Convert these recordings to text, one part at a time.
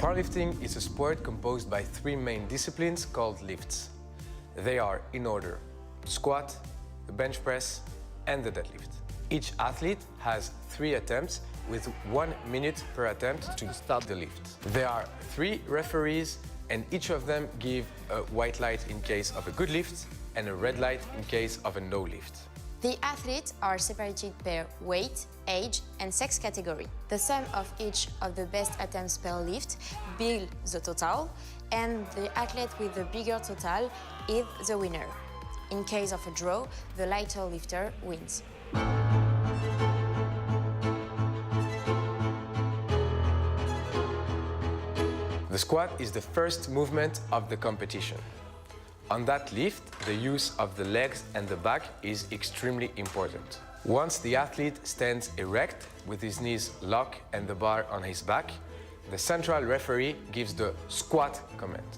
Powerlifting is a sport composed by three main disciplines called lifts. They are in order: squat, the bench press, and the deadlift. Each athlete has 3 attempts with 1 minute per attempt to start the lift. There are 3 referees, and each of them give a white light in case of a good lift and a red light in case of a no lift. The athletes are separated per weight, age and sex category. The sum of each of the best attempts per lift builds the total, and the athlete with the bigger total is the winner. In case of a draw, the lighter lifter wins. The squat is the first movement of the competition. On that lift, the use of the legs and the back is extremely important. Once the athlete stands erect with his knees locked and the bar on his back, the central referee gives the squat command.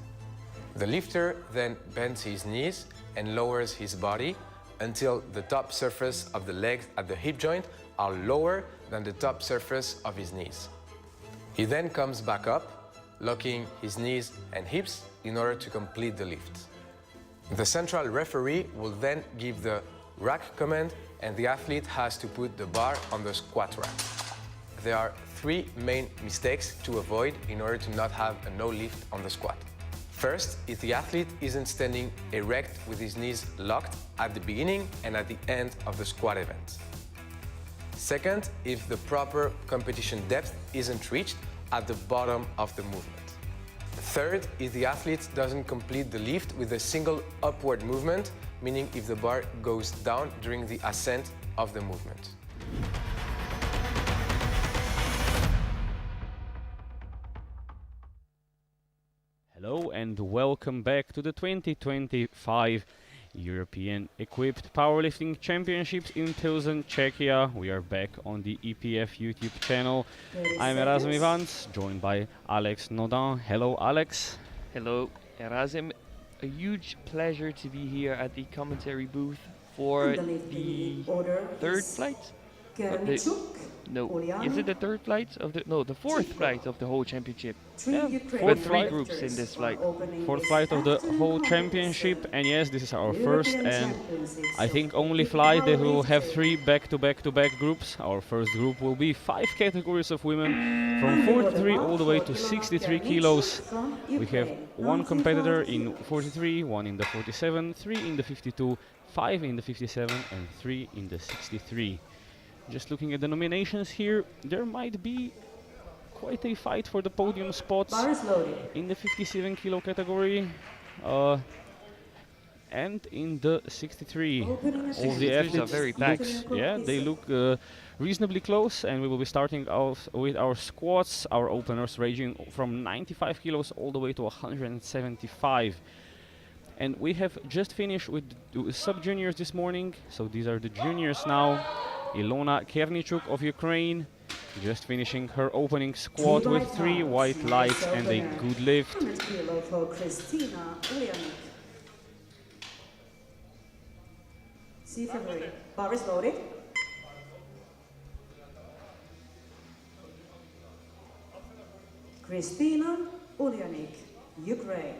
The lifter then bends his knees and lowers his body until the top surface of the legs at the hip joint are lower than the top surface of his knees. He then comes back up, locking his knees and hips in order to complete the lift. The central referee will then give the rack command, and the athlete has to put the bar on the squat rack. There are 3 main mistakes to avoid in order to not have a no lift on the squat. First, if the athlete isn't standing erect with his knees locked at the beginning and at the end of the squat event. Second, if the proper competition depth isn't reached at the bottom of the movement. Third, if the athlete doesn't complete the lift with a single upward movement, meaning if the bar goes down during the ascent of the movement. Hello and welcome back to the 2025 European Equipped Powerlifting Championships in Pilsen, Czechia. We are back on the EPF YouTube channel. I'm Erasm Ivans, joined by Alex Nodin. Hello, Alex. Hello, Erasm. A huge pleasure to be here at the commentary booth for the third flight. Is it the third flight of the? No, the fourth flight of the whole championship. Yeah, with 3 groups in this flight. Fourth flight of the whole championship, and yes, this is our first and I think only flight that we will have 3 back-to-back groups. Our first group will be 5 categories of women from 43 all the way to 63 kilos. We have 1 competitor in 43, 1 in the 47, 3 in the 52, 5 in the 57 and 3 in the 63. Just looking at the nominations here, there might be quite a fight for the podium spots in the 57 kilo category and in the 63. All the athletes are very packed. they look reasonably close, and we will be starting off with our squats, our openers ranging from 95 kilos all the way to 175. And we have just finished with sub-juniors this morning, so these are the juniors now. Ilona Kernichuk of Ukraine, just finishing her opening squat with 3 white lights and a good lift. Bar is loaded. Kristina Ulyanik, Ukraine.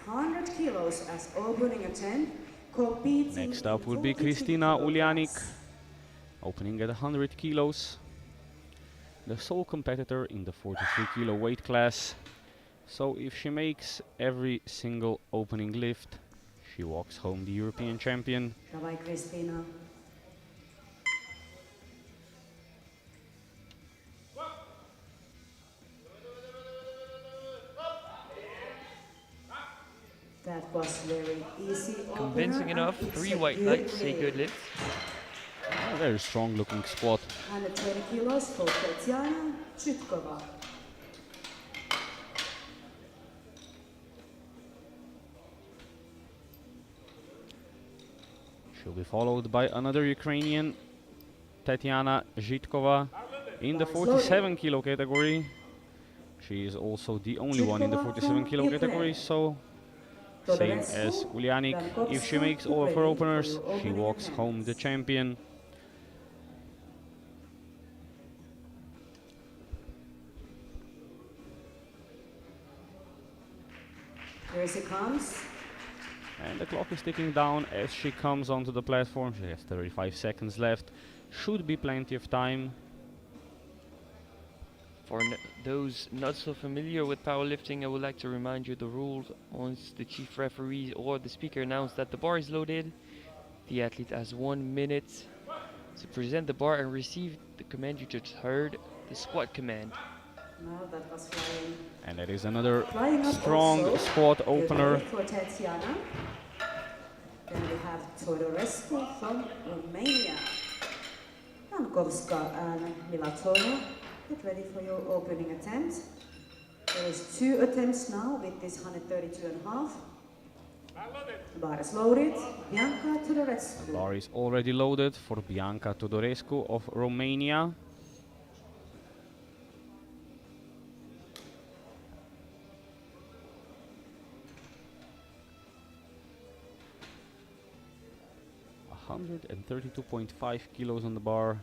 100 kilos as opening attempt. Next up will be Kristina Ulyanik, opening at 100 kilos. The sole competitor in the 43 kilo weight class. So if she makes every single opening lift, she walks home the European champion. Bye-bye, Kristina. That was very easy. Convincing enough, 3 white lights, a good lift. A very strong looking squat. 120 kilos for Tatiana Chitkova. She'll be followed by another Ukrainian, Tatiana Zhitkova, in the 47 kilo category. She is also the only one in the 47 kilo category, so same as Ulyanik. If she makes all of her openers, she walks home the champion. Here she comes. And the clock is ticking down as she comes onto the platform. She has 35 seconds left. Should be plenty of time. For those not so familiar with powerlifting, I would like to remind you the rules. Once the chief referee or the speaker announces that the bar is loaded, the athlete has 1 minute to present the bar and receive the command you just heard, the squat command. No, that was flying. And that is another Flying up strong also. squat Good opener. work for Tatiana. Then we have Todorescu from Romania. Jankovska and Milatova, get ready for your opening attempt. There is 2 attempts now with this 132.5. Bar is loaded. Bianca Todorescu. Bar is already loaded for Bianca Todorescu of Romania. $132.5 kilos on the bar.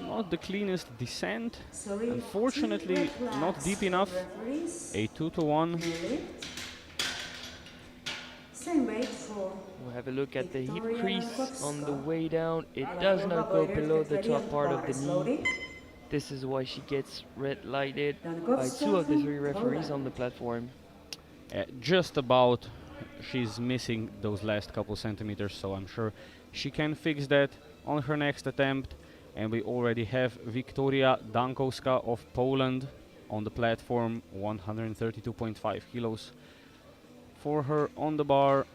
Not the cleanest descent. Sorry, Unfortunately, 2 red not flags deep for enough. referees. A 2-to-1. Lift. Same weight for We'll have a look at the hip Victoria crease on the Jankovska. way down. It does not go below the top part of the knee. Loaded. This is why she gets red lighted by Jankovska 2 of the from 3 referees on Poland. the platform. Just about. She's missing those last couple centimeters, so I'm sure she can fix that on her next attempt. And we already have Victoria Dankowska of Poland on the platform, 132.5 kilos for her on the bar.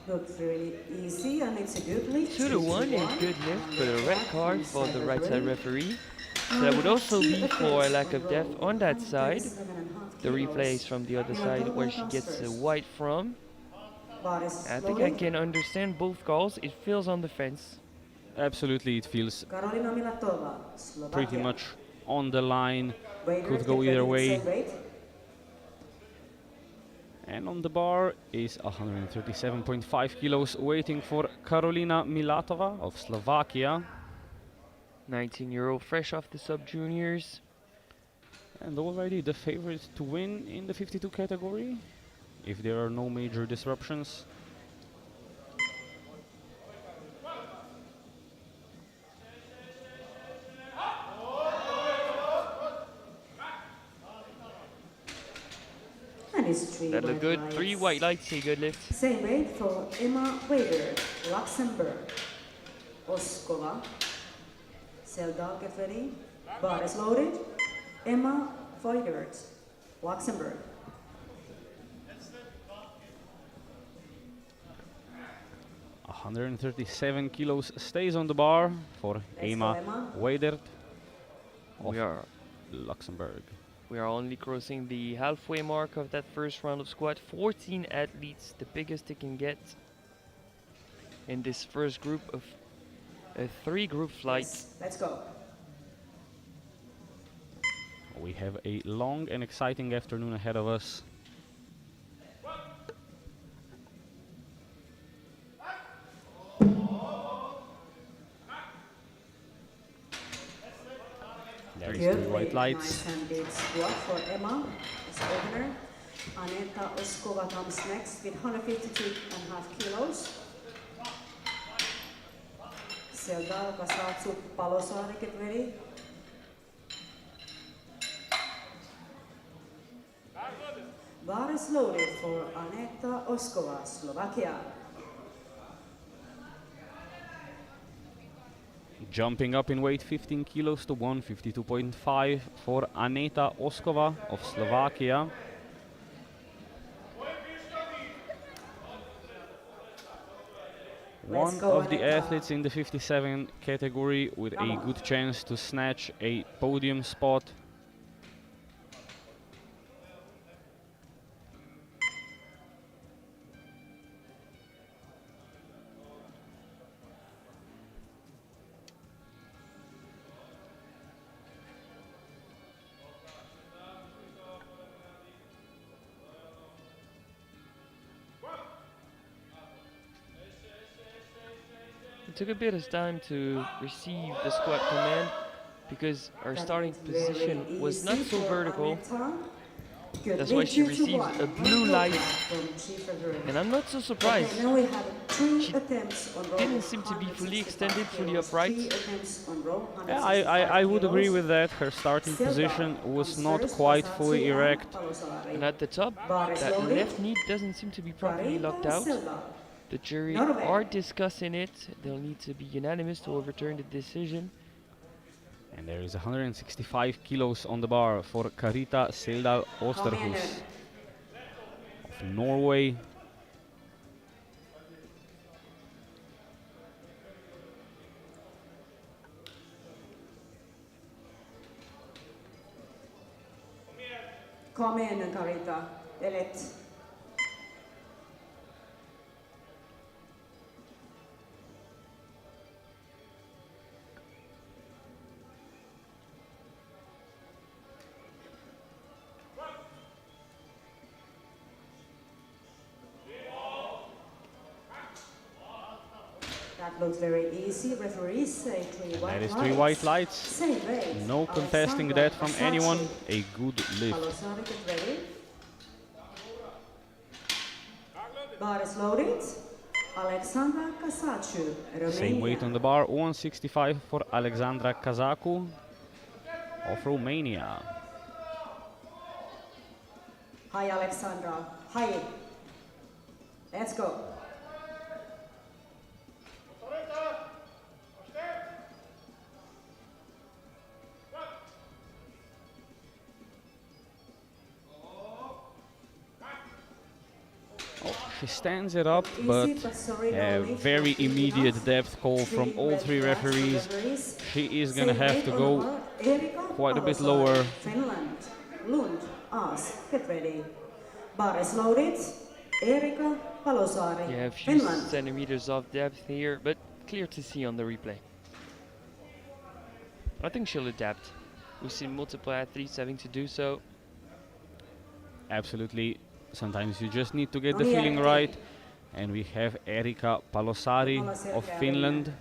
Looks really easy and it's a good lift. 2 to 1 is good lift for the red card for the right side referee. So that would also be for a lack of depth on that side. The replay is from the other side where she gets a white from. I think I can understand both calls. It feels on the fence. Absolutely, it feels Karolina Milatova, pretty Slovakia. much on the line. Waiters, Could go get either ready, way. same weight. And on the bar is 137.5 kilos waiting for Karolina Milatova of Slovakia. 19-year-old fresh off the sub-juniors. And already the favorite to win in the 52 category, if there are no major disruptions. And it's 3 That look white good. lights. 3 white lights, a good lift. Same weight for Emma Wader, Luxembourg. Oskova. Seldal, get ready. Bar is loaded. Emma Voigert, Luxembourg. A 137 kilos stays on the bar for Let's go, Emma Emma. Wadert of We are Luxembourg. only crossing the halfway mark of that first round of squat. 14 athletes, the biggest it can get in this first group of a 3-group flight. Yes, let's go. We have a long and exciting afternoon ahead of us. There is Good 3 white weight, lights. nice handed squat for Emma, as opener. Aneta Oskova comes next with 152.5 kilos. Seldal, Kasatsu, Palosaari, get ready. Bar is loaded for Aneta Oskova, Slovakia. Jumping up in weight 15 kilos to 152.5 for Aneta Oskova of Slovakia. Let's One go, of the Aneta. athletes in the 57 category with Come a on. good chance to snatch a podium spot. took a bit of time to receive the squat command because her starting position was not so vertical. That's why she receives a blue light, and I'm not so surprised. She didn't seem to be fully extended, fully upright. Yeah, I would agree with that. Her starting position was not quite fully erect. And at the top, that left knee doesn't seem to be properly locked out. The jury are discussing it. They'll need to be unanimous to overturn the decision. And there is 165 kilos on the bar for Carita Seldal Osterhus of Norway. Kom igen nu Carita, det är lätt. That looks very easy. Referees say 3 white That is lights. 3 white lights. Same weight. No contesting that from anyone. A good lift. Palosari, get ready. Bar is loaded. Alexandra Kasachu, Romania. Same weight on the bar, 165 for Alexandra Kazaku of Romania. Hi Alexandra. Hi. Let's go. She stands it up, but a very immediate depth call from all 3 referees. She is gonna have to go quite a bit lower. Finland. Lund. As. Get ready. Bar is loaded. Erika Palosari. Yeah, a few Finland. centimeters off depth here, but clear to see on the replay. I think she'll adapt. We've seen multiple athletes having to do so. Absolutely. Sometimes you just need to get the feeling right. And we have Erika Palosari of Finland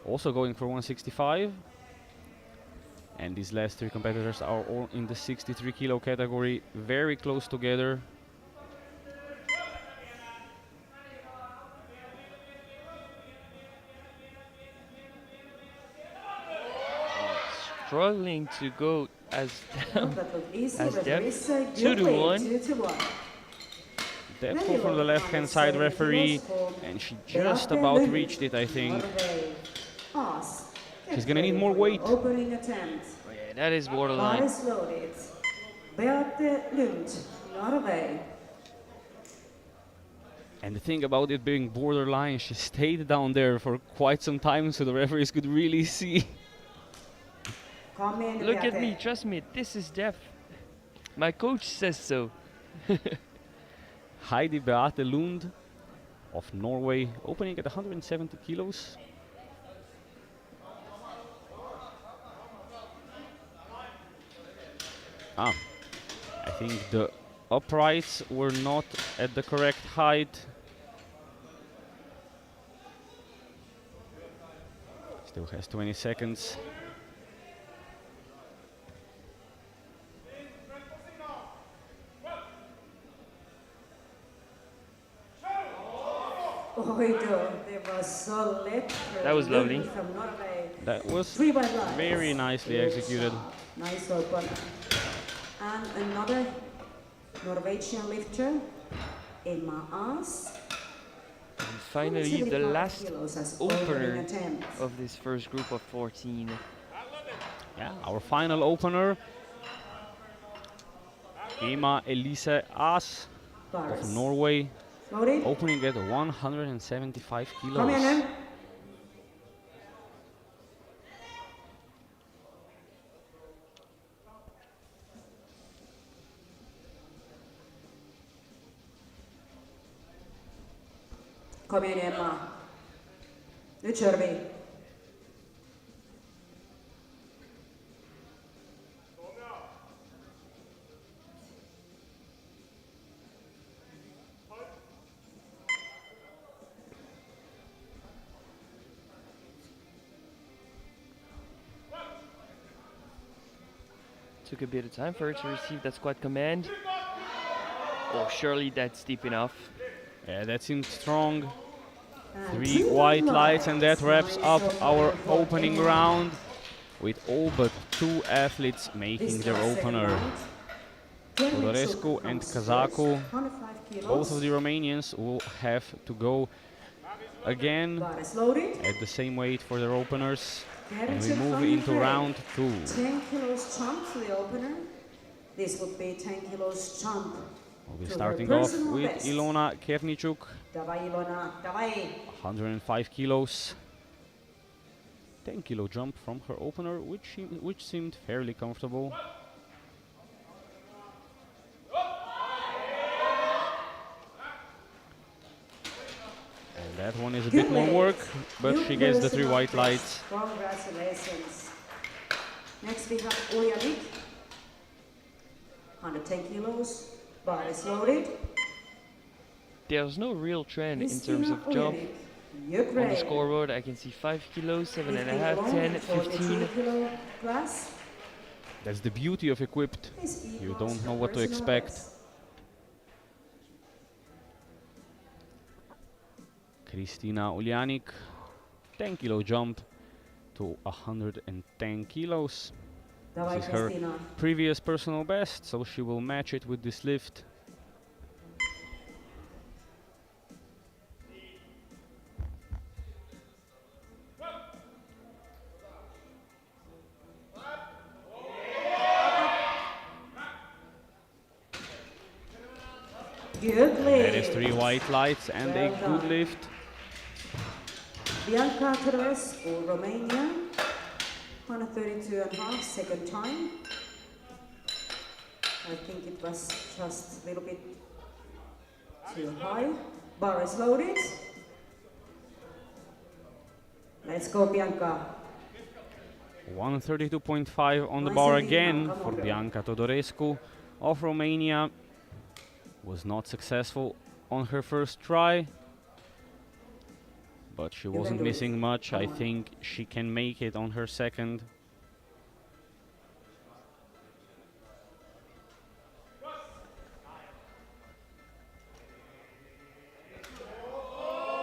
also going for 165. And these last 3 competitors are all in the 63 kilo category, very close together. Struggling to go as down That looked easy. as Referees depth. say 2 to good 1. 2 to 1. Depth pull from the left-hand side referee, and she just about reached it, I think. She's gonna need more weight. Opening attempt. Oh yeah, that is Bar borderline. is loaded. Beate Lund, Norway. And the thing about it being borderline, she stayed down there for quite some time so the referees could really see. Come in, Look at Beate. me, trust me, this is depth. My coach says so. Heidi Beate Lund of Norway, opening at 170 kilos. I think the uprights were not at the correct height. Still has 20 seconds. That was so lit. That was lovely. From Norway. That was 3 white lights. very nicely executed. Nice open. And another Norwegian lifter, Emma As. And finally, the 75 last kilos as opener opening attempt. of this first group of 14. Yeah, our final opener, Emma Elise As of Bars. Norway, Loaded. opening at 175 Come kilos. in then. Kom igen Emma. Nu kör vi. Took a bit of time for her to receive that squat command. Oh, surely that's deep enough. Yeah, that seemed strong. And 3 2 white lights, lights. and that wraps up Nice our opener for opening Kenya. round with all but 2 athletes making This their was second opener. round. Jeremy Todorescu Chuk and comes Kazaku, first, 105 kilos. both of the Romanians will have to go again Bar is loaded. at the same weight for their openers. Jeremy And we Chuk move from into Ukraine. round 2. 10 kilos jump to the opener. This would be 10 kilos jump. We'll be to her starting off personal with best. Ilona Kernichuk, Давай, Ilona, давай. 105 kilos. 10 kilo jump from her opener, which seemed fairly comfortable. And that one is a bit more work, but she gets the 3 white lights. Congratulations. Next we have Uljanik, 110 kilos. Bar is loaded. There's no real trend in terms of jump. On the scoreboard, I can see 5 kilos, 7.5, 10, 15. Kilo class. That's the beauty of equipped. You don't know what to expect. Kristina Uljanik, 10 kilo jump to 110 kilos. This is her previous personal best, so she will match it with this lift. Good lift. That is 3 white lights and a good lift. Bianca Todorescu, Romania, 132.5, second time. I think it was just a little bit too high. Bar is loaded. Let's go, Bianca. 132.5 on the Nice bar and again Come for on, girl. Bianca Todorescu of Romania. Was not successful on her first try, but she wasn't do it. missing much. Come I on. think she can make it on her second.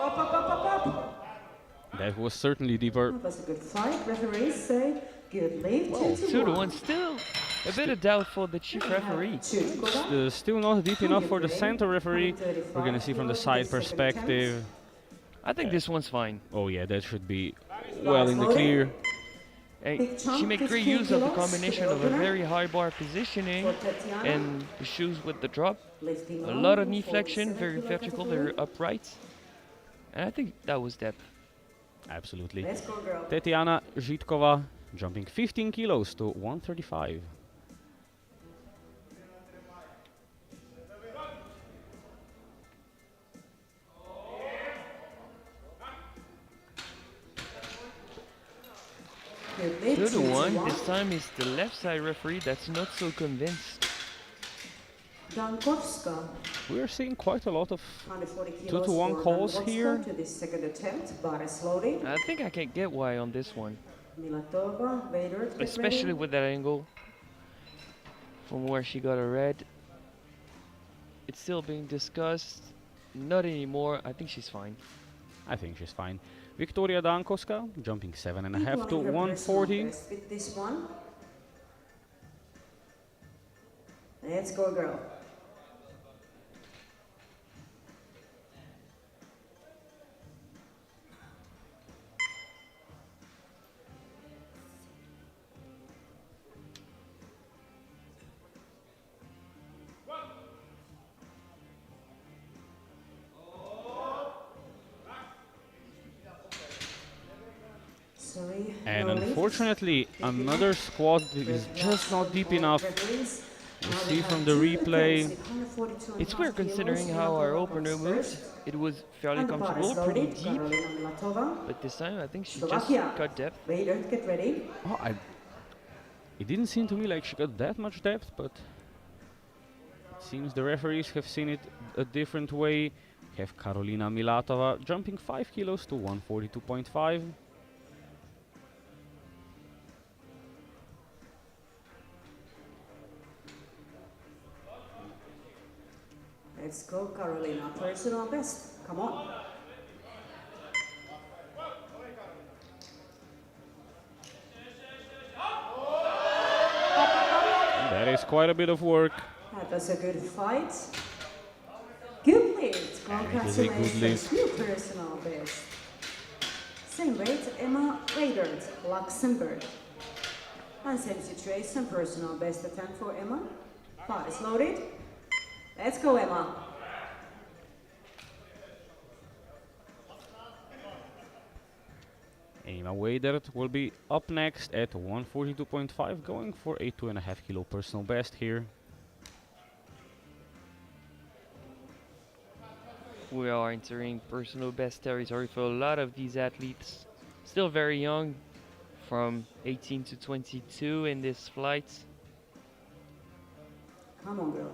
Up, up, up, up, up. That was certainly deeper. That was a good fight. Referees say good lift. Well, 2-1 still. A bit of doubt for the chief referee. Still not deep enough for the center referee. We're gonna see from the side perspective. I think this one's fine. Oh yeah, that should be well in the clear. And she made great use of the combination of a very high bar positioning and the shoes with the drop. A lot of knee flexion, very vertical, very upright. And I think that was depth. Absolutely. Let's go, girl. Tetiana Zhitkova jumping 15 kilos to 135. Good lift. 2-1. This time is the left side referee that's not so convinced. Dankovska, We are seeing quite a lot of 140 kilos 2-1 for calls Dankovska here. to this second attempt. Bar is loaded. I think I can get why on this one. Milatova, Vader, get Especially ready. with that angle. From where she got a red. It's still being discussed. Not anymore. I think she's fine. I think she's fine. Victoria Dankovska jumping 7.5 to Equaling her 140. personal best with this one. Let's go, girl. Sorry. And no lift. unfortunately, another squat is just not deep enough. Referees. You Now see we from have the two replay. attempts with 142.5 It's weird considering kilos. how our Milatova opener comes moved. first. It was fairly And the bar comfortable, is pretty loaded. deep. Karolina Milatova. But this time I think she Slovakia. just got depth. Vader, get ready. Oh, it didn't seem to me like she got that much depth, but it seems the referees have seen it a different way. We have Karolina Milatova jumping 5 kilos to 142.5. Let's go, Carolina. Personal best. Come on. That is quite a bit of work. That was a good fight. Good lift. And it is a good Congratulations. lift. New personal best. Same weight, Emma Weigert, Luxembourg. And same situation, personal best attempt for Emma. Bar is loaded. Let's go, Emma. Emma Weidert will be up next at 142.5, going for a 2.5 kilo personal best here. We are entering personal best territory for a lot of these athletes. Still very young, from 18 to 22 in this flight. Come on, girl.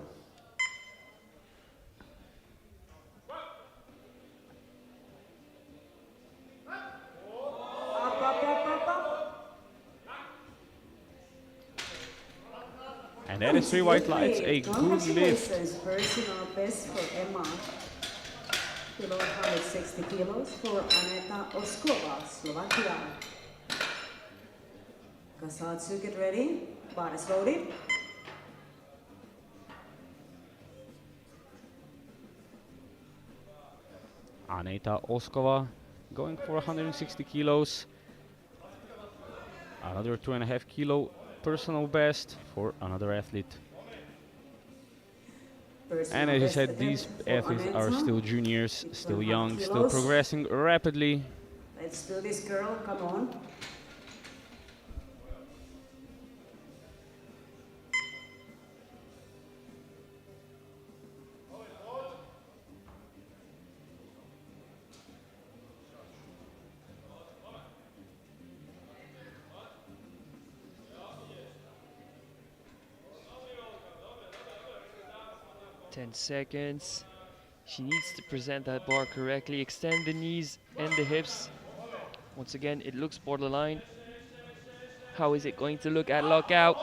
And that is 3 white lights, a good lift. Congratulations, personal best for Emma. Below 160 kilos for Aneta Oskova, Slovakia. Kasatsu, get ready. Bar is loaded. Aneta Oskova going for 160 kilos. Another 2.5 kilo personal best for another athlete. And as I said, these athletes are still juniors, still young, still progressing rapidly. Let's do this, girl. Come on. Ten seconds. She needs to present that bar correctly, extend the knees and the hips. Once again, it looks borderline. How is it going to look at lockout?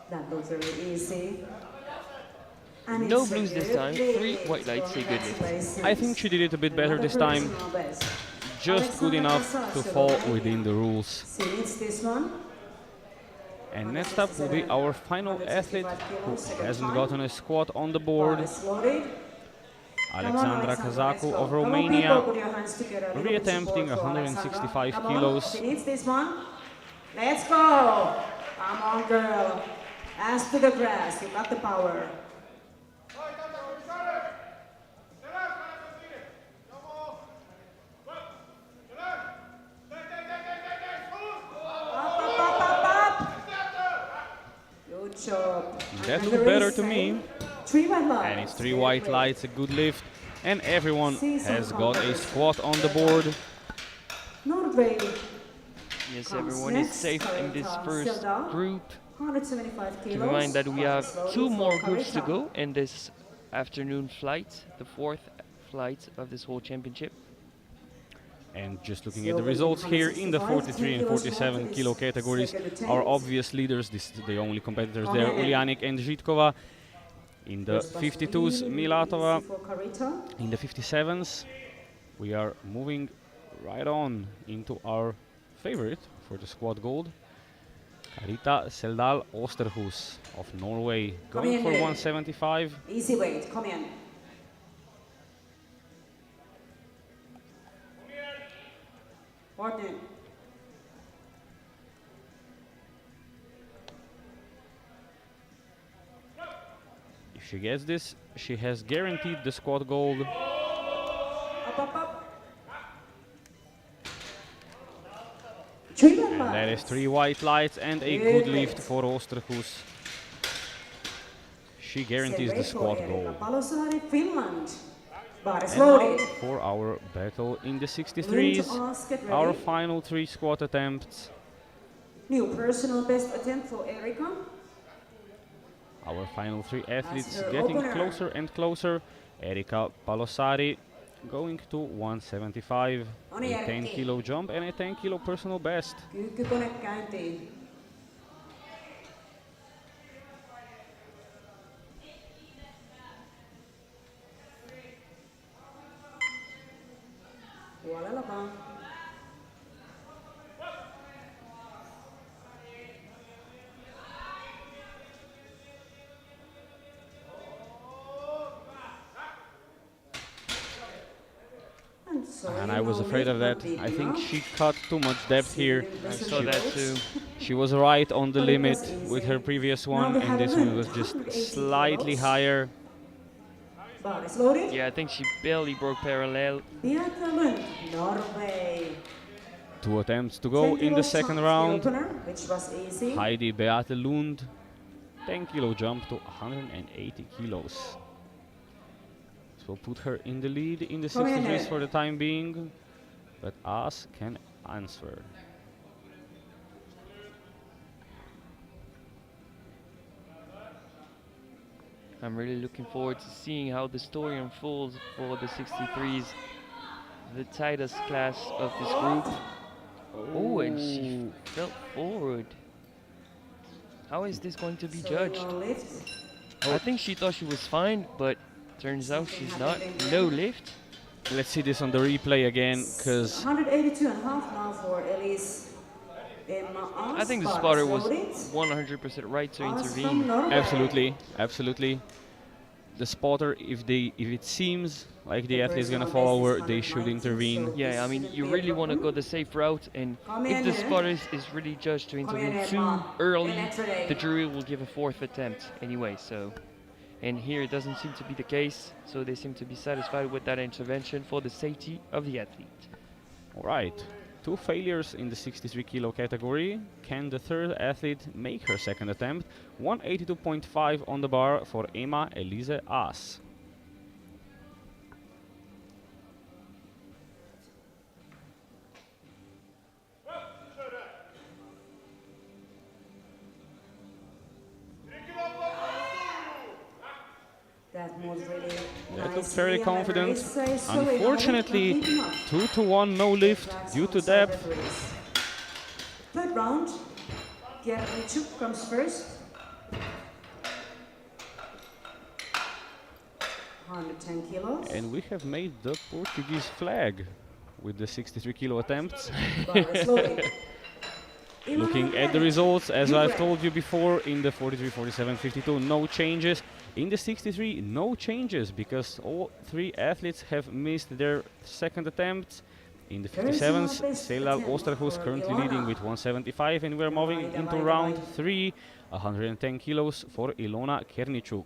That looks very easy. And No it's a blues this good time, lift. 3 white lights, a good lift. Congratulations. I think she did it a bit better this time, Another personal best. just good enough to fall within the rules. She needs this one. And next up will be our final athlete who hasn't gotten a squat on the board. Bar is loaded. Alexandra Kazaku of Romania, reattempting 165 kilos. She needs this one. Let's go. Come on, girl. Ass to the grass. You got the power. Good job. That looked better to me. 3 white lights. And it's 3 white lights, a good lift. And everyone has got a squat on the board. Norway. Yes, everyone is safe in this first group. 175 kilos. Keep in mind that we have 2 more groups to go in this afternoon flight, the 4th flight of this whole championship. And just looking at the results here in the 43 and 47 kilo categories, our obvious leaders, this is the only competitors there, Uljanik and Zhitkova. In the 52s, Milatova. In the 57s, we are moving right on into our favorite for the squad gold, Karita Seldal Osterhus of Norway, going for 175. Easy weight, come in. Martin. If she gets this, she has guaranteed the squad gold. Up, up, up. And that is 3 white lights and a good lift for Osterhus. She guarantees the squad gold. Palosaari, Finland. Bar is And now loaded. for our battle in the 63s, our final 3 squat attempts. New personal best attempt for Erika. Our final 3 athletes her getting opener. closer and closer. Erika Palosaari going to 175, a 10 kilo jump and a 10 kilo personal best. Kyykkykone käyntiin. Baba. And I was afraid of that. I think she cut too much depth here. I saw that too. She was right on the limit with her previous one, and this one was just slightly higher. Bar is loaded. Yeah, I think she barely broke parallel. Beate, Norway. 2 attempts to go in the second round. Which was easy. Heidi Beate Lund, 10 kilo jump to 180 kilos. This will put her in the lead in the 63s for the time being, but As can answer. I'm really looking forward to seeing how the story unfolds for the 63s, the tightest class of this group. Oh, and she fell forward. How is this going to be judged? I think she thought she was fine, but turns out she's not. No lift. Let's see this on the replay again, because 182.5 now for Elise. I think the spotter was 100% right to intervene. absolutely. The spotter, if it seems like the athlete is gonna fall over, they should intervene. Yeah, I mean, you really want to go the safe route, and if the spotter is really judged to intervene too early, the jury will give a 4th attempt anyway. So, and here it doesn't seem to be the case, so they seem to be satisfied with that intervention for the safety of the athlete. All right, 2 failures in the 63 kilo category. Can the third athlete make her second attempt? 182.5 on the bar for Emma Elise As. That looked very confident. Unfortunately, 2-1 no lift due to depth. Third round, Gertrude comes first. 110 kilos. And we have made the Portuguese flag with the 63 kilo attempts. Looking at the results, as I've told you before, in the 43, 47, 52, no changes. In the 63, no changes, because all 3 athletes have missed their second attempts. In the 57s, Selal Osterhus currently leading with 175, and we're moving into round 3, 110 kilos for Ilona Kernichuk.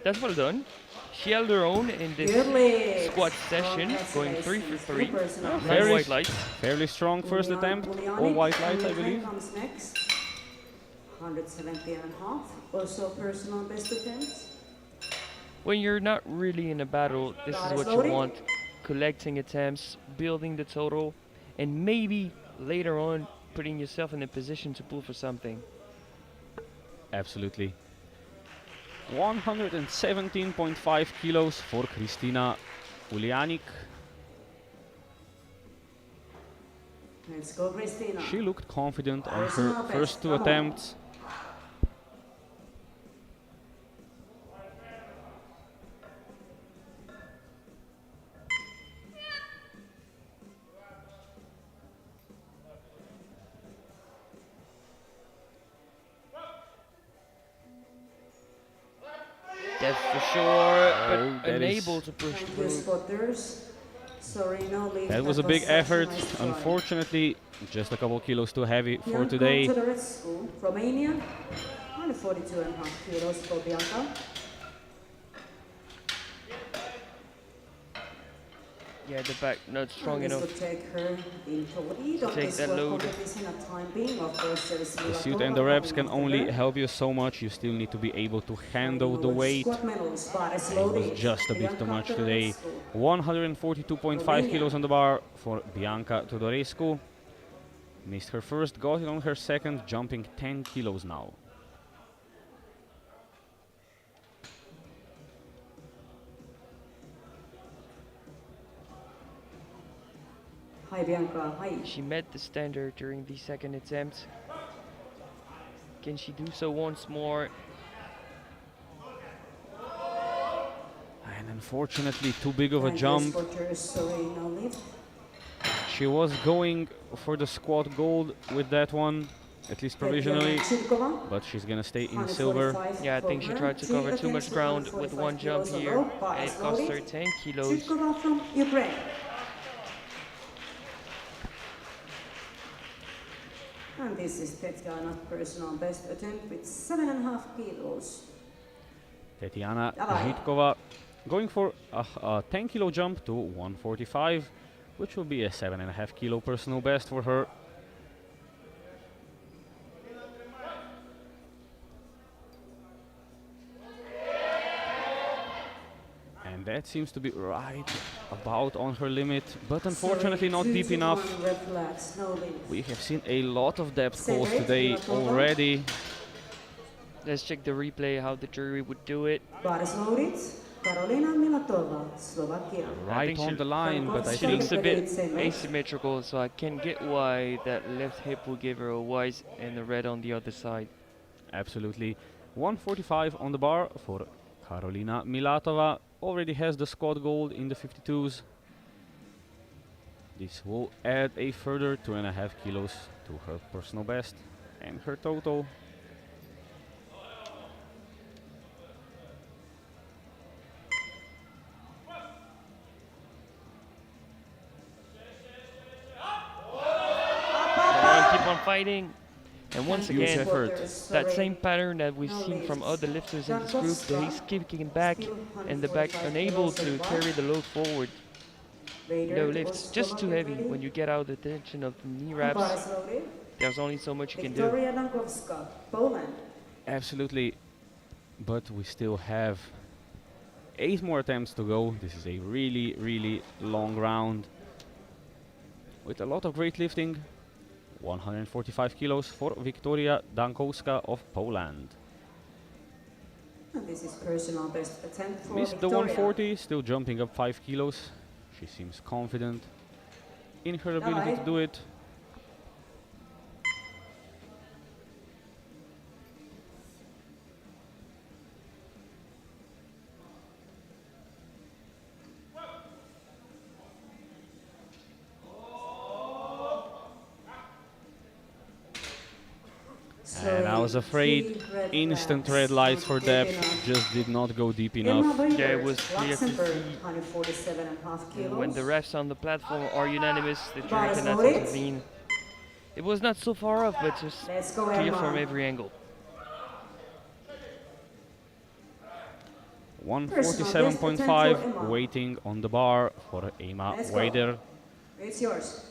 That's well done. She held her own in this squat session, going 3 for 3. Nice white lights. Fairly strong first attempt, all white lights, I believe. 170.5, also personal best attempts. When you're not really in a battle, this is what you want. Collecting attempts, building the total, and maybe later on putting yourself in a position to pull for something. Absolutely. 117.5 kilos for Kristina Ulianik. Let's go, Christina. She looked confident on her first 2 attempts. That's for sure, but unable to push through. That was a big effort. Unfortunately, just a couple kilos too heavy for today. Romania, 142.5 kilos for Bianca. Yeah, the back not strong enough to take her into take that load. The suit and the reps can only help you so much. You still need to be able to handle the weight. It was just a bit too much today. 142.5 kilos on the bar for Bianca Tudorescu. Missed her first, got it on her second, jumping 10 kilos now. Hi Bianca, hi. She met the standard during the second attempt. Can she do so once more? Unfortunately, too big of a And jump. spotters, sorry, now lift. She was going for the squad gold with that one, at least provisionally, Tatiana but she's gonna stay in silver. 145 Yeah, I for think she her. tried to 3 cover too attempts much to ground with 145 one jump kilos here, on rope, bar and is it cost her loaded. 10 kilos. Tchukova from Ukraine. And this is Tatiana's personal best attempt with 7.5 kilos. Tatiana Давай. Zhitkova going for a 10 kilo jump to 145, which will be a 7.5 kilo personal best for her. And that seems to be right about on her limit, but unfortunately not deep enough. Reflex, no limit. We have seen a lot of depth calls Separate, today Milatova. already. Let's check the replay how the jury would do it. Bar is loaded. Karolina Milatova, Slovakia. Right think on she- the line, but I She looks think a bit Same age. asymmetrical, so I can get why that left hip will give her a white and a red on the other side. absolutely 145 on the bar for Karolina Milatova. Already has the squad gold in the 52s. This will add a further 2.5 kilos to her personal best and her total. Come on, keep on fighting. And once Huge again, effort. that same pattern that we've seen from other lifters in this group, the he's kicking back and the back unable to carry the load forward. No lifts, just too heavy. When you get out of the tension of the knee Bar wraps, is loaded. there's only so much you can do. Victoria Dankowska, Poland. Absolutely, but we still have 8 more attempts to go. This is a really long round with a lot of great lifting. 145 kilos for Victoria Dankowska of Poland. And this is personal best attempt for Missed the Victoria. 140, still jumping up 5 kilos. She seems confident in her ability to do it. And I was afraid instant red lights for depth just did not go deep enough. Yeah, it was clear to see when the kilos. refs on the platform are unanimous, the jury Bar is cannot loaded. intervene. It was not so far off, but just Let's go, clear Emma. from every angle. 147.5 waiting on the bar for Emma Let's go. Weider. It's yours.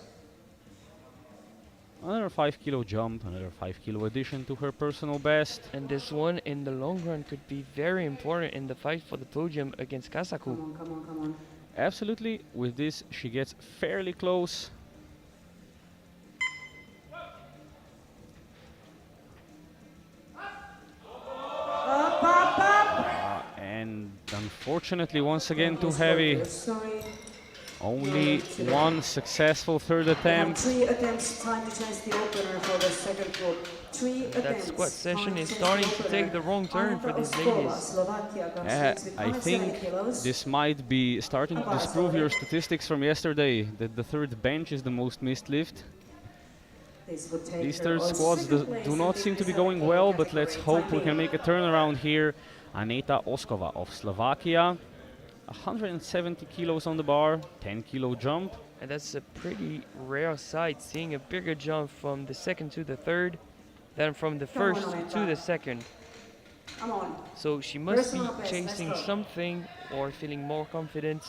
Another 5 kilo jump, another 5 kilo addition to her personal best. And this one in the long run could be very important in the fight for the podium against Kasaku. Come on, come on, come on. Absolutely, with this she gets fairly close. Up, up, up. And unfortunately, once again, too heavy. Sorry. Only one successful third attempt. 3 attempts, time to change the opener for the second group. 3 That attempts. squat session time is to change starting the to opener. take the wrong turn for Aneta these Oskova, ladies. Slovakia, comes with I 107 think kilos. this might be starting to disprove your statistics from yesterday, that the third bench is the most missed lift. This would take These her third on squats second place do in not the seem to be 57 going kilo well, but category. let's hope we Time can being. make a turnaround here. Aneta Oskova of Slovakia, 170 kilos on the bar, 10 kilo jump. And that's a pretty rare sight, seeing a bigger jump from the second to the third than from the Come on, first to Aneta. the second. Come on. So she must be Personal best, let's chasing go. something or feeling more confident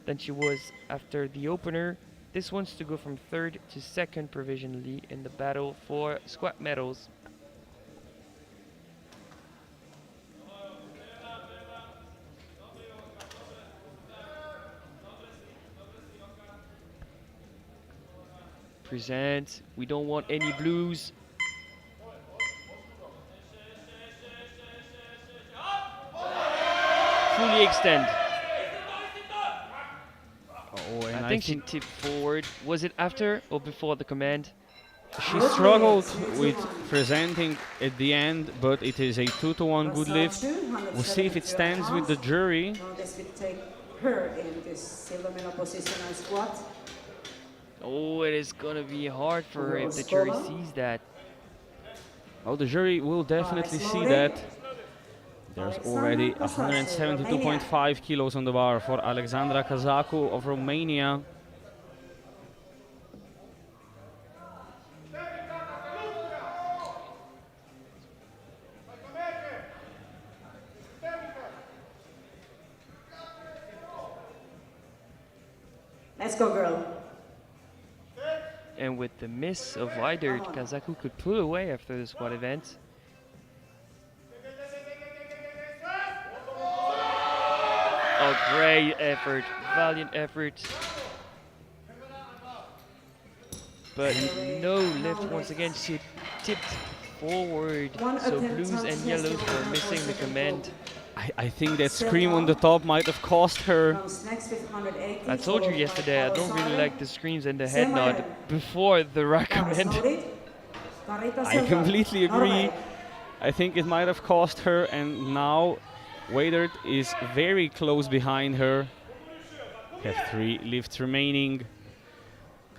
than she was after the opener. This wants to go from third to second provisionally in the battle for squat medals. Present. We don't want any blues. Fully extend. Oh, and I think she tipped forward. Was it after or before the command? She struggled with presenting at the end, but it is a 2-to-1 good lift. We'll see if it stands with the jury. Now this will take her in this silver medal position and squat. Oh, it is gonna be hard for her if the jury sees that. Oh, the jury will definitely see that. There's already 172.5 kilos on the bar for Alexandra Kazaku of Romania. Let's go, girl. And with the miss of Weidert, Kazaku could pull away after the squat event. Oh, great effort, valiant effort. But no lift once again, she tipped forward. So blues and yellows were missing the command. I think that scream on the top might have cost her. I told you yesterday, I don't really like the screams and the head nod before the rack command. I completely agree. I think it might have cost her, and now Weidert is very close behind her. We have 3 lifts remaining.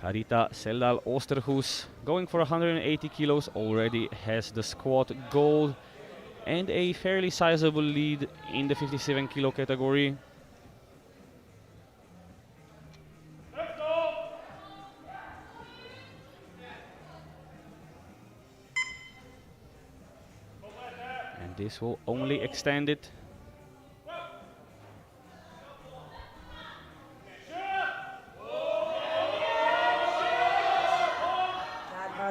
Carita Seldal Oosterhuis, going for 180 kilos, already has the squat gold and a fairly sizable lead in the 57 kilo category. And this will only extend it.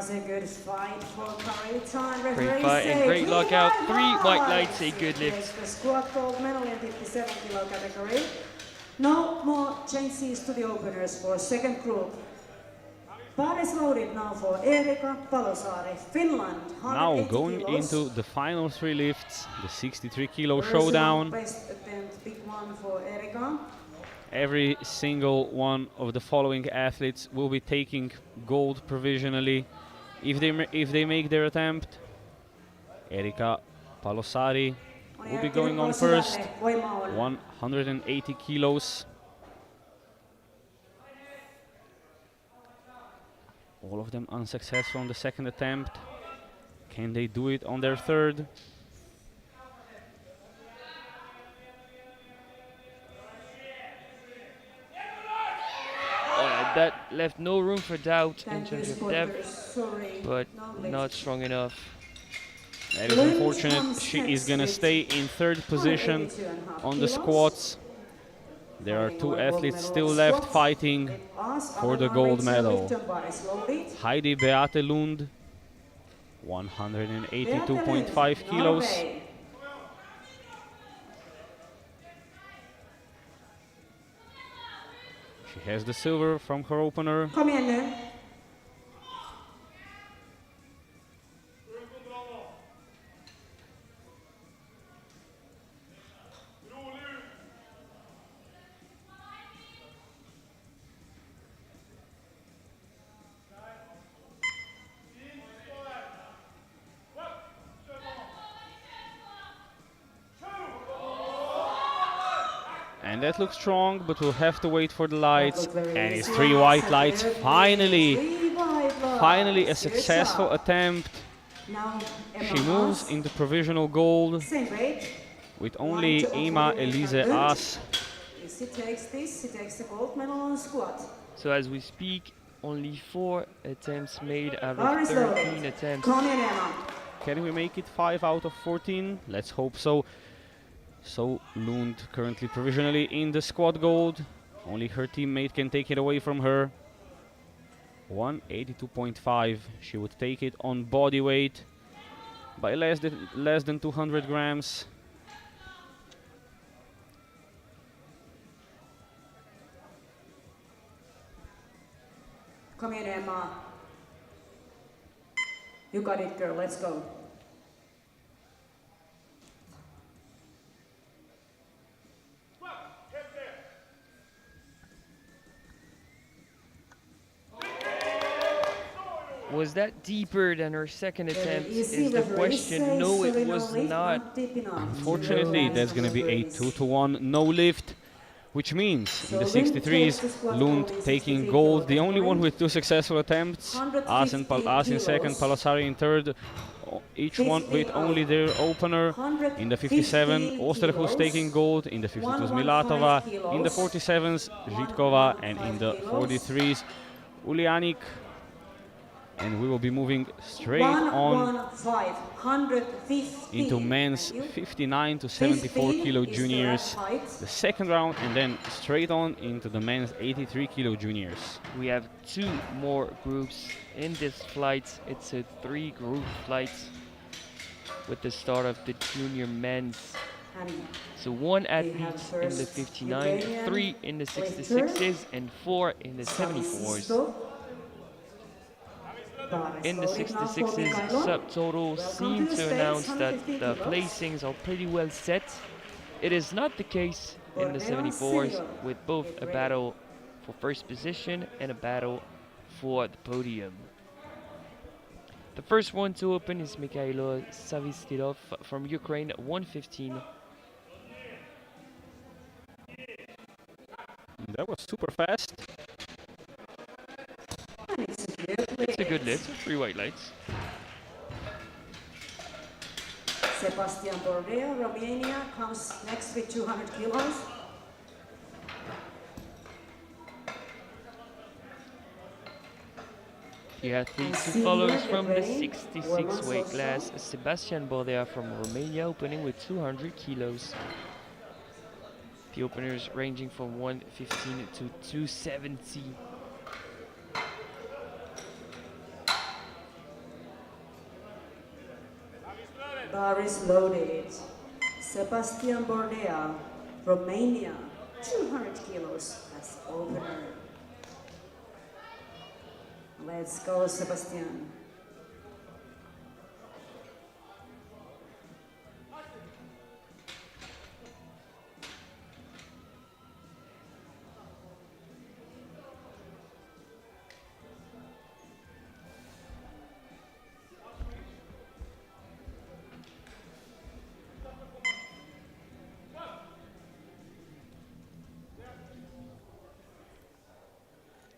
A good fight for Carita. Great fight and great lockout. 3 white lights, a good lift. The squat gold medal in 57 kilo category. No more changes to the openers for second group. Bar is loaded now for Erika Palosaari, Finland. Now going into the final 3 lifts, the 63 kilo showdown. Best attempt, big one for Erika. Every single one of the following athletes will be taking gold provisionally if they make their attempt. Erika Palosaari will be going on first, 180 kilos. All of them unsuccessful on the second attempt. Can they do it on their third? That left no room for doubt in terms of depth, but not strong enough. That is unfortunate. She is gonna stay in third position on the squats. There are 2 athletes still left fighting for the gold medal. Heidi Beate Lund, 182.5 kilos. She has the silver from her opener. Kom igen nu. And that looks strong, but we'll have to wait for the lights. And it's 3 white lights. Finally a successful attempt. She moves into provisional gold with only Emma Elise Aas. She takes this, she takes the gold medal on squat. So as we speak, only 4 attempts made out of 13 attempts. Can we make it 5 out of 14? Let's hope so. So Lund currently provisionally in the squat gold. Only her teammate can take it away from her. 182.5. She would take it on body weight by less than 200 grams. Come here, Emma. You got it, girl. Let's go. Was that deeper than her second attempt easy, is the referee question. says No, it sorry, no was lift, not. deep enough. Unfortunately, No that's going to be a raise. 2-1 no lift, which means in the So Rin takes 63s, the squat Lund only taking 63 gold, the kilo only one category. with 2 successful attempts. As in 115 second, kilos. Palasari in third, each one with 15 only up. their opener. In the 57, 115 Osterhus taking kilos. gold, in the 52s, 115 Milatova, kilos. in the 47s, Zhitkova, and in 115 the kilos. 43s, Ulianik. And we will be moving straight on 115. into men's 59 to 74 kilo juniors, the second round, and then straight on into the men's 83 kilo juniors. We have 2 more groups in this flight. It's a 3-group flight with the start of the junior men's. So 1 athlete in the 59, 3 in the 66s, and 4 in the 74s. In the 66s, Subtotal seem to announce that the placings are pretty well set. It is not the case in the 74s, with both a battle for first position and a battle for the podium. The first one to open is Mikhailo Savistilov from Ukraine, 115. That was super fast. It's a good lift, 3 white lights. Sebastian Bordea, Romania, comes next with 200 kilos. The athlete who follows from the 66 weight class, Sebastian Bordea from Romania, opening with 200 kilos. The openers ranging from 115 to 270. Bar is loaded. Sebastian Bordea, Romania, 200 kilos as opener. Let's go, Sebastian.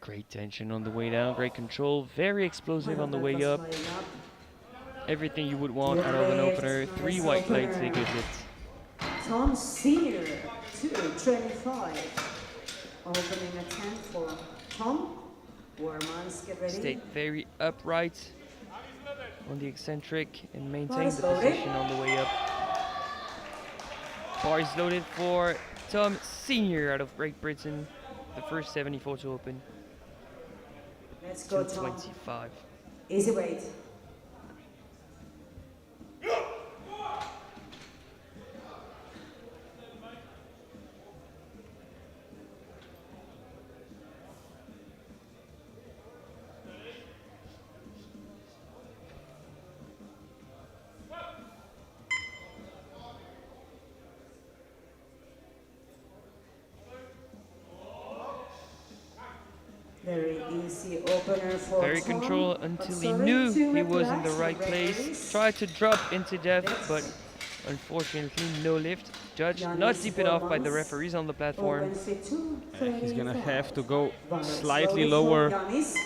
Great tension on the way down, great control, very explosive on the way up. Everything you would want out of an opener. 3 white lights, a good hit. Tom Senior, 225. Opening a 10 for Tom. Warmans, get ready. Stayed very upright on the eccentric and maintained the position on the way up. Bar is loaded for Tom Senior out of Great Britain. The first 74 to open. Let's go, Tom. 225. Easy weight. Very easy opener for Very Tom. control until he knew he was in the right place. Tried to drop into depth, but unfortunately no lift. Judged not deep enough by the referees on the platform. He's gonna have to go slightly lower.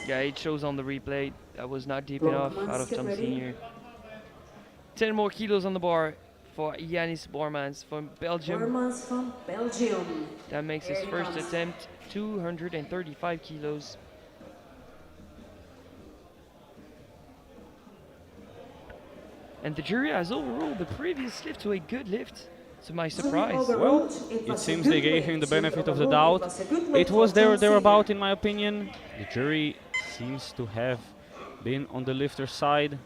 Yeah, it shows on the replay. That was not deep enough out of Tom Senior. 10 more kilos on the bar for Yanis Bormans from Belgium. Bormans from Belgium. That makes his first attempt 235 kilos. And the jury has overruled the previous lift to a good lift, to my surprise. Well, it seems they gave him the benefit of the doubt. It was there or thereabout, in my opinion. The jury seems to have been on the lifter side.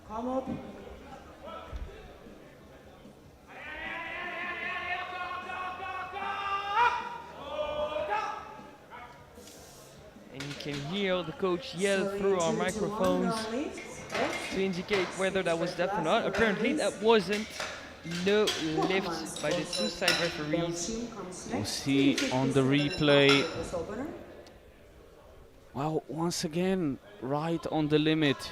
Come up. And you can hear the coach yell through our microphones to indicate whether that was depth or not. Apparently that wasn't. No lift by the two side referees. We'll see on the replay. Well, once again, right on the limit.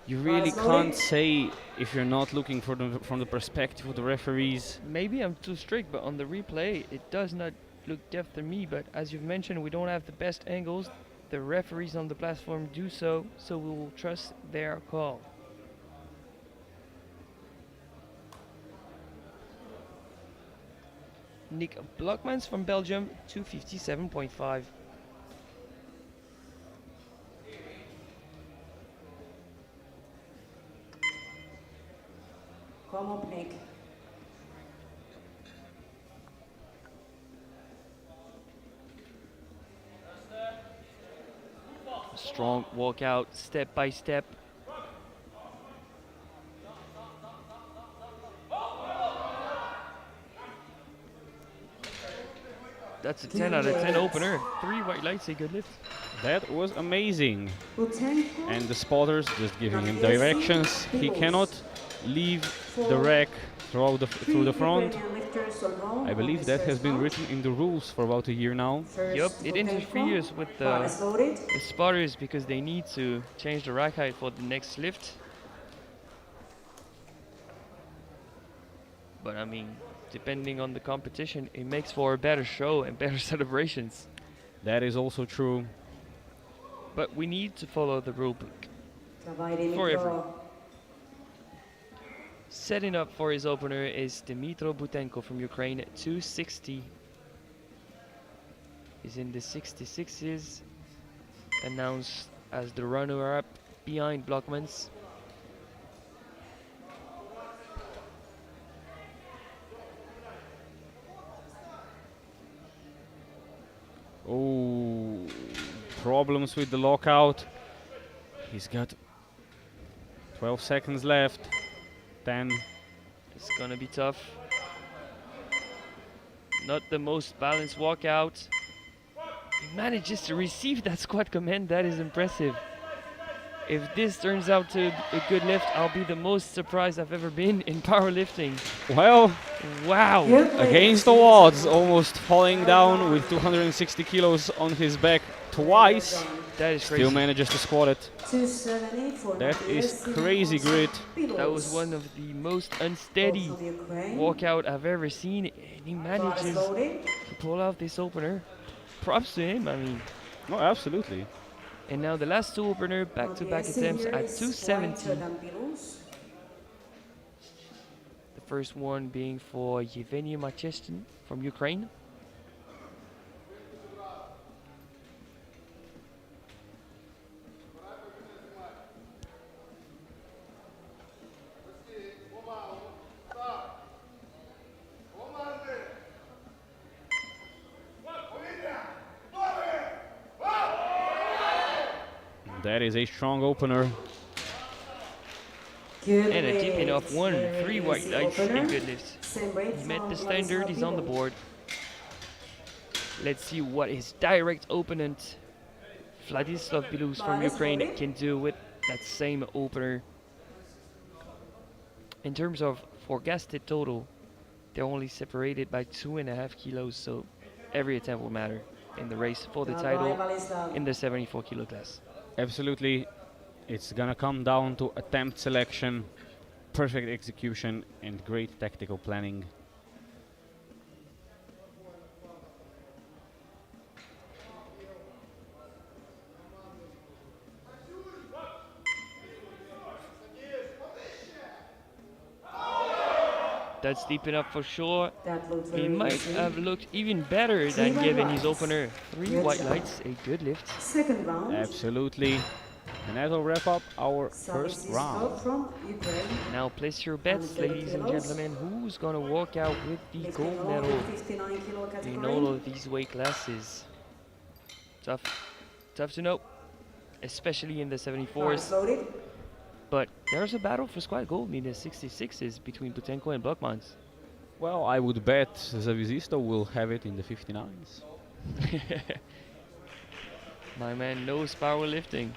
You really can't say if you're not looking from the perspective of the referees. Maybe I'm too strict, but on the replay, it does not look deft to me. But as you've mentioned, we don't have the best angles. The referees on the platform do so we will trust their call. Nick Blokmans from Belgium, 257.5. Kom op, Nick. Strong walkout, step by step. That's a 10 out of 10 opener. 3 white lights, a good lift. That was amazing. Butenko. And the spotters just giving him directions. He cannot leave the rack through the front. I believe that has been written in the rules for about a year now. Yup, it interferes with the spotters because they need to change the rack height for the next lift. But I mean, depending on the competition, it makes for a better show and better celebrations. That is also true. But we need to follow the rule book forever. Setting up for his opener is Dmytro Butenko from Ukraine at 260. He's in the 66s, announced as the runner-up behind Blokmans. Oh, problems with the lockout. He's got 12 seconds left. 10. It's gonna be tough. Not the most balanced walkout. He manages to receive that squat command. That is impressive. If this turns out to a good lift, I'll be the most surprised I've ever been in powerlifting. Well, wow. against the odds, almost falling down with 260 kilos on his back twice. That is crazy. Still manages to squat it. 278 for That is crazy grit. That was one of the most unsteady walkout I've ever seen, and he manages to pull out this opener. Props to him, I mean. Oh, absolutely. And now the last two opener back-to-back attempts at 270. The first one being for Yevgeny Machestin from Ukraine. That is a strong opener. And a tipping off 1, 3 white lights, a good lift. He met the standard, he's on the board. Let's see what his direct opponent, Vladislav Bilous from Ukraine, can do with that same opener. In terms of forecasted total, they're only separated by 2.5 kilos, so every attempt will matter in the race for the title in the 74 kilo class. Absolutely. It's gonna come down to attempt selection, perfect execution, and great tactical planning. That's deep enough for sure. He might have looked even better than given his opener. 3 white lights, a good lift. Second round. Absolutely. And that will wrap up our first round. Now place your bets, ladies and gentlemen. Who's gonna walk out with the gold medal in all of these weight classes? Tough to know, especially in the 74s. But there's a battle for squad gold in the 66s between Butenko and Blokmans. Well, I would bet Zavisisto will have it in the 59s. My man knows powerlifting.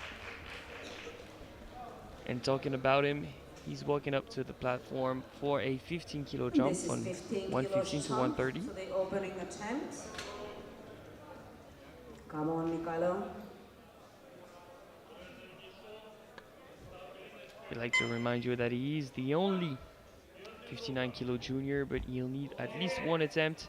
And talking about him, He's walking up to the platform for a 15 kilo jump This is on 15 115 kilos to jump 130. for the opening attempt. Come on, Mikhailo. We'd like to remind you that he is the only 59 kilo junior, but he'll need at least one attempt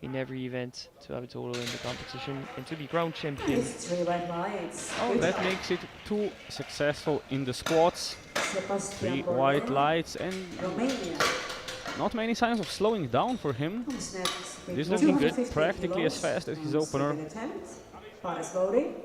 in every event to have a total in the competition and to be ground champion. It's 3 white lights. Oh, Good that job. makes it 2 successful in the squats. 3 Sebastian white Borrell, lights and Romania. not many signs of slowing down for him. Comes next with This looking good, 250 practically as kilos fast as his on opener. second attempt. Paris loading.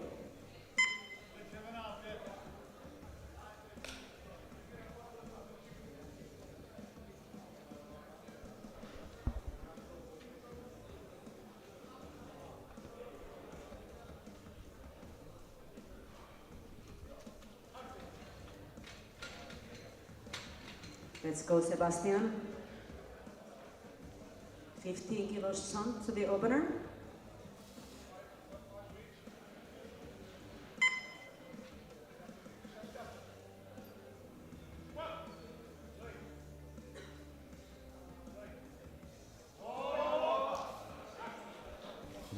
Let's go, Sebastian. 15 kilos jump to the opener.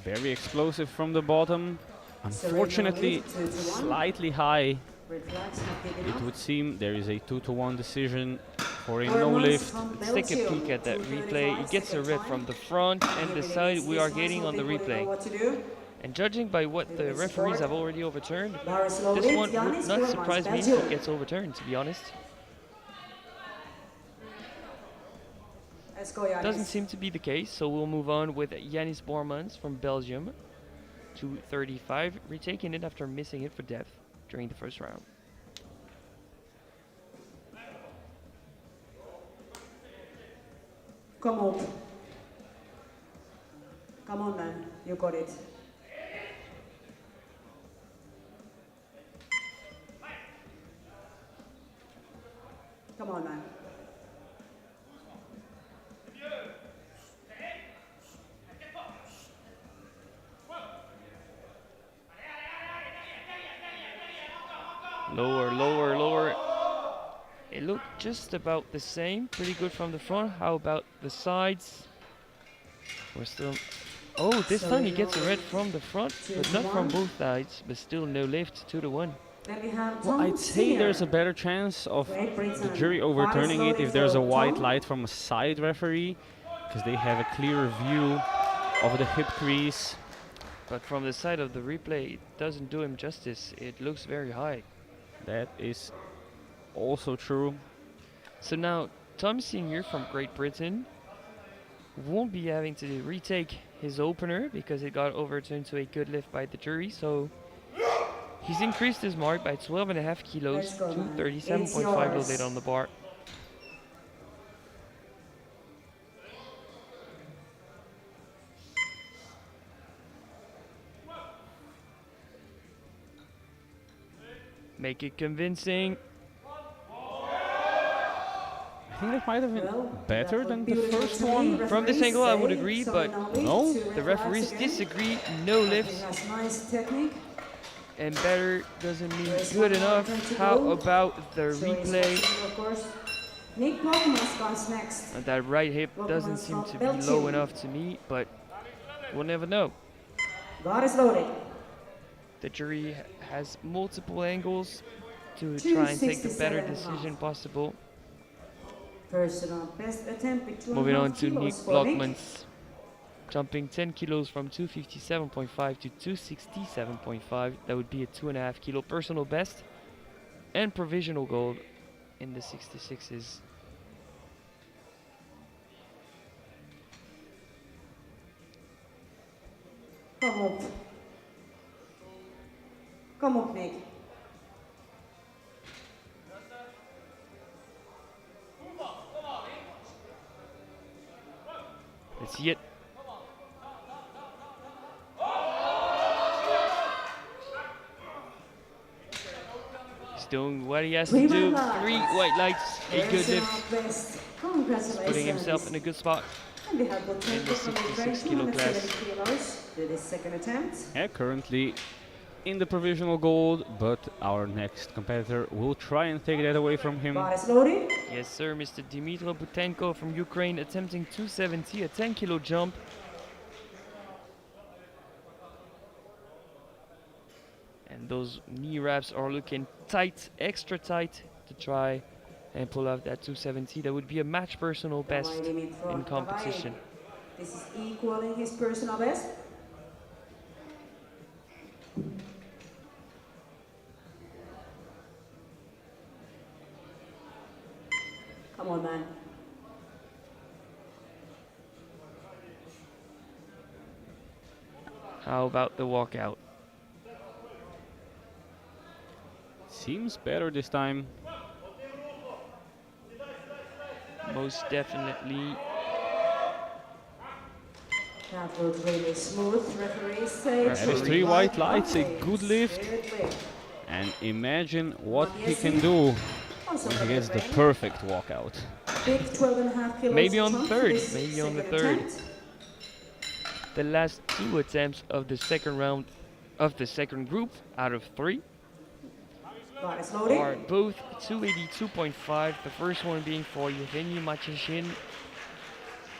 Very explosive from the bottom. Unfortunately, slightly high. Red flags not big It enough. would seem there is a 2-to-1 decision for a no lift. Let's take a peek at that replay. He gets a red from the front and the side we are getting on the replay. And judging by what the referees have already overturned, this one would not surprise me if it gets overturned, to be honest. Let's go, Yannis. Doesn't seem to be the case, so we'll move on with Yannis Bormans from Belgium. 235, retaking it after missing it for depth during the first round. Come on. Come on, man. You got it. Come on, man. Lower, lower, lower. It looked just about the same. Pretty good from the front. How about the sides? We're still... Oh, this time he gets a red from the front, but not from both sides. But still no lift, 2-1. Then we have Well, Tom I'd say there's a better chance of the jury overturning it if there's a white light from a side referee, because they have a clearer view of the hip crease. But from the side of the replay, it doesn't do him justice. It looks very high. That is also true. So now, Tom Senior from Great Britain won't be having to retake his opener because it got overturned to a good lift by the jury. So he's increased his mark by 12.5 kilos Let's go, to man. 37.5 It's loaded on the bar. Make it convincing. I think that might have been Well, better that than would the be first beautiful one. to me. From this Referees angle, I would say agree, so but no, two The red referees flags again. disagree. No He lifts, has nice technique. and better doesn't mean There's good one more enough. attempt to How go. about the So it's replay? possible, of course. Nick Blockmans comes next. And that right hip doesn't Blockmans seem from to be low Belgium. enough to me, but we'll never know. God is loaded. The jury has multiple angles to try and take the better 267.5. decision possible. Personal best attempt with 2.5 Moving on to Nick kilos for Nick. Blockmans, jumping 10 kilos from 257.5 to 267.5. That would be a 2.5 kilo personal best and provisional gold in the 66s. Come up. Come up, Nick. Let's see it. He's doing what he has to do. 3 white lights, a good lift, Personal best. Congratulations. putting himself in a good spot. And we have potential the from 66 Ukraine, kilo 270 class. kilos to this second attempt. Yeah, currently in the provisional gold, but our next competitor will try and take that away from him. Bar is loaded. Yes, sir, Mr. Dmytro Butenko from Ukraine attempting 270, a 10-kilo jump. And those knee wraps are looking tight, extra tight, to try and pull out that 270. That would be a match personal best in competition. This is equaling his personal best. Come on, man. How about the walkout? Seems better this time. Most definitely. That was really smooth. Referee says. That is 3 white lights, a good lift. And imagine what he can do when he gets the perfect walkout. Big 12.5 kilos Maybe on the jump third, this maybe on the second third. attempt. The last 2 attempts of the second round of the second group out of 3 Bar is loaded. are both 282.5. The first one being for Yevgeny Macheshin,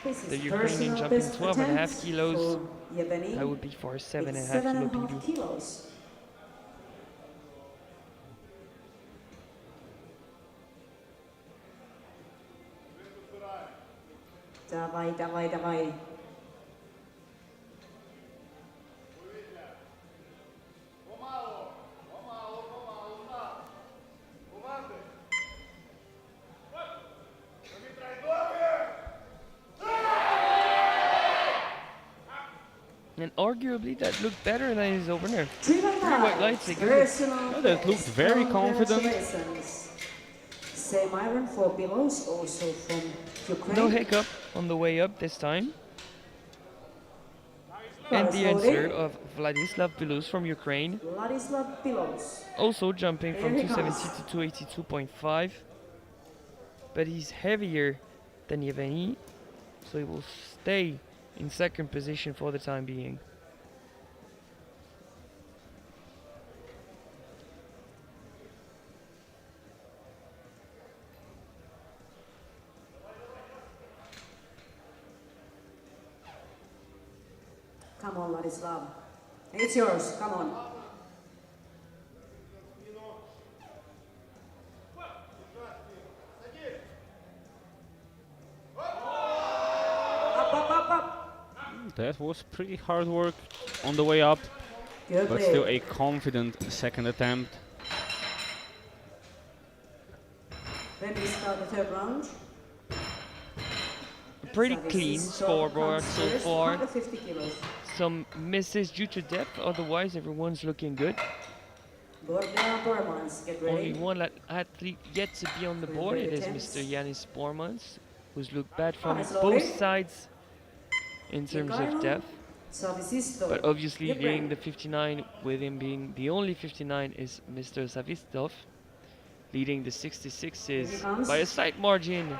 This the is Ukrainian personal jumping best 12.5 attempt kilos. for Yevgeny. That would be for a It's 7.5 kilo 7.5 PB. kilos. Dawaj, dawaj, dawaj. And arguably that looked better than his opener. 3 white lights, they good. Personal That looked best. very confident. Congratulations. Same iron for Belos, also from Ukraine. No hiccup on the way up this time. Bar And is the loaded. answer of Vladislav Bilus from Ukraine, Vladislav Belos. also jumping from Here he 270 comes. to 282.5. But he's heavier than Yevgeny, so he will stay in second position for the time being. Come on, Vladislav. It's yours. Come on. Up, up, up, up. That was pretty hard work on the way up, Good but play. still a confident second attempt. When we start the third round. A pretty Savi's clean top scoreboard comes so first, far. 150 kilos. Some misses due to depth, otherwise everyone's looking good. Bordea Bormans, get Only ready. one athlete yet to be on the board. It is Mr. Yanis Bormans, who's looked bad from Nice, both lovely. sides in terms of depth. Savisisto. But obviously Get leading ready. the 59, with him being the only 59, is Mr. Savistov. Leading the 66s Here he comes. by a slight margin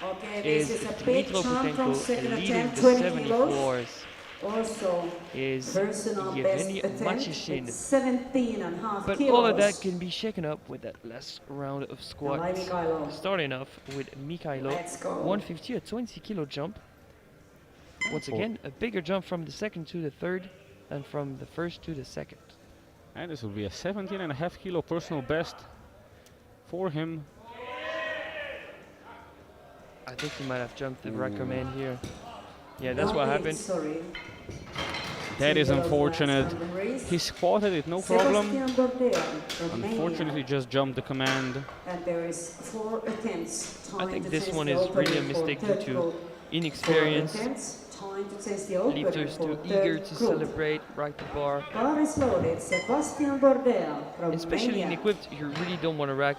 Okay, is this is a big Dmytro jump from Butenko, second and leading attempt, the 20 kilos. 74s Also, is personal Yevgeny best attempt Macheshin. with 17.5 But kilos. all of that can be shaken up with that last round of squats. Mikhailo. Starting off with Mikhailo, Let's go. 150, a 20-kilo jump. Once Oh. again, a bigger jump from the second to the third than from the first to the second. And this will be a 17.5 kilo personal best for him. I think he might have jumped the recommend here. Yeah, that's what happened. Sorry. That is Two kilos unfortunate. last on the race. He squatted it, no problem. Sebastian Bordea, Romania. Unfortunately, just jumped the command. And there is 4 attempts. I Time think to this test one the is really a opening for mistake due third to group. 4 inexperience. attempts. Time to test the opening Lifters for too third eager to group. celebrate, right the bar. Bar is loaded. Sebastian Bordea from Especially in Romania. equipped, you really don't want to rack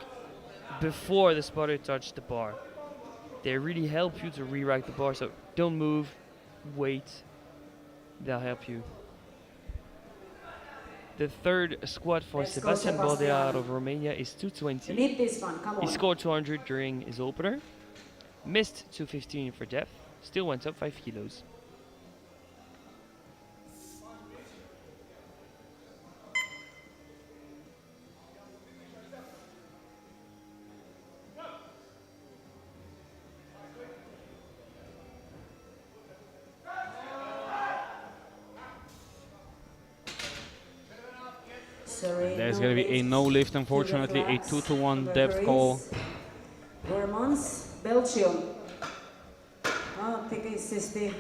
before the spotter touches the bar. They really help you to re-rack the bar, so don't move, wait. They'll help you. The third squat for Let's go, Sebastian Bordea Sebastian. out of Romania is You 220. need this one. Come on. He scored 200 during his opener, missed 215 for depth, still went up 5 kilos. There's going to be a no lift, unfortunately, a 2-to-1 depth call. Bormans, Belgium. I think this is the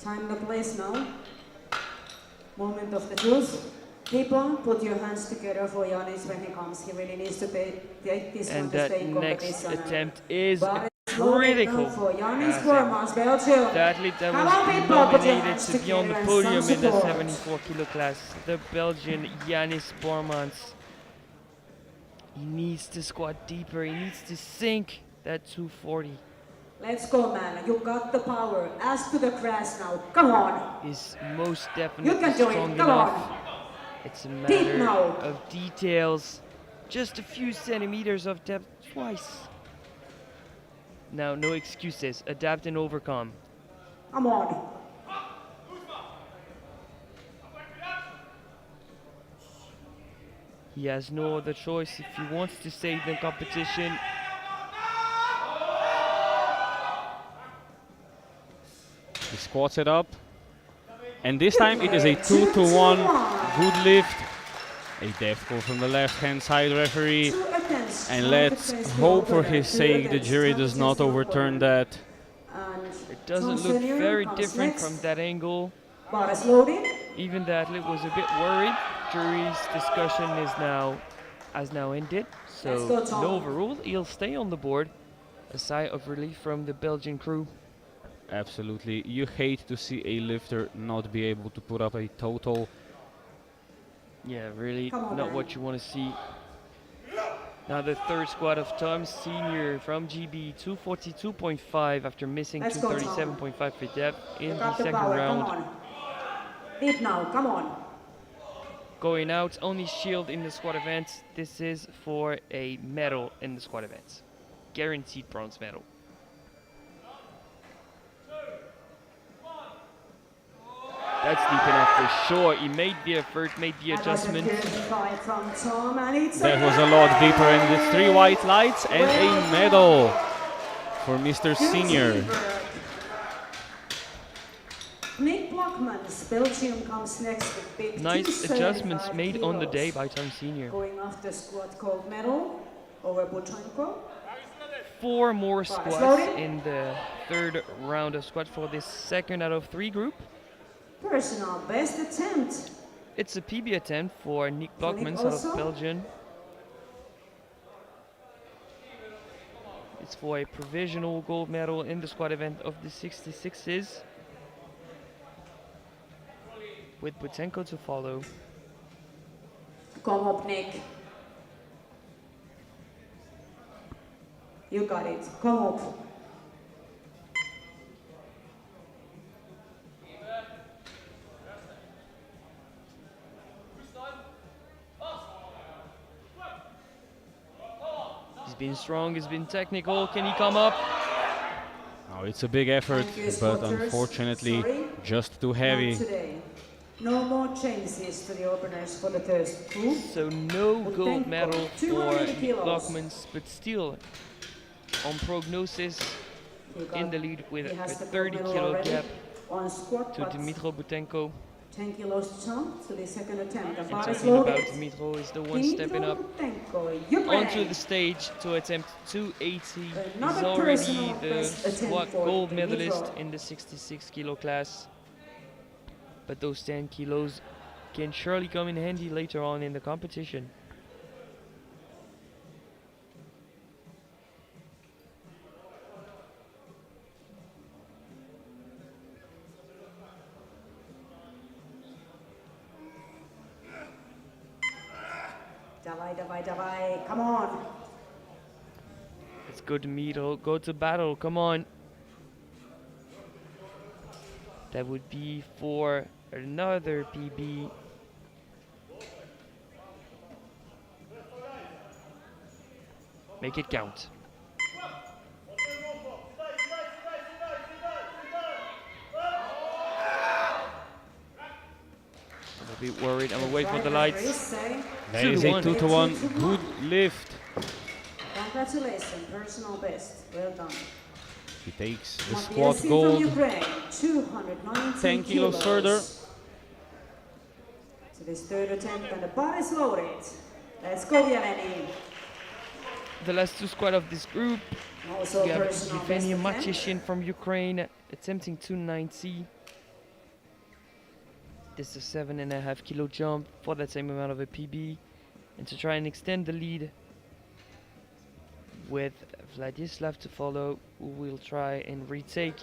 time and place now. Moment of the truth. People, put your hands together for Yanis when he comes. He really needs to take this one And to that stay in next competition. attempt is But it's loaded critical. now for Yanis As Bormans, Belgium. the athlete that Come was on, people, put your nominated hands to be on the together and podium some in the support. 74 kilo class, the Belgian Yanis Bormans. He needs to squat deeper, he needs to sink that 240. Let's go, man. You got the power. Ask to the crash now. Come on. Is most You definitely can do strong it. Come enough. on. It's a Deep matter now. of details. Just a few centimeters of depth twice. Now, no excuses. Adapt and overcome. Come on. He has no other choice if he wants to save the competition. He squats it up. And this time it is a 2-to-1 good lift. A depth call from the left-hand side referee. And let's hope for his sake the jury does not overturn that. It doesn't look very different from that angle. Even the athlete was a bit worried. Jury's discussion has now ended. So no overrule. He'll stay on the board. A sigh of relief from the Belgian crew. Absolutely. You hate to see a lifter not be able to put up a total. Yeah, really not what you want to see. Now the third squat of Tom Senior from GB, 242.5 after missing 237.5 for depth in the second round. Deep now, come on. Going out, only shield in the squat event. This is for a medal in the squat event. Guaranteed bronze medal. That's deep enough for sure. He made the effort, made the adjustment. That was a lot deeper, and it's 3 white lights and a medal for Mr. Senior. Nick Blockman's Belgium comes next with big Nice adjustments made on the day by Tom Senior. Going after squat gold medal over Buchenko. 4 more squats in the third round of squat for this second out of 3 group. Personal best attempt. It's a PB attempt for Nick Blockmans out of Belgium. It's for a provisional gold medal in the squat event of the 66s. With Butenko to follow. Come up, Nick. You got it. Come up. He's been strong, he's been technical. Can he come up? Oh, it's a big effort, but unfortunately just too heavy. No more changes to the openers for the third group. So no gold medal for Blockmans, but still on prognosis in the lead with a 30 kilo gap to Dmitro Butenko. 10 kilos to jump to the second attempt. And talking about Dmitro is the one stepping up onto the stage to attempt 280. He's already the squat gold medalist in the 66 kilo class. But those 10 kilos can surely come in handy later on in the competition. Come on. Let's go to Miro, go to battle, come on. That would be for another PB. Make it count. I'm a bit worried, I'm gonna wait for the lights. That is a 2-to-1 good lift. Congratulations, personal best. Well done. He takes the squat gold 10 kilos further. So this third attempt and the bar is loaded. Let's go, Yeleni. The last two squad of this group. Also We have personal best Evgeny attempt. Matishin from Ukraine attempting 290. This is a 7.5 kilo jump for that same amount of a PB. And to try and extend the lead with Vladislav to follow, who will try and retake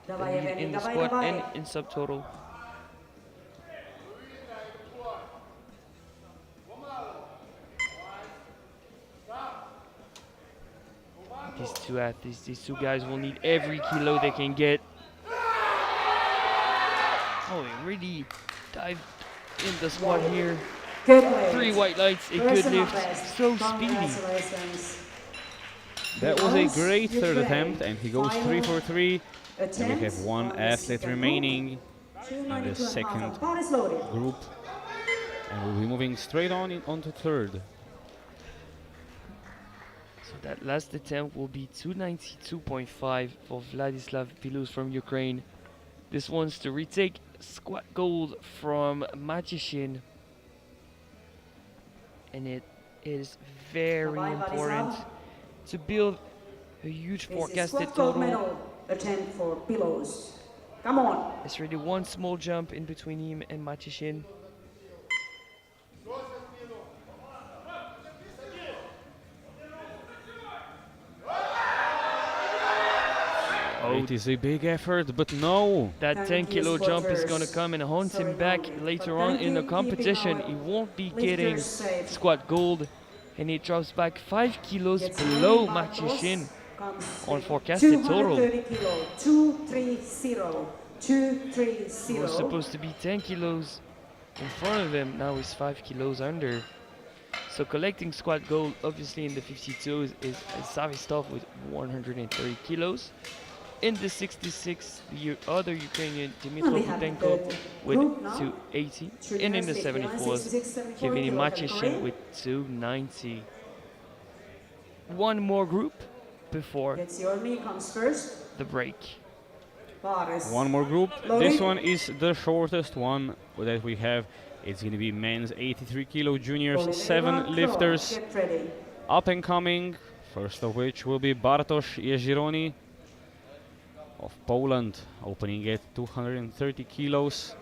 the Давай, lead Evgeny, in the давай, squad давай. and in subtotal. These two athletes, these two guys will need every kilo they can get. Oh, he really dived in the squad here. Good lift. 3 white lights, a good Personal lift, best. so speedy. Congratulations. That was a Belows great third Ukraine. attempt, and he goes 3 for 3. And we have one athlete remaining in the second Bar is loaded. group, and we'll be moving straight onto third. So that last attempt will be 292.5 for Vladislav Pilus from Ukraine. This one's to retake squat gold from Matishin. And it is very Bye-bye, important Vladislav. to build a huge This is forecasted squat gold total. medal attempt for Pillows. Come on. There's really one small jump in between him and Matishin. It is a big effort, but no. That Thank 10 you, kilo jump is squatters. going to come and haunt Sorry, him back Naomi, later but on thank in the you, competition. keeping He our won't be lifters getting safe. squat gold, and he drops back 5 kilos Gets below Bartos, Matishin comes on with forecasted total. 230 kilo, 230, 230. He was supposed to be 10 kilos in front of him, now he's 5 kilos under. So collecting squat gold, obviously in the 52s, is Savistov with 130 kilos. In the 66, the other Ukrainian, Dmitry we have Butenko, the with group now. 280. Should And in the be 74s, 74 Evgeny kilo Matishin category. with 290. One more group before Gets your knee comes first. the break. Bares. One more group. Loading. This one is the shortest one that we have. It's going to be men's 83 kilo juniors, Oliveira, 7 Kroll. lifters, Get ready. up and coming. First of which will be Bartosz Jezironi of Poland, opening at 230 kilos.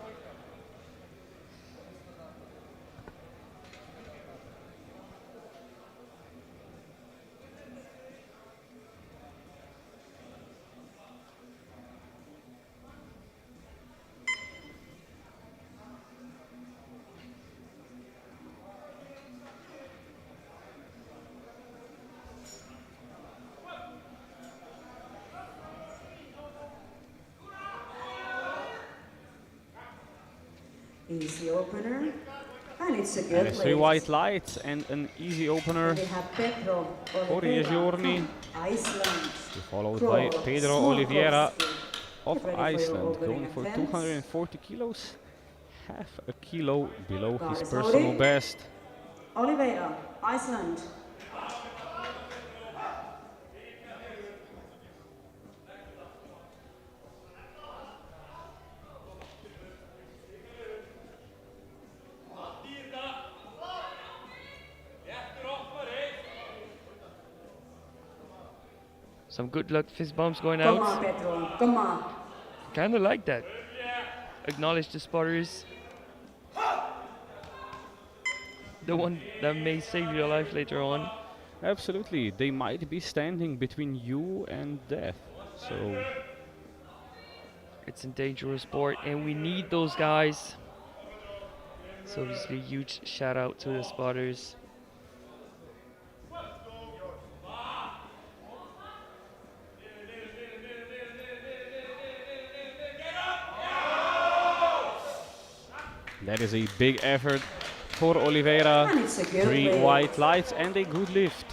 Easy opener. And it's a good And 3 lift. white lights and an easy opener, We have Petro for Oliveira Jezorni, from Iceland. followed by Kroll, Pedro Smolkovski. Oliveira of Get ready for your Iceland, opening going for attempt. 240 kilos, half a kilo below Bar his is personal loaded. best. Oliveira, Iceland. Some good luck fist bumps going Come out. on, Petro. Come on. Kind of like that. Acknowledge the spotters. The one that may save your life later on. Absolutely, they might be standing between you and death. So It's a dangerous sport and we need those guys. So obviously huge shout out to the spotters. that is a big effort for Oliveira. And it's a good 3 lift. white lights and a good lift.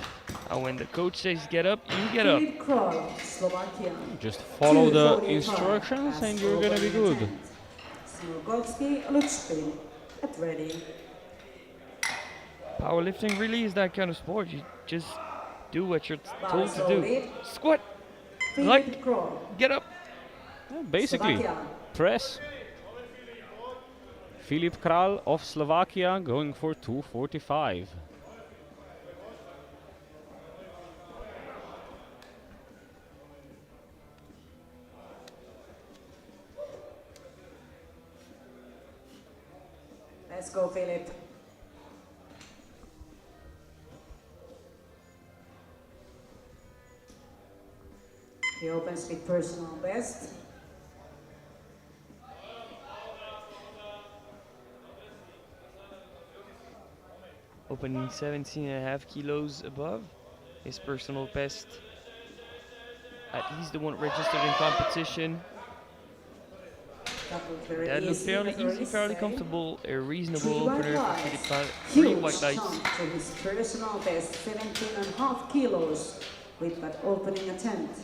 And when the coach says get up, you get up. Philip Kroll, Slovakia. Just follow the 245 instructions as and you're gonna be opening good. attempt. Smolkovski, Luchpin. Get ready. Powerlifting really is that kind of sport. You just do what you're told to do. Loaded. Squat, Philip Like- Kroll, get up. Yeah, basically, Slovakia. press. Filip Kral of Slovakia going for 245. Let's go, Philip. He opens with personal best. Opening 17.5 kilos above his personal best. He's the one registered in competition. That looked fairly easy, fairly comfortable, a reasonable opener for Philip Kral. 3 white lights. To his personal best, 17.5 kilos with that opening attempt.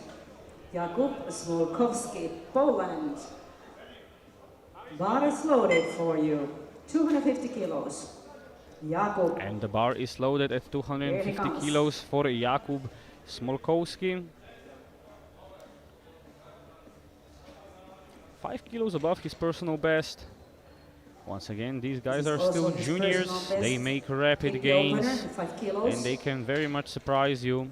Jakub Smolkowski, Poland. Bar is loaded for you, 250 kilos. Jakub. And the bar is loaded at 250 kilos for Jakub Smolkowski. 5 kilos above his personal best. Once again, these guys are still juniors. They make rapid gains and they can very much surprise you.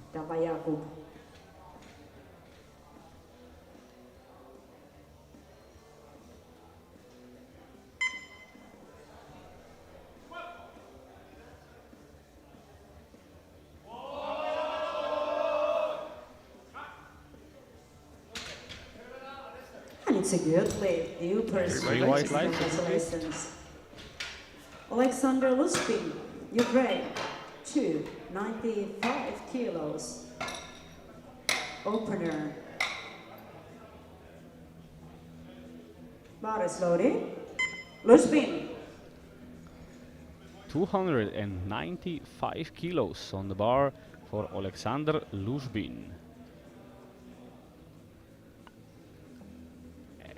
And it's a good play. New person. Very white light. Congratulations. Alexander Luspin, Ukraine, 295 kilos. Opener. Bar is loaded. Luspin. 295 kilos on the bar for Alexander Lushbin.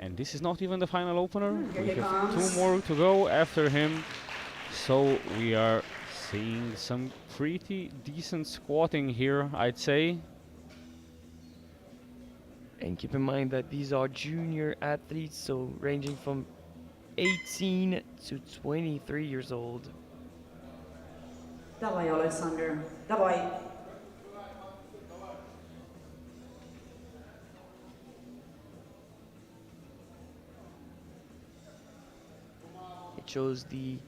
And this is not even the final opener. We have 2 more to go after him. So we are seeing some pretty decent squatting here, I'd say. And keep in mind that these are junior athletes, so ranging from 18 to 23 years old. Давай, Alexander. Давай. It shows the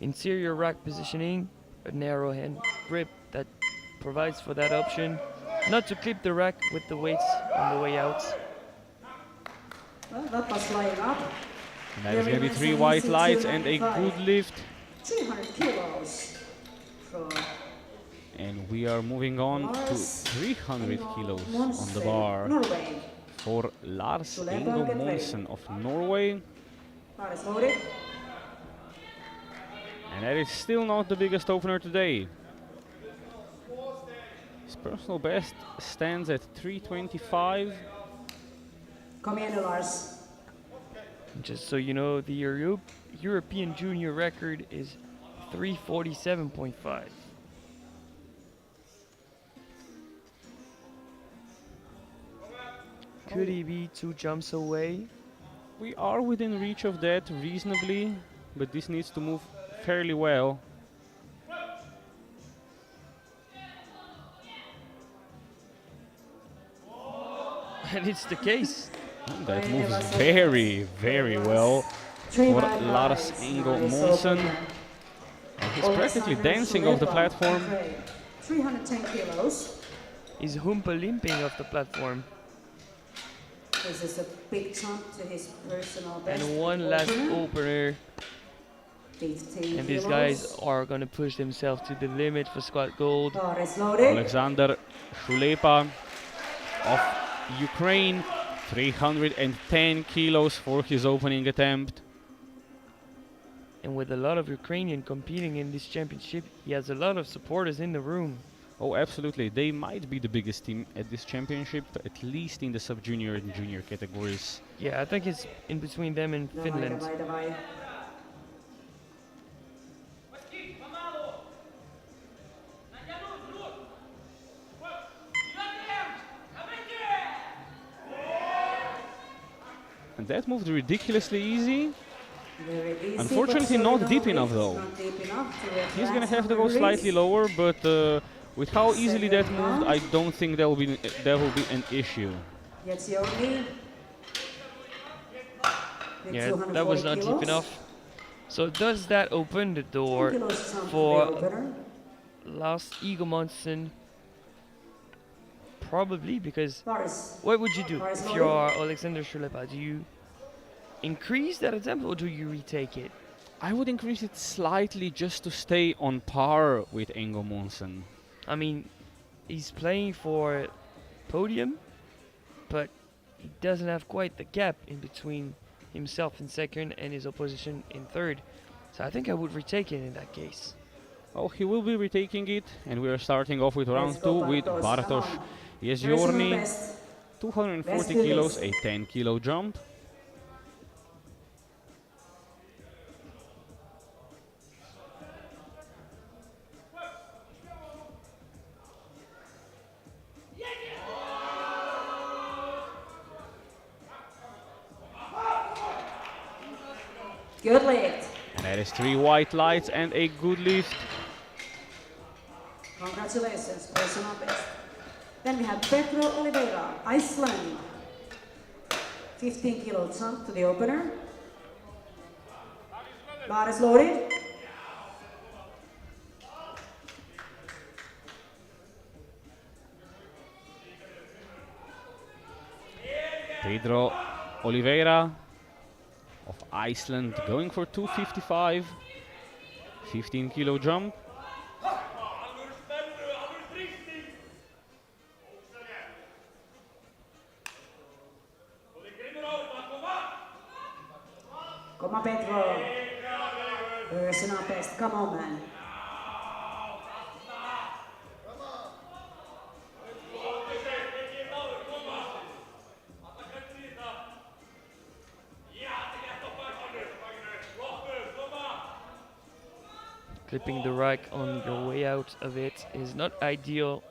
interior rack positioning, a narrow hand grip that provides for that option. Not to clip the rack with the weights on the way out. Well, that was lying up. And that is going to be 3 white lights and a good lift. 300 kilos. And we are moving on to 300 kilos on the bar for Lars Ingo Monsen of Norway. Bar is loaded. And that is still not the biggest opener today. His personal best stands at 325. Come in, Lars. Just so you know, the European junior record is 347.5. Could he be 2 jumps away? We are within reach of that reasonably, but this needs to move fairly well. And it's the case. That moves very, very well for Lars Ingo Monsen. And he's practically dancing off the platform. 310 kilos. He's Oompa Limping off the platform. This is a big jump to his personal best. And one last opener. 15 And these kilos. guys are going to push themselves to the limit for squat gold. Bar is loaded. Alexander Shulepa of Ukraine, 310 kilos for his opening attempt. And with a lot of Ukrainian competing in this championship, he has a lot of supporters in the room. Oh, absolutely. They might be the biggest team at this championship, at least in the sub-junior and junior categories. Yeah, I think it's in between them and Finland. Давай. And that moved ridiculously easy. Very easy, Unfortunately, but not sorry, deep no, enough it's though. not deep enough to He's gonna relax have to on go the slightly release. lower, but with how easily that Second moved, round. I don't think there will be an issue. Gets your knee. With Yeah, that 240 was not deep kilos. enough. So does that open the 10 door kilos jump to the for opener. Lars Eaglemonsen? Probably, because Bars. what would you do Bars if loaded. you're Alexander Shulepa? Do you increase that attempt or do you retake it? I would increase it slightly just to stay on par with Ingo Monsen. I mean, he's playing for podium, but he doesn't have quite the gap in between himself in second and his opposition in third. So I think I would retake it in that case. Oh, he will be retaking it, and we are starting off with round Let's go, 2 with Bartosz. Bartosz Come on. Jeziorny, Personal best. 240 Let's do kilos, this. a 10 kilo jump. Good lift. And that is 3 white lights and a good lift. Congratulations, personal best. Then we have Petro Oliveira, Iceland. 15 kilo jump to the opener. Bar is loaded. Pedro Oliveira of Iceland going for 255. 15 kilo jump. Come on, Petro. Personal best. Come on, man. Clipping the rack on your way out of it is not ideal.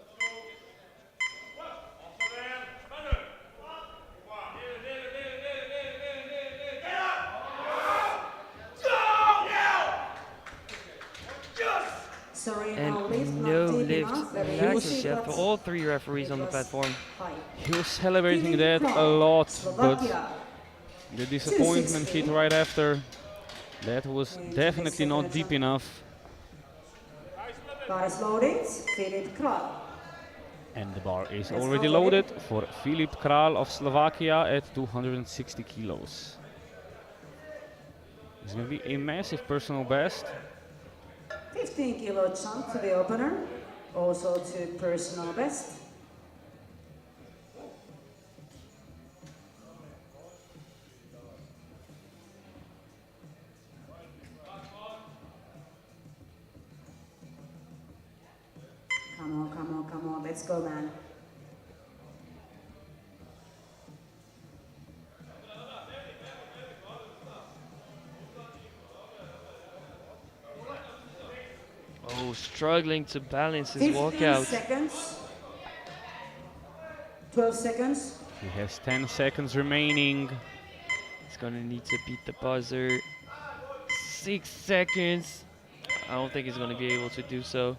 Sorry, And no lift, no not deep lift enough. Very lack easy, yeah, but for all three referees it on the was platform. fine. He was celebrating Philipp that a Kral, lot, but Slovakia. the disappointment 260. hit right after. That was And definitely this not second deep jump. enough. Bar is loaded. Philipp Kral. And the bar is Let's already go, loaded for Filip Kral of Slovakia at 260 kilos. It's going to be a massive personal best. 15 kilo jump to the opener. Also to personal best. Come on, come on, come on. Let's go, man. Oh, struggling to balance his 15 walkout. seconds. 12 seconds. He has 10 seconds remaining. He's gonna need to beat the buzzer. 6 seconds. I don't think he's gonna be able to do so.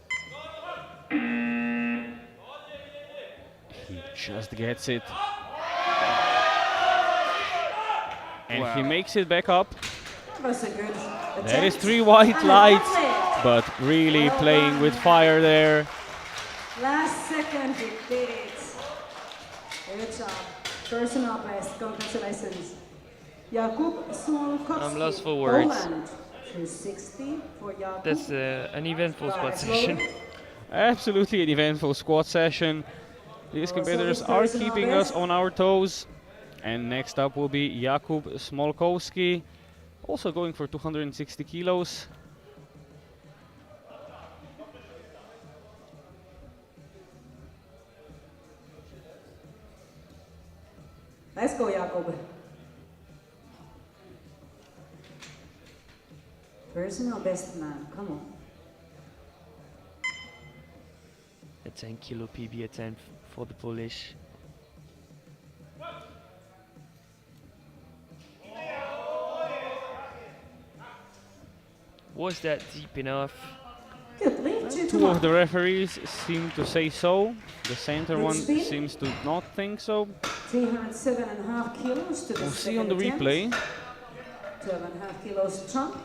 He just gets it. And he Wow. makes it back up. That was a good That is attempt. 3 white And lights, one lift. but really Well playing done. with fire there. Last second, he did it. Good job. Personal best. Congratulations. Jakub Smolkowski. I'm lost for words. Poland. 260 for Jakub. That's an eventful Bar squat is session. loaded. Absolutely an eventful squat session. These Also competitors his are personal keeping us best. on our toes. And next up will be Jakub Smolkowski, also going for 260 kilos. Let's go, Jakub. Personal best man. Come on. A 10 kilo PB attempt for the Polish. Was that deep enough? Good lift, 2 to Two of 1. the referees seem to say so. The center Good one spin. seems to not think so. 307.5 kilos to the We'll see on second the attempt. replay. 12.5 kilos jump. I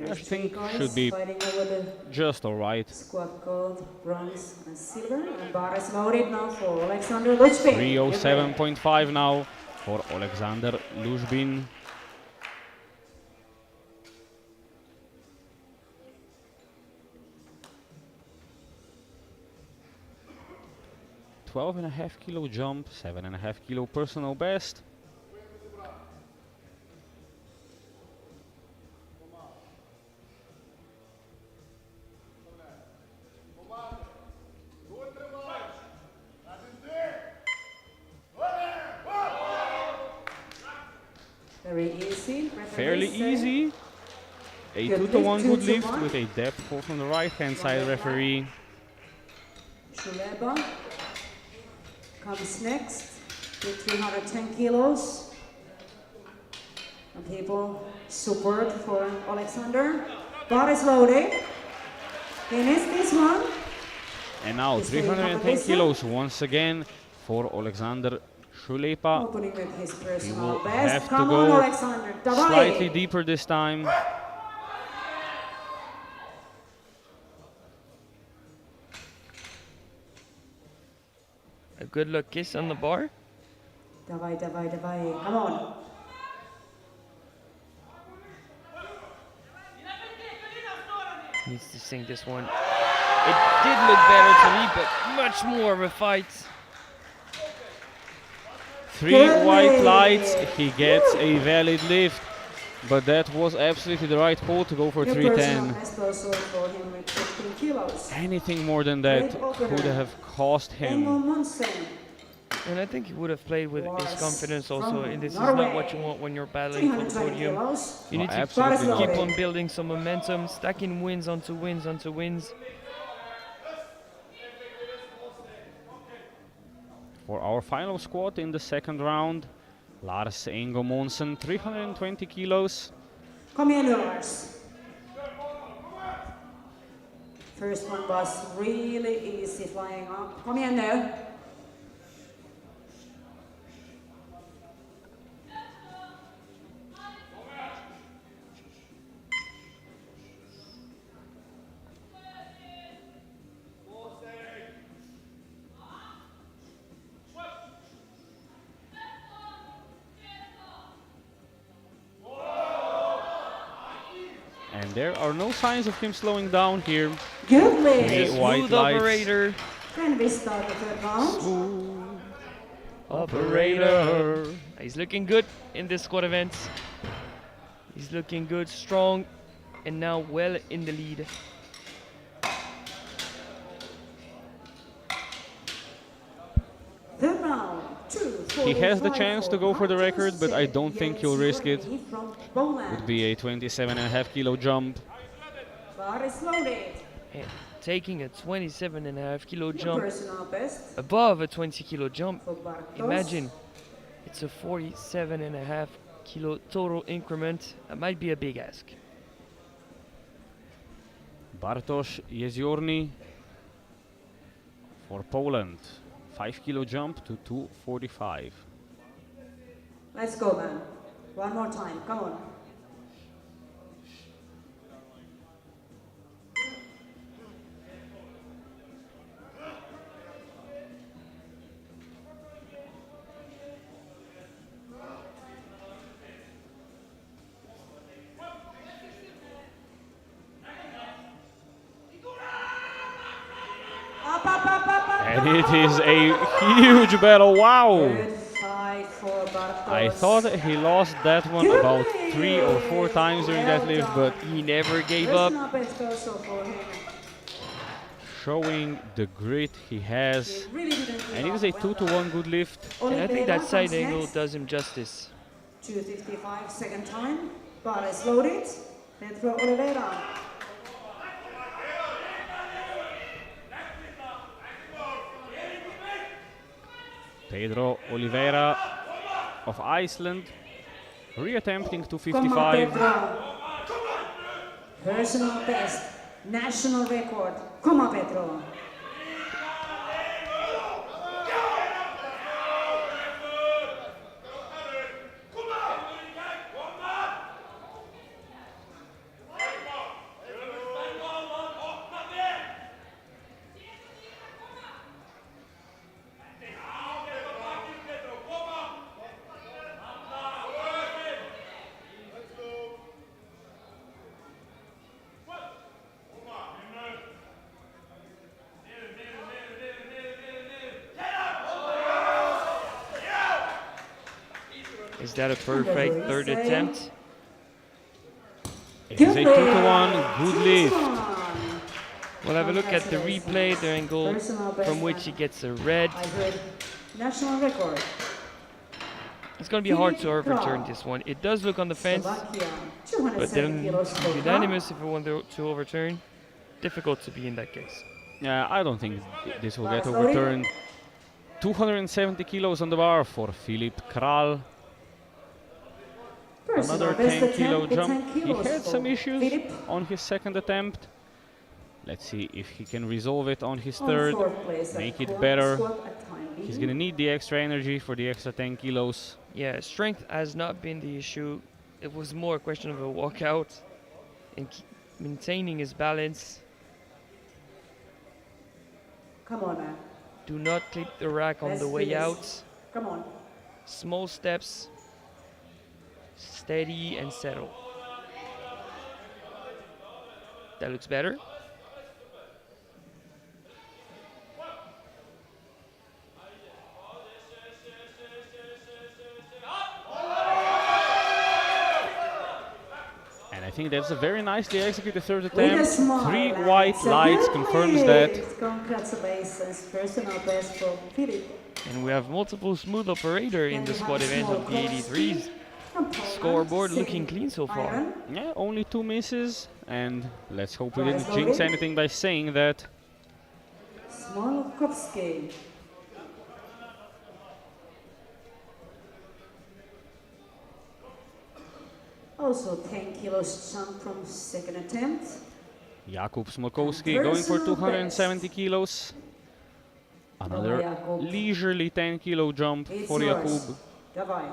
There's think 3 guys should be fighting over the just alright. squat gold, bronze, and silver. And bar is loaded now for Alexander Luchbin. 307.5 now for Alexander Lushbin. $12.5 kilo jump, 7.5 kilo personal best. Very easy. Fairly Referees say. easy. A Good 2 to 1 lift, 2 good to lift 1. with a depth pull from the right hand side referee. Shuleba comes next with 310 kilos. And people support for Alexander. Bar is loaded. He needs this one. And now Is there 310 competition? kilos once again for Alexander Shulepa. Opening with his He personal will best. have to Come on, go Alexander. Davai. slightly deeper this time. A good luck kiss on the bar. Davai, davai, davai. Come on. Needs to sink this one. It did look better to me, but much more of a fight. 3 white lights, he gets a valid lift. But that was absolutely the right call to go for Your 310. personal best also for him with 15 kilos. Anything more than that Great opener. could have cost Engel him. Monsen. And I think he would have played with his Lars confidence also. from And this is Norway. not what you want when you're battling for the 320 podium. kilos. You need to Absolutely not. keep on building some momentum, stacking wins onto wins onto wins. For our final squat in the second round, Lars Ingo Monsen, 320 kilos. Kom igen nu Lars. First one was really easy flying up. Kom igen nu. And there are no signs of him slowing down here. Good lift. He's He's a white smooth lights. operator. Can we start the third round? Smooth Operator. He's looking good in this squad event. He's looking good, strong, and now well in the lead. Third round. 2, He has the 45 chance to go for the record, but I don't think he'll risk it. From Poland. Would be a 27.5 kilo jump. Bar is loaded. And taking a 27.5 kilo Your jump personal best above a 20 kilo jump. for Bartos. Imagine, it's a 47.5 kilo total increment. That might be a big ask. Bartosz Jeziorny for Poland. 5 kilo jump to 245. Let's go, man. One more time. Come on. Up, up, up, up, up. And it is a huge battle. Wow! Good fight for Bartos. I thought he lost that one about 3 or 4 times during that lift, but He never gave up. Personal best also for him. showing the grit he has. He really didn't give And it is up. a 2 to 1 good lift. And I think Oliveira that side comes angle next. does him justice. 255 second time. Bar is loaded. Pedro Oliveira. Pedro Oliveira of Iceland. Reattempting to Come on, 55. Pedro. Personal best, national record. Come on, Pedro. Is that a perfect third attempt? It is a 2-to-1, good lift. We'll have a look at the replay, the angle from which he gets a red. I heard national record. It's going to be hard to overturn this one. It does look on the fence, Slovakia, but 207 then kilos for unanimous if we want to overturn. Difficult to be in that case. Yeah, I don't think this will get overturned. 270 kilos on the bar for Filip Kral. Another 10 kilo jump. He had some issues on his second attempt. Let's see if he can resolve it on his third, make it better. He's gonna need the extra energy for the extra 10 kilos. Yeah, strength has not been the issue. It was more a question of a walkout and maintaining his balance. Come on, man. Do not clip the rack on the way out. Come on. Small steps. Steady and settle. That looks better. And I think that's a very nicely executed third attempt. Smile, 3 lads. white lights confirms that. Congratulations, personal best for Philip. And we have multiple smooth operator in the squad event of the 83s. Scoreboard looking clean so far. Yeah, only 2 misses. And let's hope we didn't jinx anything by saying that. Smolkovsky. Also 10 kilos jump from second attempt. Jakub Smolkowski going for 270 kilos. Another leisurely 10 kilo jump for Jakub. Давай.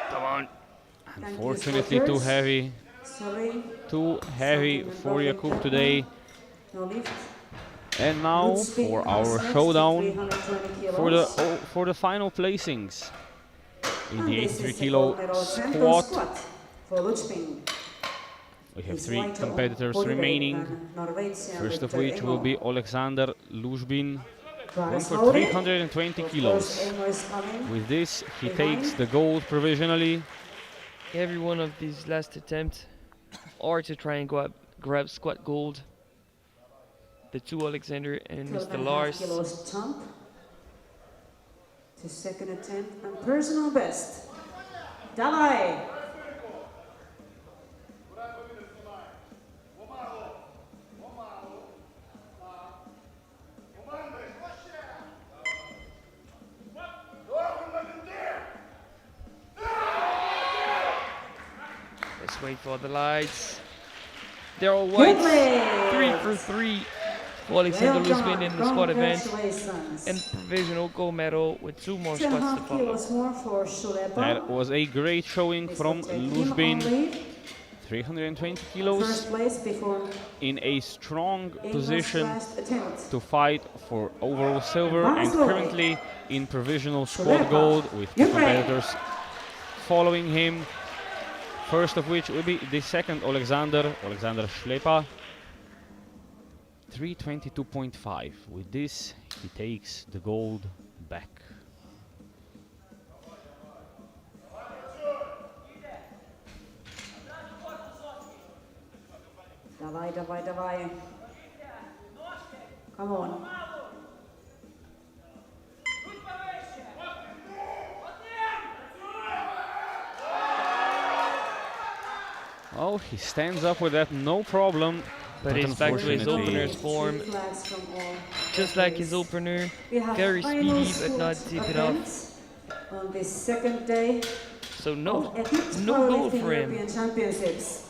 Come on. Unfortunately too heavy. Sorry. Too heavy for Jakub today. No lift. And now Good spin for on our sets, showdown 320 for the final placings in And the this 83 is a kilo gold medal champion squat. for Luchpin. We have His 3 lighter on competitors body weight remaining. than Norwegian First of Victor which will Emo. be Alexander Luzbin, going Garas for loaded. 320 Of kilos. course, Emo is coming. With this, he Behind. takes the gold provisionally. Every one of these last attempts are to try and go up, grab squat gold. The two Alexander and 12 Mr. and a half Lars. kilos jump to second attempt and personal best. Давай! Let's wait for the lights. They're all white. 3 for 3 for Alexander Luzbin in the squad event. Congratulations. And provisional gold medal with 2 more 2.5 squats to follow. kilos more for Shulepa. That was a great showing This from will take him Luzbin. only 320 kilos first place before in a strong Emo's position last attempt. to fight for overall silver and Maslowik. currently in provisional squad Shulepa. gold with 2 Ukraine. competitors following him. First of which will be the second Alexander Shlepa. 322.5. With this, he takes the gold back. Давай, давай, давай. Come on. Oh, he stands up with that, no problem. But he's back to his unfortunately, opener's form, Three flags from all just like his referees. opener. We have Very final speedy, but not squat zip it off. attempts on this second day So of Elite no goal Powerlifting for him. European Championships.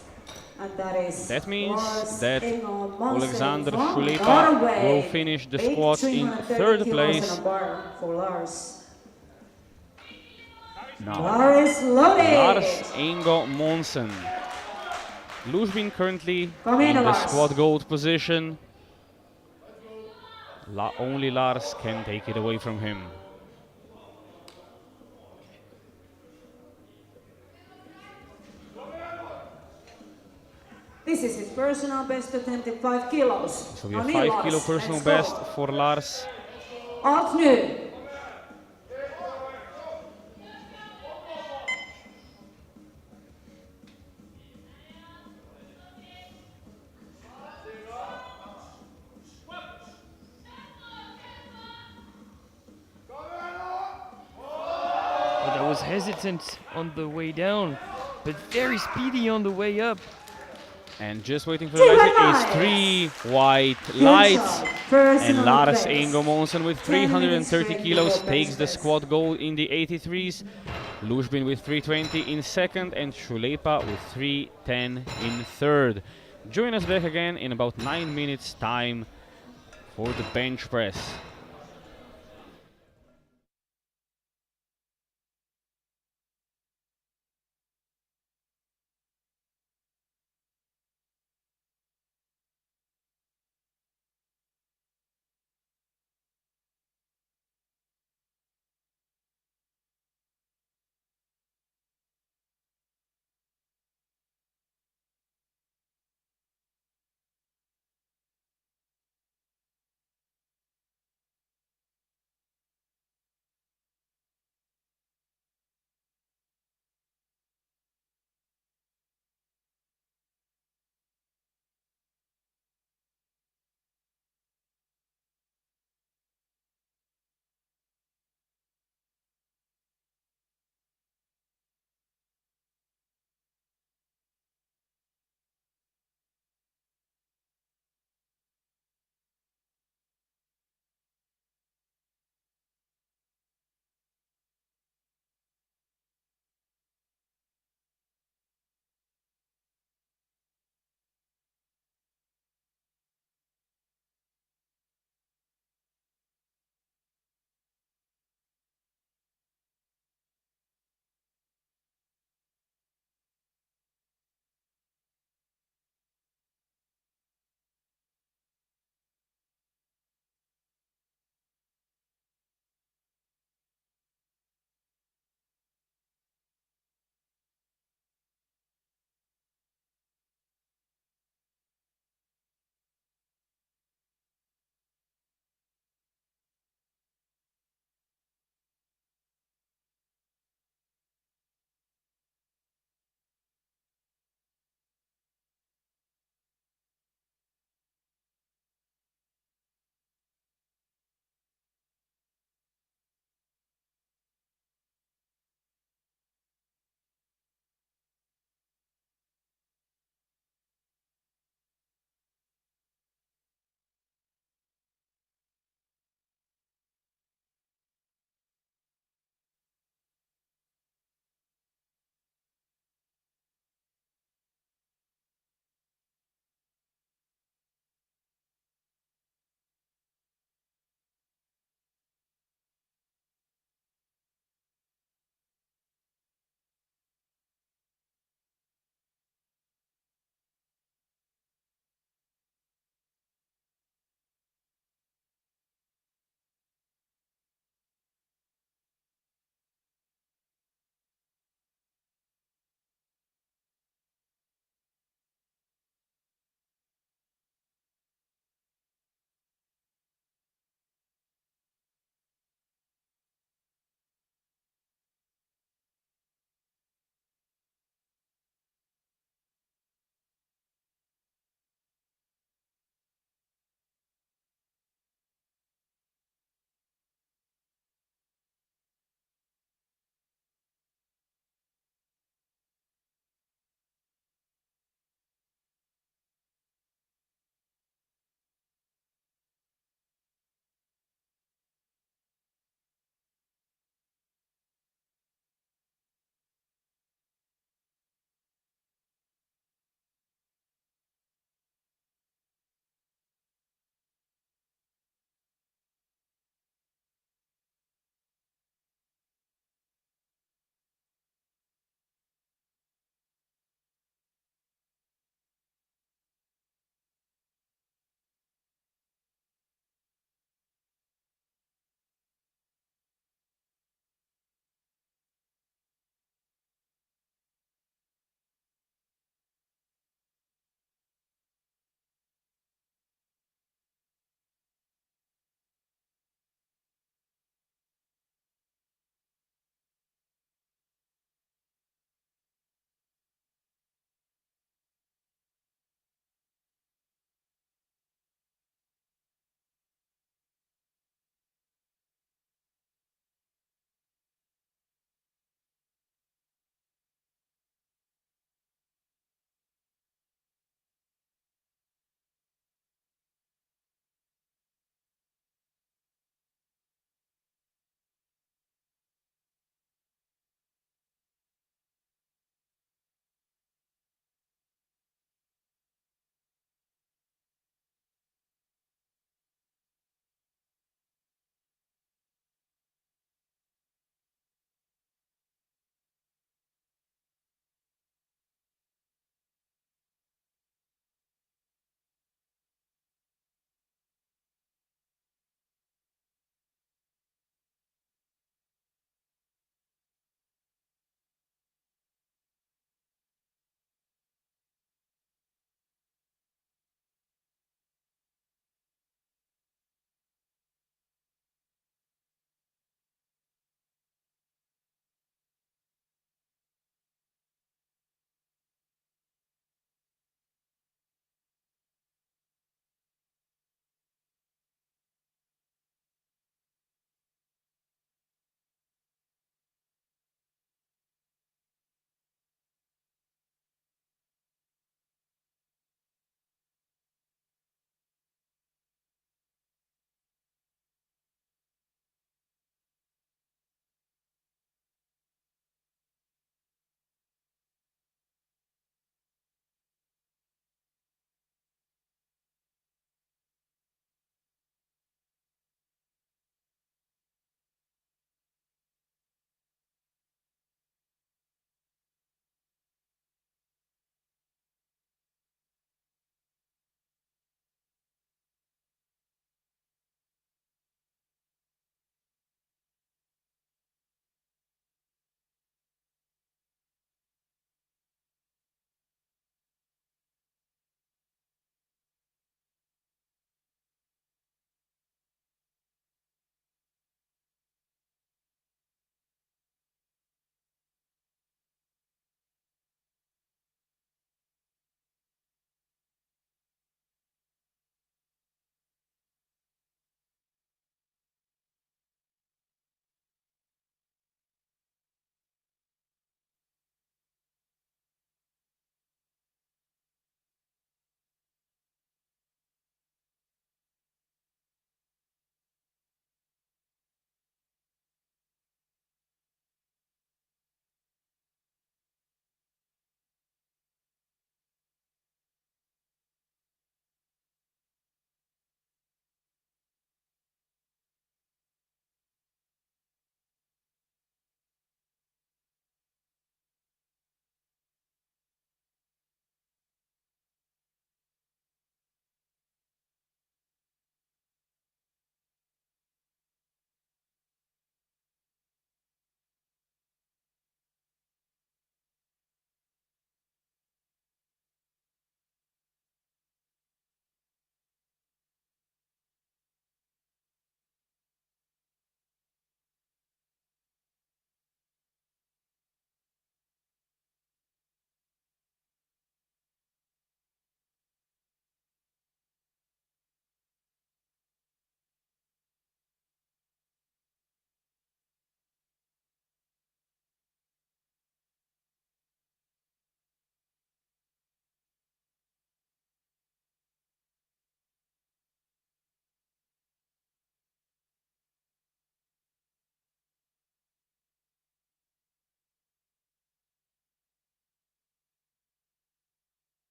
And that is that means Lars that Engel Monsen Alexander from Shulepa Norway. will finish the Big squats in 330 third kilos place. and a bar for Lars. Now, Lars loaded. Lars Ingo Monsen. Luzbin currently Come in, in the Lars. squat gold position. Only Lars can take it away from him. This is his personal best attempt at 5 kilos. So we have Come in, 5 kilo Lars. personal Let's go. best for Lars. Alt nu. But I was hesitant on the way down, but very speedy on the way up. And just waiting for the lights is 3 white lights. And Lars Ingo Monsen with 330 kilos takes the squat gold in the 83s. Luzbin with 320 in second and Shulepa with 310 in third. Join us back again in about 9 minutes time for the bench press.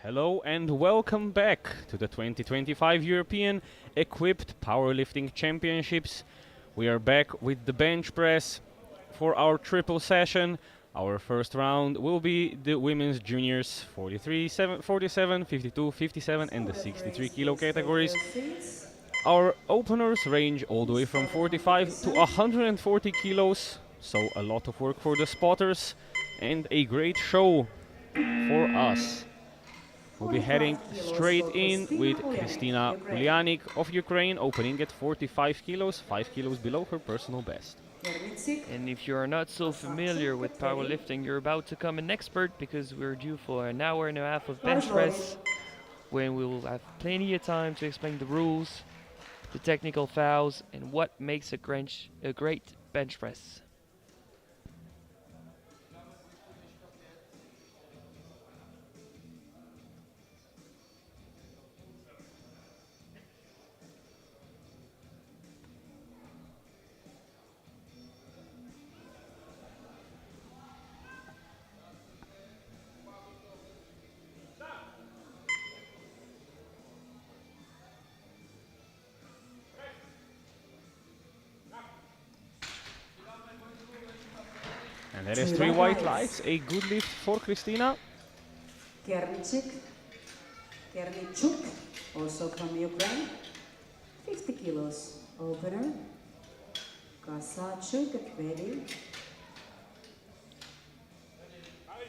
Hello and welcome back to the 2025 European Equipped Powerlifting Championships. We are back with the bench press for our triple session. Our first round will be the women's juniors 43, 47, 52, 57 and the 63 kilo categories. Our openers range all the way from 45 to 140 kilos, so a lot of work for the spotters and a great show for us. We'll be heading straight in with Kristina Ulyanik of Ukraine, opening at 45 kilos, 5 kilos below her personal best. And if you are not so familiar with powerlifting, you're about to become an expert because we're due for an hour and a half of bench press, when we will have plenty of time to explain the rules, the technical fouls, and what makes a great bench press. And that is 3 white lights, a good lift for Kristina. Kernichuk, also from Ukraine, 50 kilos opener. Kasachuk, get ready.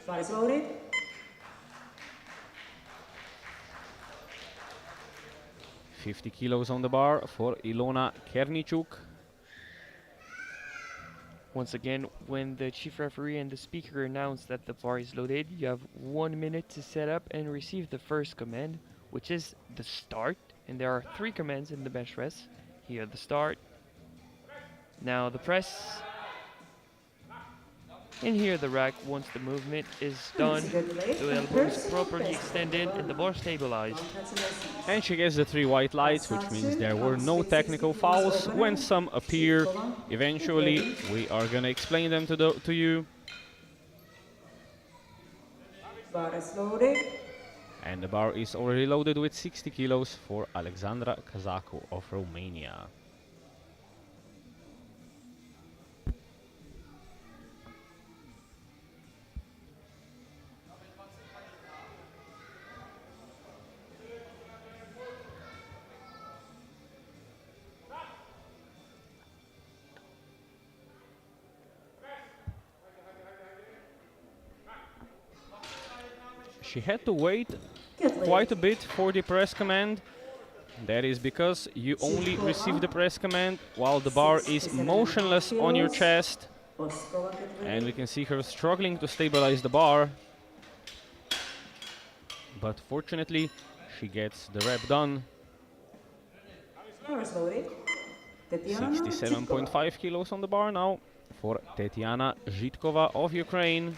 Bar is loaded. $50 kilos on the bar for Ilona Kernichuk. Once again, when the chief referee and the speaker announce that the bar is loaded, you have 1 minute to set up and receive the first command, which is the start. And there are 3 commands in the bench press. Here, the start. Now the press. And here the rack once the movement is done, the elbows properly extended and the bar stabilized. And she gets the 3 white lights, which means there were no technical fouls. When some appear, eventually we are gonna explain them to you. Bar is loaded. And the bar is already loaded with 60 kilos for Alexandra Kazaku of Romania. She had to wait quite a bit for the press command. That is because you only receive the press command while the bar is motionless on your chest. And we can see her struggling to stabilize the bar. But fortunately, she gets the rep done. 67.5 kilos on the bar now for Tetiana Zhitkova of Ukraine.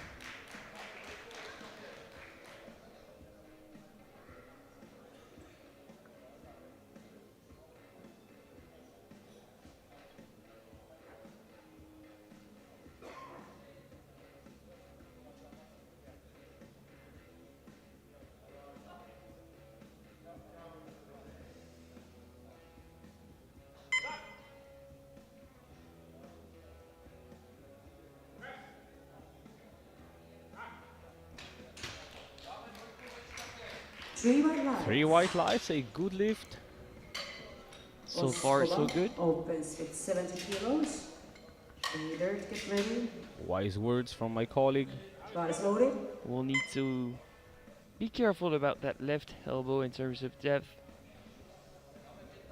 Three white lights, a good lift. So far, so good. Opens with 70 kilos. Leader, get ready. Wise words from my colleague. Bar is loaded. We'll need to be careful about that left elbow in terms of depth.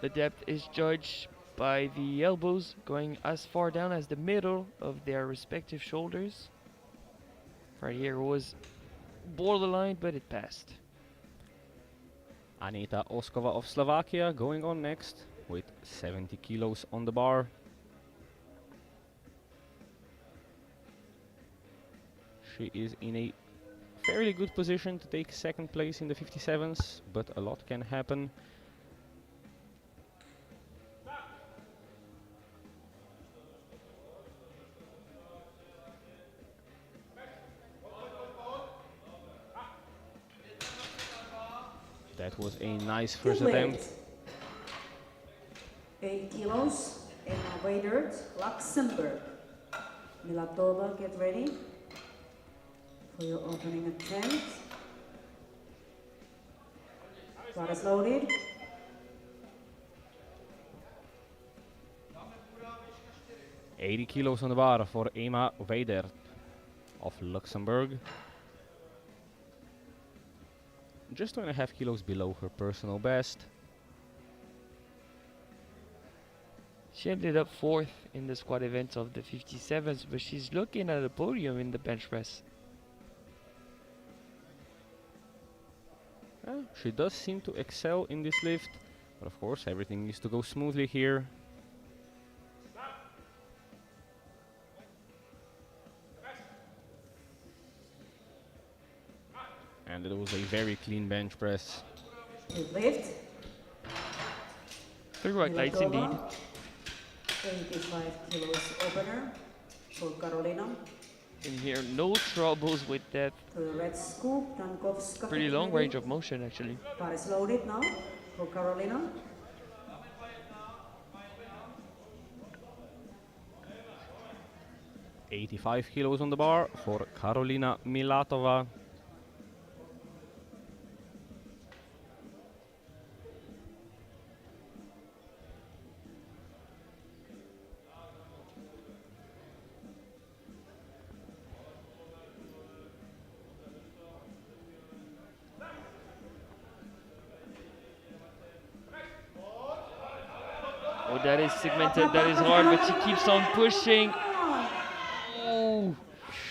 The depth is judged by the elbows going as far down as the middle of their respective shoulders. Right here was borderline, but it passed. Anita Oskova of Slovakia going on next with 70 kilos on the bar. She is in a fairly good position to take second place in the 57s, but a lot can happen. That was a nice Good first attempt. lift. 8 kilos. Emma Wadert, Luxembourg. Milatova, get ready for your opening attempt. Bar is loaded. $80 kilos on the bar for Emma Wadert of Luxembourg. Just 2.5 kilos below her personal best. She ended up 4th in the squad event of the 57s, but she's looking at a podium in the bench press. She does seem to excel in this lift, but of course everything needs to go smoothly here. And it was a very clean bench press. Good lift. 3 right lights indeed. 85 kilos opener for Carolina. In here, no troubles with that For the red scoop, Dankovska. pretty long range of motion actually. Bar is loaded now for Carolina. $85 kilos on the bar for Karolina Milatova. Oh, that is segmented, that is hard, but she keeps on pushing. Oh,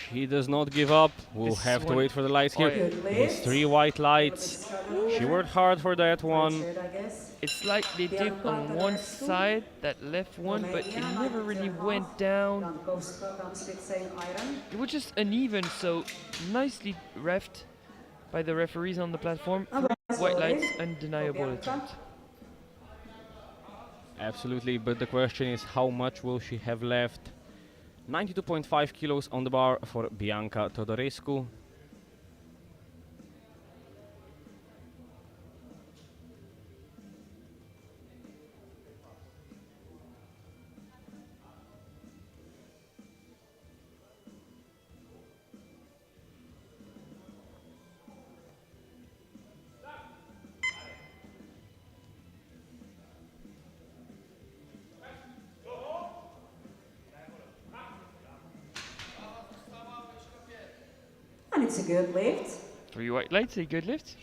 She does not give up. We'll This have to one- wait for the lights here. Good These lift. 3 white lights. She worked hard for that one. Shirt, I guess. it's like they did on one side, that left one, but it never really went down. Dankovska comes with same iron. It was just uneven, so nicely refed by the referees on the platform. White lights, undeniable attempt. Absolutely, but the question is how much will she have left? 92.5 kilos on the bar for Bianca Todorescu. And it's a good lift. 3 white lights, a good lift.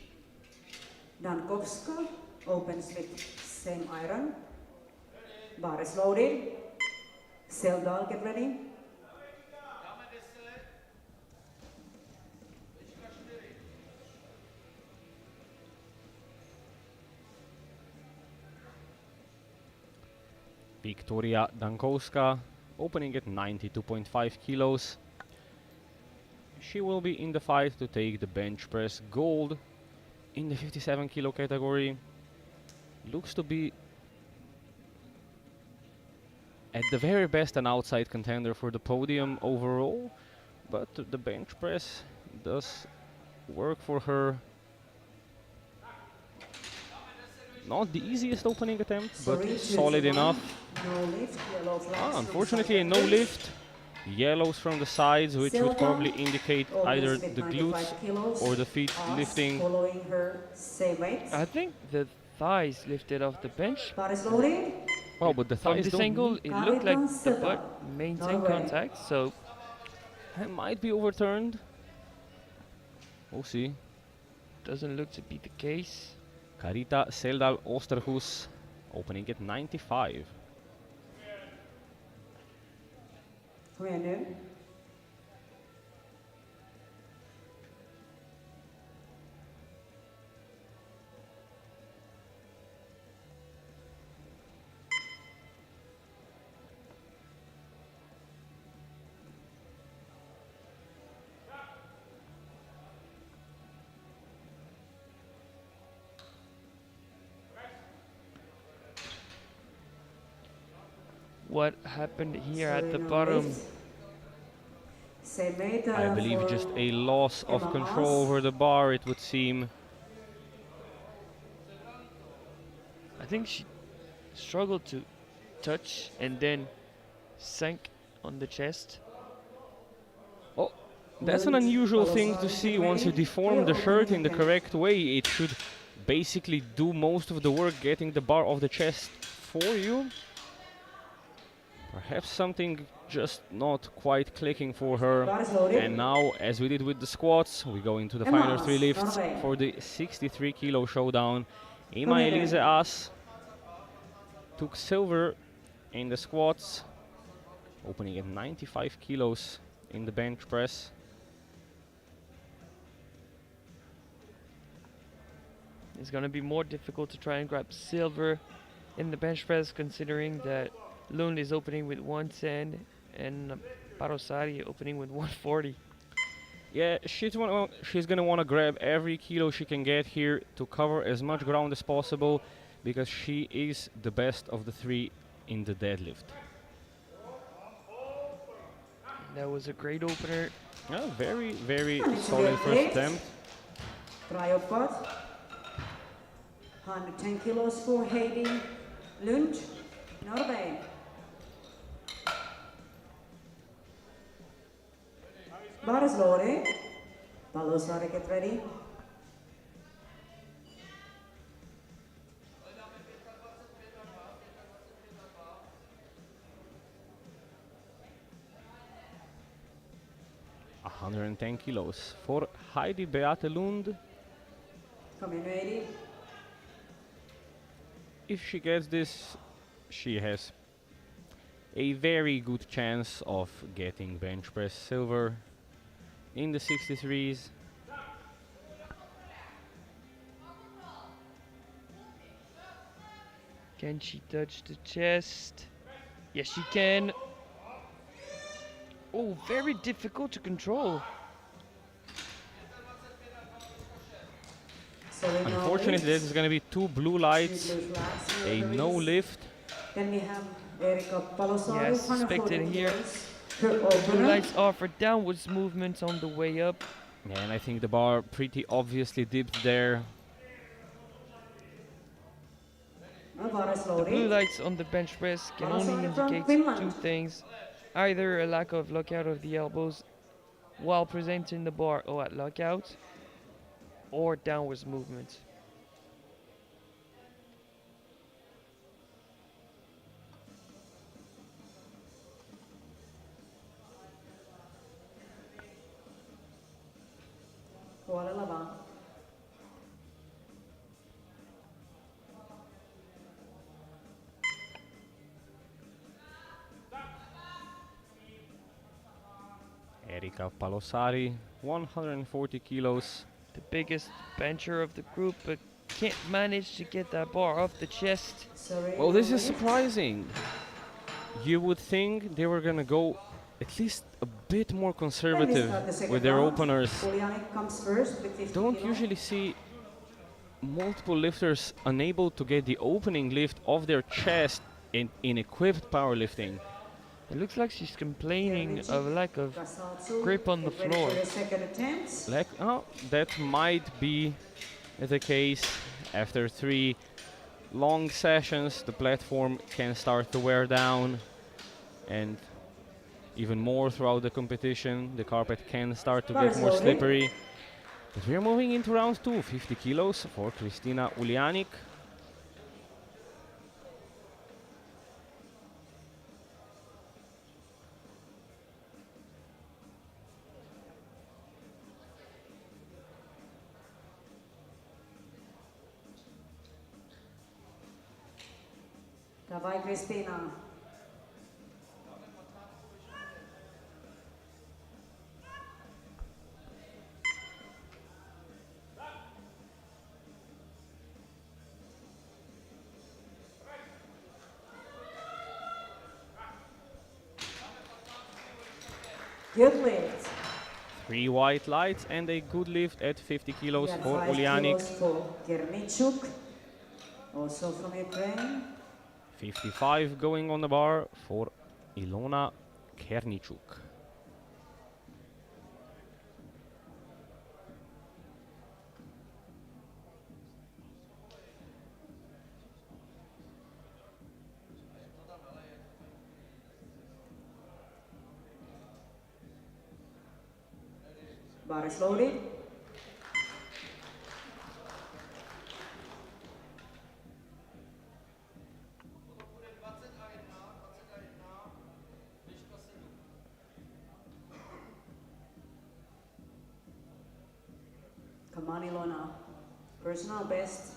Dankovska opens with same iron. Bar is loaded. Seldal, get ready. Victoria Dankowska opening at 92.5 kilos. She will be in the fight to take the bench press gold in the 57 kilo category. Looks to be at the very best an outside contender for the podium overall, but the bench press does work for her. Not the easiest opening attempt, but Sorry, solid 21. enough. No lift, yellow flags. Unfortunately, no lift. Yellows from the sides, which would probably indicate either the glutes or the feet lifting. Following her same weight. I think the thighs lifted off the bench. Bar is loaded. Well, but the From thighs this don't angle, need- it looked like the Silva. butt maintained Norway. contact, so It might be overturned. We'll see. doesn't look to be the case. Carita Seldal Oosterhuis opening at 95. Renew. What happened here at the bottom? Same weight, I believe for just a loss of Emma control Haas. over the bar, it would seem. think she struggled to touch and then sank on the chest. Oh, that's an unusual thing to see. Once you deform the shirt in the correct way, it should basically do most of the work getting the bar off the chest for you. Perhaps something just not quite clicking for her. And now, as we did with the squats, we go into the final three lifts for the 63 kilo showdown. Emma Elise Aas took silver in the squats, opening at 95 kilos in the bench press. It's going to be more difficult to try and grab silver in the bench press, considering that Lund is opening with 110 and Parosari opening with 140. Yeah, she's gonna want to grab every kilo she can get here to cover as much ground as possible, because she is the best of the three in the deadlift. That was a great opener. Yeah, very, very solid first attempt. Tryout 110 kilos for Heidi Lund, Norway. Bar is loaded. Palosari, get ready. A 110 kilos for Heidi Beate Lund. Come in, Heidi. If she gets this, she has a very good chance of getting bench press silver in the 63s. Can she touch the chest? Yes, she can. Oh, very difficult to control. Unfortunately, there's going to be two blue lights, a no lift. Then we have Erika Palosari. Yes, suspected here. Blue lights are for downwards movements on the way up. Yeah, and I think the bar pretty obviously dipped there. The blue lights on the bench press can only indicate two things. Either a lack of lockout of the elbows while presenting the bar or at lockout, or downwards movement. Erika Palosari, 140 kilos. The biggest bencher of the group, but can't manage to get that bar off the chest. Well, this is surprising. You would think they were gonna go at least a bit more conservative with their openers. Don't usually see multiple lifters unable to get the opening lift off their chest in equipped powerlifting. It looks like she's complaining of lack of grip on the floor. That might be the case. After 3 long sessions, the platform can start to wear down, and even more throughout the competition, the carpet can start to get more slippery. But we're moving into round 2, 50 kilos for Kristina Ulianik. Dawaj, Kristina. Good lift. 3 white lights and a good lift at 50 kilos Yeah, for 5 Ulianik. kilos for Kernichuk, also from Ukraine. 55 going on the bar for Ilona Kernichuk. Bar is loaded. Come on, Ilona. Personal best.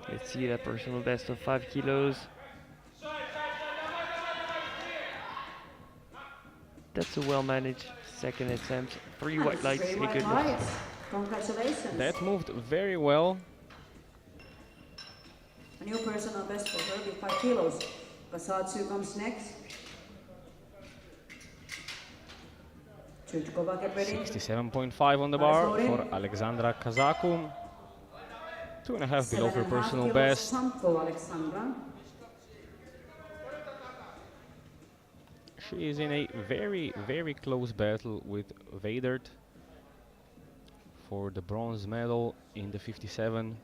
Let's see that personal best of 5 kilos. That's a well-managed second attempt. 3 white lights, a good lift. Congratulations. That moved very well. A new personal best for her with 5 kilos. Kasatsu comes next. Chuchkova, get ready. 67.5 on the bar for Alexandra Kazaku. 2.5 below her personal best. For Alexandra. She is in a very, very close battle with Vadert for the bronze medal in the 57.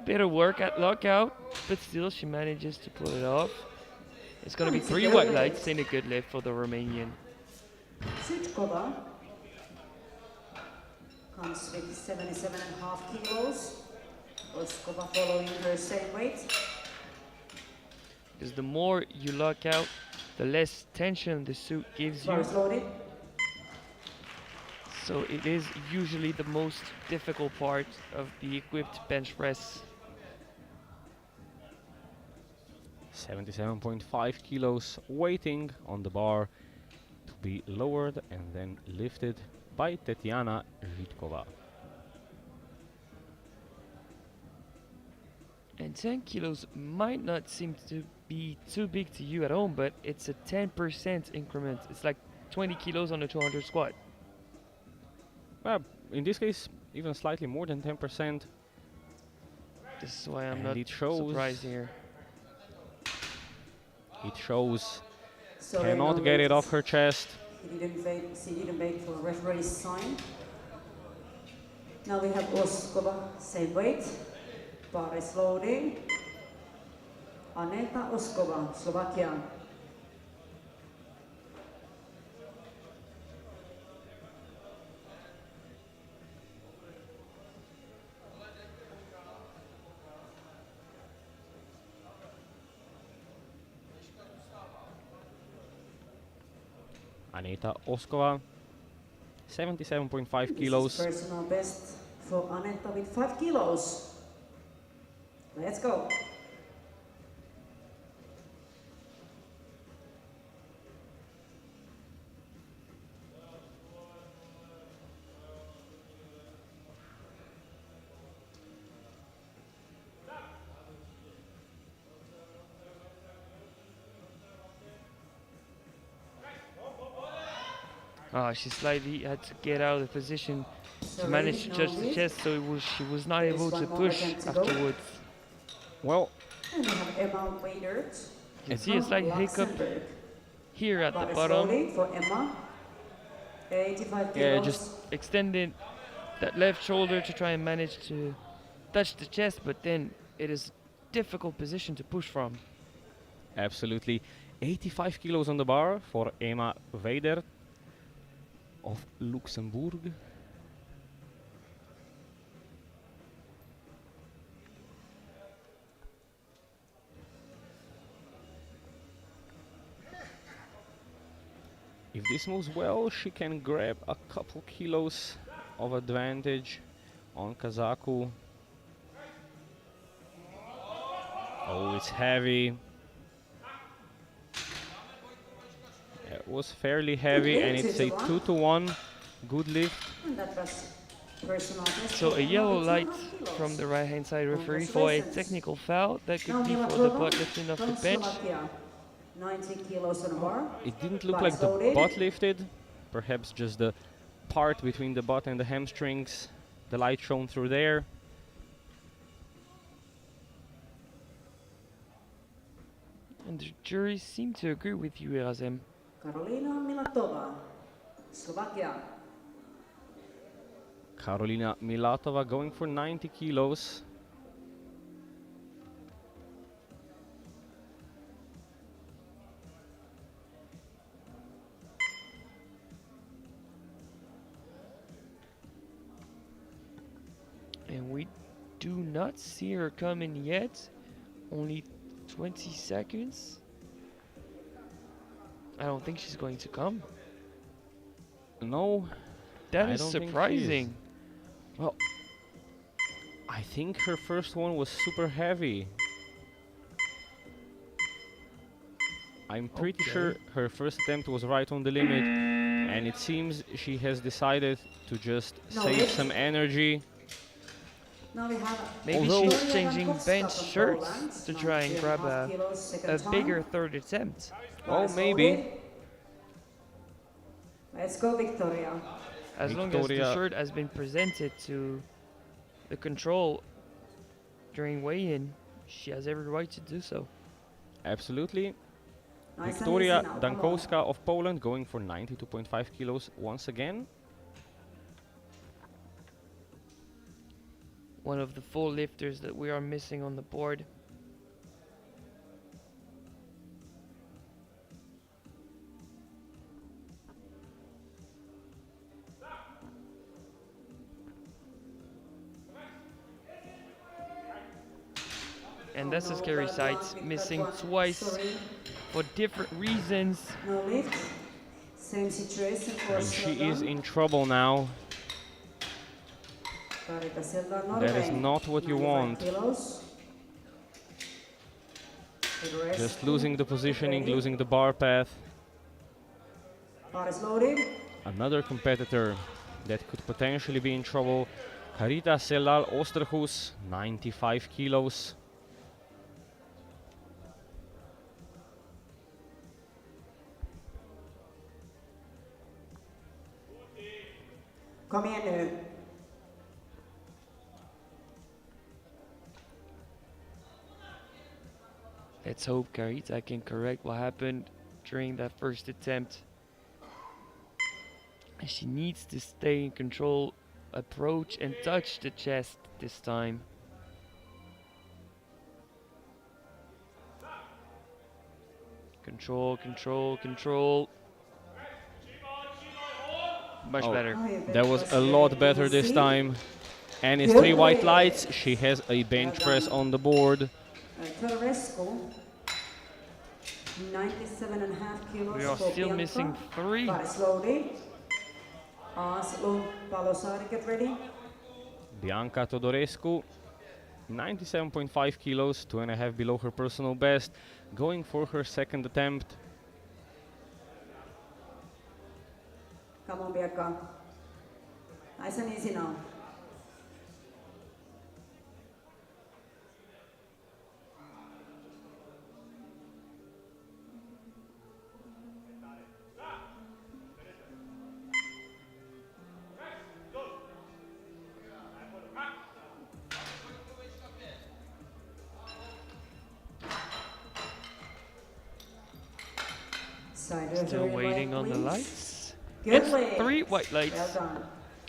Bit of work at lockout, but still she manages to pull it off. It's going to be 3 white lights and a good lift for the Romanian. Chuchkova comes with 77.5 kilos. Oskova following her same weight. Because the more you lock out, the less tension the suit gives you. Bar is loaded. So it is usually the most difficult part of the equipped bench press. 77.5 kilos waiting on the bar to be lowered and then lifted by Tetiana Zhitkova. And 10 kilos might not seem to be too big to you at home, but it's a 10% increment. It's like 20 kilos on a 200 squat. Well, in this case, even slightly more than 10%. This is why I'm And not it shows. surprised here. It shows. So Cannot get it off her chest. She didn't wait for a referee's sign. Now we have Oskova, same weight. Bar is loading. Aneta Oskova, Slovakia. Aneta Oskova, 77.5 This kilos. is personal best for Aneta with 5 kilos. Let's go. She slightly had to get out of the position to manage to touch the chest, so she was not able to push afterwards. Well, And we have Emma Wadert. You can see a slight hiccup here at the bottom. For Emma. 85 kilos. yeah, just Extended that left shoulder to try and manage to touch the chest, but then it is a difficult position to push from. absolutely 85 kilos on the bar for Emma Vader of Luxembourg. If this moves well, she can grab a couple kilos of advantage on Kazaku. Oh, it's heavy. It was fairly heavy, and it's a 2-to-1 good lift. And that was personal best So for a Emma yellow with light 200 kilos. from the right hand side referee for a technical foul. That could be for the butt lifting of the bench. 90 kilos on a bar. It didn't look Bar like the loaded. butt lifted, perhaps just the part between the butt and the hamstrings, the light shone through there. And the jury seemed to agree with you, Erasem. Karolina Milatova. Slovakia. Karolina Milatova going for 90 kilos. And we do not see her coming yet. Only 20 seconds. I don't think she's going to come. No, That I is don't think she is. surprising. Well, I think her first one was super heavy. I'm pretty sure her first attempt was right on the limit, and it seems she has decided to just save some energy. Now we have Maybe Although- she's changing bench shirts to try and grab a bigger third attempt. Oh, maybe. Let's go, Victoria. As long as the Victoria- shirt has been presented to the control during weigh-in, she has every right to do so. Absolutely. Nice and Victoria easy now, come on. Dankowska of Poland going for 92.5 kilos once again. One of the 4 lifters that we are missing on the board. And that's a scary sight, missing twice for different reasons. No lift. Same situation for And she is Slovan. in trouble now. Karita Silva, That is Norway. not what you 95 want. kilos. Good rest. Just losing the positioning, Ready. losing the bar path. Bar is loaded. Another competitor that could potentially be in trouble. Karita Sellal Osterhus, 95 kilos. Kom igen nu. Let's hope Carita can correct what happened during that first attempt. She needs to stay in control, approach and touch the chest this time. Control, control, control. Much Oh. better. That was a lot better this time. And it's 3 white lights. She has a bench press on the board. Teodorescu. 97.5 kilos. We are for still Bianca. missing 3. Bar is loaded. Aslo Palosari, get ready. Bianca Todorescu, 97.5 kilos, 2.5 below her personal best, going for her second attempt. Come on, Bianca. Nice and easy now. Side Still referee waiting light, on the please. lights. Good It's lift. 3 white lights. Well done.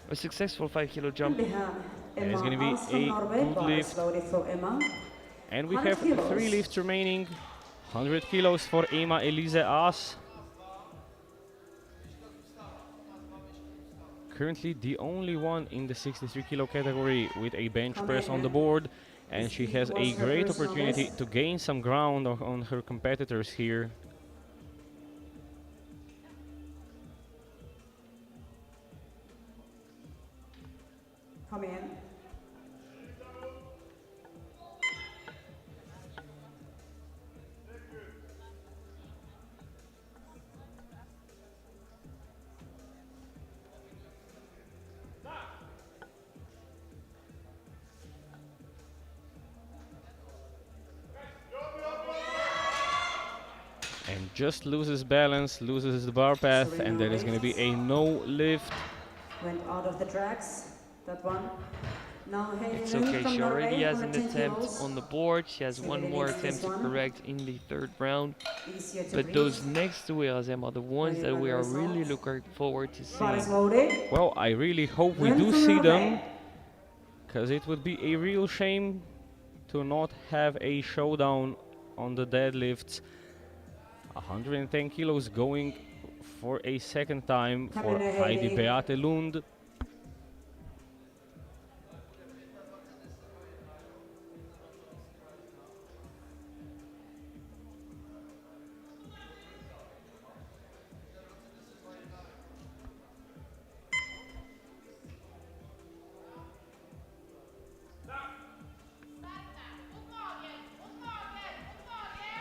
A successful 5-kilo And jump. we have There's Emma gonna be Als from a Norway. good Bar is lift. loaded for Emma. And we 100 have kilos. 3 lifts remaining. 100 kilos for Emma Elise Aas. Currently the only one in the 63 kilo category with a bench press on the board. And she has a great opportunity to gain some ground on her competitors here. Come in. And just loses balance, loses the bar path, and there is going to be a no lift. Went out of the tracks. That one. Now heading It's in okay, from she already Norway, has an 110 attempt kilos. on the board. She has one more attempt to correct in the third round. Easier to But breathe. those next two Azem are the ones Ready that for we the are really result? looking forward to Bodies seeing. loaded. Well, I really hope we Run do for see them, Norway. because it would be a real shame to not have a showdown on the deadlifts. 110 kilos going for a second time for Coming ahead, Heidi Dave. Beate Lund.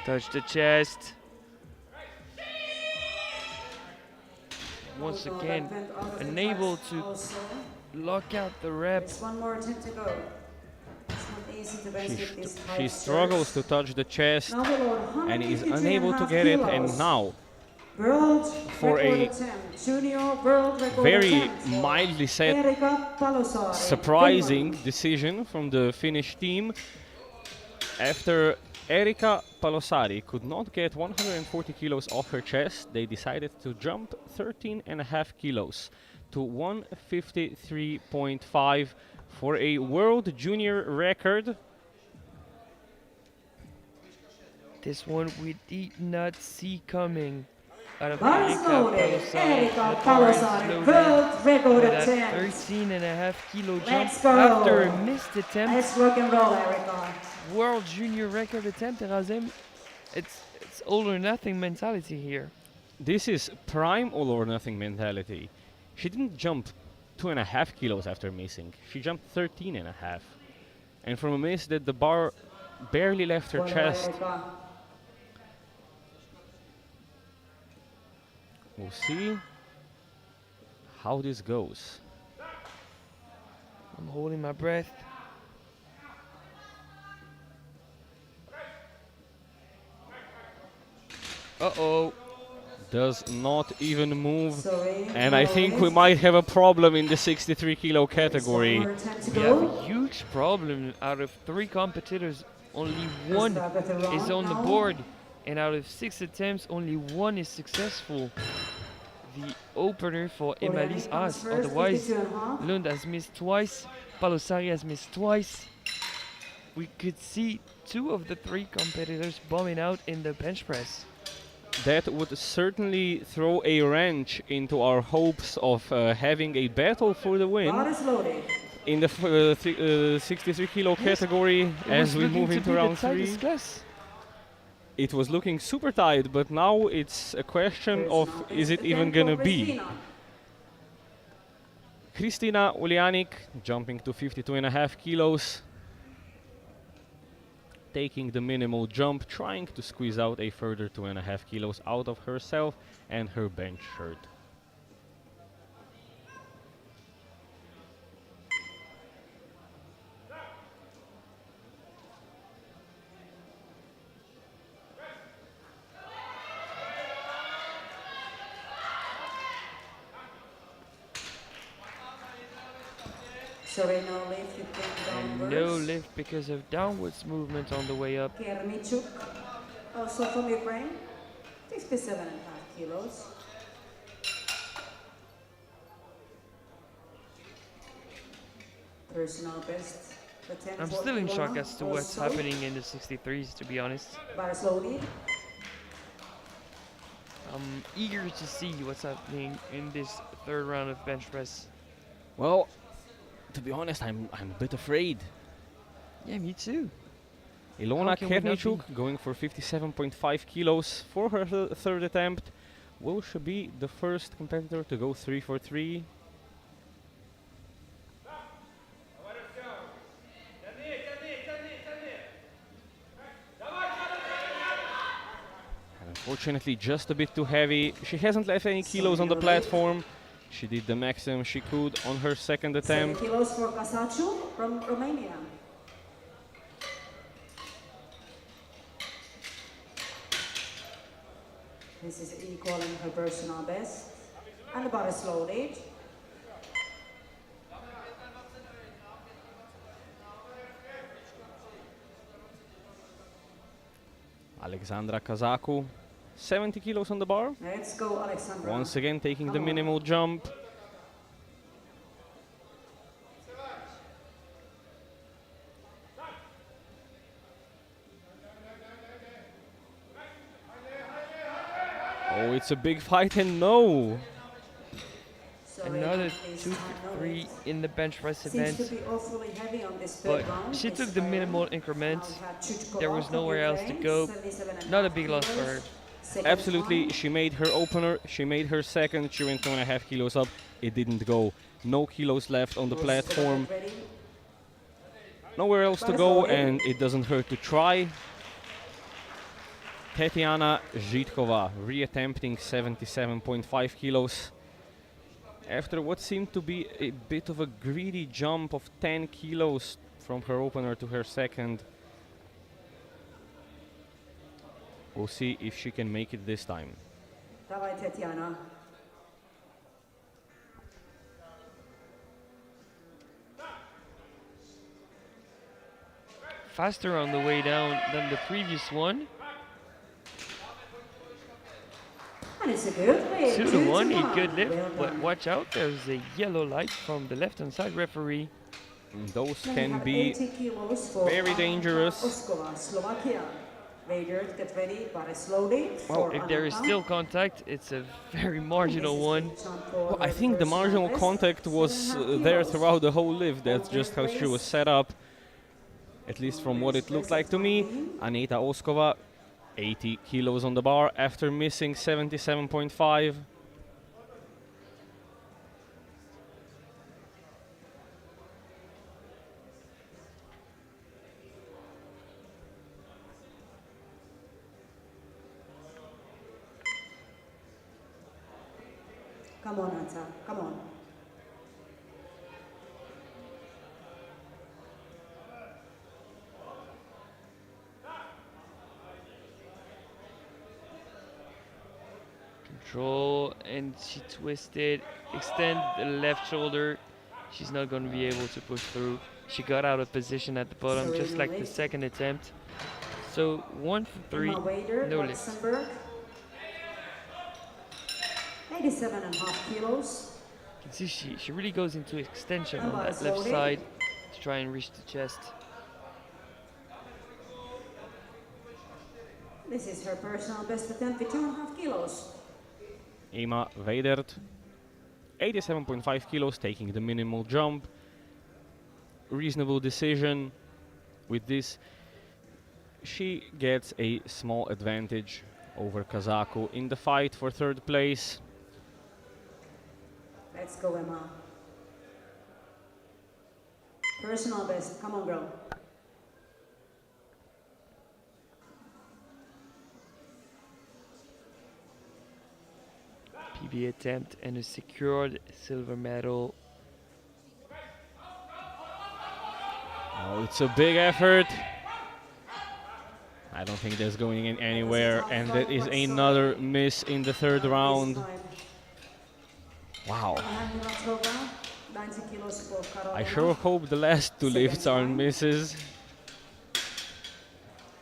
Touch the chest. Once again, unable to lock out the rep. There's one more attempt to go. It's not easy to bench with these She high struggles to stirs. touch the chest Now we load and is 153 unable to and a get it, half and kilos. now World for record a attempt. Junior world record very attempt for mildly set Erika Palosari, surprising Finland. decision from the Finnish team after Erika Palosari could not get 140 kilos off her chest. They decided to jump 13.5 kilos to 153.5 for a world junior record. This one we did not see coming. Out of Bars Erika loaded. Palosari. Erika The bar is Palosari, loaded world record with that attempt. 13.5 kilo jump Let's go. after a missed attempt. Let's rock and roll, Erika. World junior record attempt, Razem. It's all or nothing mentality here. This is prime all or nothing mentality. She didn't jump 2.5 kilos after missing. She jumped 13.5. And from a miss that the bar barely left her Well, chest. Erika. We'll see how this goes. I'm holding my breath. Uh-oh. Does not even move. Sorry, And I think we loaded. might have a problem in the 63 kilo There's category. one more attempt to We have go. a huge problem. Out of 3 competitors, only Let's one start with the is round on the now. board. And out of 6 attempts, only 1 is successful. The opener for Emalis Poliani comes As. first, Otherwise, 52.5. Lund has missed twice. Palosari has missed twice. We could see 2 of the 3 competitors bombing out in the bench press. That would certainly throw a wrench into our hopes of having a battle for the win Bars loaded. in the 63 kilo category It as was we looking move to into be round the tightest 3. class. It was looking super tight, but now it's a question of is it even gonna be? Kristina Ulianik jumping to 52.5 kilos, taking the minimal jump, trying to squeeze out a further 2.5 kilos out of herself and her bench shirt. Sorry, no lift. It came And downwards. no lift because of downwards movement on the way up. Kermichuk, also from Ukraine, 57.5 kilos. Personal best. I'm still in shock as to what's happening in the 63s, to be honest. Bars loaded. I'm eager to see what's happening in this third round of bench press. Well, to be honest, I'm a bit afraid. Yeah, me too. Ilona How can we not Kernichuk going for 57.5 kilos for her third attempt. Will she be the first competitor to go 3 for 3? And unfortunately, just a bit too heavy. She hasn't left any kilos on the platform. She did the maximum she could on her second 7 attempt. kilos for Kasachu from Romania. This is equaling her personal best. And the bar is loaded. Alexandra Kazaku, 70 kilos on the bar. Let's go, Alexandra. Once again taking the Come on. minimal jump. Oh, it's a big fight and no! So Another this 2 time, no 3 lift. in the bench press Seems event. to be awfully heavy on this But third round. she It's took the Diana. minimal Now increments. we have Chuchkova There was from nowhere else to Ukraine, go. 77.5 Not a big loss for kilos. her. Second Absolutely, one. she made her opener, she made her second, she went 2.5 kilos up. It didn't go. No kilos left on the Goes platform. to the ready. Nowhere else to go, and it doesn't hurt to try. Tetiana Zhitkova reattempting 77.5 kilos. After what seemed to be a bit of a greedy jump of 10 kilos from her opener to her second. We'll see if she can make it this time. Давай, Tetiana. Faster on the way down than the previous one. And it's a good way. 2 to 1, a 1. good lift. Well But done. watch out, there's a yellow light from the left hand side referee. Those Then we can have be 80 kilos for very Anna dangerous. Oskova, Slovakia. Vader, get ready, but slowly. Well, If there is still contact, it's a very marginal one. Well, I think the marginal contact was there throughout the whole lift. That's just how she was set up. At least from what it looked like to me. Anita Oskova, 80 kilos on the bar after missing 77.5. Come on, Anta, come on. Control, and she twisted, extend the left shoulder. She's not going to be able to push through. She got out of position at the bottom, Serena just like the lift. second attempt. So 1 for 3, Emma Wader, no lift. Luxembourg. 87.5 kilos. You can see she really goes into extension on Emma that is left loaded. side to try and reach the chest. This is her personal best attempt with 2.5 kilos. Ema Weidert, 87.5 kilos, taking the minimal jump. Reasonable decision. With this, she gets a small advantage over Kazaku in the fight for third place. Let's go, Emma. Personal best. Come on, girl. PB attempt and a secured silver medal. Oh, it's a big effort. I don't think that's going in anywhere, and that is another miss in the third round. Wow. I sure hope the last two lifts aren't misses.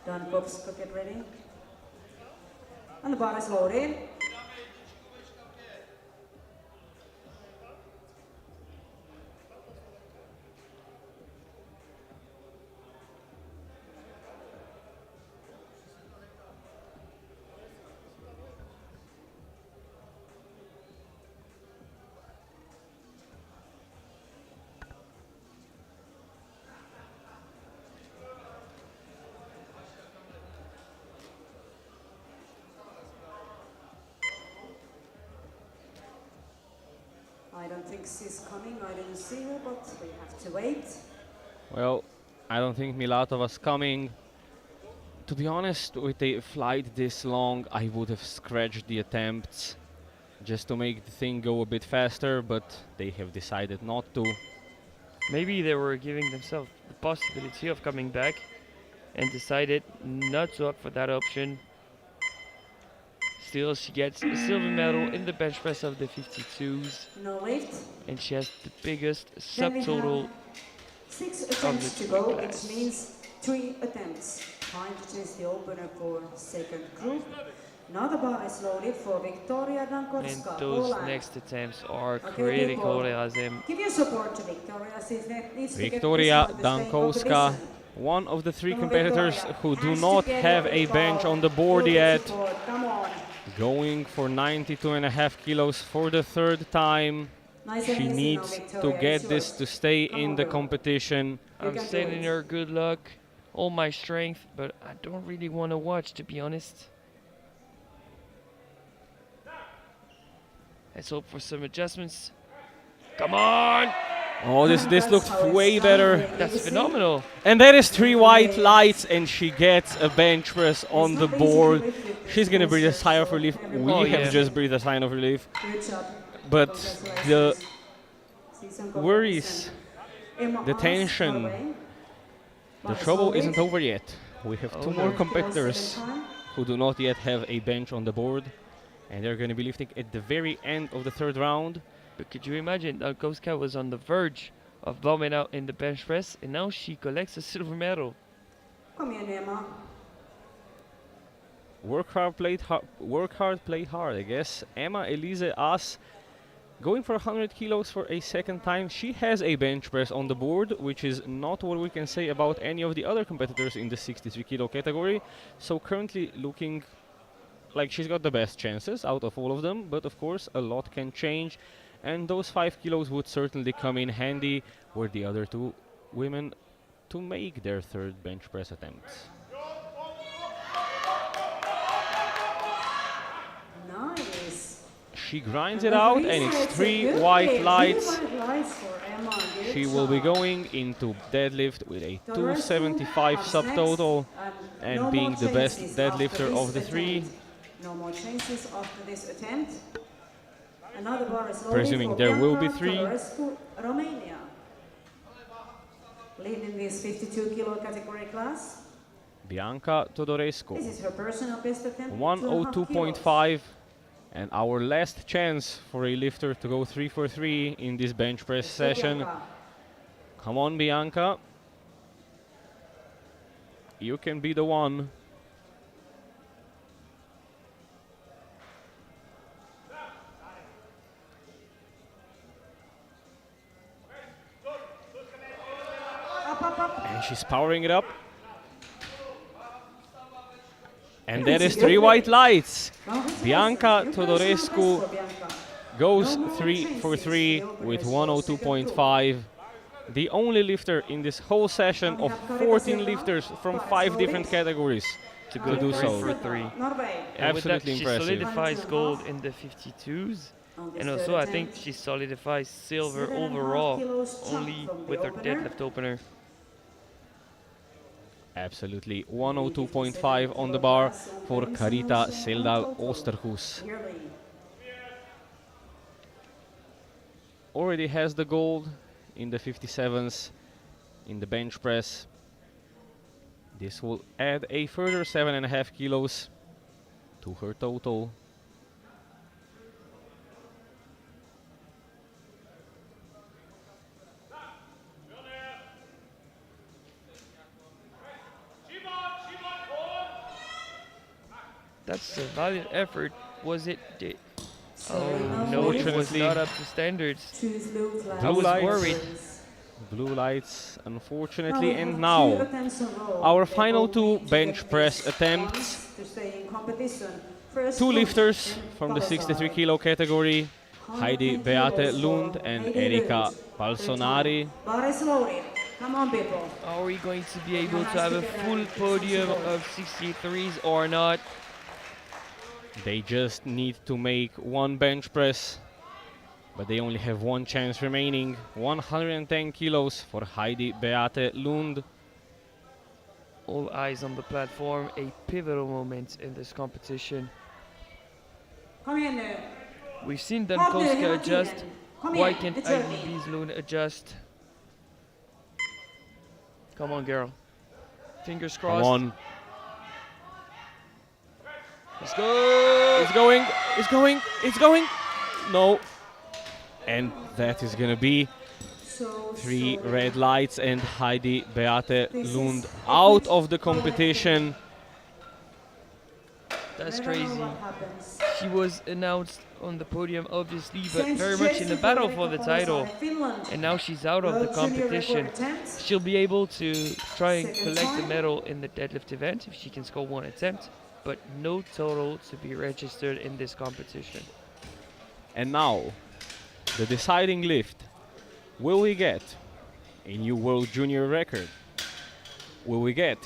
Done, folks. Go get ready. And the bar is loaded. I don't think she's coming. I didn't see her, but we have to wait. Well, I don't think Milatova's coming. To be honest, with a flight this long, I would have scratched the attempts just to make the thing go a bit faster, but they have decided not to. Maybe they were giving themselves the possibility of coming back and decided not to opt for that option. Still, she gets a silver medal in the bench press of the 52s, No lift. and she has the biggest Then we subtotal. have 6 attempts the to go, class. which means 3 attempts. Fine to choose the opener for second group. Now the bar is loaded for Victoria And Dankowska, those Poland. next attempts are Okay, critical, people, Razem. give your support to Victoria since that needs to get this Victoria one to stay in Dankowska, competition. one of the three Come on, competitors Victoria. who do Hands not together, have a people. bench on the board Full yet. support. Come on. Going for 92.5 kilos for the third time. Nice She and easy now, needs Victoria. to get It's this yours. to stay Come in on, the girl. competition. You I'm can do sending it. her good luck, all my strength, but I don't really want to watch, to be honest. Let's hope for some adjustments. Come on! Oh, this That's looked how it's way done. better. That's Easy. phenomenal. And that is 3 white lights, and she gets a bench press on It's the not easy to board. lift with this She's gonna breathe a pressure, sigh of so relief. everybody We Oh, have yeah. just breathed a sigh of relief. Good job. But the Congratulations. Season worries, competition. Emma the Aas, tension, Norway. the Bar is trouble loaded. isn't over yet. We have two Oh, more no. competitors Second time. who do not yet have a bench on the board, and they're going to be lifting at the very end of the third round. But could you imagine, Dankowska was on the verge of bombing out in the bench press, and now she collects a silver medal. Kom igen, Emma. Work hard, play hard, I guess. Emma Elise Aas going for 100 kilos for a second time. She has a bench press on the board, which is not what we can say about any of the other competitors in the 63 kilo category. So currently looking like she's got the best chances out of all of them, but of course a lot can change, and those 5 kilos would certainly come in handy were the other two women to make their third bench press attempts. Nice. She grinds it out, and it's 3 white lights. For Emma. Good She will be job. going into deadlift with a The rest 275 are subtotal, next, and no being more the best chances deadlifter after of the this three. attempt. No more chances after this attempt. Another bar is loaded Presuming for there will be Bianca 3. Todorescu, Romania. Leading this 52 kilo category class. Bianca This Todorescu, is her personal best attempt. 102.5, and our last chance for a lifter to go 3 for 3 in this bench press session. Come on, Bianca. You can be the one. And she's powering it up. And that is 3 white lights. Bianca Todorescu goes 3 for 3 with 102.5. The only lifter in this whole session of 14 lifters from 5 different categories To to go do 3 so. for 3. Norway. And with that, Absolutely she impressive. solidifies gold in the 52s. And also, I think she solidifies silver 7.5 overall, kilos jump only from the with her opener. deadlift opener. Absolutely. 102.5 on the bar for Carita Seldal Oosterhuis. Already has the gold in the 57s in the bench press. This will add a further 7.5 kilos to her total. That's a valiant effort. Was it? Oh now no, it was Unfortunately, not up to standards. Choose blue flag. I was lights. worried. Blue lights, Now unfortunately, we have and 2 now attempts in a row. our They final both 2 need to bench get press this attempts. once to stay in competition. First 2 one, lifters then from the Palazar. 63 kilo category, Heidi 110 Beate kilos Lund for and Heidi Erika Lund. Palsonari. Bar is loaded. Come on, people. Are we going to be able to have a full podium of 63s or not? They just need to make 1 bench press, but they only have 1 chance remaining. 110 kilos for Heidi Beate Lund. All eyes on the platform, a pivotal moment in this competition. Kom igen nu. We've seen Kom nu Dankowska hela adjust. tiden. Kom Why igen, can't det kör Heidi vi. Beaslund adjust? Come on, girl. Fingers Come crossed. on. Let's go! It's going, it's going, it's going. No. And that is gonna be So 3 sorry. red lights and Heidi Beate Lund out of the competition. That's Never know crazy. what happens. She was announced on the podium, obviously, but Saints very much in the Jesse battle for the title. Finland. And now she's out of the World Junior record competition. attempt. She'll be able to try and Second collect the time. medal in the deadlift event if she can score 1 attempt, but no total to be registered in this competition. And now, the deciding lift. Will we get a new World Junior record? Will we get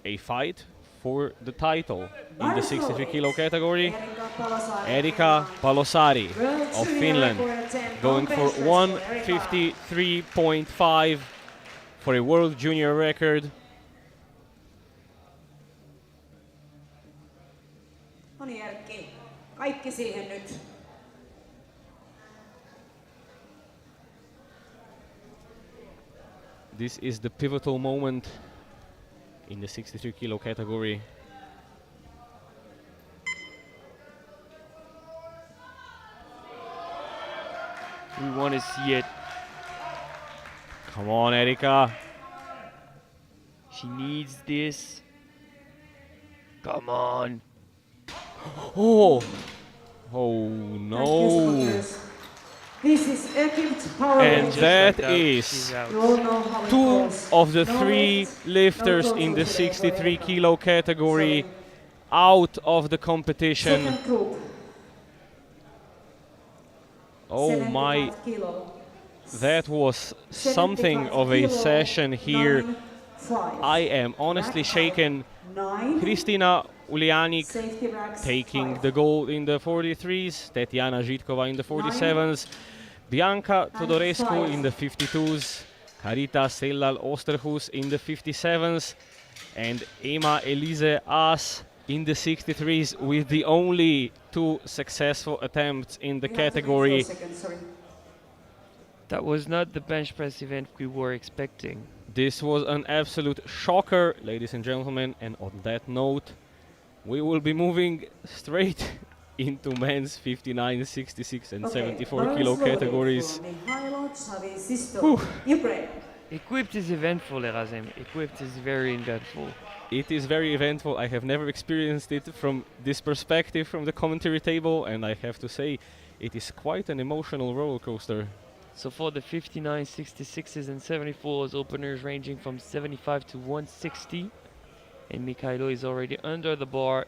a fight for the title in the 63 kilo category? Erika Palosari of Finland going for 153.5 for a World Junior record. No niin, Erkki. Kaikki siihen nyt. This is the pivotal moment in the 63 kilo category. We want to see it. Come on, Erika. She needs this. Come on. Oh! Oh no! This is equipped power. And Just that like that, is she's out. You all know how it 2 goes. of the No 3 weight, lifters no in the total today for 63 Erika. kilo category Sorry. out of the competition. Second group. Oh my, 75 kilo. that was something 75 of a kilo, session here. 9-5. I am honestly shaken. 9. Kristina Ulianik Safety racks, taking 5. the gold in the 43s, Tetiana Zhitkova in the 47s, Bianca Todorescu in the 52s, Carita Sellal Osterhus in the 57s, and Emma Elise Aas in the 63s with the only 2 successful attempts in the You have to wait category. for a second, sorry. That was not the bench press event we were expecting. This was an absolute shocker, ladies and gentlemen, and on that note, we will be moving straight into men's 59, 66 and 74 kilo categories. Whew. Ukraine. Equipped is eventful, Erasem. Equipped is very eventful. It is very eventful. I have never experienced it from this perspective from the commentary table, and I have to say it is quite an emotional roller coaster. So for the 59, 66s and 74s, openers ranging from 75 to 160. And Mikhailo is already under the bar,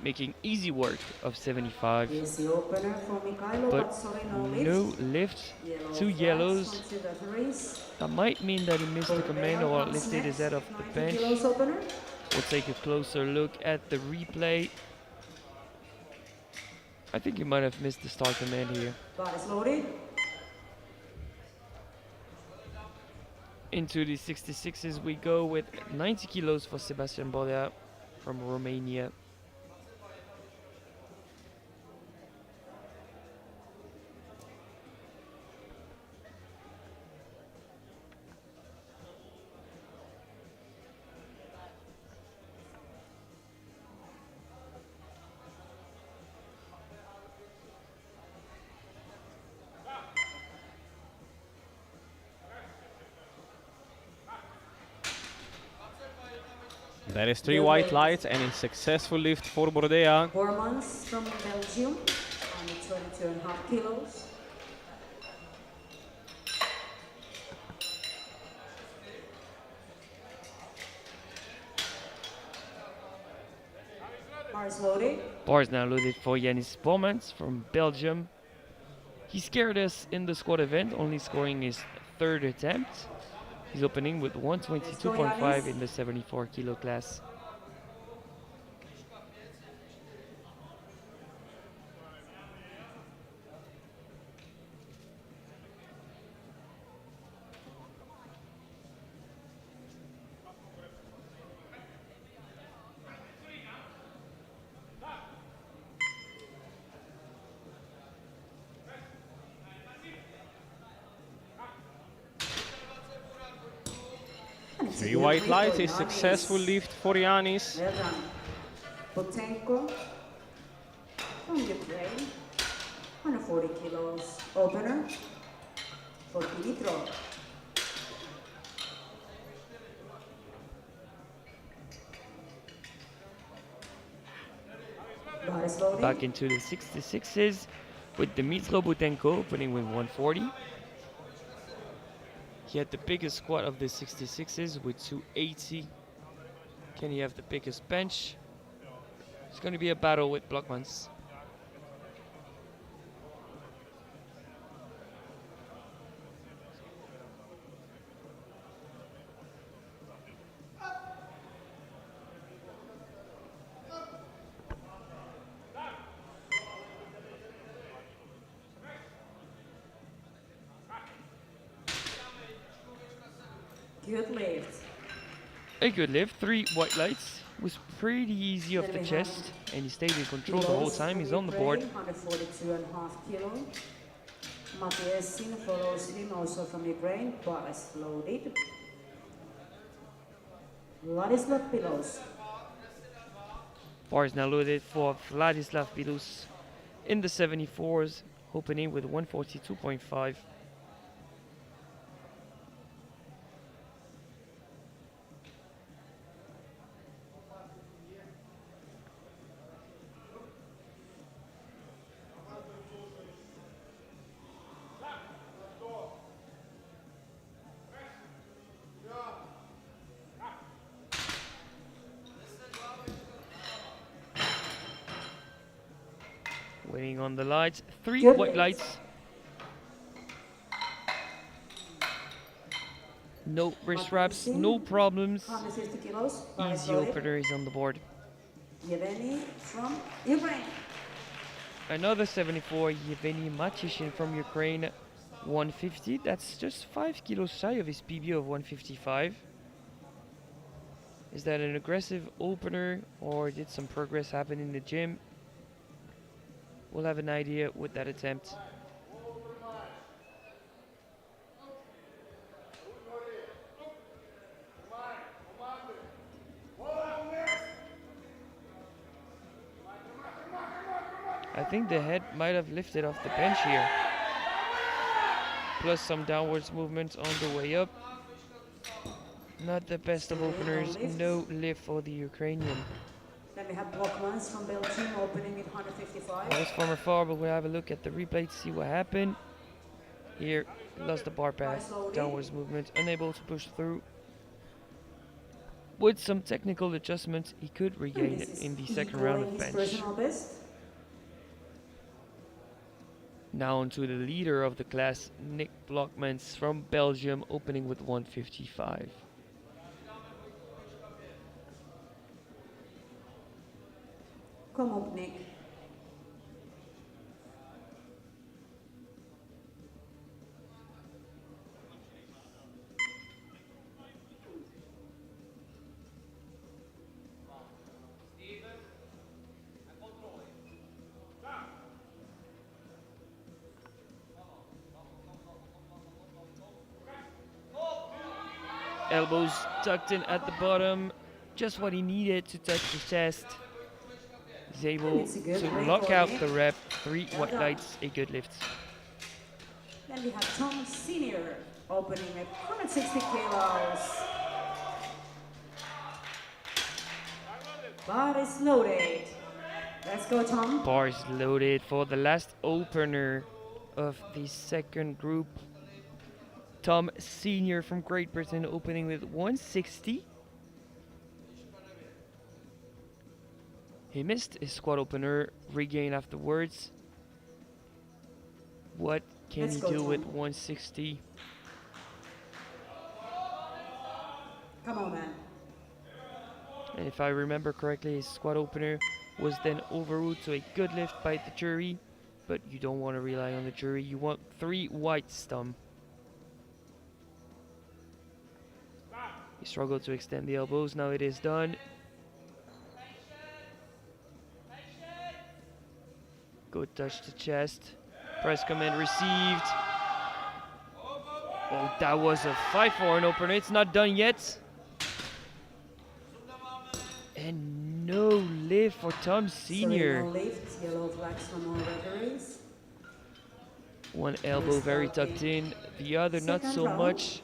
making easy work of 75. Here's the opener for Mikhailo, But but sorry, no no lift. lift. Yellow 2 flags, yellows. consider threes. That might mean that he missed the command or lifted his head off the 90 bench. kilos opener. We'll take a closer look at the replay. I think he might have missed the start command here. Bar is loaded. Into the 66s we go with 90 kilos for Sebastian Bodea from Romania. That is 3 white lights and a successful lift for Bordea. 4 months from Belgium, only 22.5 kilos. Bar is loaded. Bar is now loaded for Yanis Bomans from Belgium. He scared us in the squad event, only scoring his 3rd attempt. He's opening with 122.5 in the 74 kilo class. And it's a 3 good white lift lights, for a Yanis. successful lift for Yanis. Well done. Potenko from Ukraine, 140 kilos opener. for Dimitro. Bar is loading. Back into the 66s with Dmitro Butenko opening with 140. He had the biggest squat of the 66s with 280. Can he have the biggest bench? It's going to be a battle with Blockmans. Good lift. A good lift, 3 white lights. Was pretty easy off the chest, and he stayed in control the whole time. He's on the board. 142.5 kilo. Matiesin follows him also from Ukraine. Bar is loaded. Vladislav Pilos. Bar is now loaded for Vladislav Pilus in the 74s, opening with 142.5. Waiting on the lights, 3 Good white lift. lights. No wrist wraps, no problems. 150 kilos. Bar is Easy loaded. opener is on the board. Yevgeny from Ukraine. Another 74, Yevgeny Matishin from Ukraine, 150. That's just 5 kilos shy of his PB of 155. Is that an aggressive opener, or did some progress happen in the gym? We'll have an idea with that attempt. I think the head might have lifted off the bench here. Plus some downwards movement on the way up. Not the best of openers, no lift for the Ukrainian. Then we have Blockmans from Belgium opening with 155. That was from afar, but we'll have a look at the replay to see what happened. Here, lost the bar pass, downwards movement, unable to push through. With some technical adjustments, he could regain it in the second round of bench. Personal best. Now on to the leader of the class, Nick Blockmans from Belgium, opening with 155. Come up, Nick. Elbows tucked in at the bottom, just what he needed to touch the chest. He's able to lock out the rep, 3 white lights, a good lift. Then we have Tom Senior opening at 160 kilos. Bar is loaded. Let's go, Tom. Bar is loaded for the last opener of the second group. Tom Senior from Great Britain opening with 160. He missed his squat opener, regain afterwards. What can he do with 160? Come on, man. And if I remember correctly, his squat opener was then overruled to a good lift by the jury. But you don't want to rely on the jury. You want 3 whites, Tom. He struggled to extend the elbows. Now it is done. Good touch to chest. Press command received. Oh, that was a fight for an opener. It's not done yet. And no lift for Tom Senior. So no lift, yellow flags from all referees. One elbow very tucked in, the other not Second so round. much,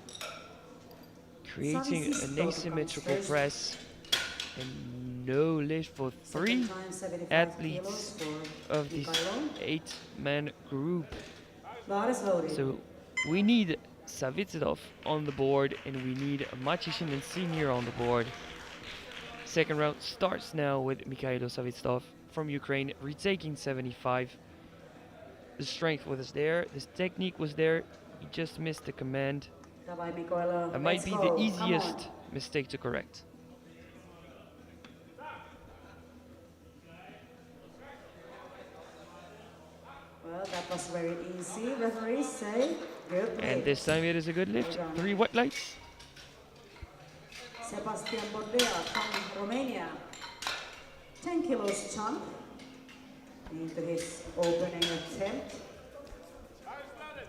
creating Savi's an total asymmetrical comes first. press. And no lift for Second 3 time, 75 athletes kilos for of this Mikhailo. 8-man group. Bar is loaded. So we need Savitsidov on the board and we need Machishin and Senior on the board. Second round starts now with Mikhailo Savitsidov from Ukraine, retaking 75. The strength was there, the technique was there, he just missed the command. Давай, Mikhailo, That might let's be go. the Come easiest on. mistake to correct. Well, that was very easy. Referees say good play. And this time it is a good lift. 3 white lights. Sebastian Bordea from Romania. 10 kilos jump into his opening attempt.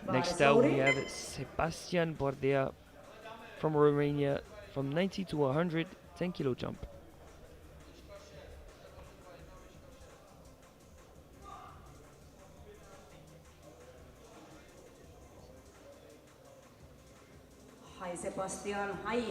Bar Next is out we loaded. have Sebastian Bordea from Romania from 90 to 100, 10 kilo jump. Hi Sebastian, hi.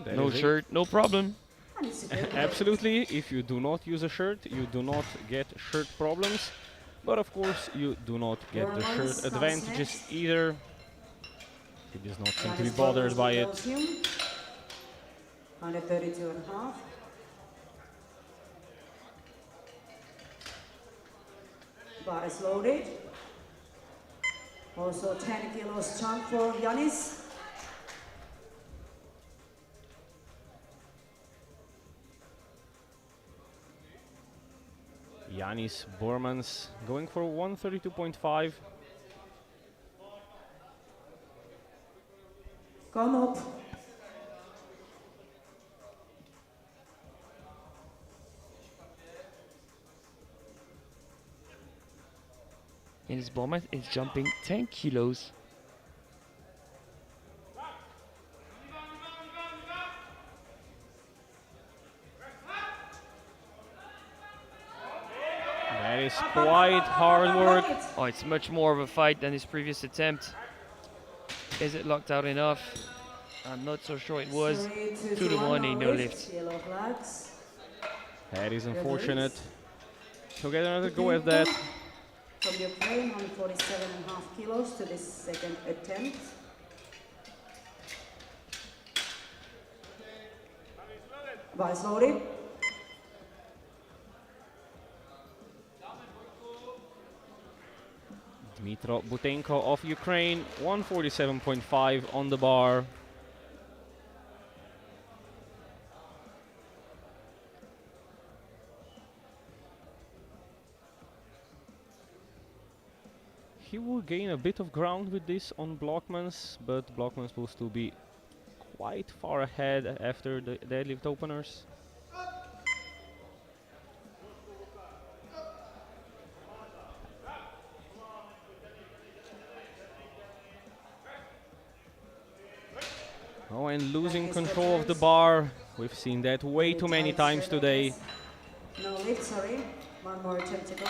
That No is it. shirt, no problem. And it's a good play. Absolutely, if you do not use a shirt, you do not get shirt problems. But of course, you do not get the Your shirt noise comes advantages next. either. He does not seem to be Giannis bothered by it. Belgium, 132 and a half. Bar is loaded. Also 10 kilos chunk for Giannis. Yanis Bormans going for 132.5. Come up. And his bomber is jumping 10 kilos. That is quite hard work. Oh, it's much more of a fight than his previous attempt. Is it locked out enough? I'm not so sure it was. 2 to 1, a no lift. Yellow flags. That is unfortunate. So get another go at that. From Ukraine, 147 and a half kilos to this second attempt. Bar is loaded. Dmitro Butenko of Ukraine, 147.5 on the bar. He will gain a bit of ground with this on Blockmans, but Blockmans will still be quite far ahead after the deadlift openers. Oh, and losing control of the bar. We've seen that way too many times today. No lift, sorry. One more attempt to go.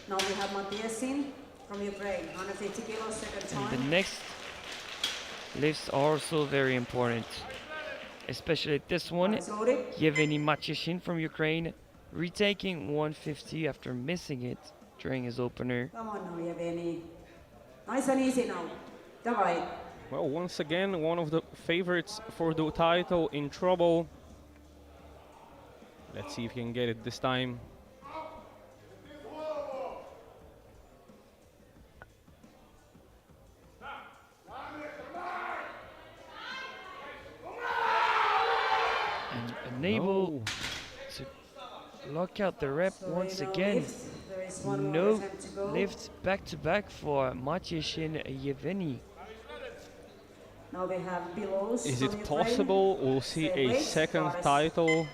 Now we have Matiasin from Ukraine, 150 kilos, second And the time. next lifts are also very important. Especially this Bar one. is loaded. Yevgeny Machishin from Ukraine, retaking 150 after missing it during his opener. Come on now, Yevgeny. Nice and easy now. Давай. Well, once again, one of the favorites for the title in trouble. Let's see if he can get it this time. And unable No. to lock out the rep Sorry, once no again. lift. There is one more No attempt to go. lift back to back for Machishin Yevgeny. Now we have Belos Is from it Ukraine. possible we'll see Same a weight, second Bar is title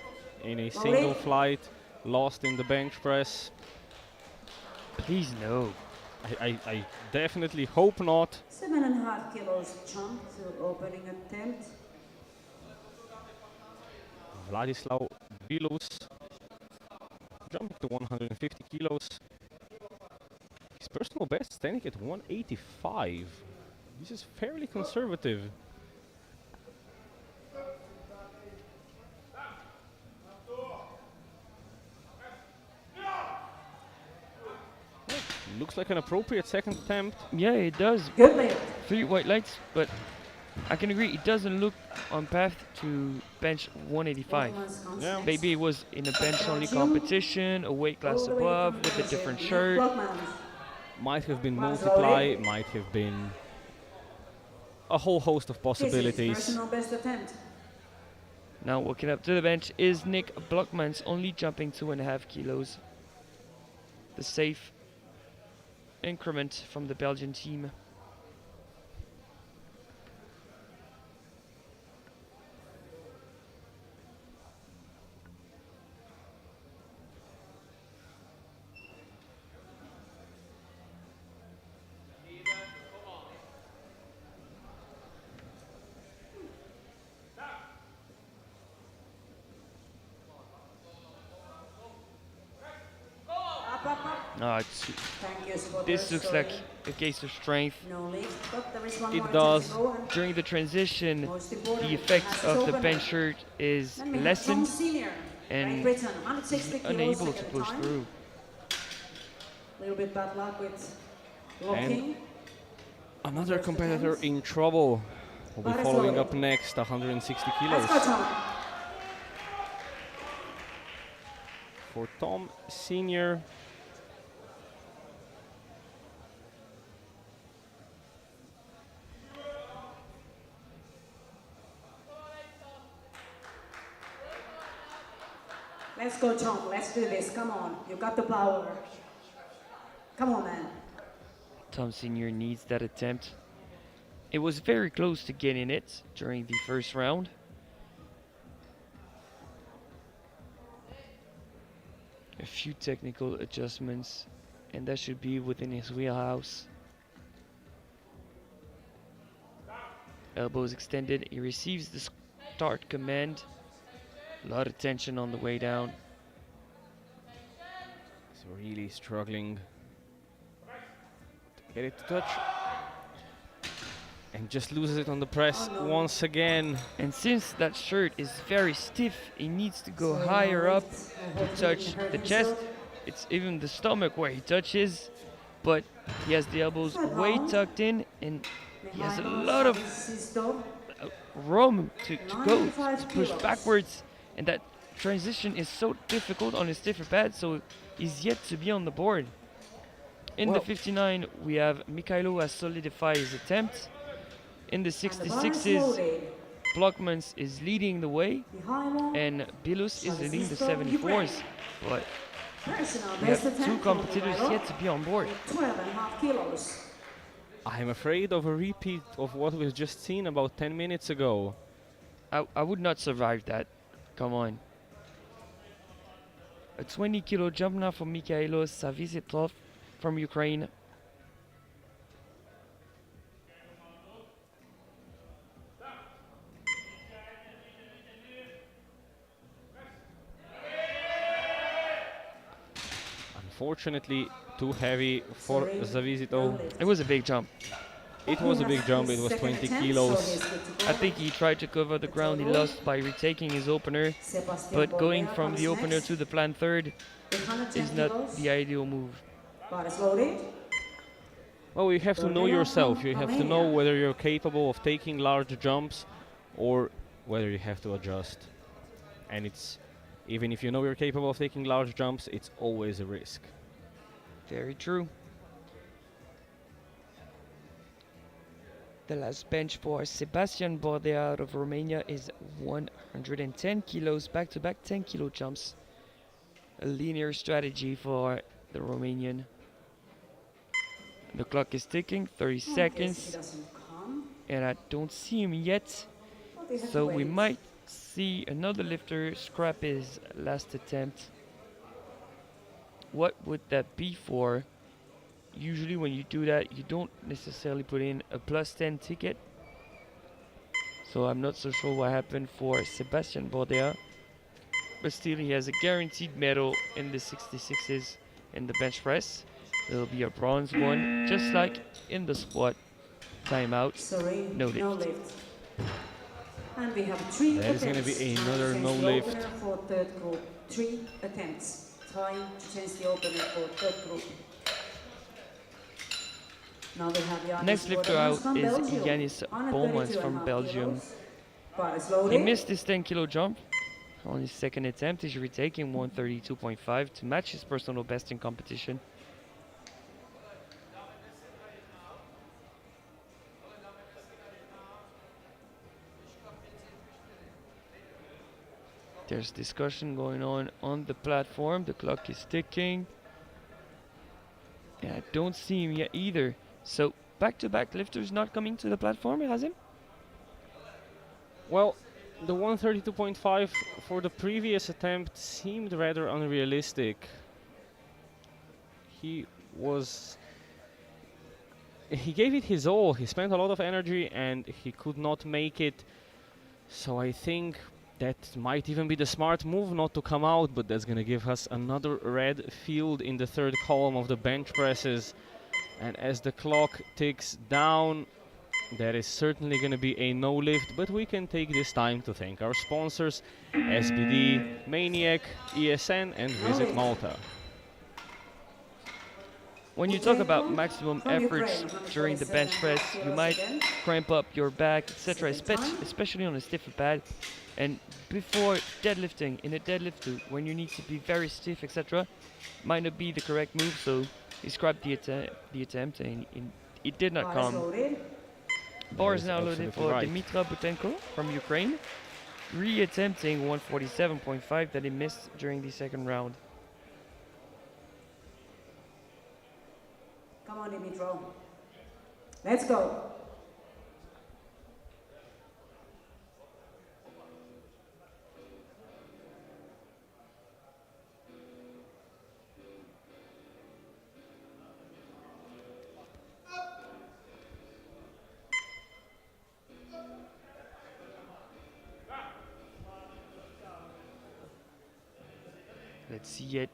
in a single flight? lost in the bench press. Please no. I definitely hope not. 7.5 kilos jump to opening attempt. Vladislav Bilus jumping to 150 kilos. His personal best standing at 185. This is fairly conservative. Looks like an appropriate second attempt. Yeah, it does. Good lift. 3 white lights, but I can agree, it doesn't look on path to bench 185. Yeah. Maybe it was in a bench-only competition, a weight class above, with a different shirt. Might have been multiply, might have been a whole host of possibilities. Personal best attempt. Now walking up to the bench is Nick Blockmans, only jumping 2.5 kilos. The safe increment from the Belgian team. This looks like a case of strength. It does. During the transition, the effect of the bench shirt is lessened and he's unable to push through. A little bit bad luck with And locking. another competitor in trouble will be following up next, 160 kilos. Let's go, Tom. For Tom Senior. Let's go, Tom. Let's do this. Come on. You got the power. Come on, man. Tom Senior needs that attempt. It was very close to getting it during the first round. A few technical adjustments, and that should be within his wheelhouse. Elbows extended, he receives the start command. A lot of tension on the way down. He's really struggling to get it to touch. And just loses it on the press once again. And since that shirt is very stiff, he needs to go higher up to touch the chest. It's even the stomach where he touches, but he has the elbows way tucked in and he has a lot of room to go, to push backwards. And that transition is so difficult on his stiffer pad, so he's yet to be on the board. In the 59, we have Mikhailo has solidified his attempt. In the 66s, Blockmans is leading the way, and Bilus is leading the 74s. But we have two competitors yet to be on board. 12.5 kilos. I'm afraid of a repeat of what we've just seen about 10 minutes ago. I would not survive that. Come on. A 20 kilo jump now for Mikhailo Savizitov from Ukraine. Unfortunately, too heavy for Zavizitov. It was a big jump. It was a big jump, it was 20 kilos. I think he tried to cover the ground he lost by retaking his opener, but going from the opener to the planned third is not the ideal move. Well, you have to know yourself. You have to know whether you're capable of taking large jumps or whether you have to adjust. And it's, even if you know you're capable of taking large jumps, it's always a risk. Very true. The last bench for Sebastian Bordea out of Romania is 110 kilos, back-to-back 10 kilo jumps. A linear strategy for the Romanian. The clock is ticking, 30 seconds, and I don't see him yet, so we might see another lifter scrap his last attempt. what would that be for? Usually when you do that, you don't necessarily put in a +10 ticket. So I'm not so sure what happened for Sebastian Bordea. But still, he has a guaranteed medal in the 66s in the bench press. There'll be a bronze one, just like in the squat. Timeout. Sorry, No no lift. lift. And we have 3 That is attempts. gonna be Time to another change no the lift. opener for third group. 3 attempts. Time to change the opener for third group. Now we have Janis Next lifter Bordemans out from is Belgium. Yanis 132 Bomans and from a half Belgium. kilos. Bar is He loaded. missed his 10 kilo jump on his second attempt. He's retaking 132.5 to match his personal best in competition. There's discussion going on the platform. The clock is ticking. Yeah, I don't see him yet either. So back-to-back lifters not coming to the platform, Razim? Well, the 132.5 for the previous attempt seemed rather unrealistic. He gave it his all. He spent a lot of energy and he could not make it. So I think that might even be the smart move not to come out, but that's gonna give us another red field in the third column of the bench presses. And as the clock ticks down, there is certainly going to be a no lift, but we can take this time to thank our sponsors, SBD, Maniac, ESN and Visit Malta. When you talk about maximum efforts during the bench press, you might cramp up your back, etc., especially on a stiffer pad. And before deadlifting, in a deadlift too, when you need to be very stiff, etc., might not be the correct move. So he scrapped the attempt, and it did not Bar is come. loaded. Bar That is is now loaded absolutely for right. Dimitra Butenko from Ukraine, re-attempting 147.5 that he missed during the second round. Come on, Dimitro. Let's go. Let's see it.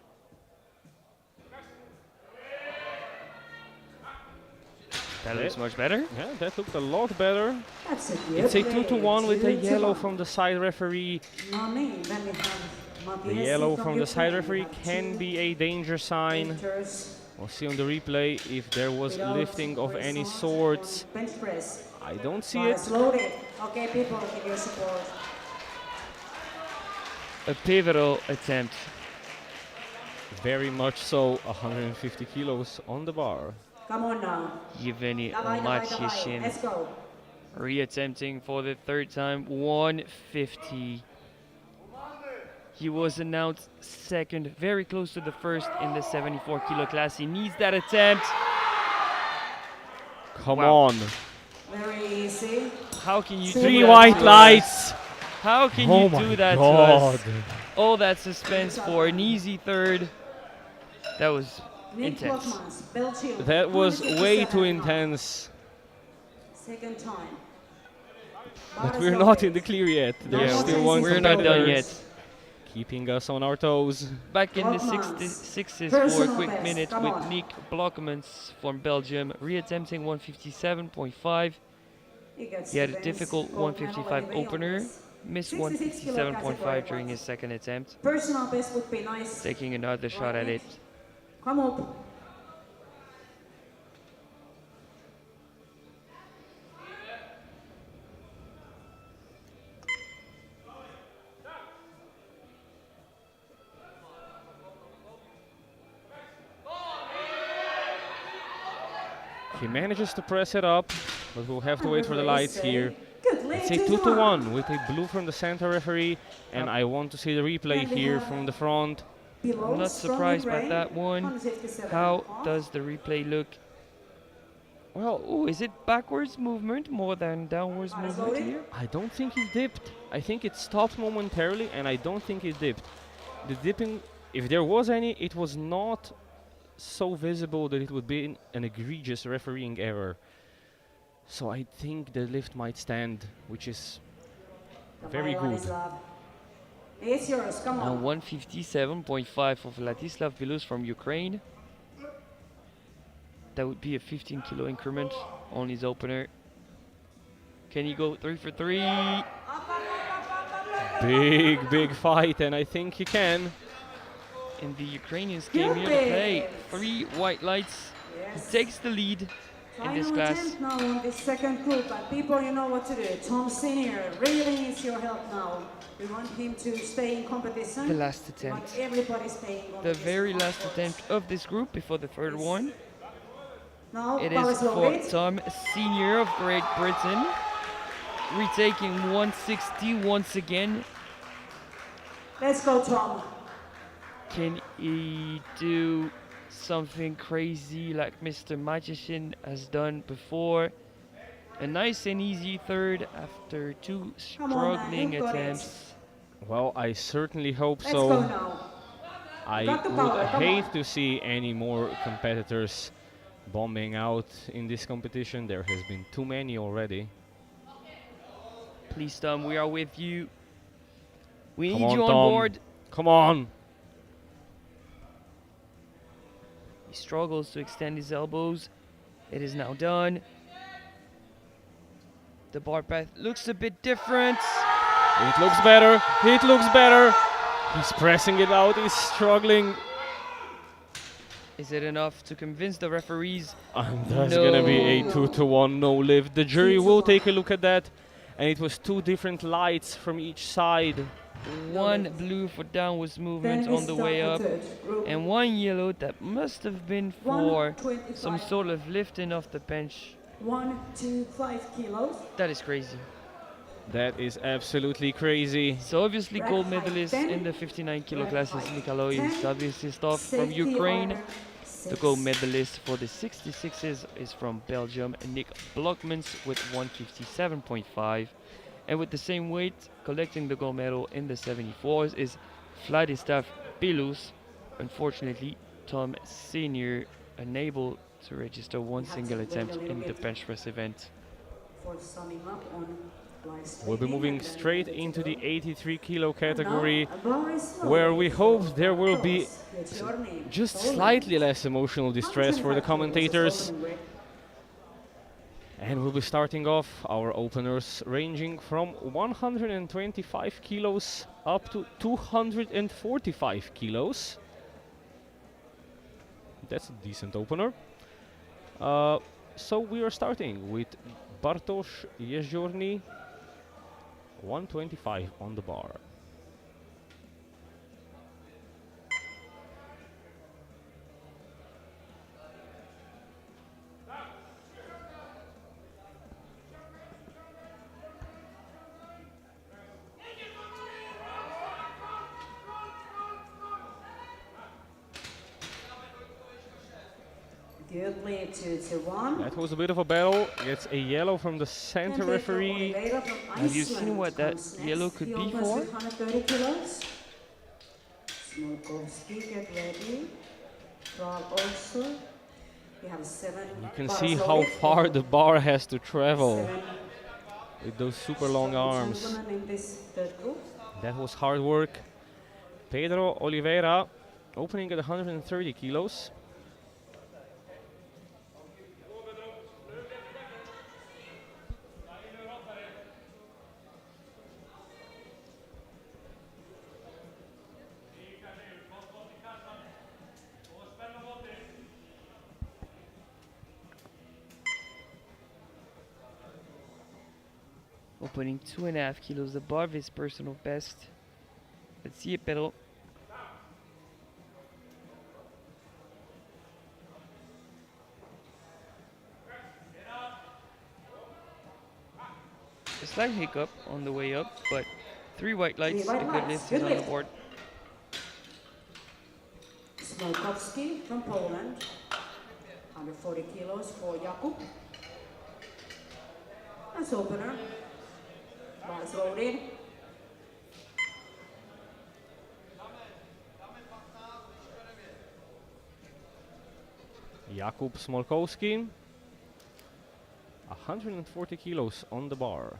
That looks much better. Yeah, that looked a lot better. That's a good It's a play. 2-to-1 with a 2-1. yellow from the side referee. Then we have The Matiasi yellow from the side Ukraine. referee We have can 2 be a danger sign. lifters We'll see on the replay if there was without lifting of any horizontal sorts. on bench press. I don't see Bar it. is loaded. Okay, people, give your support. A pivotal attempt. Very much so, 150 kilos on the bar. Come on now. Yevgeny Давай, давай, давай. Omatyashin Let's go. re-attempting for the third time, 150. He was announced second, very close to the first in the 74 kilo class. He needs that attempt. Come Wow. on. Very easy. How can you do 3 that white to us? lights. How can Oh you my do that God. to us? All that suspense for an easy third. That was Nick intense. Lokmans, Belgium. That was way too 157.5. intense. Second time. But Bar is we're not loaded. in the clear yet. There's Yeah, still one we're not done competitor yet. keeping us on our toes. Back in the Lokmans. 66s for a Personal quick best, minute come with on. Nick Blokmans from Belgium, re-attempting 157.5. He gets He had a the difficult gold medal 155 anyway on opener, this. missed 66 kilo 157.5 category during ones. his second attempt, Personal best would be nice. taking another shot at Nick? it. Come up. He manages to press it up, but we'll have to wait for the lights here. Good It's lead a 2 to 1. 2-to-1 with a blue from the center referee, and I want to see the replay Then we here have from the front. Below, I'm not strong surprised by Ukraine, that one. 157 How and a half. does the replay look? Well, Oh, is it backwards movement more than downwards Bar is movement loaded. here? I don't think he dipped. I think it stopped momentarily, and I don't think he dipped. The dipping if there was any, it was not so visible that it would be an egregious refereeing error. So I think the lift might stand, which is very good. It's yours, come Now on. 157.5 of Ladislav Bilus from Ukraine. That would be a 15 kilo increment on his opener. Can he go 3 for 3? Big fight, and I think he can. And the Ukrainians came here to play. 3 white lights. He takes the lead in this Final class. attempt now on this second group, and people, you know what to do. Tom Senior really needs your help now. We want him to stay in competition. The last We want attempt. everybody staying in The competition. very last attempt of this group before the third one. Now, It power is for loaded. Tom Senior of Great Britain. Retaking 160 once again. Let's go, Tom. Can he do something crazy like Mr. Magician has done before? A nice and easy third after 2 Come on, man, struggling you've got it. attempts. Well, I certainly hope Let's go so. now. I got the would power, come hate on. to see any more competitors bombing out in this competition. There has been too many already. Please, Tom, we are with you. We Come need on, you on Tom. board. Come on! He struggles to extend his elbows. It is now done. The bar path looks a bit different. It looks better. It looks better. He's pressing it out. He's struggling. Is it enough to convince the referees? And that's gonna be a No. 2-1 no lift. The jury will take a look at that. And it was 2 different lights from each side. One blue for downwards movement on the way up, and one yellow that must have been for 125. some sort of lifting off the bench. 125 kilos. That is crazy. That is absolutely crazy. So obviously Red gold height medalist 10. in the 59 kilo Red class is height Nikolai 10. Savisistov from Safety Ukraine. order The 6. gold medalist for the 66s is from Belgium, Nick Blokmans with 157.5. And with the same weight, collecting the gold medal in the 74s is Vladislav Bilus. Unfortunately, Tom Senior unable to register one single attempt in the bench press event. For summing up on live We'll be streaming, moving and then straight ready to into go. the 83 kilo And category, now, a bar is where loaded we for hope there will be Carlos. It's your name. just Poland. slightly less emotional distress for the 125 kilos is commentators. opening weight. And we'll be starting off our openers ranging from 125 kilos up to 245 kilos. That's a decent opener. So we are starting with Bartosz Jeziorny, 125 on the bar. Good lead, 2-1. That was a bit of a battle. Gets a yellow from the center And Pedro referee. Oliveira from Have you seen Iceland what that comes next. yellow could He be opens for? with 130 kilos. Smolkowski, get ready. Kral also. We have 7. You can bars see how loaded. far the bar has to travel 7 with those super long strong arms. gentlemen in this third group. That was hard work. Pedro Oliveira opening at 130 kilos. Opening 2.5 kilos above his personal best. Let's see it, Pedro. A slight hiccup on the way up, but 3 white lights, white a good lights, lift good is on the lift. board. Smolkowski from Poland. 140 kilos for Jakub. That's opener. Bars loaded. Jakub Smolkowski, 140 kilos on the bar.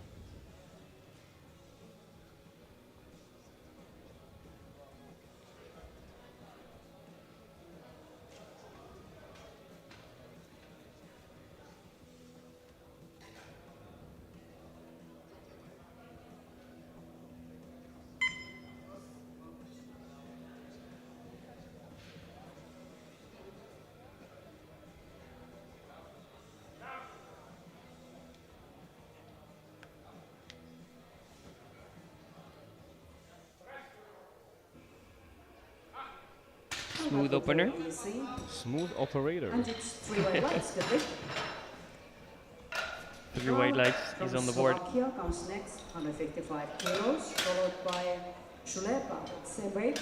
Smooth opener. Easy. Smooth operator. And it's 3 weight lights, good lift. 3 weight lights. He's From on the board. Slovakia comes next, 155 kilos, followed by Shulepa, same weight.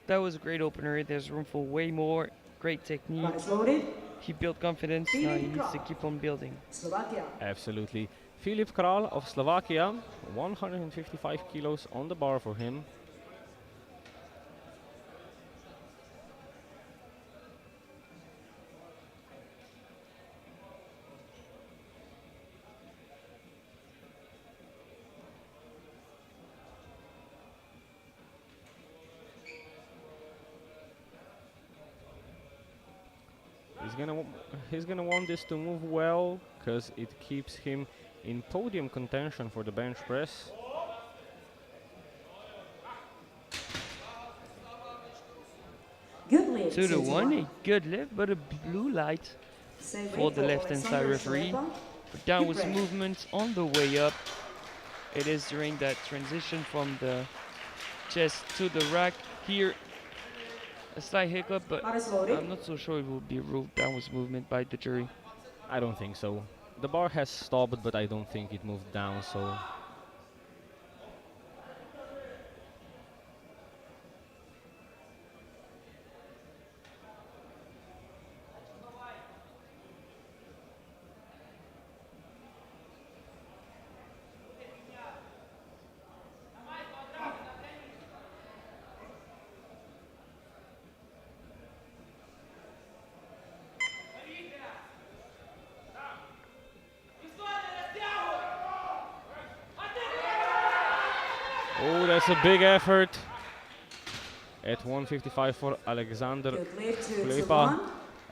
That was a great opener. There's room for way more. Great technique. Bodies loaded. He built confidence. Now he needs to keep on building. Slovakia. Absolutely. Filip Král of Slovakia, 155 kilos on the bar for him. He's gonna want this to move well, because it keeps him in podium contention for the bench press. Good lift. 2 to 1. A good lift, but a blue light Same for weight the left-hand side Alexander referee. Shulepa. For downwards break. movements on the way up. It is during that transition from the chest to the rack. Here, a slight hiccup, but Bodies loaded. I'm not so sure it will be ruled downwards movement by the jury. I don't think so. The bar has stopped, but I don't think it moved down, so... Oh, that's a big effort. At 155 for Alexander Good lift, 2 to Klepa. 1.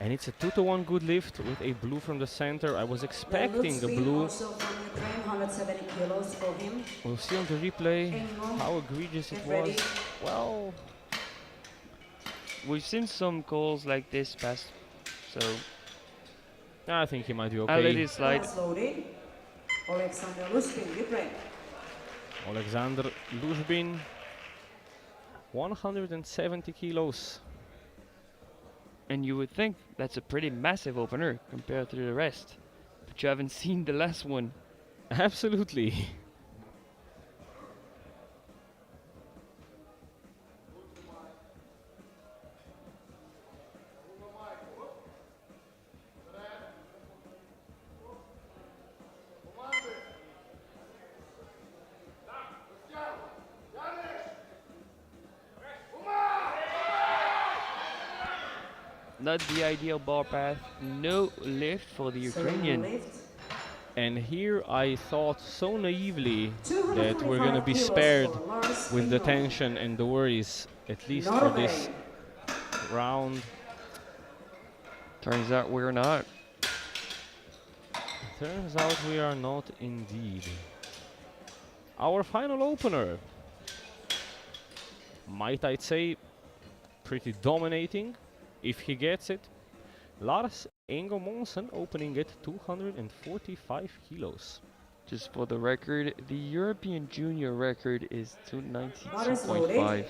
And it's a 2 to 1 good lift with a blue from the center. I was expecting a Lutz blue. also from Ukraine, 170 kilos for him. We'll see on the replay Ingo, how egregious it get was. ready. Well, We've seen some calls like this past, so I think he might be I'll let okay. it slide. Bodies loaded. Alexander Luspin, good break. Alexander Lushbin, 170 kilos. And you would think that's a pretty massive opener compared to the rest. But you haven't seen the last one. Absolutely. Not the ideal bar path. No lift for the Ukrainian. Lift. And here I thought so naively that 245 we're gonna be kilos spared for Lars with the Ingo. tension and the worries, at least for this Norway. round. Turns out we're not. Turns out we are not indeed. Our final opener, might I say, pretty dominating, if he gets it. Lars Ingo Monsen opening at 245 kilos. Just for the record, the European junior record is Lars loaded. 292.5.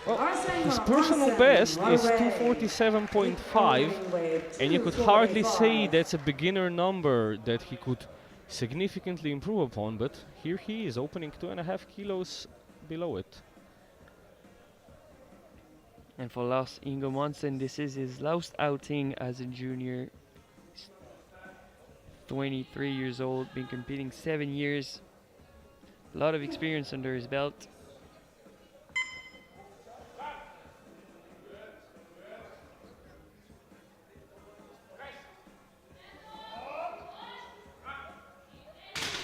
Well, Lars Ingo his personal Monsen, best is Norway. 247.5, Opening weight, and you could hardly say 245. that's a beginner number that he could significantly improve upon, but here he is opening 2.5 kilos below it. And for Lars Ingo Monsen, this is his last outing as a junior. He's 23 years old, been competing 7 years. A lot of experience under his belt.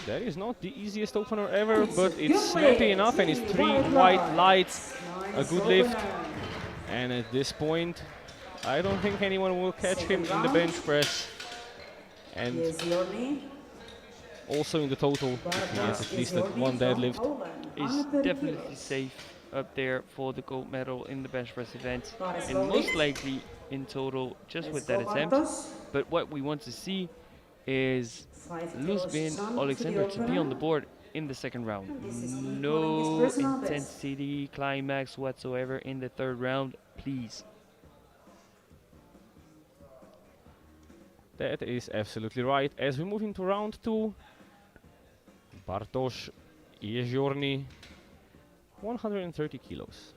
That is not the easiest opener ever, but it's snappy enough, and it's 3 white lights. A good lift. And at this point, I don't think anyone will catch him in the bench press. And also in the total, if he gets at least one deadlift. Is definitely safe up there for the gold medal in the bench press event, and most likely in total just with that attempt. But what we want to see is Luzbin Alexander to be on the board in the second round. No intensity climax whatsoever in the third round, please. That is absolutely right. As we move into round 2, Bartosz Jeziorny, 130 kilos.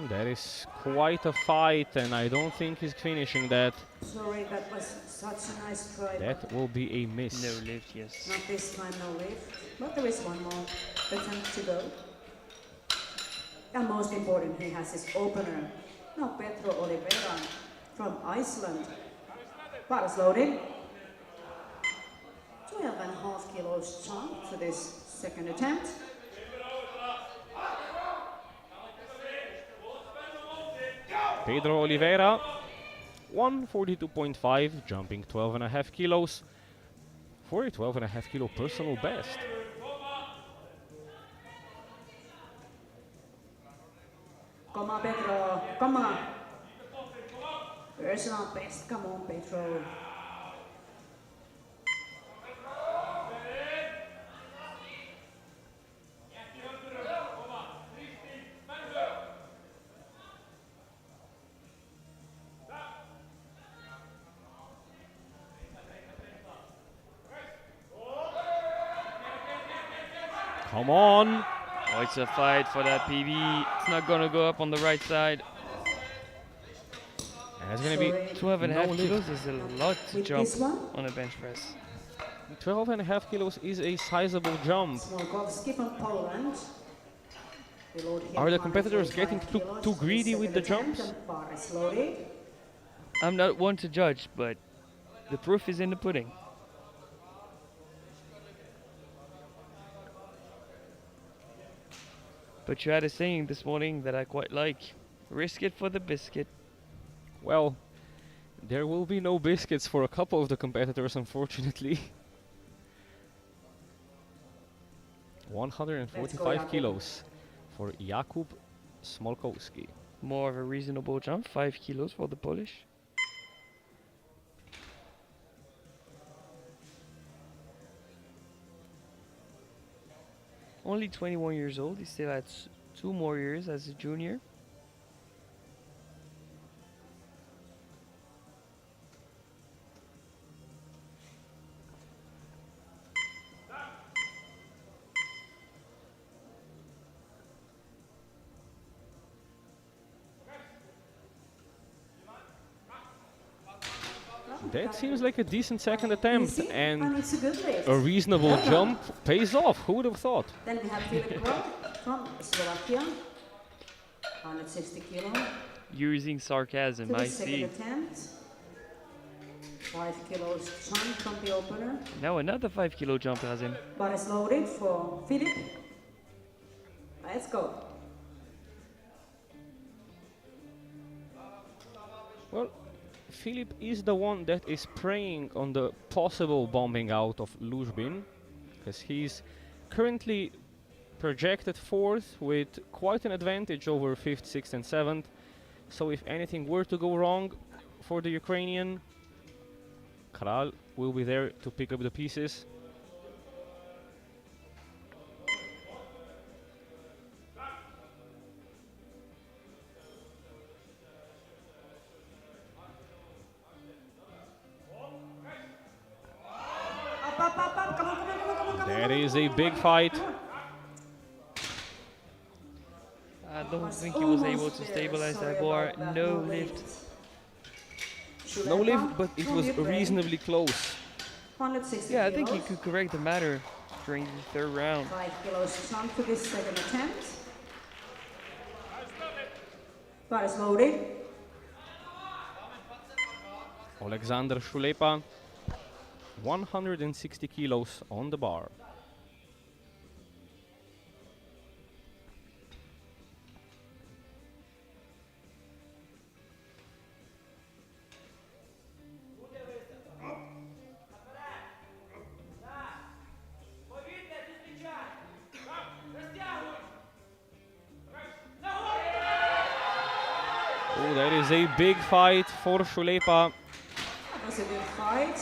That is quite a fight, and I don't think he's finishing that. Sorry, that was such a nice try. That will be a miss. No lift, yes. Not this time, no lift. But there is one more attempt to go. And most important, he has his opener. Now Petro Oliveira from Iceland. Paras loaded. 12.5 kilos jump for this second attempt. Pedro Oliveira, 142.5, jumping 12.5 kilos for a 12.5 kilo personal best. Come on, Pedro. Come on. Personal best. Come on, Pedro. Come on. Oh, it's a fight for that PB. It's not gonna go up on the right side. And it's gonna be 12.5 kilos is a lot to jump on a bench press. 12.5 kilos is a sizable jump. From Poland. Are the competitors getting too greedy with the jumps? I'm not one to judge, but the proof is in the pudding. But you had a saying this morning that I quite like. Risk it for the biscuit. Well, there will be no biscuits for a couple of the competitors, unfortunately. 145 kilos for Jakub Smolkowski. More of a reasonable jump, 5 kilos for the Polish. Only 21 years old, he still has 2 more years as a junior. That seems like a decent second attempt, and it's a good lift. a reasonable jump pays off. Who would have thought? Then we have Filip Krok from Slovakia. 160 kilo. Using sarcasm, To I the second see. attempt. 5 kilos jump from the opener. Now another 5 kilo jump, Razin. Bar is loaded for Filip. Let's go. Well, Filip is the one that is preying on the possible bombing out of Luzbin, because he's currently projected 4th with quite an advantage over 5th, 6th and 7th. So if anything were to go wrong for the Ukrainian, Kral will be there to pick up the pieces. Up. Come on. That is a big fight. I don't think he was able to stabilize that bar. No lift. No lift, but it was reasonably close. 160 Yeah, I think he kilos. could correct the matter during the third round. 5 kilos jump for this second attempt. Bar is loaded. Alexander Shulepa, 160 kilos on the bar. Oh, that is a big fight for Shulepa. That was a good fight.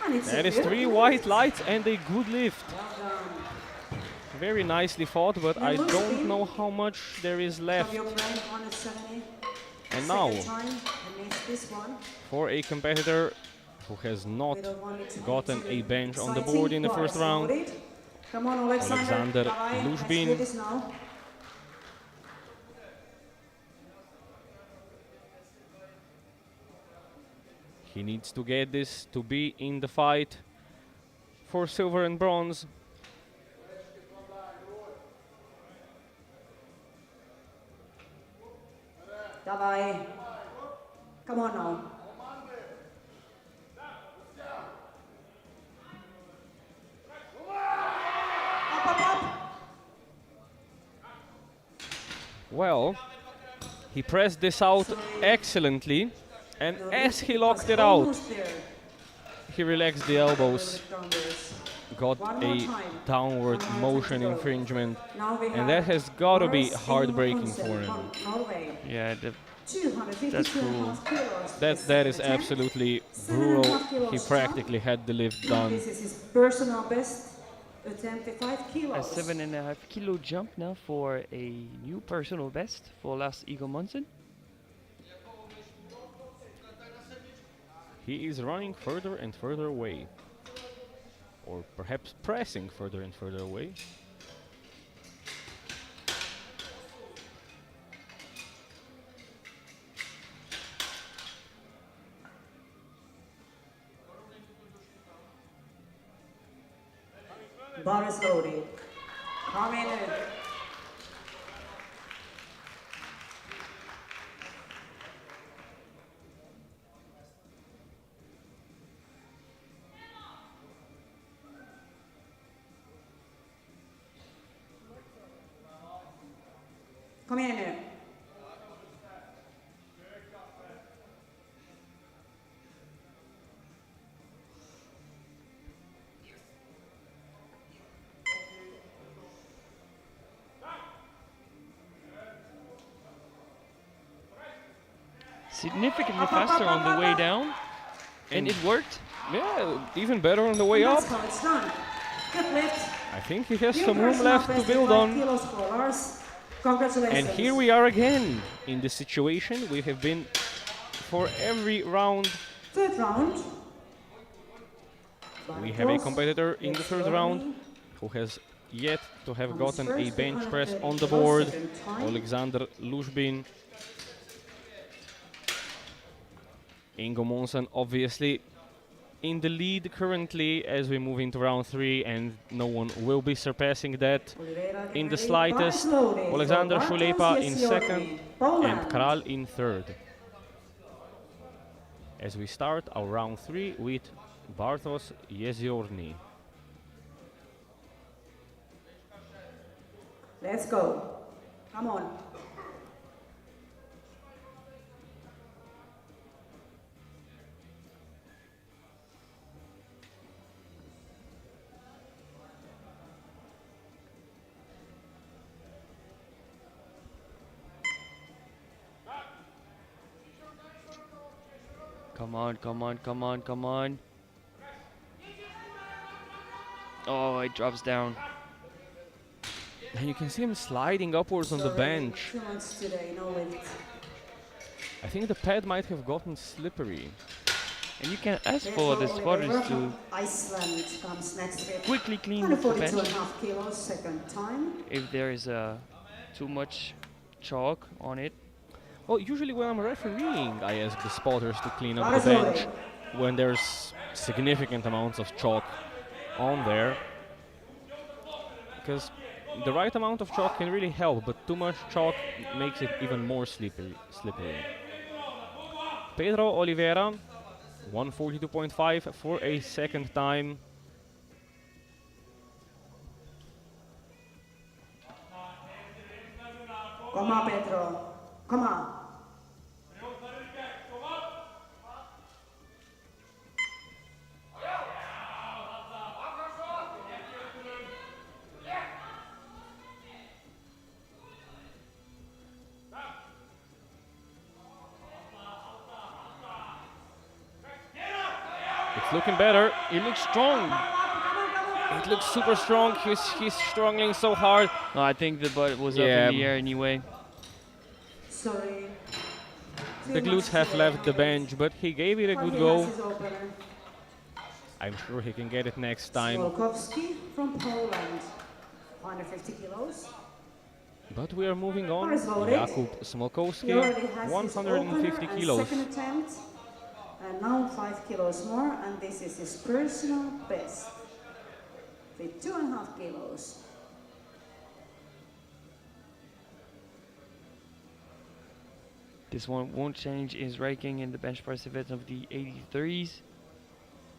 And it's That a is good 3 lift. white lights and a good lift. Well done. Very nicely fought, but I don't know how much there is left. From your brain, 170. And now, Second time, and it's this one. for a competitor who has not We don't want it to gotten be a too bench on the exciting. board in the Bar first is round, loaded. Come on, Alexander. Alexander Bye. Lushbin. Let's do this now. he needs to get this to be in the fight for silver and bronze. Bye. Come on now. Up, up, up. Well, he pressed this out excellently, and The as he lift locked was it out, almost there. he relaxed the elbows, Down this. got One more a time. downward 100 motion to go. infringement, Now we and that have has got to be Boris heartbreaking Ingebrigtsen for him. from Norway. Yeah, 252 That's cool. and a half kilos. That is Second attempt. absolutely 7.5 brutal. kilos He jump. practically had the lift done. This is his personal best attempt at 5 a kilos. 7.5 kilo jump now for a new personal best for Lars Igor Monsen. He is running further and further away. Or perhaps pressing further and further away. Bar is loaded. Come in. Come in a minute. Significantly faster on the way down, and it worked. Yeah, even better on the way up. That's how it's done. Good lift. I think he has New some room personal left to best build 5 on. kilos for Lars. Congratulations. And here we are again in the situation we have been for every round. Third round. We have a competitor in the third round who has yet to have gotten a bench press on the board. Alexander Lushbin. Ingo Monsen obviously in the lead currently as we move into round 3, and no one will be surpassing that in the slightest. Alexander Shulepa in second and Kral in third. As we start our round 3 with Bartosz Jeziorny. Let's go. Come on. Come on, come on, come on, come on. Oh, it drops down. And you can see him sliding upwards on the bench. 2 months today, no lift. I think the pad might have gotten slippery. And you can ask for the squatters to Iceland comes next with quickly clean the 142 bench and a half kilos, second time. if there is too much chalk on it. Well, usually when I'm refereeing, I ask the spotters to clean up Bar the is bench loaded. when there's significant amounts of chalk on there. Because the right amount of chalk can really help, but too much chalk makes it even more slippery. Pedro Oliveira, 142.5 for a second time. Come on, Pedro. Come on. It's looking better. It looks strong. It looks super strong. He's struggling so hard. No, I think the butt was up Yeah. in the air anyway. Sorry. The glutes have left the bench, but he gave it a good go. I'm sure he can get it next time. Smolkowski from Poland. 150 kilos. But we are moving on. Bar is loaded. Jakub He Smolkowski, already has his 150 opener and kilos. second attempt. And now 5 kilos more, and this is his personal best. With 2.5 kilos. This one won't change his ranking in the bench press event of the 83s,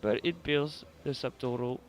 but it builds the subtotal.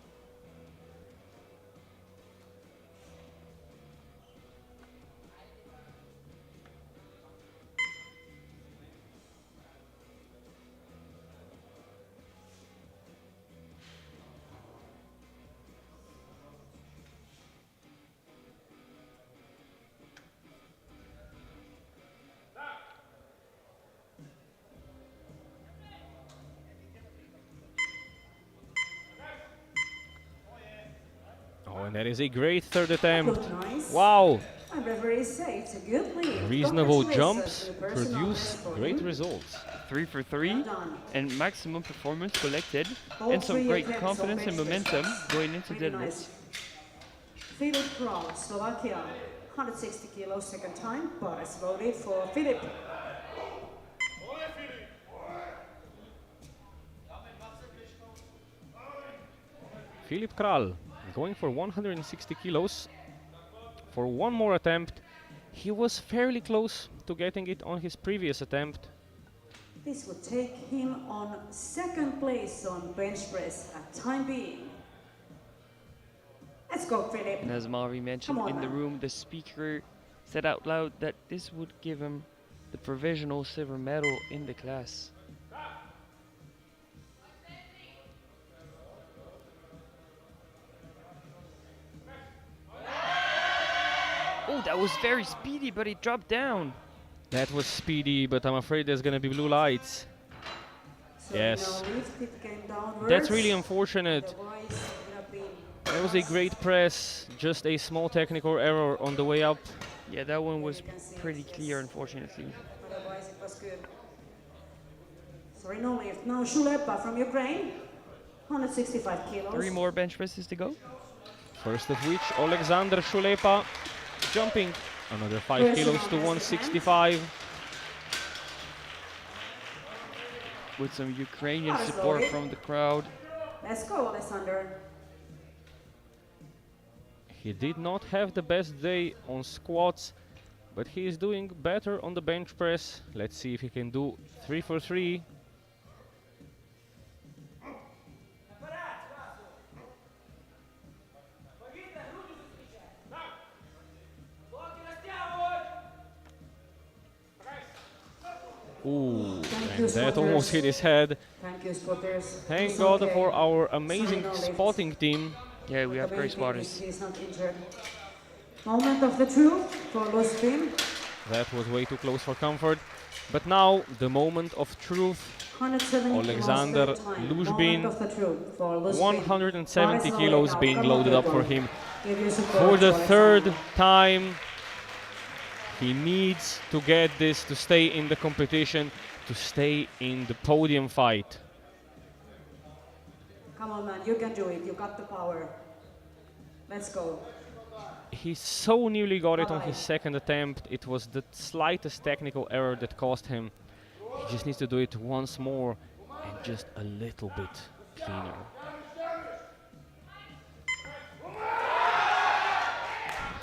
Oh, and that is a great third attempt. Look nice. Wow! And referees say it's a good lead. Reasonable Congratulations jumps to the personal produce best for great him. results. 3 for 3 Well done. and maximum performance collected, All and some three great attempts confidence on and bench momentum press. going into Really deadlift. nice. Filip Kral, Slovakia. 160 kilos, second time. Bar is loaded for Filip. Filip Kral going for 160 kilos for one more attempt. He was fairly close to getting it on his previous attempt. This would take him on second place on bench press at time being. Let's go, Filip. And as Mari mentioned Come on in the now. room, the speaker said out loud that this would give him the provisional silver medal in the class. Oh, that was very speedy, but it dropped down. That was speedy, but I'm afraid there's gonna be blue lights. So Yes. now lift it came downwards. That's really unfortunate. Otherwise, it would have been That was a great press, just a small technical error on the way up. Yeah, that one was pretty clear, unfortunately. Otherwise, it was good. Sorry, no lift. Now Shulepa from Ukraine. 165 kilos. 3 more bench presses to go. First of which, Alexander Shulepa jumping another 5 kilos to 165. With some Ukrainian support from the crowd. Let's go, Alexander. He did not have the best day on squats, but he is doing better on the bench press. Let's see if he can do 3 for 3. Ooh, Thank you, and that almost spotters. hit his head. Thank you, spotters. Thank It's God okay. for our amazing Sorry, no lift. spotting team. Yeah, we have great Ability, spotters. He's not injured. Moment of the truth for Luspin. That was way too close for comfort. But now, the moment of truth. 170 Alexander kilos third time. Luzbin, Moment of the truth for Luspin. 170 Boris kilos Novak, being come on, loaded up for people. him. Give your support For the to third Alexander. time, he needs to get this to stay in the competition, to stay in the podium fight. Come on, man, you can do it. You got the power. Let's go. he so nearly got it on his second attempt. It was the slightest technical error that cost him. He just needs to do it once more and just a little bit cleaner.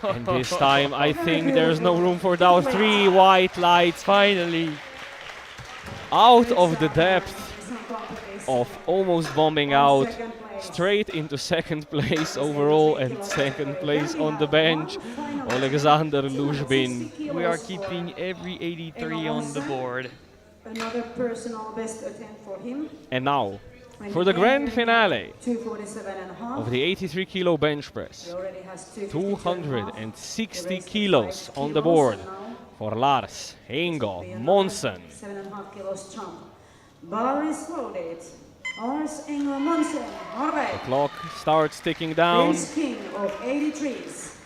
And this time, I think there's no room for doubt. 3 white lights Finally. out of the depth of almost bombing out, straight into second place overall and second place on the bench. Alexander Luzhbin. We are keeping every 83 on the board. Another personal best attempt for him. And now, for the grand finale 247.5. of the 83 kilo bench press. He already has 260 kilos on the board for Lars Ingo Monsen. 7.5 kilos jump. Bar is loaded. Lars Ingo Monsen, Norway. The clock starts ticking down. Prince King of 83s.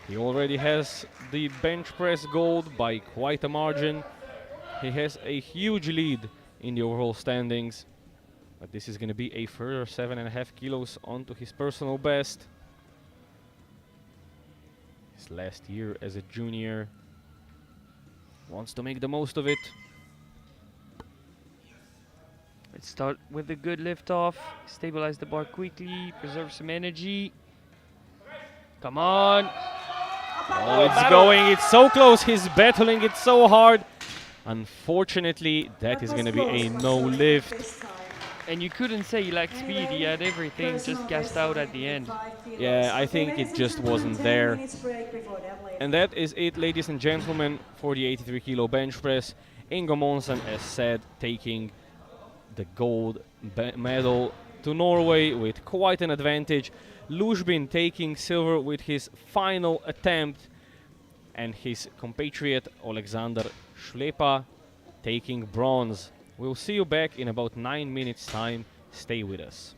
He already has the bench press gold by quite a margin. He has a huge lead in the overall standings. But this is going to be a further 7.5 kilos onto his personal best. His last year as a junior. Wants to make the most of it. Let's start with a good lift off. Stabilize the bar quickly. Preserve some energy. Come on. Oh, it's going. It's so close. He's battling it so hard. Unfortunately, that is going to be a no lift. And you couldn't say he lacked speed. He had everything, just gassed out at the end. Yeah, I think it just wasn't there. And that is it, ladies and gentlemen, for the 83 kilo bench press. Ingo Monsen, as said, taking the gold medal to Norway with quite an advantage. Luzhbin taking silver with his final attempt. And his compatriot Alexander Schlepa taking bronze. We'll see you back in about 9 minutes time. Stay with us.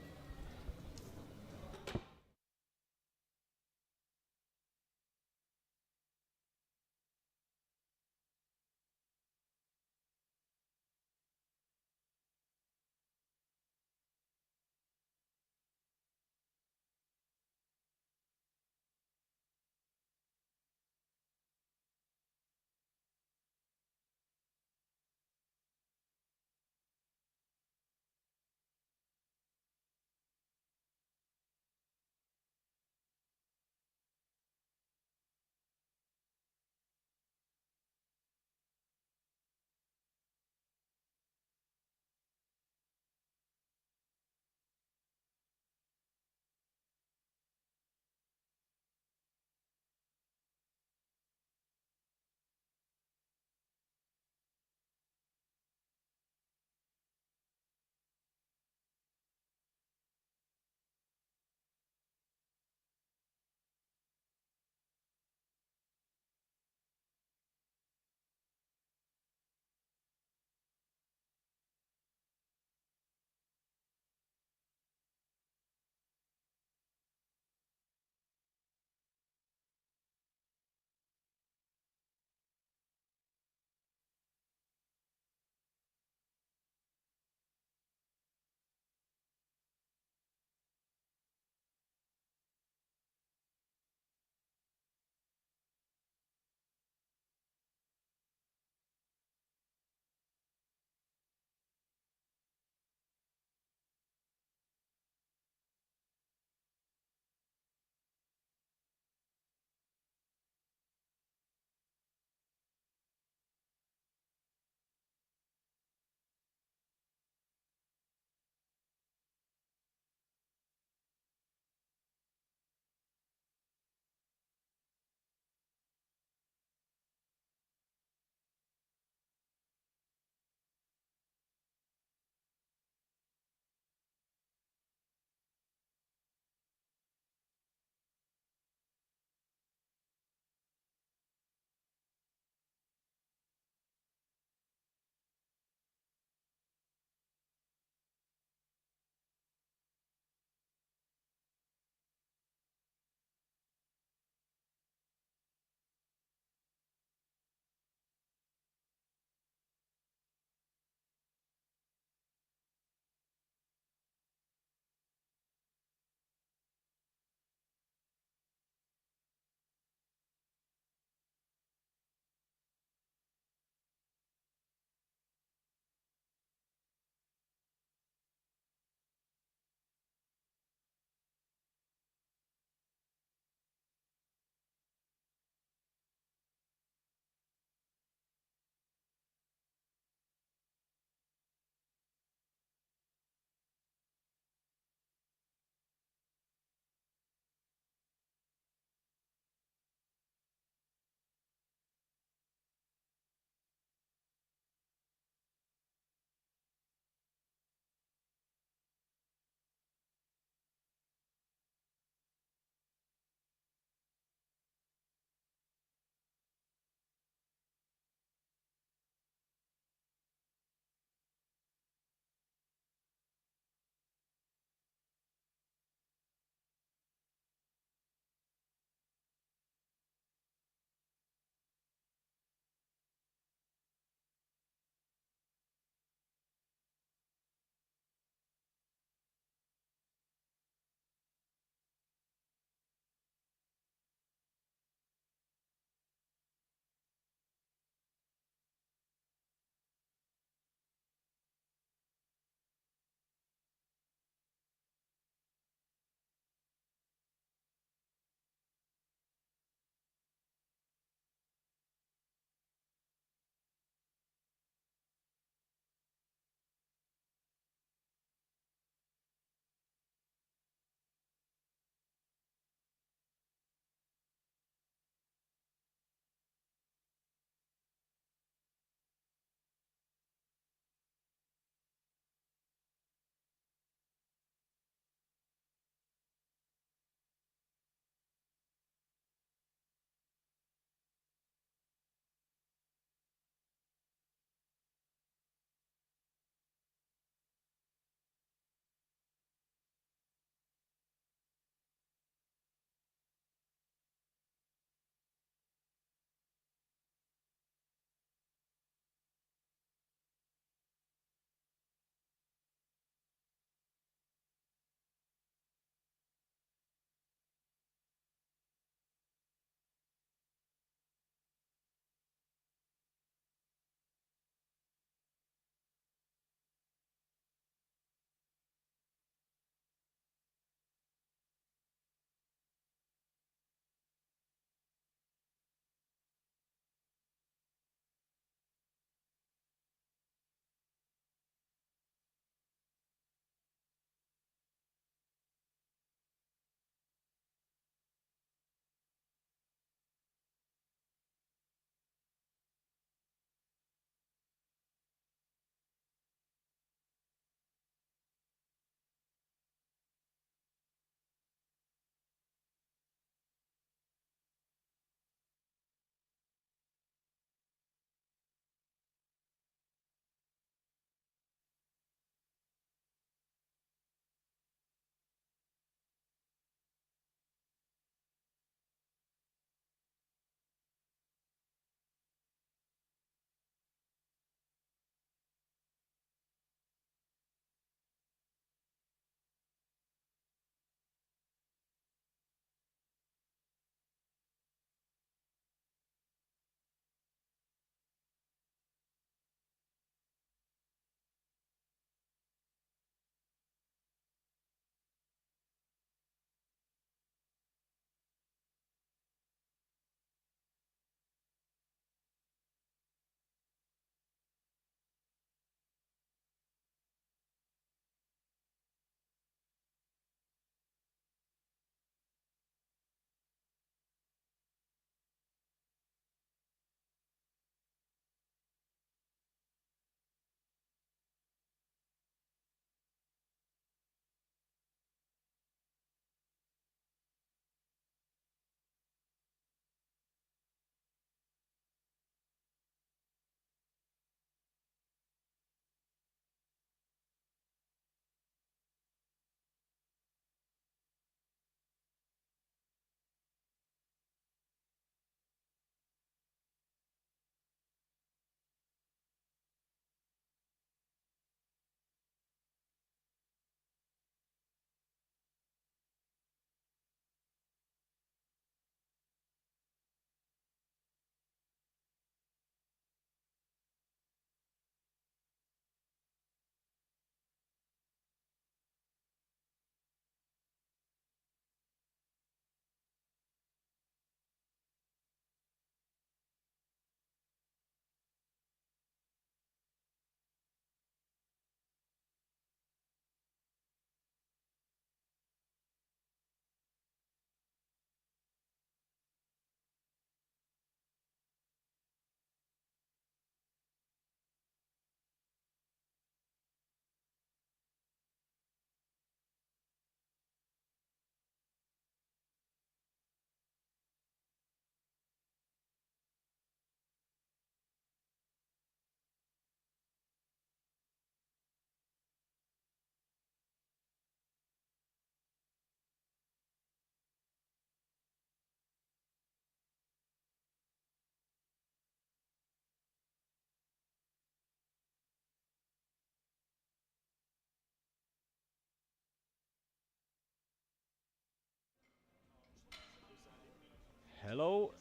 Hello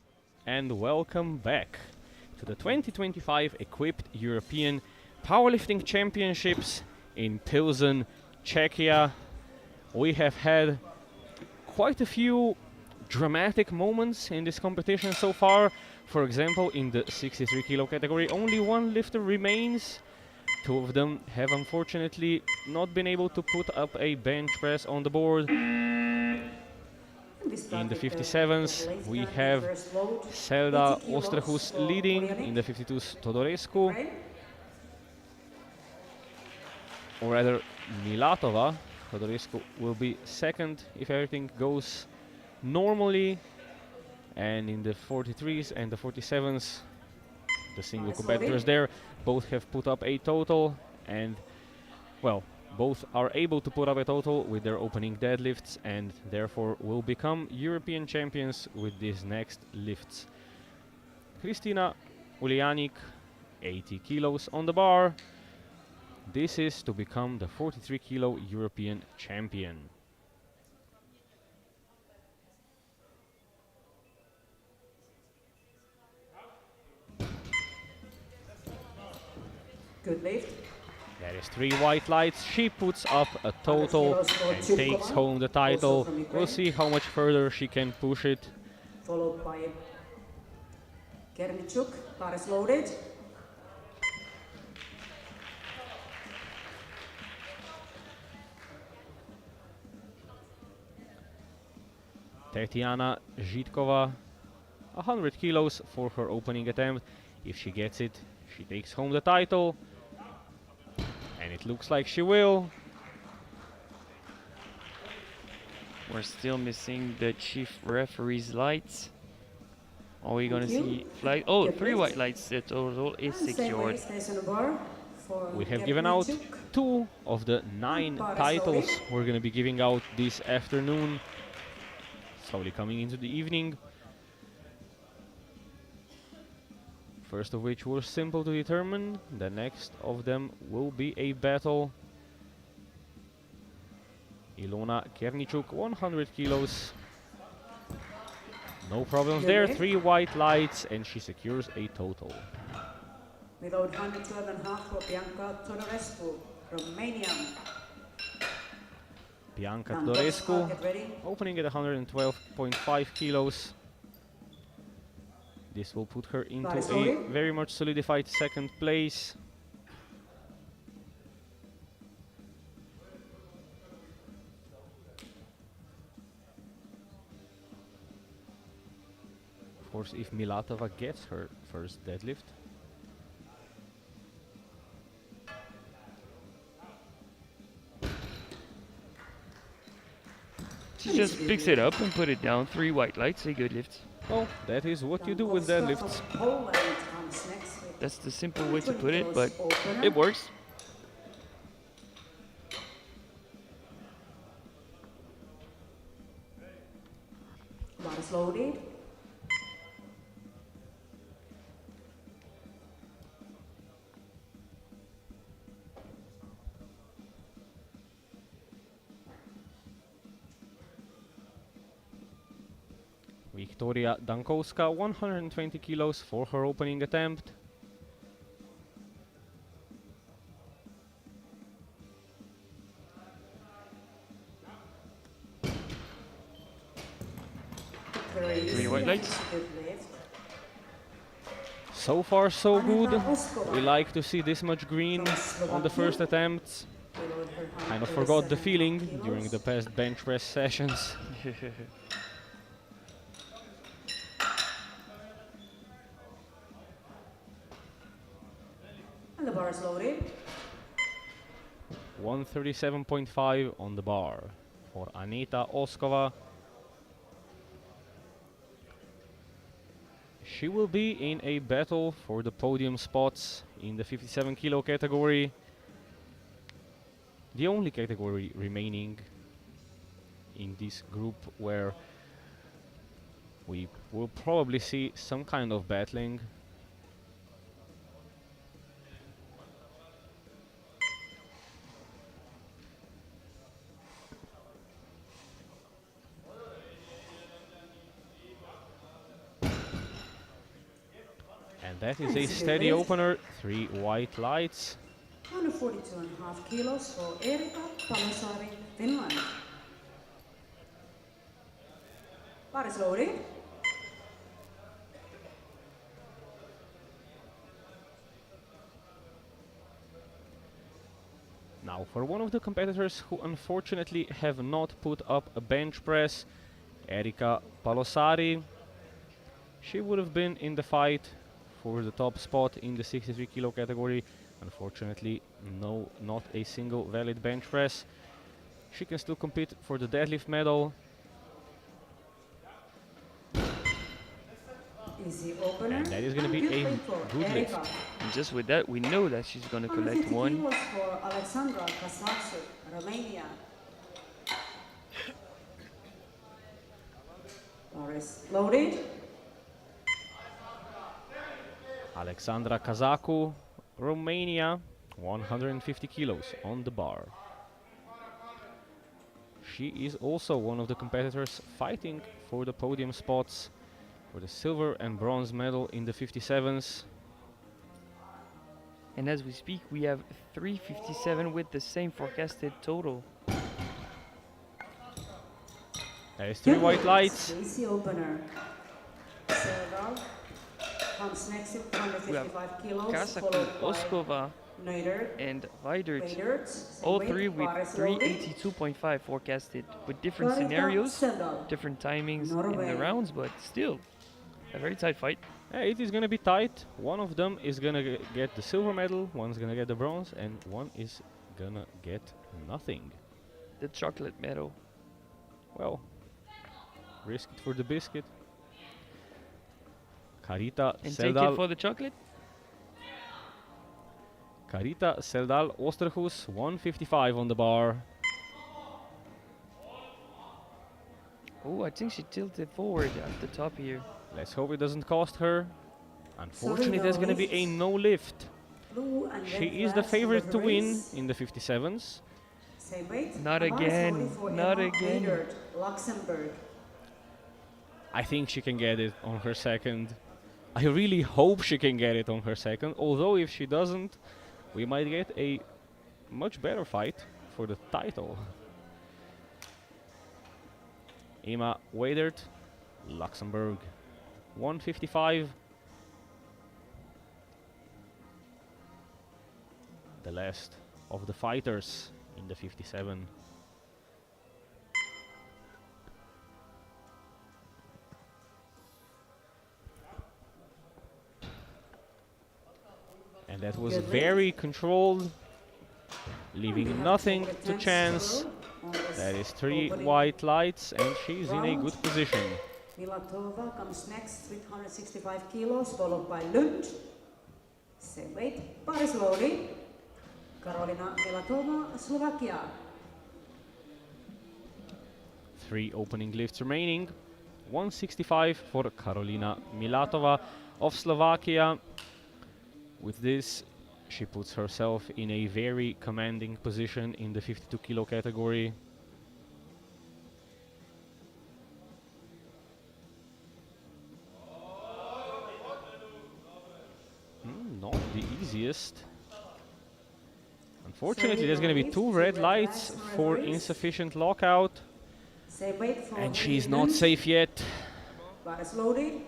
and welcome back to the 2025 Equipped European Powerlifting Championships in Pilsen, Czechia. We have had quite a few dramatic moments in this competition so far. For example, in the 63 kilo category, only one lifter remains. Two of them have unfortunately not been able to put up a bench press on the board. In the 57s, we have Selda Ostrehus leading. In the 52s, Todorescu. Or rather, Milatova. Todorescu will be second if everything goes normally. And in the 43s and the 47s, the single competitors there both have put up a total, and well, both are able to put up a total with their opening deadlifts and therefore will become European champions with these next lifts. Kristina Ulianik, 80 kilos on the bar. This is to become the 43 kilo European champion. Good lift. There is 3 white lights. She puts up a total and takes home the title. We'll see how much further she can push it. Followed by Kernichuk, Paris loaded. Tetiana Zhitkova, 100 kilos for her opening attempt. If she gets it, she takes home the title. And it looks like she will. We're still missing the chief referee's lights. Are we gonna see flag? Oh, 3 white lights. The total is secured. We have given out 2 of the 9 titles we're gonna be giving out this afternoon. Slowly coming into the evening. First of which was simple to determine. The next of them will be a battle. Ilona Kernichuk, 100 kilos. No problems there. 3 white lights and she secures a total. Without 112.5 for Bianca Todorescu, Romania. Bianca Todorescu opening at 112.5 kilos. This will put her into a very much solidified second place. Of course, if Milatova gets her first deadlift. She just picks it up and put it down. 3 white lights, a good lift. Well, that is what you do with deadlifts. That's the simple way to put it, but it works. Bar is loaded. Victoria Dankowska, 120 kilos for her opening attempt. Three white lights. So far so good. We like to see this much green on the first attempts. Kind of forgot the feeling during the past bench press sessions. And the bar is loaded. 137.5 on the bar for Anita Oskova. She will be in a battle for the podium spots in the 57 kilo category. The only category remaining in this group where we will probably see some kind of battling. that is a steady opener. 3 white lights. 142.5 kilos for Erika Palosaari, Finland. Bar is loaded. Now for one of the competitors who unfortunately have not put up a bench press, Erika Palosaari. She would have been in the fight for the top spot in the 63 kilo category. Unfortunately, no, not a single valid bench press. She can still compete for the deadlift medal. Easy opener. And that is going to be a good lift. And just with that, we know that she's going to collect 150 one. kilos for Alexandra Kasasu, Romania. Bar is loaded. Alexandra Kazaku, Romania, 150 kilos on the bar. She is also one of the competitors fighting for the podium spots for the silver and bronze medal in the 57s. And as we speak, we have 357 with the same forecasted total. There is 3 white lights. Easy opener. Serdal comes next with We have 155 kilos. Kasaku, followed by Oskova, Nader. and Weidert. Weidert, All same three weight, with bar is loaded. 382.5 forecasted, with different Karita scenarios, Serdal. different timings in Norway. the rounds, but still a very tight fight. It is going to be tight. One of them is going to get the silver medal, one's going to get the bronze, and one is going to get nothing. The chocolate medal. Well, risk it for the biscuit. Karita And take it Seldal, for the chocolate? Karita Seldal Oosterhuis, 155 on the bar. Oh, I think she tilted forward at the top here. Let's hope it doesn't cost her. Unfortunately, no there's going to be a lift. no lift. Blue and She red is the flags favorite to win referees. in the 57s. Same weight. Not Bar is again, loaded for not Emma again. Weidert, Luxembourg. I think she can get it on her second. I really hope she can get it on her second. Although if she doesn't, we might get a much better fight for the title. Emma Weidert, Luxembourg, 155. The last of the fighters in the 57. And that was Good very controlled, leaving We have nothing chocolate to tanks chance. below on this That is 3 opening white lights, and she's in a round. good position. Milatova comes next with 165 kilos, followed by Lund. Same weight. Bar is loaded. Karolina Milatova, Slovakia. 3 opening lifts remaining. 165 for Karolina Milatova of Slovakia. With this, she puts herself in a very commanding position in the 52 kilo category. Not the easiest. Unfortunately, there's going to be 2 red lights for insufficient lockout. Same weight for And she's Lund. not safe yet. Bar is loaded.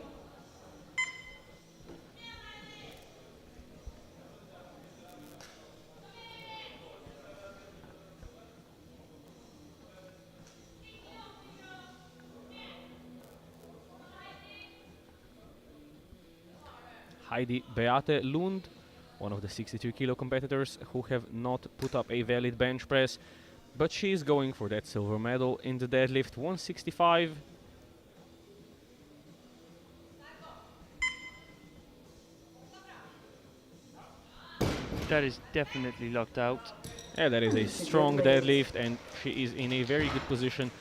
Heidi Beate Lund, one of the 63 kilo competitors who have not put up a valid bench press, but she is going for that silver medal in the deadlift, 165. That is definitely locked out. Yeah, that is a strong deadlift, and she is in a very good position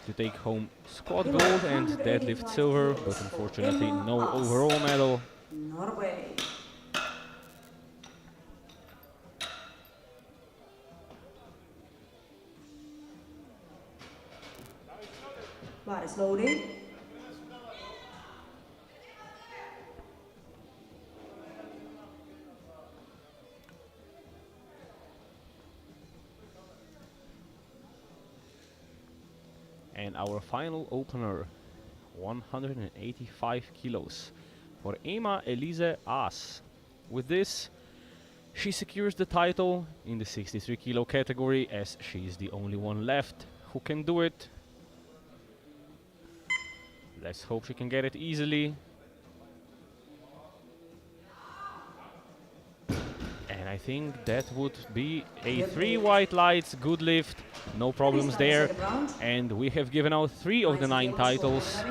to take home squat gold and deadlift silver, but unfortunately no overall medal. Norway. Bar is loaded. And our final opener, 185 kilos, for Emma Elise Aas. With this, she secures the title in the 63 kilo category, as she is the only one left who can do it. Let's hope she can get it easily. And I think that would be a 3 white lights, good lift, no problems there. And we have given out 3 of the 9 titles.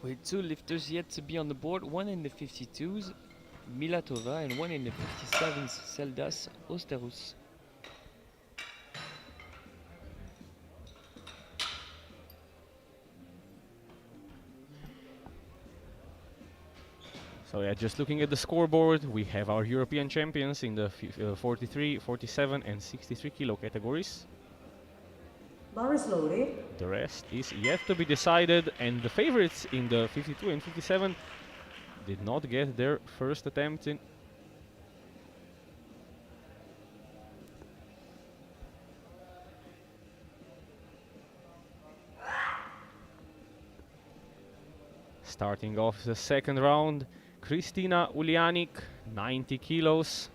With 2 lifters yet to be on the board, one in the 52s, Milatova, and one in the 57s, Seldas Osterus. So yeah, just looking at the scoreboard, we have our European champions in the 43, 47 and 63 kilo categories. Bar is loaded. The rest is yet to be decided, and the favorites in the 52 and 57 did not get their first attempt in. Starting off the second round, Kristina Ulianik, 90 kilos.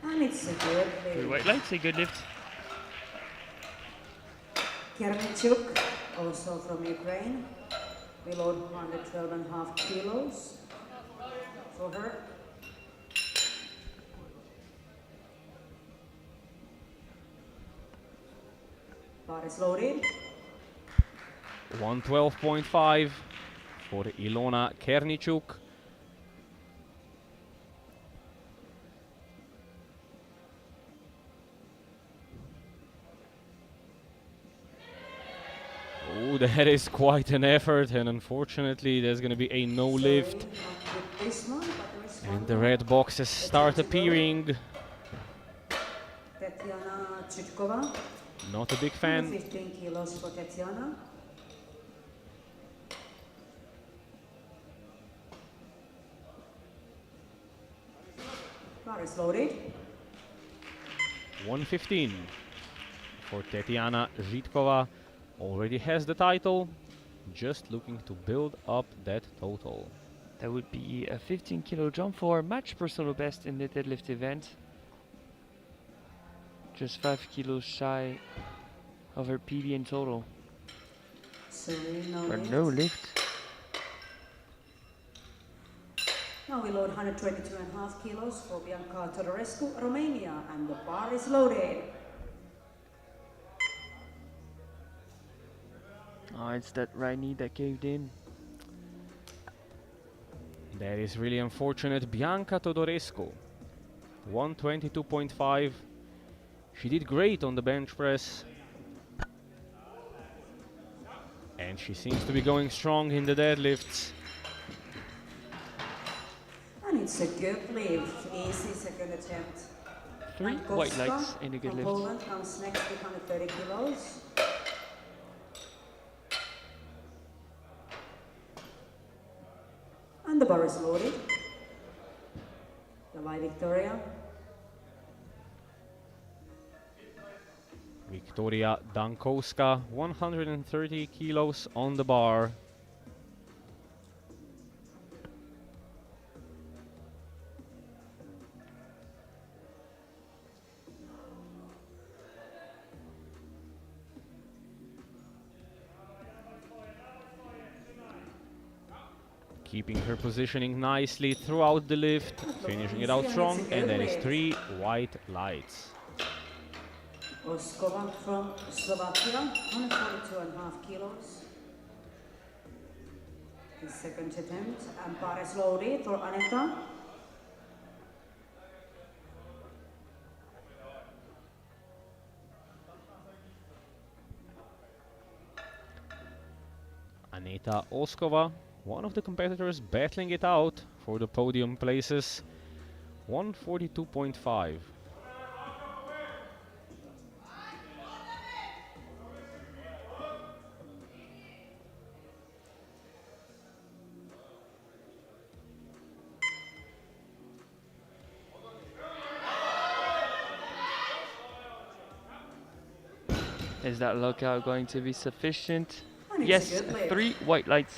And it's a good 3 lift. white lights, a good lift. Kermichuk, also from Ukraine. We load 112.5 kilos for her. Bar is loaded. 112.5 for Ilona Kernichuk. Oh, that is quite an effort, and unfortunately there's going to be a no lift. Sorry, not with this one, but there is And one the more. red boxes start appearing. Tetiana Chutkova. Not a big fan. 15 kilos for Tetiana. Bar is loaded. 115 for Tetiana Zhitkova. Already has the title, just looking to build up that total. That would be a 15 kilo jump for match personal best in the deadlift event. Just 5 kilos shy of her PB in total. Sorry, no Or lift. no lift. Now we load 122.5 kilos for Bianca Todorescu, Romania, and the bar is loaded. Oh, it's that right knee that caved in. That is really unfortunate. Bianca Todorescu, 122.5. She did great on the bench press. And she seems to be going strong in the deadlifts. And it's a good lift, easy second attempt. 3 white lights in a good from lift. Poland comes next with 130 kilos. And the bar is loaded. Bye Victoria. Victoria Dankowska, 130 kilos on the bar. Keeping her positioning nicely throughout the lift, finishing it out strong, and that is 3 white lights. Oskova from Slovakia, 142.5 kilos. The second attempt, and bar is loaded for Aneta. Aneta Oskova, one of the competitors battling it out for the podium places, 142.5. Is that lockout going to be sufficient? And it's Yes, a good lift. 3 white lights.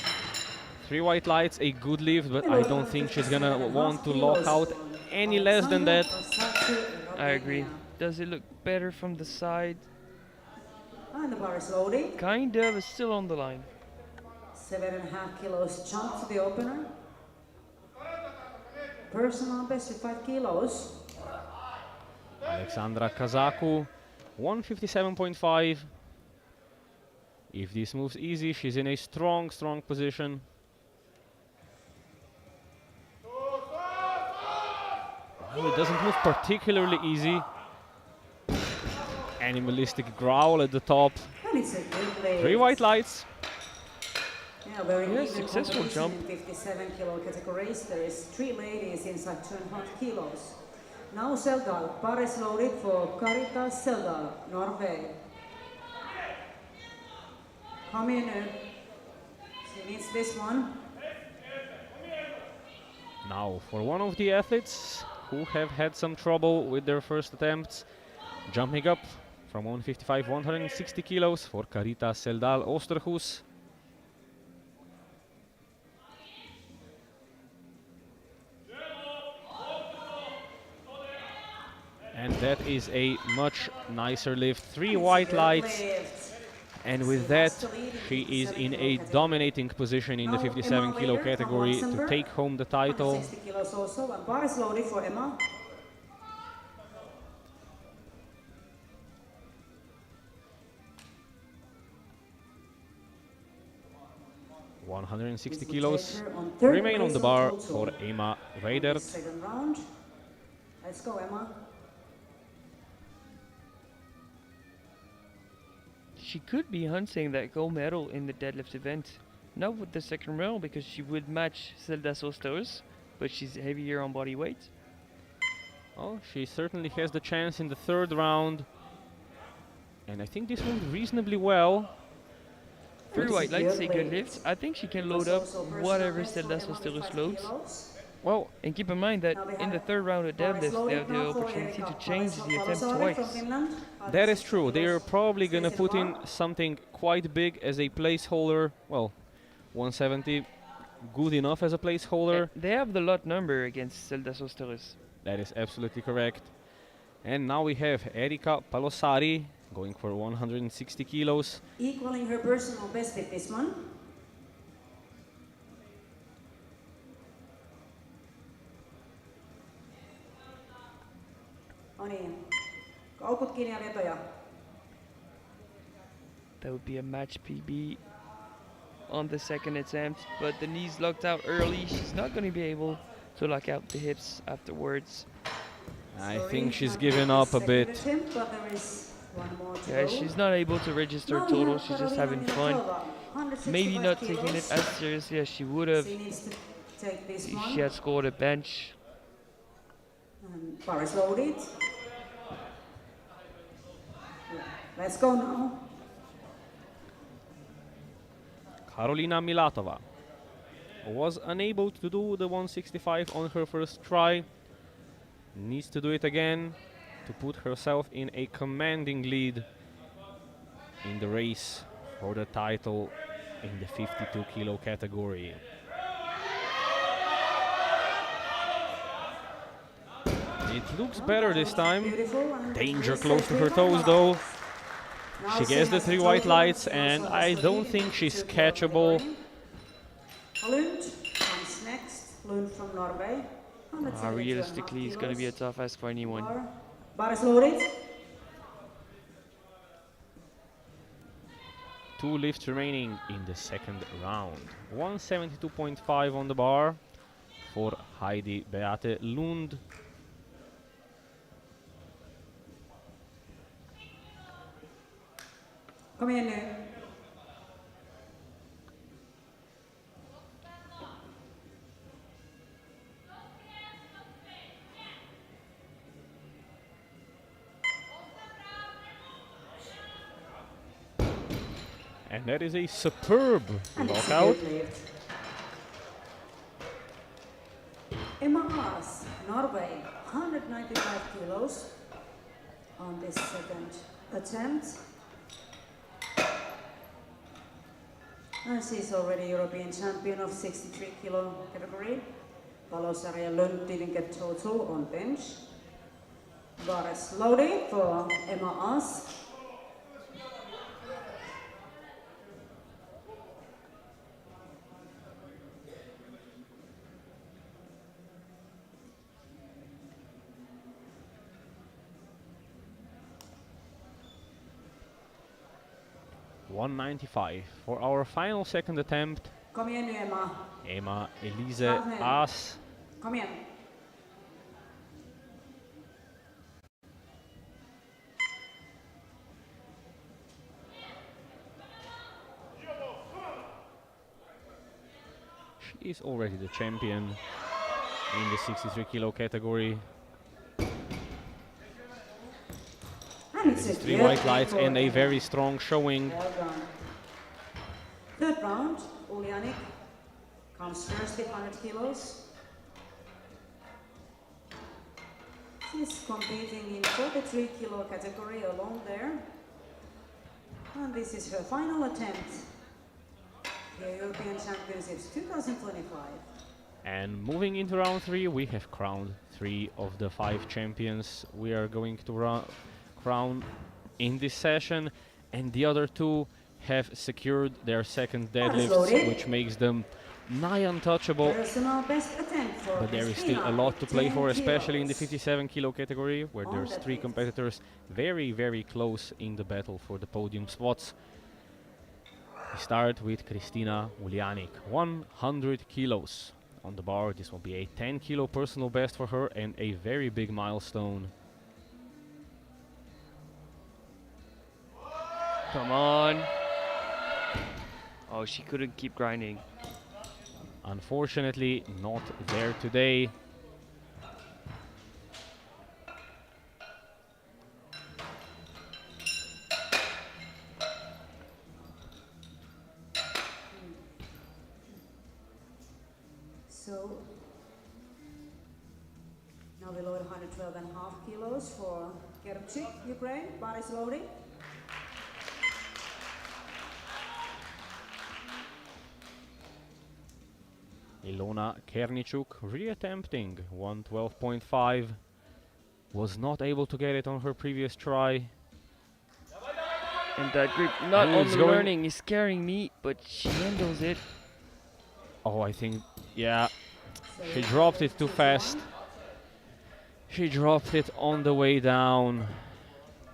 3 white lights, a good lift, but I don't think she's gonna want to 57.5 lock out kilos any from less than that. Alexandra I agree. Romania. Does it look better from the side? And the bar is loaded. Kind of, but still on the line. 7.5 kilos jump to the opener. Personal best with 5 kilos. Alexandra Kazaku, 157.5. If this moves easy, she's in a strong position. Well, it doesn't move particularly easy. Animalistic growl at the top. And it's a good lift. 3 white lights. Yeah, very Yeah, even successful competition jump. in 57 kilo categories. There is 3 ladies inside 2.5 kilos. Now Seldal, bar is loaded for Karita Seldal, Norway. Come in. She needs this one. Now for one of the athletes who have had some trouble with their first attempts, jumping up from 155, 160 kilos for Karita Seldal Oosterhuis. And that is a much nicer lift. 3 white lights. And with that, she is in a dominating position in the 57 kilo category to take home the title. 60 kilos also, and bar is loaded for Emma. $160 kilos remain on the bar for Emma Weidert. Second round. Let's go, Emma. She could be hunting that gold medal in the deadlift event. Not with the second round because she would match Zelda Sostos, but she's heavier on body weight. Oh, she certainly has the chance in the third round. And I think this went reasonably well. 3 white lights, a good lift. I think she can load up whatever Zelda Sostos loads. Well, And keep in mind that in the third round of deadlift, they have the opportunity to change the attempt twice. that is true. They're probably gonna put in something quite big as a placeholder. Well, 170, good enough as a placeholder. They have the lot number against Zelda Sostos. That is absolutely correct. And now we have Erika Palosari going for 160 kilos. Equaling her personal best with this one. No niin. Kaukut kiinni ja vetoja. That would be a match PB on the second attempt, but the knees locked out early. She's not going to be able to lock out the hips afterwards. I Sorry, think she's not given the up a second bit. attempt, but there is one more to Yeah, go. she's not able to register Now total. we have She's just Carolina having fun. Minakova, 165 Maybe not taking it kilos. as seriously as she would have She needs to take this if one. she had scored a bench. And bar is loaded. Yeah. Let's go now. Karolina Milatova was unable to do the 165 on her first try. Needs to do it again to put herself in a commanding lead in the race for the title in the 52 kilo category. It looks better this time. Beautiful. And Danger this close is to her three toes rounds. though. Now She she gets the has a 3 white total, lights she and also I has the don't lead think in she's 52 kilo catchable. category. Lund comes next. Lund from Norway. Realistically, it's going to be a tough ask for anyone. Bar is loaded. 2 lifts remaining in the second round. 172.5 on the bar for Heidi Beate Lund. Kom igen nu. And that is a superb And it's a lockout. good lift. Emma Haas, Norway, 195 kilos on this second attempt. And she's already European champion of 63 kilo category. Palosarja Lund didn't get total on bench. Bar is loaded for Emma As. $195 for our final second attempt. Kom igen nu Emma. Emma Elise As. Kom igen. She is already the champion in the 63 kilo category. And it's a Three good white lights effort. and a very strong showing. Well done. Third round, Uljanik comes first with 100 kilos. She's competing in 43 kilo category alone there. And this is her final attempt. The European Championships 2025. And moving into round 3, we have crowned 3 of the 5 champions we are going to crown in this session, and the other 2 have secured their second deadlifts, which makes them nigh untouchable. Personal best attempt for But there is still a lot to play for, especially in the 57 kilo category, where there's 3 competitors very, very close in the battle for the podium spots. We start with Kristina Uljanik, 100 kilos on the bar. This will be a 10 kilo personal best for her and a very big milestone. Come on. Oh, she couldn't keep grinding. Unfortunately, not there today. So now we load 112.5 kilos for Kerchik, Ukraine. Bar is loading. Ilona Kernichuk reattempting 112.5. Was not able to get it on her previous try. And that grip, not Ooh, on it's the going- learning, is scaring me, but she handles it. Oh, I think, yeah, So she dropped it too fast. She dropped it on the way down.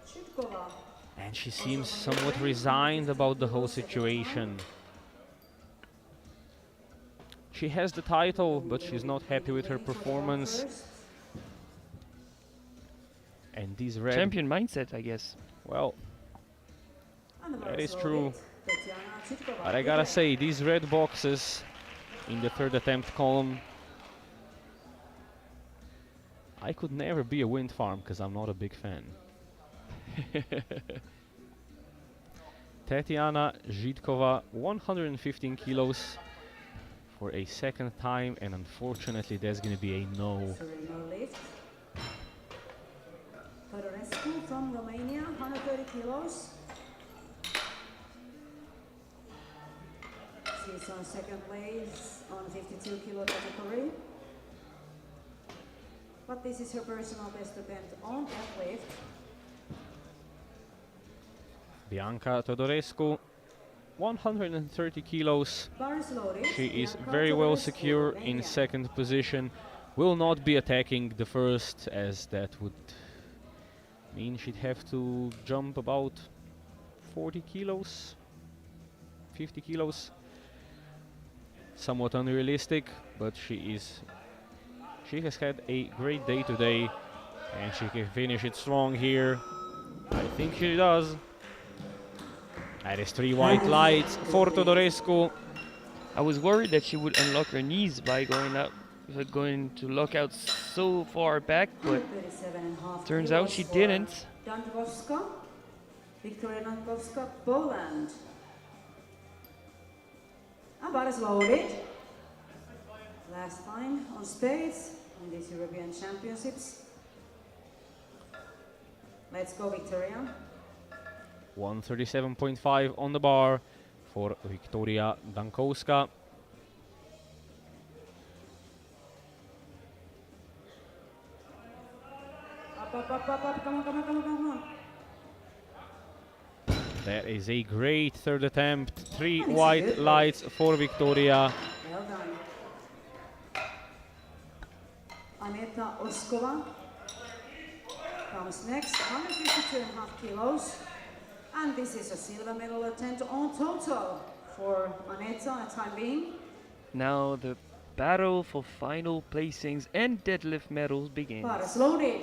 Chitkova. And she seems somewhat resigned about the whole situation. She has the title, but she's not happy with her performance. And these red... Champion mindset, I guess. Well, And the bar that is loaded. true. Tatiana Chitkova, But I gotta Ukraine. say, these red boxes in the third attempt column, I could never be a wind farm because I'm not a big fan. Tatiana Zhidkova, 115 kilos for a second time, and unfortunately there's gonna be a no. Sorry, no lift. Fedorescu from Romania, 130 kilos. She's on second place on 52 kilo category. But this is her personal best attempt on deadlift. Bianca Todorescu, 130 kilos. Bar is loaded. She is Bianca very well Todorescu, secure in Romania. second position. Will not be attacking the first, as that would mean she'd have to jump about 40 kilos, 50 kilos. Somewhat unrealistic, but she has had a great day today, and she can finish it strong here. I think she does. That is 3 white lights for Todorescu. I was worried that she would unlock her knees by going to lock out so far back, but 137.5 turns out she kilos for didn't. Dankowska, Victoria Dankowska, Poland. And bar is loaded. Last time on spades in these European Championships. Let's go, Victoria. 137.5 on the bar for Wiktoria Dankowska. Up. Come on. That is a great third attempt. 3 That is white good. lights for Wiktoria. Well done. Aneta Oskova comes next, 152.5 kilos. And this is a silver medal attempt on total for Aneta at time being. Now the battle for final placings and deadlift medals begins. Paras loaded.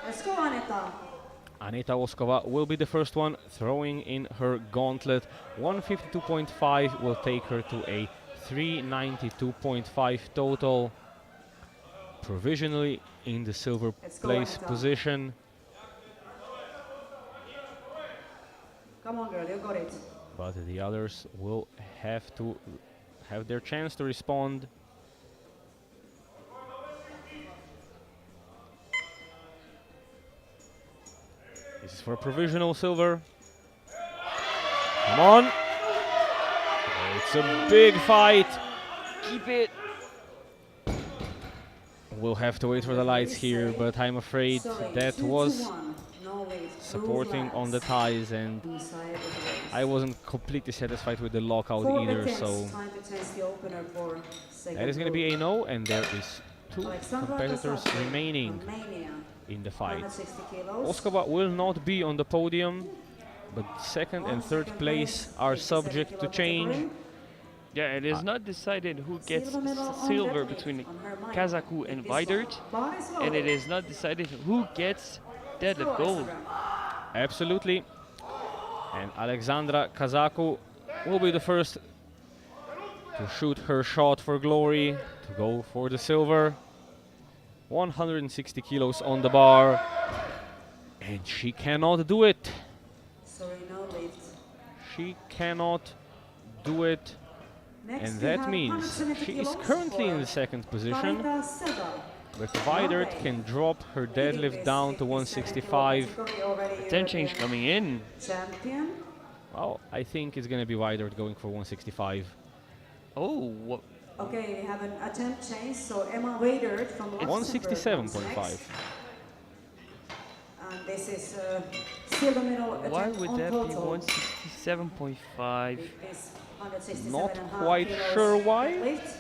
Let's go, Aneta. Aneta Oskova will be the first one throwing in her gauntlet. 152.5 will take her to a 392.5 total. Provisionally in the silver Let's go, place Aneta. position. Come on, girl, you got it. But the others will have to have their chance to respond. This is for provisional silver. Come on. It's a big fight. Keep it. We'll have to wait for the lights here, but I'm afraid Sorry, that 2 to was 1. Norway supporting through on the lats. ties, and Inside of the race. I wasn't completely satisfied with the lockout 4 either, attempts. so Time to test the opener for second that is going to be group. a no, and there is 2 Alexandra competitors Kosaki, remaining Romania, in the fight. 160 kilos. Oskova will not be on the podium, but second and third place are subject to change. Yeah, it is not decided who gets Silver medal on silver deadlift between on her mind. Kazaku and This one. Weidert, Bar is and it loaded. is not decided who gets deadlift gold. Absolutely. And Alexandra Kazaku will be the first to shoot her shot for glory, to go for the silver. 160 kilos on the bar, and she cannot do it. Sorry, no lift. She cannot do it, Next and we that have means 170 she is kilos currently in for the second position. Marita Sedal. But Weidert can drop her deadlift down to 165. 10 change coming in. Champion. Well, I think it's going to be Weidert going for 165. Oh, what? Okay, we have an attempt change. So Emma Weidert from Luxembourg comes 167.5. next. And this is silver medal attempt Why would on that be total. 167.5? With this 167.5 Not quite kilos sure why. deadlift.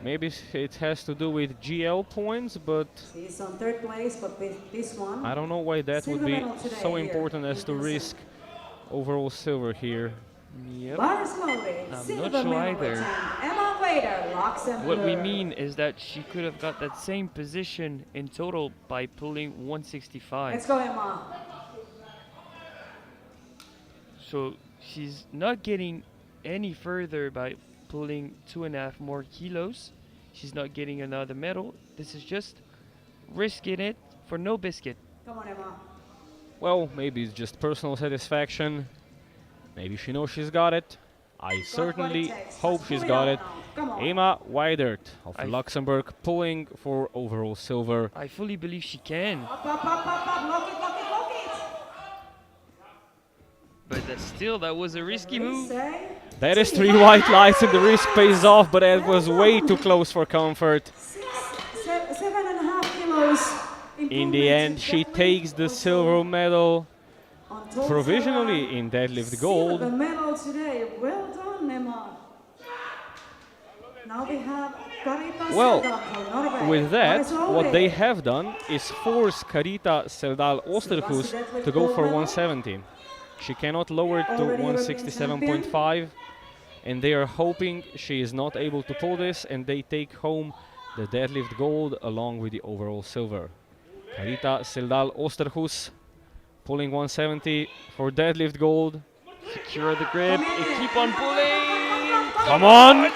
Maybe it has to do with GL points, but She's on third place, but with this one, I don't know why that would Silver be medal today so here important in as to Helsinki. risk overall silver here. Yep. Bars loaded, I'm silver not sure medal either. attempt. Emma Weidert, Luxembourg. What we mean is that she could have got that same position in total by pulling 165. Let's go, Emma. So she's not getting any further by pulling 2.5 more kilos. She's not getting another medal. This is just risking it for no biscuit. Come on, Emma. Well, maybe it's just personal satisfaction. Maybe she knows she's got it. I certainly hope she's got it. Come on. Emma Weidert of I- Luxembourg pulling for overall silver. I fully believe she can, Up. Lock it. but that was a risky move. Say, That is 3 white lights and the risk pays off, but that was way too close for comfort. 7.5 kilos. In the end, she takes the silver medal provisionally in deadlift gold. Silver medal today. Well done, Emma. Now we have Carita Well, Seldal from Norway. With that, Bars what loaded. they have done is force Carita Seldal Osterhus to go for 170. She cannot lower it to Already European 167.5, and they are hoping she is not able to pull this, and they take home the deadlift gold along with the overall silver. Carita Seldal Osterhus pulling 170 for deadlift gold. Secure the grip and keep on pulling. Come on!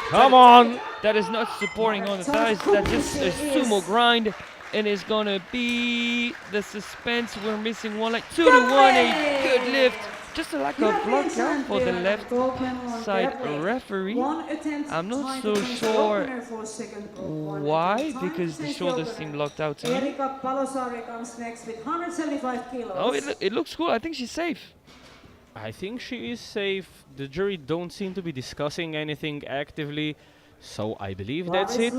Come on! That is not supporting on the thighs. That's just a sumo grind, and it's gonna be the suspense. We're missing one, like 2 to 1. A good lift. Just a lack of block count for the left side referee. I'm not so sure why, because the shoulders seem locked out to me. Erika Palosari comes next with 175 kilos. Oh, it looks cool. I think she's safe. I think she is safe. The jury don't seem to be discussing anything actively, so I believe that's it.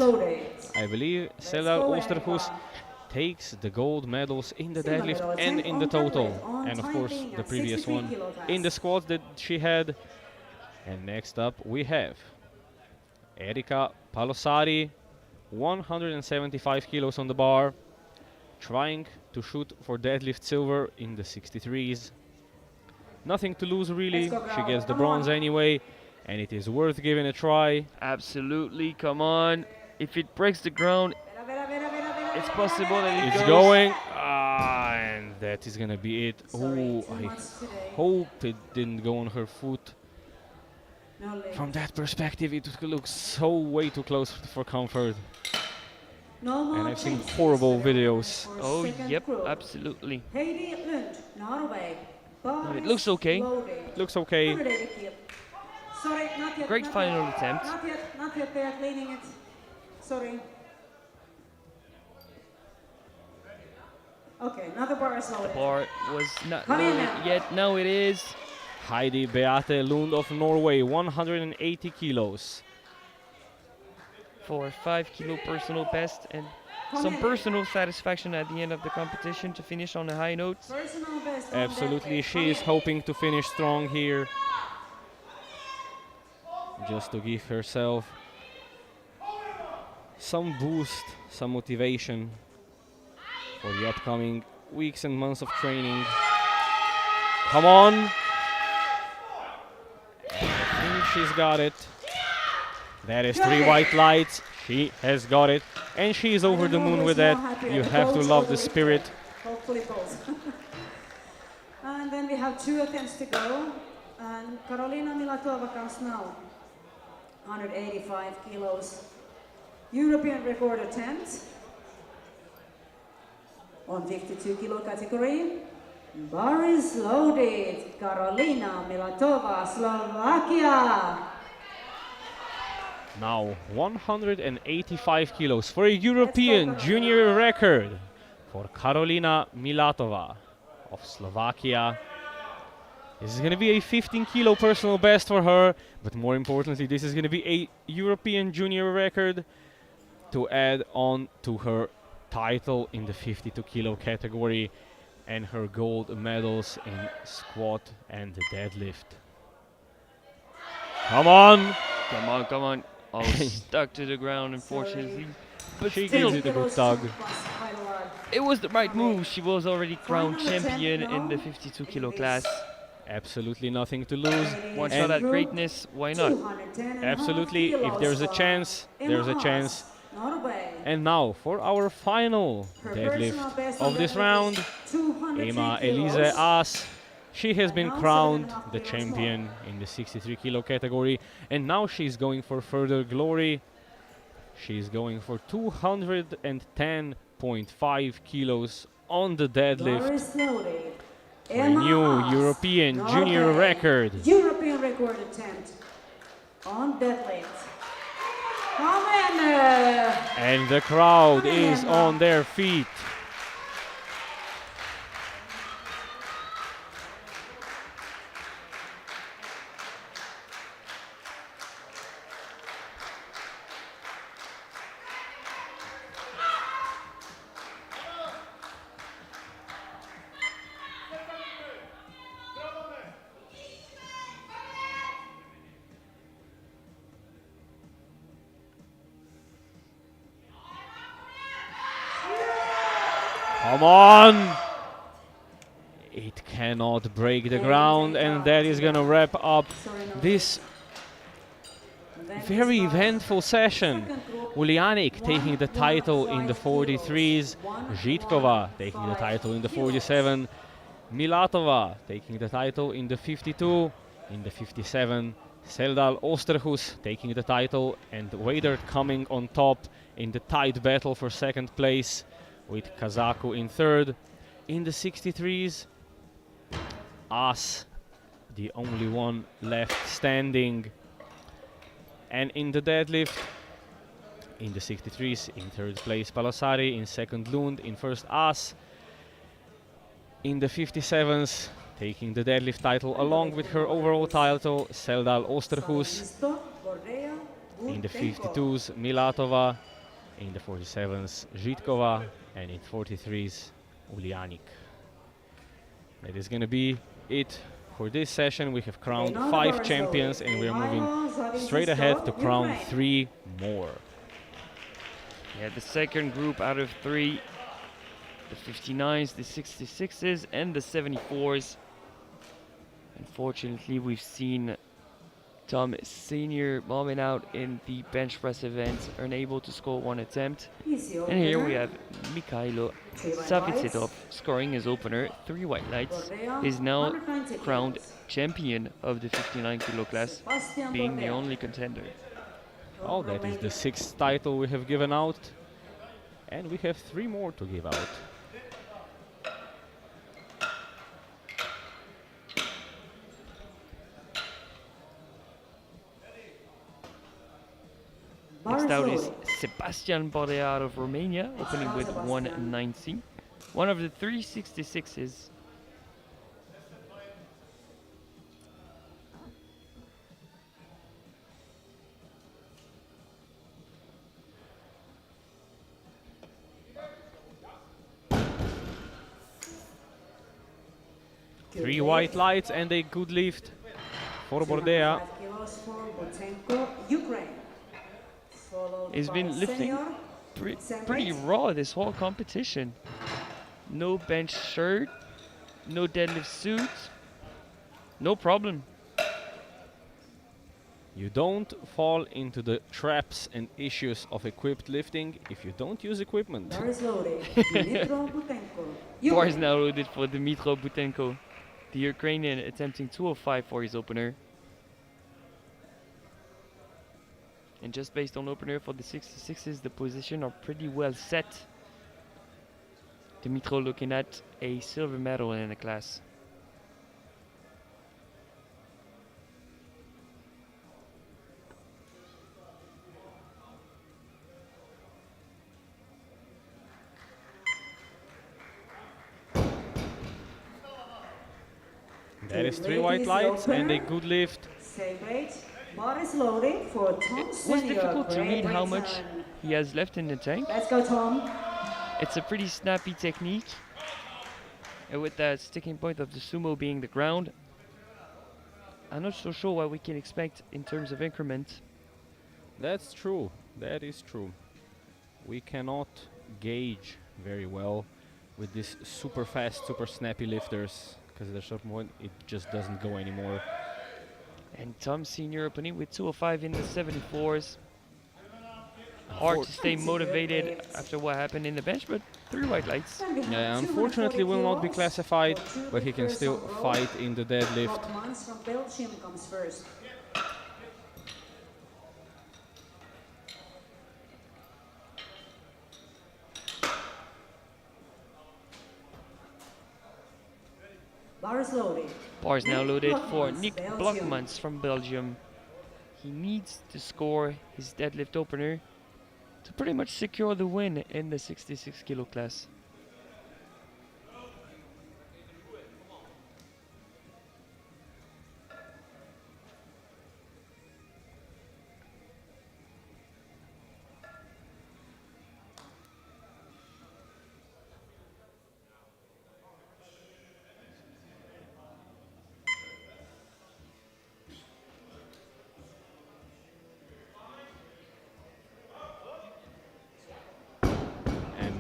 I believe Serdar Oosterhuis takes the gold medals in the deadlift and in the total, and of course the previous one in the squats that she had. And next up we have Erika Palosari, 175 kilos on the bar, trying to shoot for deadlift silver in the 63s. Nothing to lose really, she gets the bronze anyway, and it is worth giving a try. Absolutely, come on. If it breaks the ground, it's possible that it It's goes. going, and that is gonna be it. Oh, I hope it didn't go on her foot. From that perspective, it looks so way too close for comfort. And I've seen horrible videos. Oh, yep, absolutely. Heidi Lund, Norway. No, it looks okay. Looks okay. Sorry, not yet. Great not final yet. attempt. Not yet, they are cleaning it. Sorry. Okay, another bar is loaded. Bar was not Come in loaded now. yet. Now it is. Heidi Beate Lund of Norway, 180 kilos. For 5 kilo personal best and some personal satisfaction at the end of the competition to finish on a high note. Personal best on Absolutely, deadlift. she is hoping to finish strong here. Just to give herself some boost, some motivation for the upcoming weeks and months of training. Come on! I think she's got it. That is 3 white lights. She has got it. And she is over the moon with that. You have to love the spirit. Hopefully both. And then we have 2 attempts to go. And Karolina Milatova comes now. 185 kilos. European record attempt. On 52 kilo category. Bar is loaded. Karolina Milatova, Slovakia. Now 185 kilos for a European junior record for Karolina Milatova of Slovakia. This is going to be a 15 kilo personal best for her, but more importantly, this is going to be a European junior record to add on to her title in the 52 kilo category and her gold medals in squat and deadlift. Come on! Come on, come on. Oh, stuck to the ground, unfortunately. But She still, gives it a good tug. it was the right move. She was already crowned champion in the 52 kilo class. Absolutely nothing to lose. One And shot at greatness, why not? absolutely, if there's a chance, there's a chance. And now for our final deadlift of this round, Emma Elise Aas. She has been crowned the champion in the 63 kilo category, and now she's going for further glory. She's going for 210.5 kilos on the deadlift for a new European junior record. European record attempt on deadlift. Come in. And the crowd is on their feet. Come on! It cannot break the ground, and that is gonna wrap up this very eventful session. Uljanik taking the title in the 43s, Zhitkova taking the title in the 47, Milatova taking the title in the 52, in the 57, Serdar Oosterhuis taking the title, and Wader coming on top in the tight battle for second place, with Kazaku in third. In the 63s, Aas, the only one left standing. And in the deadlift, in the 63s, in third place Palosari, in second Lund, in first Aas. In the 57s, Taking the deadlift title along with her overall title, Seldal Osterhus. In the 52s, Milatova. In the 47s, Zhitkova. And in 43s, Ulyanik. That is going to be it for this session. We have crowned 5 champions and we are moving straight ahead to crown 3 more. Yeah, the second group out of 3, the 59s, the 66s, and the 74s. Unfortunately, we've seen Tom Senior bombing out in the bench press event, unable to score 1 attempt. And here we have Mikhailo Savitsetov scoring his opener, 3 white lights. He's now crowned champion of the 59 kilo class, being the only contender. Oh, that is the 6th title we have given out. And we have 3 more to give out. Next out is Sebastian Bordea out of Romania, opening with 190. One of the 366s. Three white lights and a good lift for Bordea. He's been lifting pretty raw this whole competition. No bench shirt, no deadlift suit, no problem. You don't fall into the traps and issues of equipped lifting if you don't use equipment. Bar is now loaded for Dmytro Butenko, the Ukrainian attempting 205 for his opener. And just based on opener for the 66s, the position are pretty well set. Dmytro looking at a silver medal in the class. That is 3 white lights and a good lift. Bar is loaded for Tom It was Senior. difficult to Great read how weight much time. he has left in the tank. Let's go, Tom. It's a pretty snappy technique. And with that sticking point of the sumo being the ground, I'm not so sure what we can expect in terms of increment. That's true. That is true. We cannot gauge very well with these super fast, super snappy lifters, because at a certain point it just doesn't go anymore. And Tom Senior opening with 205 in the 74s. Hard to stay motivated after what happened in the bench, but 3 white lights. Yeah, unfortunately will not be classified, but he can still fight in the deadlift. Mans from Belgium comes first. Bar is loaded. Bar is now Nick loaded for Blokmans, Nick Belgium. Blokmans from Belgium. He needs to score his deadlift opener to pretty much secure the win in the 66 kilo class.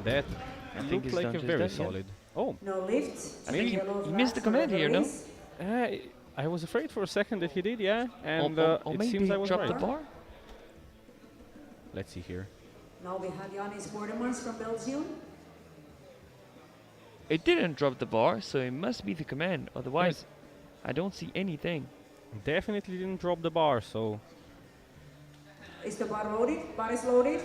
That I think looked he's like done a just very that, yeah. solid. Oh, No lift. I think Yellow he missed the flag command for here, no? release. I was afraid for a second that he did, yeah, and or it maybe seems I was dropped right. the bar? Let's see here. Now we have Yannis Bordemans from Belgium. It didn't drop the bar, so it must be the command. Otherwise, I don't see anything. Definitely didn't drop the bar, so Is the bar loaded? Bar is loaded.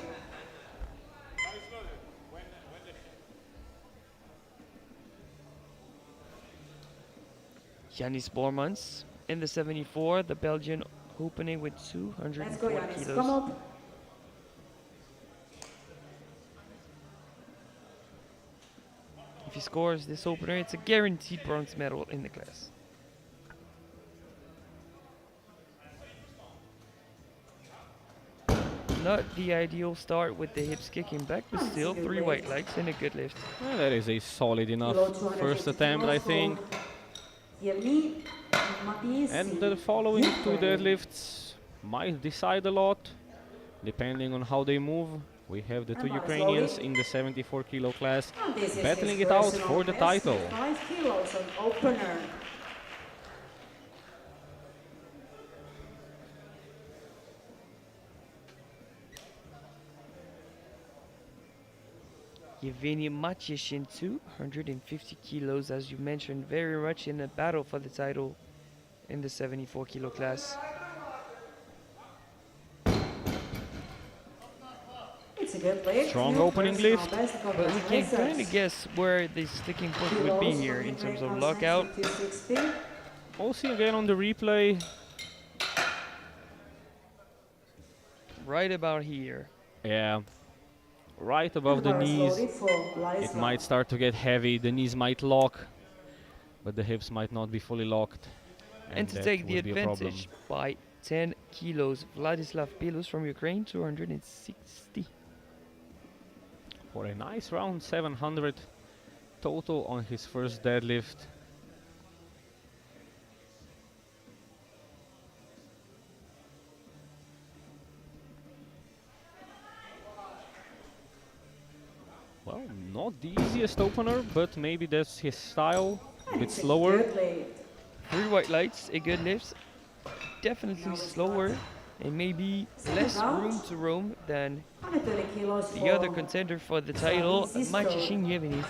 Yannis Bormans in the 74, the Belgian opening with Let's go, 240 Yannis. Come kilos. up. If he scores this opener, it's a guaranteed bronze medal in the class. Not the ideal start with the hips kicking back, but still 3 white lights and a good lift. Well, that is a solid enough first attempt, I think. And the following 2 deadlifts might decide a lot, depending on how they move. We have the 2 Ukrainians in the 74 kilo class battling it out for the title. 5 kilos on opener. Yevgeny Matyashin, 250 kilos, as you mentioned, very much in a battle for the title in the 74 kilo class. It's a good lift. Strong opening lift. But we can kind of guess where the sticking point would be here in terms of lockout. We'll see again on the replay. Right about here. Yeah, right above the knees. It might start to get heavy, the knees might lock, but the hips might not be fully locked. And to that take the would be a problem. advantage by 10 kilos, Vladislav Pilus from Ukraine, 260. For a nice round 700 total on his first deadlift. Well, not the easiest opener, but maybe that's his style. A bit slower. 3 white lights, a good lift. Definitely slower and maybe less room to roam than the other contender for the title, Matyashin Yevgeny.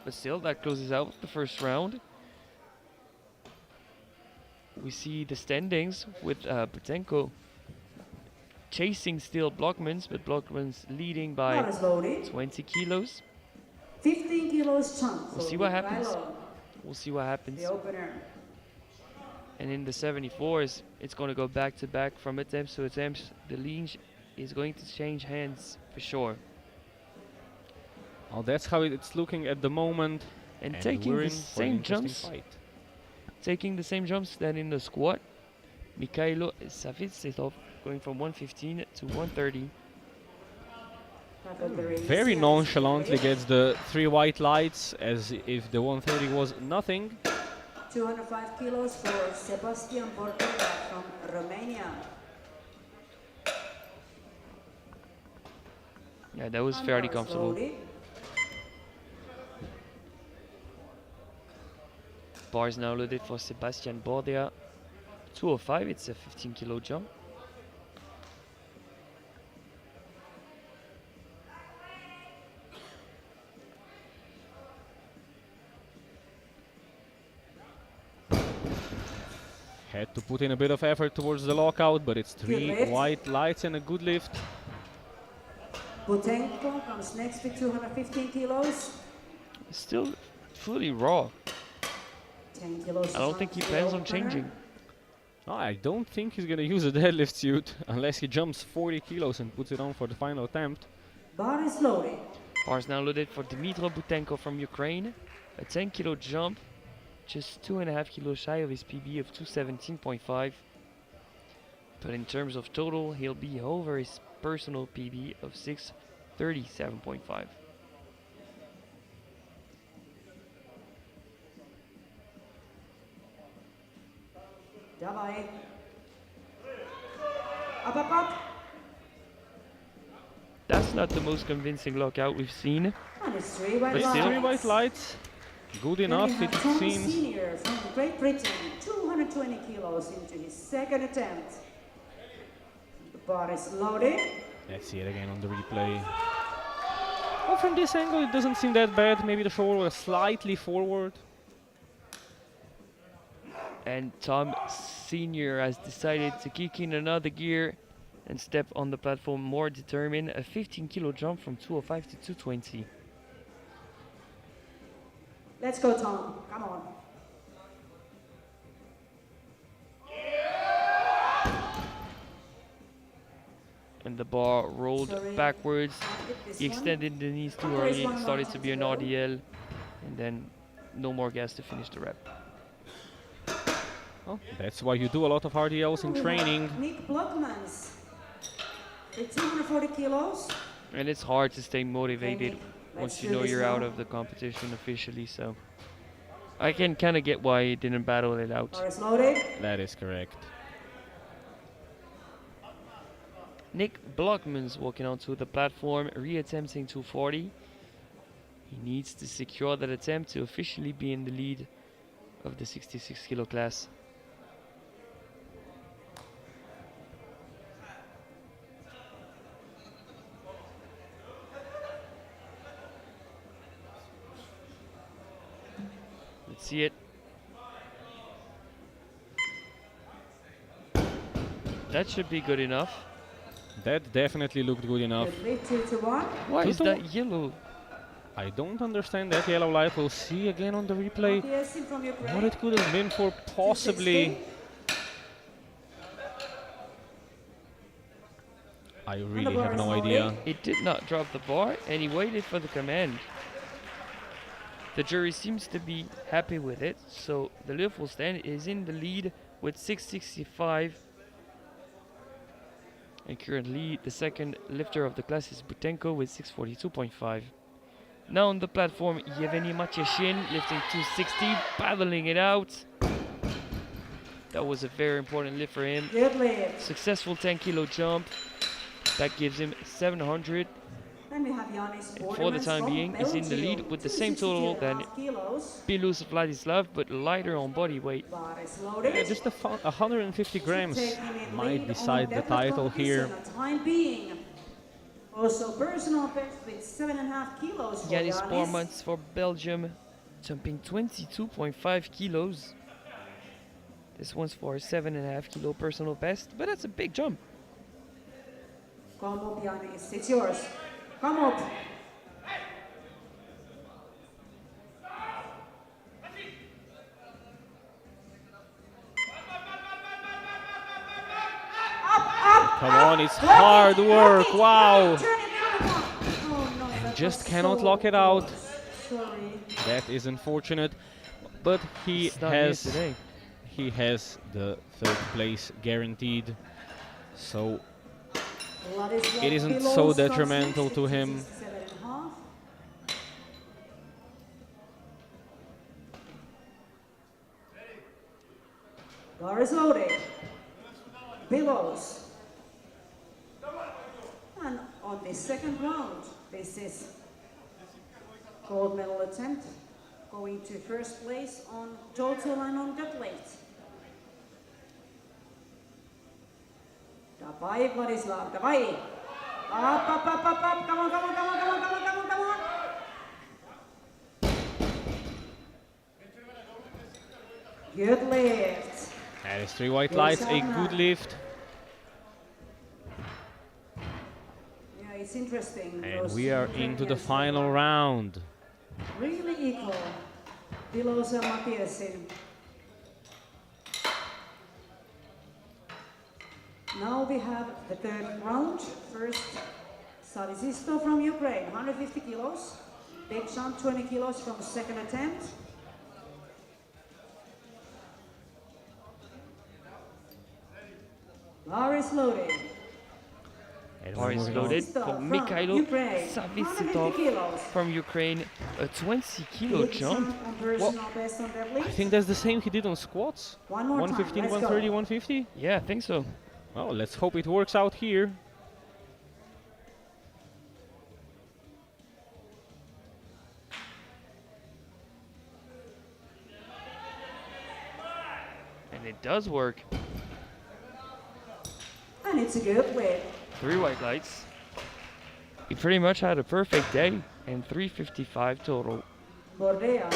But still, that closes out the first round. We see the standings with Butenko chasing still Blockmans, but Blockmans leading by 20 kilos. 15 kilos chunk. We'll see what happens. We'll see what happens. The opener. And in the 74s, it's going to go back to back from attempts to attempts. The lean is going to change hands for sure. Well, that's how it's looking at the moment. And we're taking the in for an same interesting jumps, fight. taking the same jumps that in the squat, Mikhailo Savitsitov going from 115 to 130. Very nonchalantly gets the 3 white lights as if the 130 was nothing. 205 kilos for Sebastian Bortega from Romania. Yeah, that was fairly comfortable. Bars now loaded for Sebastian Bordia. 205, it's a 15 kilo jump. Had to put in a bit of effort towards the lockout, but it's 3 white lights and a good lift. Butenko comes next with 215 kilos. Still fully raw. 10 kilos. I don't think he plans on changing. No, I don't think he's gonna use a deadlift suit unless he jumps 40 kilos and puts it on for the final attempt. Bar is loaded. Bars now loaded for Dmytro Butenko from Ukraine. A 10 kilo jump, just 2.5 kilos shy of his PB of 217.5. But in terms of total, he'll be over his personal PB of 637.5. Давай. Up. That's not the most convincing lockout we've seen. And it's 3 white But lights. 3 white lights, good enough it Tom seems. Senior from Great Britain, 220 kilos into his second attempt. The bar is loaded. Let's see it again on the replay. Well, from this angle it doesn't seem that bad. Maybe the shoulder was slightly forward. And Tom Senior has decided to kick in another gear and step on the platform more determined. A 15 kilo jump from 205 to 220. Let's go, Tom. Come on. And the bar rolled Sorry. backwards. Hit this He one. extended the knees too There is early, one more started to be an attempt to go. RDL, and then no more gas to finish the rep. Well, that's why you do a lot of RDLs in We have training. Nick Blockmans with 240 kilos. And it's hard to stay motivated Nick, once let's you do know this you're out now. of the competition officially, so I can kind of get why he didn't battle it out. Bar is loaded. That is correct. Nick Blockmans walking onto the platform, re-attempting 240. He needs to secure that attempt to officially be in the lead of the 66 kilo class. Let's see it. That should be good enough. That definitely looked good enough. Good lead, 2 to 1. Why is Tuto? that yellow? I don't understand that yellow light. We'll see again on the replay Yes, in from Ukraine. what it could have been for, possibly. 260. I really have no idea. He did not drop the bar and he waited for the command. The jury seems to be happy with it, so the Liverpool stand is in the lead with 665. And currently the second lifter of the class is Butenko with 642.5. Now on the platform, Yevgeny Matyashin lifting 260, battling it out. That was a very important lift for him. Good lift. Successful 10 kilo jump. That gives him 700. Then we have Yanis And for the time being, is in the lead with the same total than Pilus Vladislav, but lighter on body weight. Bar is Yeah, loaded. just 150 grams Take him in might lead decide on the deadlift title here. competition at time being. Also personal best with 7.5 kilos for Yanis Yanis. Bormans for Belgium, jumping 22.5 kilos. This one's for a 7.5 kilo personal best, but that's a big jump. Come up, Yanis. It's yours. Come up. Come on, it's hard work. Wow. Turn it down. Oh, no, that Just was cannot so lock it out. close. Sorry. That is unfortunate, but he It's not here has today. the third place guaranteed. So Vladislav it isn't below so starts detrimental next to with him. 67.5. Bar is loaded. Billows. And on the second round, this is gold medal attempt, going to first place on total and on deadlift. Давай, Vladislav, давай. Up, up, up, up, up. Come on, come on, come on, come on, come on, come on, come on. Good lift. That is 3 white lights, a good lift. Yeah, it's interesting. And those we are Ukrainians into the final round. Really equal. Bilos and Matiesin. Now we have the third round. First, Salisisto from Ukraine, 150 kilos. Big jump, 20 kilos from second attempt. Bar is loaded. And Bar we're is moving on. loaded Salisisto for from Mikhailo Ukraine, Savisitov 150 kilos. from Ukraine. A 20 kilo Big jump. jump on personal best on deadlift. I think that's the same he did on squats. One more time, 115, let's go. 130, 150. Yeah, I think so. Well, let's hope it works out here. And it does work. And it's a good lift. 3 white lights. He pretty much had a perfect day and 355 total. Bordea.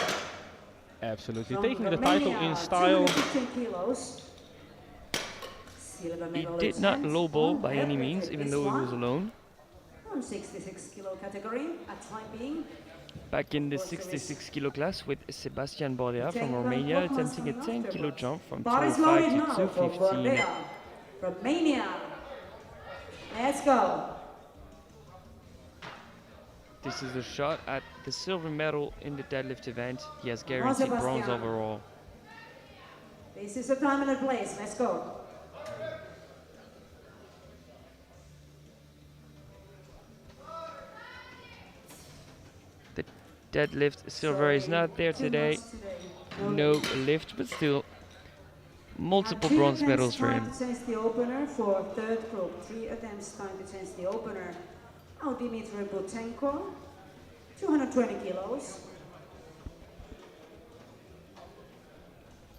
Absolutely. From Taking the Romania, title in style. 215 kilos. Silver He medal did not attempt lowball on by any deadlift means, with even this though he one. was alone. On 66 kilo category at time being. Back in the Also is 66 kilo class with Sebastian Bordea Take from back Romania, what was attempting a coming 10 kilo afterwards. jump from Bar is 205 loaded to now for 215. Bordea. Romania. Let's go. This is a shot at the silver medal in the deadlift event. He has guaranteed bronze Sebastian. overall. This is the time and the place. Let's go. The deadlift silver is not there today. No lift, but still multiple bronze medals for him. Time to change the opener for third group. 3 attempts time to change the opener. Now Dmitry Butenko, 220 kilos.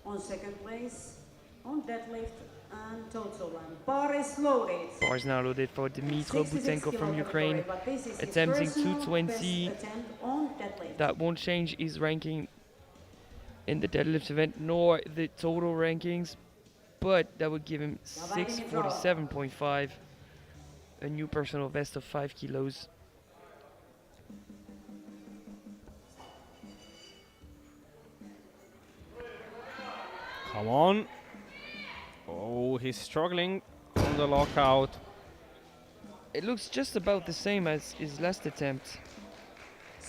On second place, on deadlift and total. And bar is loaded. Bar is now loaded for Dmitry 66 Butenko kilo from Ukraine, category, but this is his attempting personal 220. best attempt on deadlift. That won't change his ranking in the deadlift event nor the total rankings, but that would give him 647.5, a new personal best of 5 kilos. Come on. Oh, he's struggling on the lockout. It looks just about the same as his last attempt,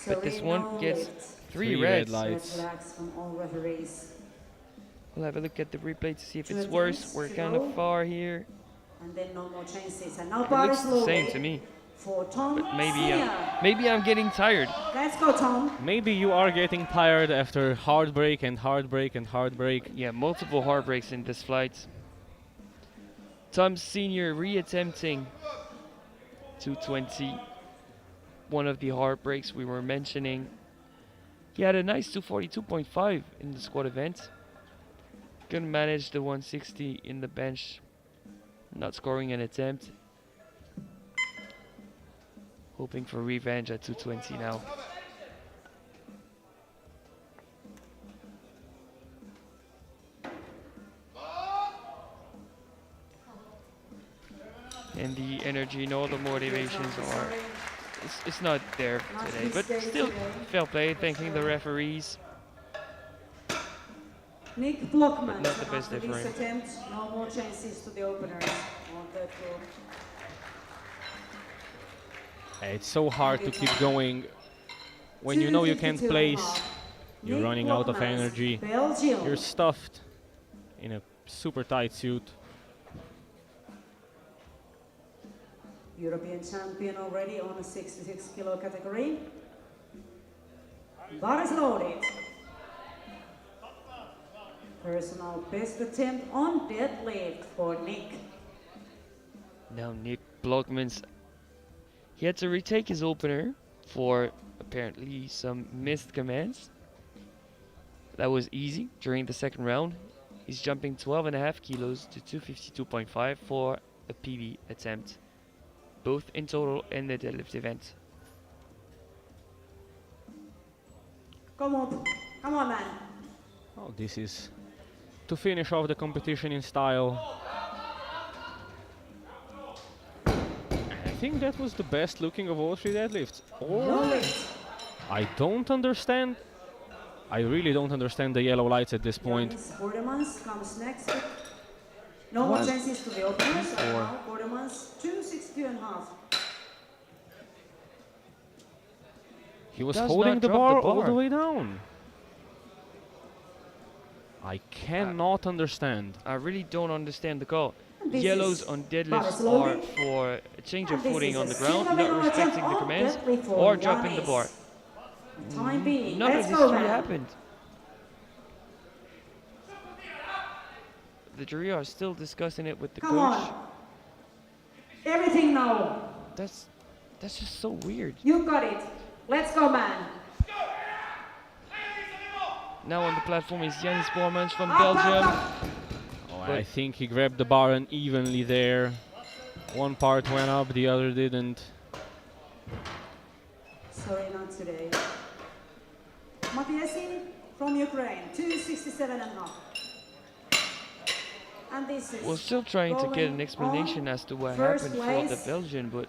but this one gets 3 Three reds. red lights. Flags from all referees. We'll have a look at the replay to see if Two it's worse. attempts We're to kind go. of far here. And then no more chances. And now It bar looks is the loaded same to me, for Tom but Senior. maybe I'm getting tired. Let's go, Tom. Maybe you are getting tired after heartbreak and heartbreak and heartbreak. Yeah, multiple heartbreaks in this flight. Tom Senior re-attempting 220. One of the heartbreaks we were mentioning. He had a nice 242.5 in the squad event. Couldn't manage the 160 in the bench. Not scoring an attempt. Hoping for revenge at 220 now. And the energy and all the motivations are, it's not there today, but still fair play, thanking the referees. Nick Blockman. But not the best after day for this him. attempt, no more chances to the openers on third group. It's so hard to keep going when you know you can't 252.5. place. You're Nick running out of Blockmans, energy. Belgium. You're stuffed in a super tight suit. European champion already on a 66 kilo category. Bar is loaded. Personal best attempt on deadlift for Nick. Now Nick Blockmans, he had to retake his opener for apparently some missed commands. That was easy during the second round. He's jumping 12.5 kilos to 252.5 for a PB attempt, both in total and the deadlift event. Come on, man. Oh, this is to finish off the competition in style. I think that was the best looking of all 3 deadlifts. Or I don't understand. I really don't understand the yellow lights at this point. Janis Gordemans comes next. No more chances to the openers. And now Gordemans 262.5. He was Does holding not the drop bar, the all the bar. way down. I cannot understand. I really don't understand the call. This Yellows is on bar deadlifts is loaded. are for a change of And this footing is on a the ground, single not medal respecting attempt the on commands, deadlift for or dropping the Janis. bar. Time being. None of Let's these go, 3 man. happened. The jury are still discussing it with the Come coach. on. Everything now. That's just so weird. You got it. Let's go, man. Now on the platform is Janis Bormans from Up, Belgium. up, up. Oh, But- I think he grabbed the bar unevenly there. One part went up, the other didn't. Sorry, not today. Matiesin from Ukraine, 267.5. And this is We're still trying to get an going explanation on as to what first happened for the place. Belgian, but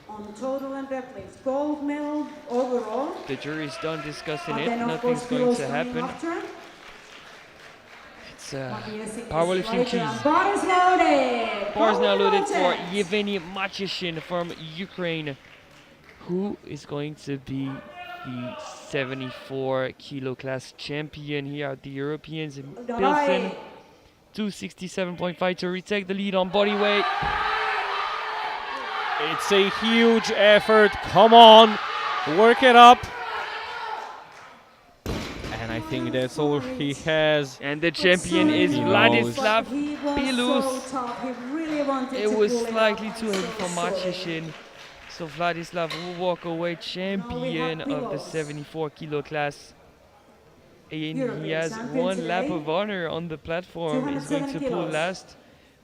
on total and deadlift. Gold medal overall. the jury's done discussing But it. then of Nothing's course going kilos to coming happen. after. It's powerlifting cheese. Bar is loaded. Bar is now loaded for Congrats. Yevgeny Matyashin from Ukraine, who is going to be the 74 kilo class champion here at the Europeans in Pilsen. 267.5 to retake the lead on body weight. It's a huge effort. Come on, work it up. And I think that's all he has. And the champion is He Vladislav He was Bilus. so tough. He really wanted It to was pull slightly off. too I'm heavy so for sorry. Matyashin. So Vladislav will walk away champion of the 74 kilo class. And he European has champion one lap today. of honor on the platform. He's going 207 to pull kilos. last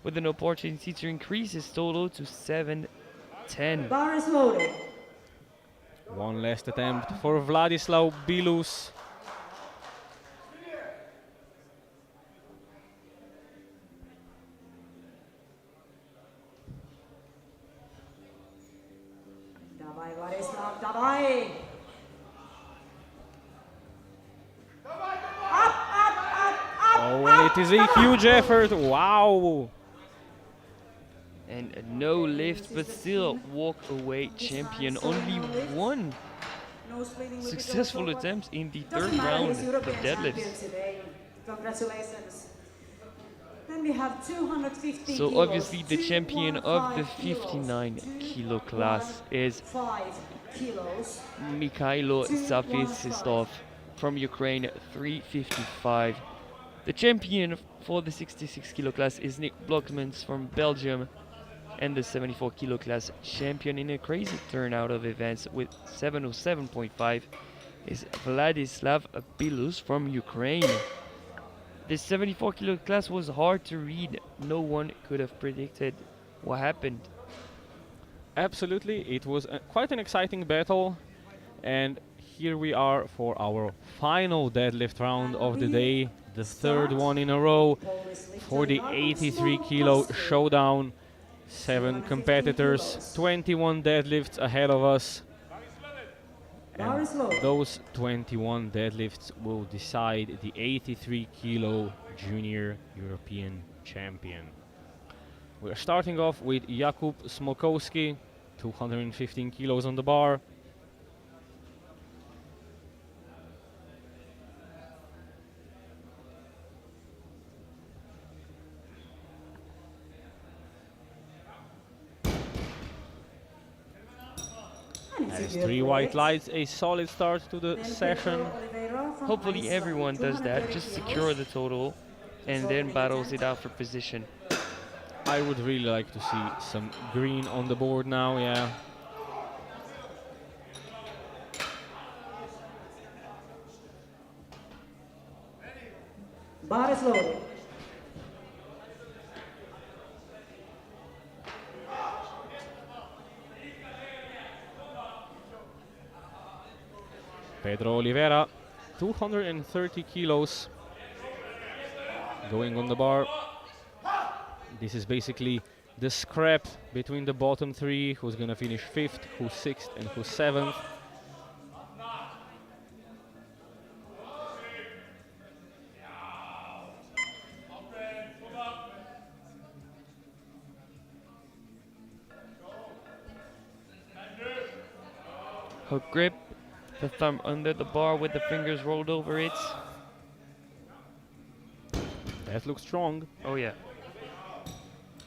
with an opportunity to increase his total to 710. Bar is loaded. One last attempt for Vladislav Bilus. Давай, Vladislav, давай. Oh, and it is a huge effort. Wow. And no lift, but still walk away champion. Only one No splitting with successful the control, attempt in the but doesn't third matter, round he's of European champion deadlifts. today. Congratulations. Then we have 250 So kilos, obviously the champion of the 215 kilos, 59 kilo class is 215 kilos. Mikhailo 215. Safisistov from Ukraine, 355. The champion for the 66 kilo class is Nick Blokmans from Belgium, and the 74 kilo class champion in a crazy turnout of events with 707.5 is Vladislav Bilus from Ukraine. This 74 kilo class was hard to read. No one could have predicted what happened. Absolutely, it was quite an exciting battle. And here we are for our final deadlift round of the day, the third one in a row for the 83 kilo showdown. 7 competitors, 21 deadlifts ahead of us. Bar is low. Those 21 deadlifts will decide the 83 kilo junior European champion. We're starting off with Jakub Smokowski, 215 kilos on the bar. That is 3 white lights, a solid start to the session. Hopefully everyone does that, just secure the total and then battles it out for position. I would really like to see some green on the board now, yeah. Bar is loaded. Pedro Oliveira, 230 kilos, going on the bar. This is basically the scrap between the bottom 3, who's gonna finish 5th, who's 6th, and who's 7th. Hook grip, the thumb under the bar with the fingers rolled over it. That looks strong. Oh yeah.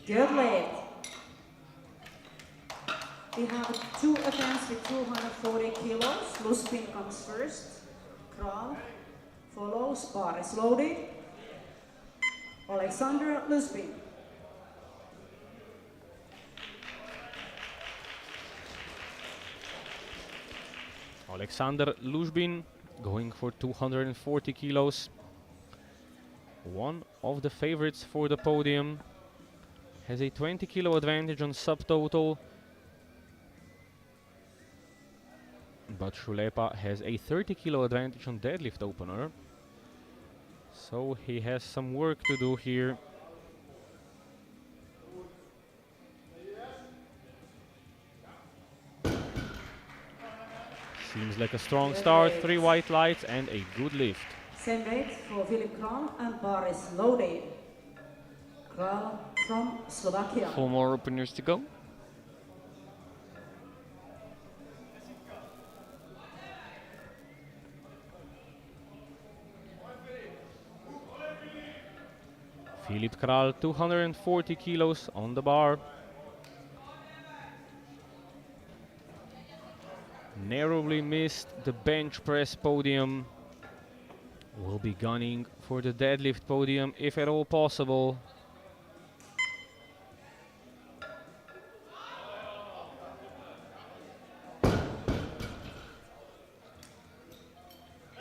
Deadlift. We have 2 attempts with 240 kilos. Loose spin comes first. Crawl follows. Bar is loaded. Alexander loose spin. Alexander Luzbin going for 240 kilos. One of the favorites for the podium. Has a 20 kilo advantage on subtotal. But Shulepa has a 30 kilo advantage on deadlift opener. So he has some work to do here. Seems like a strong start, 3 white lights and a good lift. Same weight for Filip Kral and bar is loaded. Kral from Slovakia. 4 more openers to go. Filip Kral, 240 kilos on the bar. Narrowly missed the bench press podium. Will be gunning for the deadlift podium if at all possible.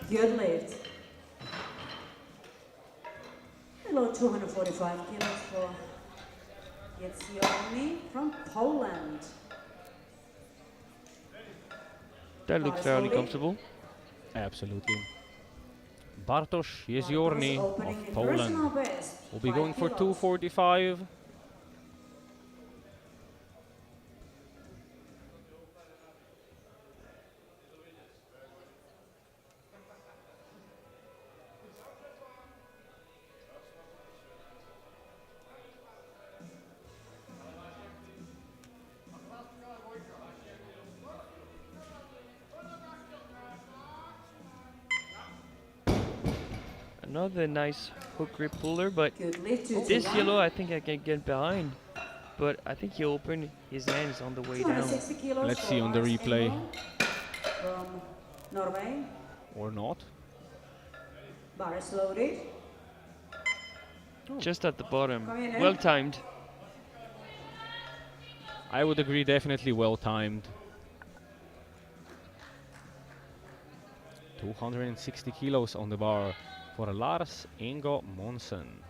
Deadlift. Below 245 kilos for Jacek from Poland. That looks fairly comfortable. Absolutely. Bartosz Jeziorny of Poland will be going for 245. Another nice hook grip puller, but Good lift to this 2-1. yellow I think I can get behind. But I think he'll open his hands on the way down. 260 kilos Let's for see on the Lars replay. Engblom from Norway. Or not. Bar is loaded. Just at the bottom. Come in, Well timed. I would agree, definitely well timed. 260 kilos on the bar for Lars Ingo Monsen.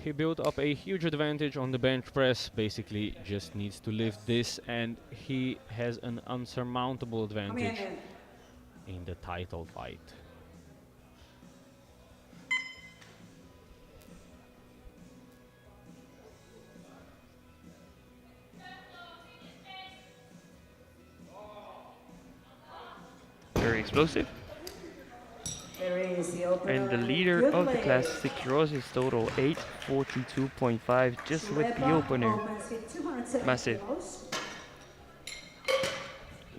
He built up a huge advantage on the bench press, basically just needs to lift this, and he has an unsurmountable advantage in the title fight. Very explosive. There is the opener. And the leader of the class secures his total 842.5 just with the opener. Massive.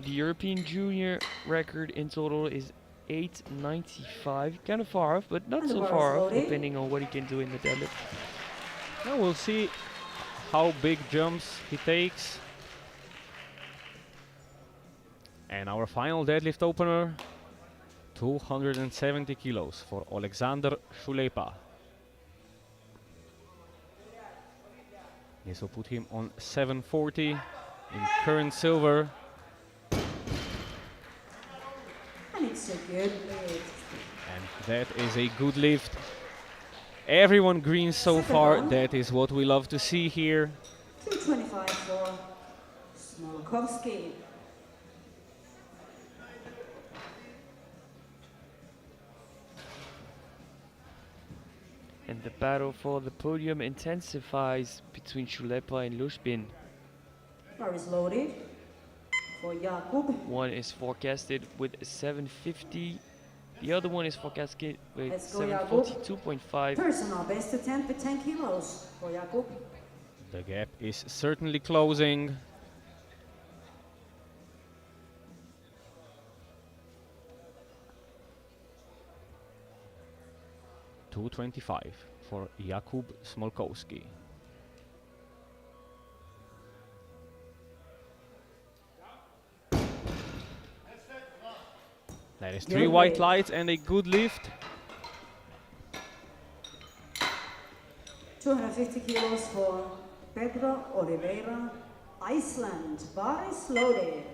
The European junior record in total is 895. Kind of far off, but not so far off, depending on what he can do in the deadlift. Now we'll see how big jumps he takes. And our final deadlift opener, 270 kilos for Alexander Shulepa. This will put him on 740 in current silver. And it's a good lift. And that is a good lift. Everyone green so far. That is what we love to see here. 225 for Smolkowski. And the battle for the podium intensifies between Shulepa and Lushbin. Bar is loaded for Jakub. One is forecasted with 750. The other one is forecasted with Let's go, Jakub. 742.5. Personal best attempt with 10 kilos for Jakub. The gap is certainly closing. $225 for Jakub Smolkowski. That is 3 white lights and a good lift. 250 kilos for Pedro Oliveira, Iceland. Bar is loaded.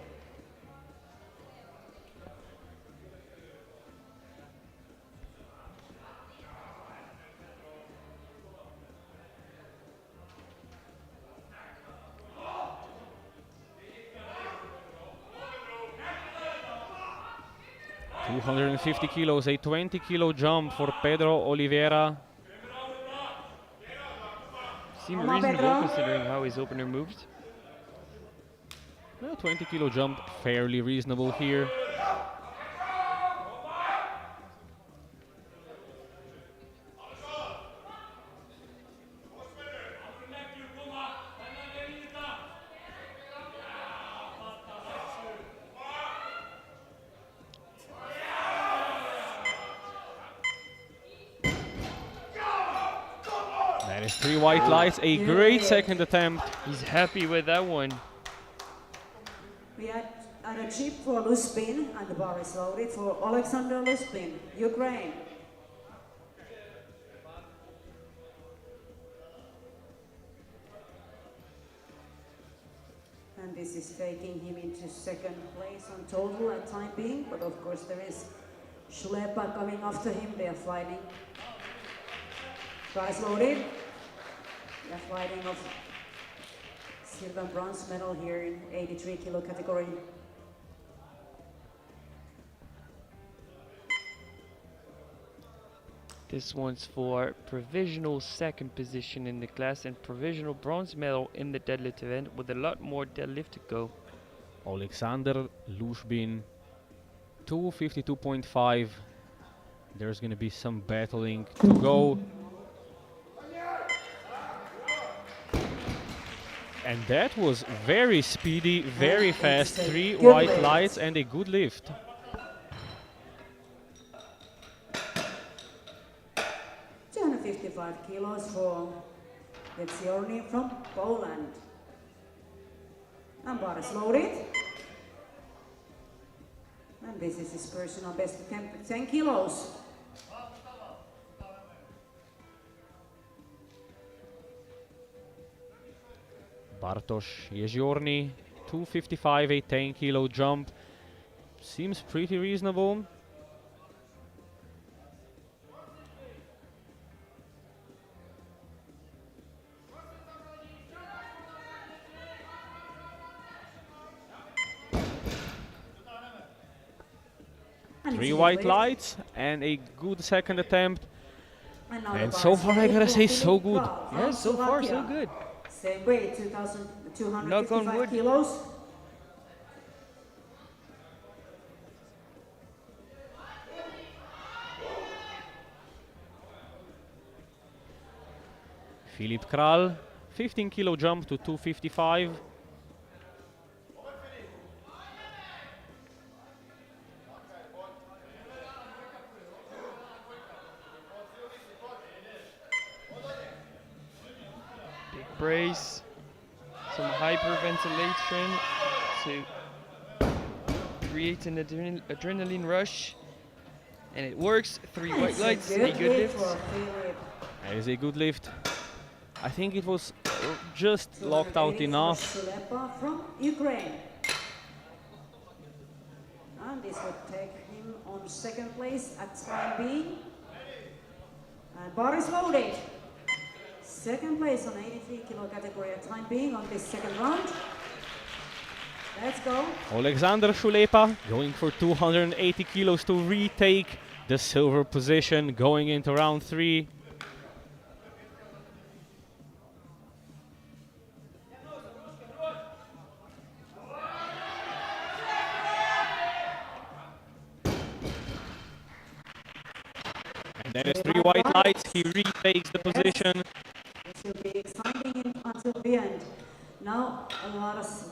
$250 kilos, a 20-kilo jump for Pedro Oliveira. Seemed reasonable considering how his opener moved. Well, 20-kilo jump, fairly reasonable here. That is 3 white lights, a great second attempt. He's happy with that one. We had a chip for Luspin, and the bar is loaded for Alexander Luspin, Ukraine. And this is taking him into second place on total at time being, but of course there is Shulepa coming after him. They are fighting. Bar is loaded. They are fighting of silver and bronze medal here in 83 kilo category. This one's for provisional second position in the class and provisional bronze medal in the deadlift event with a lot more deadlift to go. Alexander Lushbin, 252.5. There's gonna be some battling to go. And that was very speedy, very fast. 3 white lights and a good lift. Kilos for Letsiorny from Poland. And bar is loaded. And this is his personal best attempt at 10 kilos. Bartosz Jeziorny, 255, a 10 kilo jump. Seems pretty reasonable. Three white lights and a good second attempt. And so far I gotta say, so good. Yeah, so far so good. Same weight, 2,255 kilos. Filip Kral, 15 kilo jump to 255. Brace, some hyperventilation to create an adrenaline rush, and it works. 3 white lights, a good lift. That is a good lift. I think it was just locked out enough. From Ukraine. And this would take him on second place at time being. And bar is loaded. Second place on 83 kilo category at time being on this second round. Let's go. Alexander Shulepa going for 280 kilos to retake the silver position going into round 3. And that is 3 white lights. He retakes the position. This will be exciting until the end. Now, Lars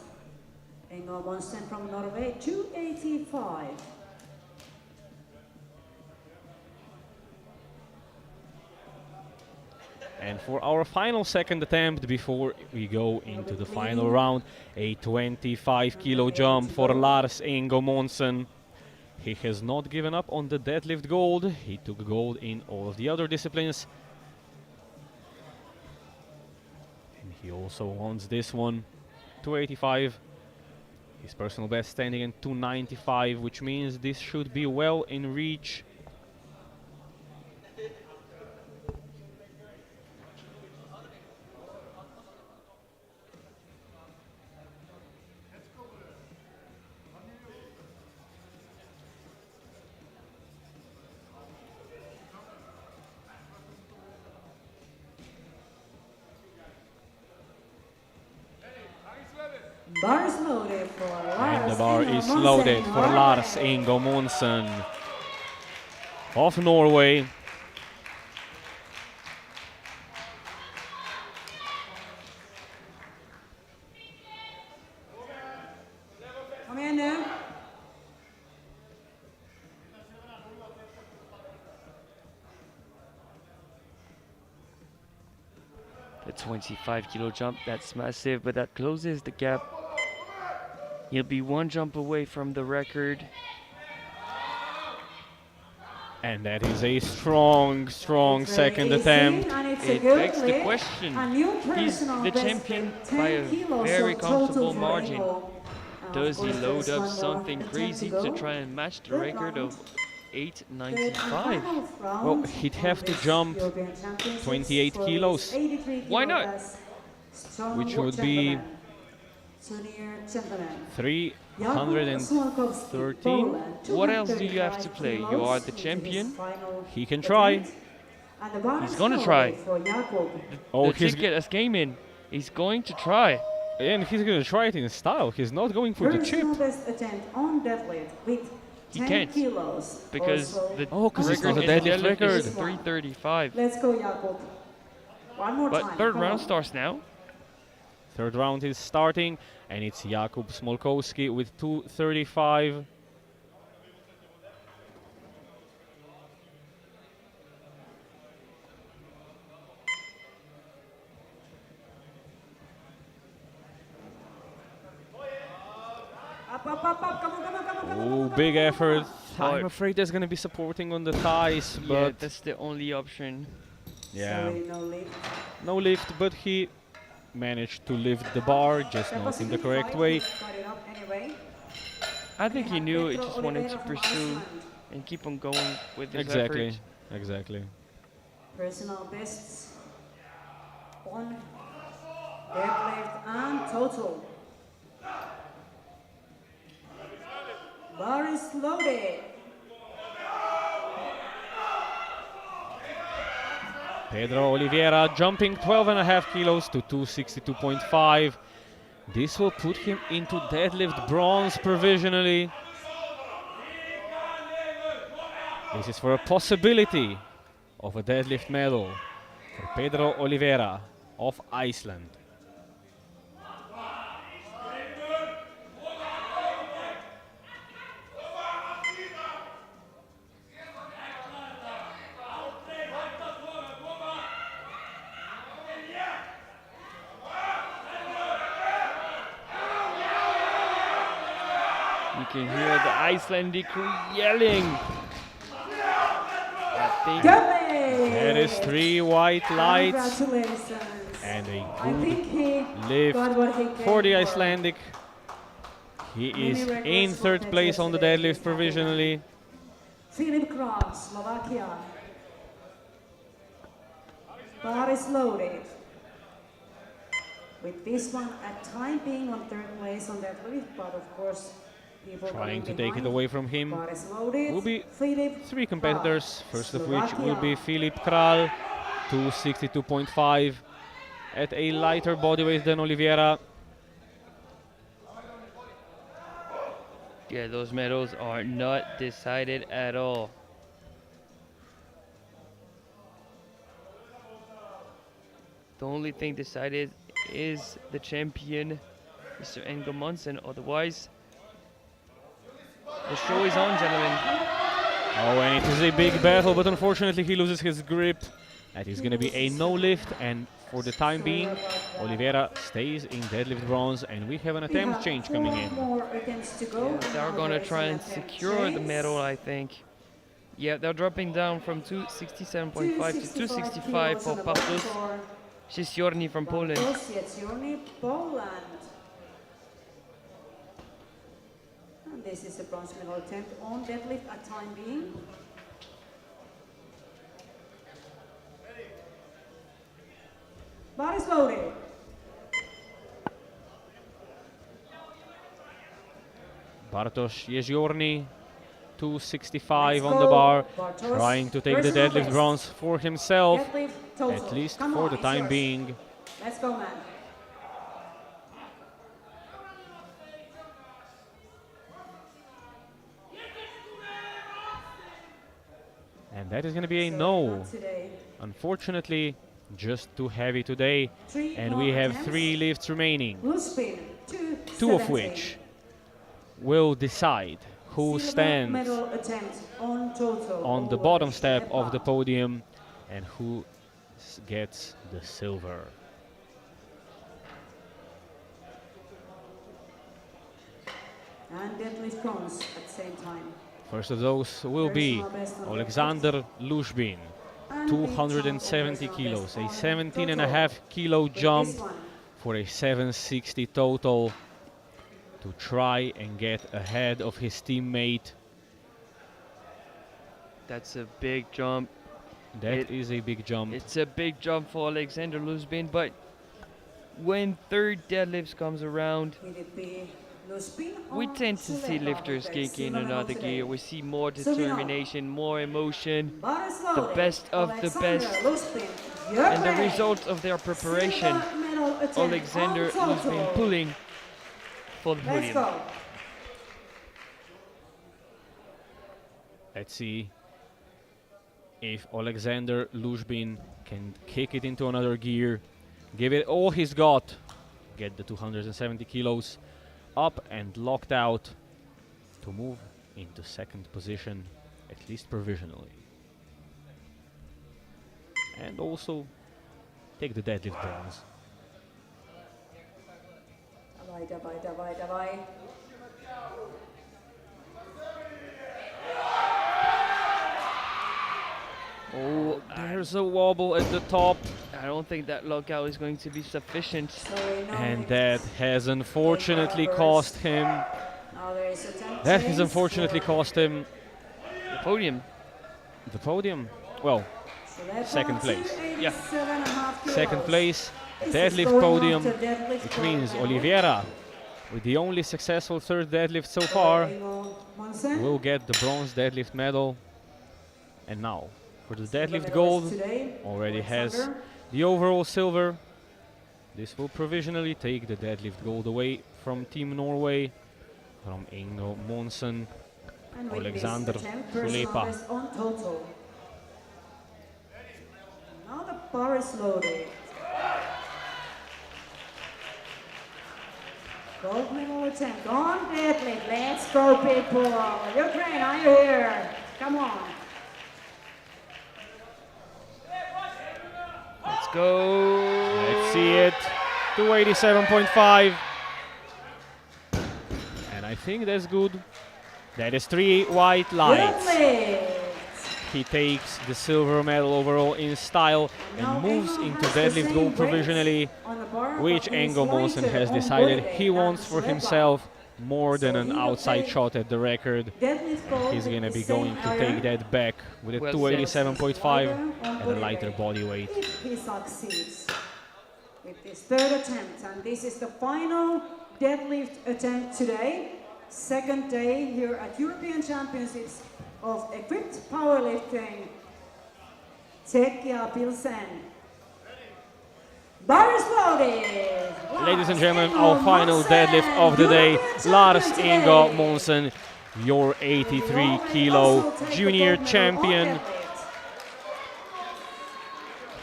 Ingo Monsen from Norway, 285. And for our final second attempt before we go into the final round, a 25 kilo jump for Lars Ingo Monsen. He has not given up on the deadlift gold. He took gold in all of the other disciplines. And he also wants this one, 285. His personal best standing in 295, which means this should be well in reach. Bar is loaded for Lars. And the bar Ingo is Monsen, loaded for Norway. Lars Ingo Monsen of Norway. Kom igen nu. The 25 kilo jump, that's massive, but that closes the gap. He'll be one jump away from the record. And that is a strong second attempt. It begs the question. He's the champion by a very comfortable margin. Does he load up something crazy to try and match the record of 895? Well, he'd have to jump 28 kilos. Why not? Which would be 313. What else do you have to play? You are the champion. He can try. He's gonna try. Oh, The ticket has came in. He's going to try. and he's gonna try it in style. He's not going for the chip. He can't because the because it's record not a in the deadlift deadlift record. is 335. Let's go, Jakob. One more time. But third come round on. starts now. Third round is starting, and it's Jakub Smolkowski with 235. Up. Come on, come on. Oh, big effort. I'm Hard. afraid there's gonna be supporting on the thighs, Yeah, but that's the only option. yeah, Sorry, no lift. no lift, but he managed to lift the bar, just That not was in the really correct fine. way. Got it up anyway. I think he knew it Pedro just wanted to Oliveira from pursue Iceland. and keep on going with his Exactly, effort. exactly. Personal bests on deadlift and total. Bar is loaded. Pedro Oliveira jumping 12.5 kilos to 262.5. This will put him into deadlift bronze provisionally. This is for a possibility of a deadlift medal for Pedro Oliveira of Iceland. You can hear the Icelandic crew yelling. I think Deadlift! There is 3 white lights Congratulations. and a I think he lift got what he came for the for. Icelandic. He Many is records in for 3rd place on the yesterday. deadlift provisionally. Filip Krab, Slovakia. Bar is loaded. With this one at time being on 3rd place on that lift, but of course people Trying to coming take it behind. away from him. Bar is loaded. Will be Filip 3 competitors, Krab, first of which will be Slovakia. Filip Kral, 262.5 at a lighter body weight than Oliveira. yeah, those medals are not decided at all. The only thing decided is the champion, Mr. Engel Monsen. Otherwise, the show is on, gentlemen. Oh, and it is a big battle, but unfortunately he loses his grip. That is going to be a no lift, and for the time being, Oliveira stays in deadlift bronze, and we have an We attempt have change 4 coming in. more attempts to go. They're gonna try and secure the medal, I think. Yeah, they're dropping down from 267.5 to 265 for Bartosz Sieciorny from Poland. Sieciorny, Poland. And this is a bronze medal attempt on deadlift at time being. Bar is loaded. Bartosz Jeziorny, 265 Let's on the go, bar, Bartosz. trying to take the Personal deadlift best. bronze for himself, Deadlift total. at least Come for on, the it's time yours. being. Let's go, man. And that is going to be a no. Not today. Unfortunately, just too heavy today. 3 And more we have attempts. 3 lifts remaining, Blue spin, 2 of 270. which will decide who Silver stands medal attempt on total. on the over bottom step of the Sheva. podium and who gets the silver. And deadlift bronze at the same time. First of those will be Alexander Lushbin, 270 kilos, a 17.5 kilo jump for a 760 total to try and get ahead of his teammate. That's a big jump. That is a big jump. It's a big jump for Alexander Luzbin, but when third deadlifts comes around, we tend to see lifters kick in another gear. We see more determination, more emotion, the best of the best, and the result of their preparation. Alexander Luzbin pulling for the podium. Let's see if Alexander Lushbin can kick it into another gear, give it all he's got, get the 270 kilos up and locked out to move into second position, at least provisionally. And also take the deadlift bronze. Давай. Oh, there's a wobble at the top. I don't think that lockout is going to be sufficient. And that has unfortunately cost him. That has unfortunately cost him The podium. the podium. Well, second place. Yeah. Second place, deadlift podium, which means Oliveira, with the only successful third deadlift so far, will get the bronze deadlift medal. And now, for the deadlift gold, already has the overall silver. This will provisionally take the deadlift gold away from Team Norway, from Ingo Monsen, Alexander Schulepa. Now the bar is loaded. Gold medal attempt on deadlift. Let's go, people. Ukraine, are you here? Come on. Let's go. Let's see it. 287.5. And I think that's good. That is 3 white lights. Deadlift. He takes the silver medal overall in style and moves into deadlift gold provisionally, which Ingo Monsen has decided he wants for himself more than an outside shot at the record. He's going to be going to take that back with a 287.5 and a lighter body weight. If he succeeds with this third attempt, and this is the final deadlift attempt today, second day here at European Championships of Equipped Powerlifting, Czechia Pilsen. Bar is loaded. Ladies and gentlemen, our final deadlift of the day, Lars Ingo Monsen, your 83 kilo junior champion.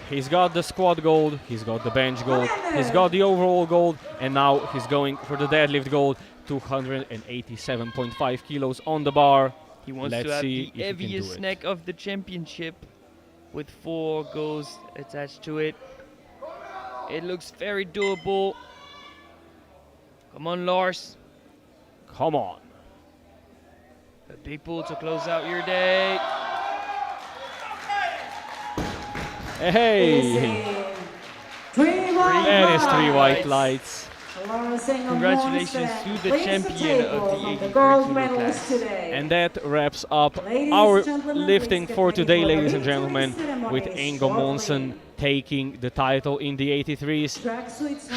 He's got the squat gold, he's got the bench gold, he's got the overall gold, and now he's going for the deadlift gold, 287.5 kilos on the bar. He wants Let's to have see the if he can do heaviest it. snack of the championship with 4 goals attached to it. It looks very doable. Come on, Lars. Come on. A big pull to close out your day. Hey! That is 3 white lights. Congratulations to the champion of the 83 kilo class. And that wraps up our lifting for today, ladies and gentlemen, with Ingo Monsen taking the title in the 83s,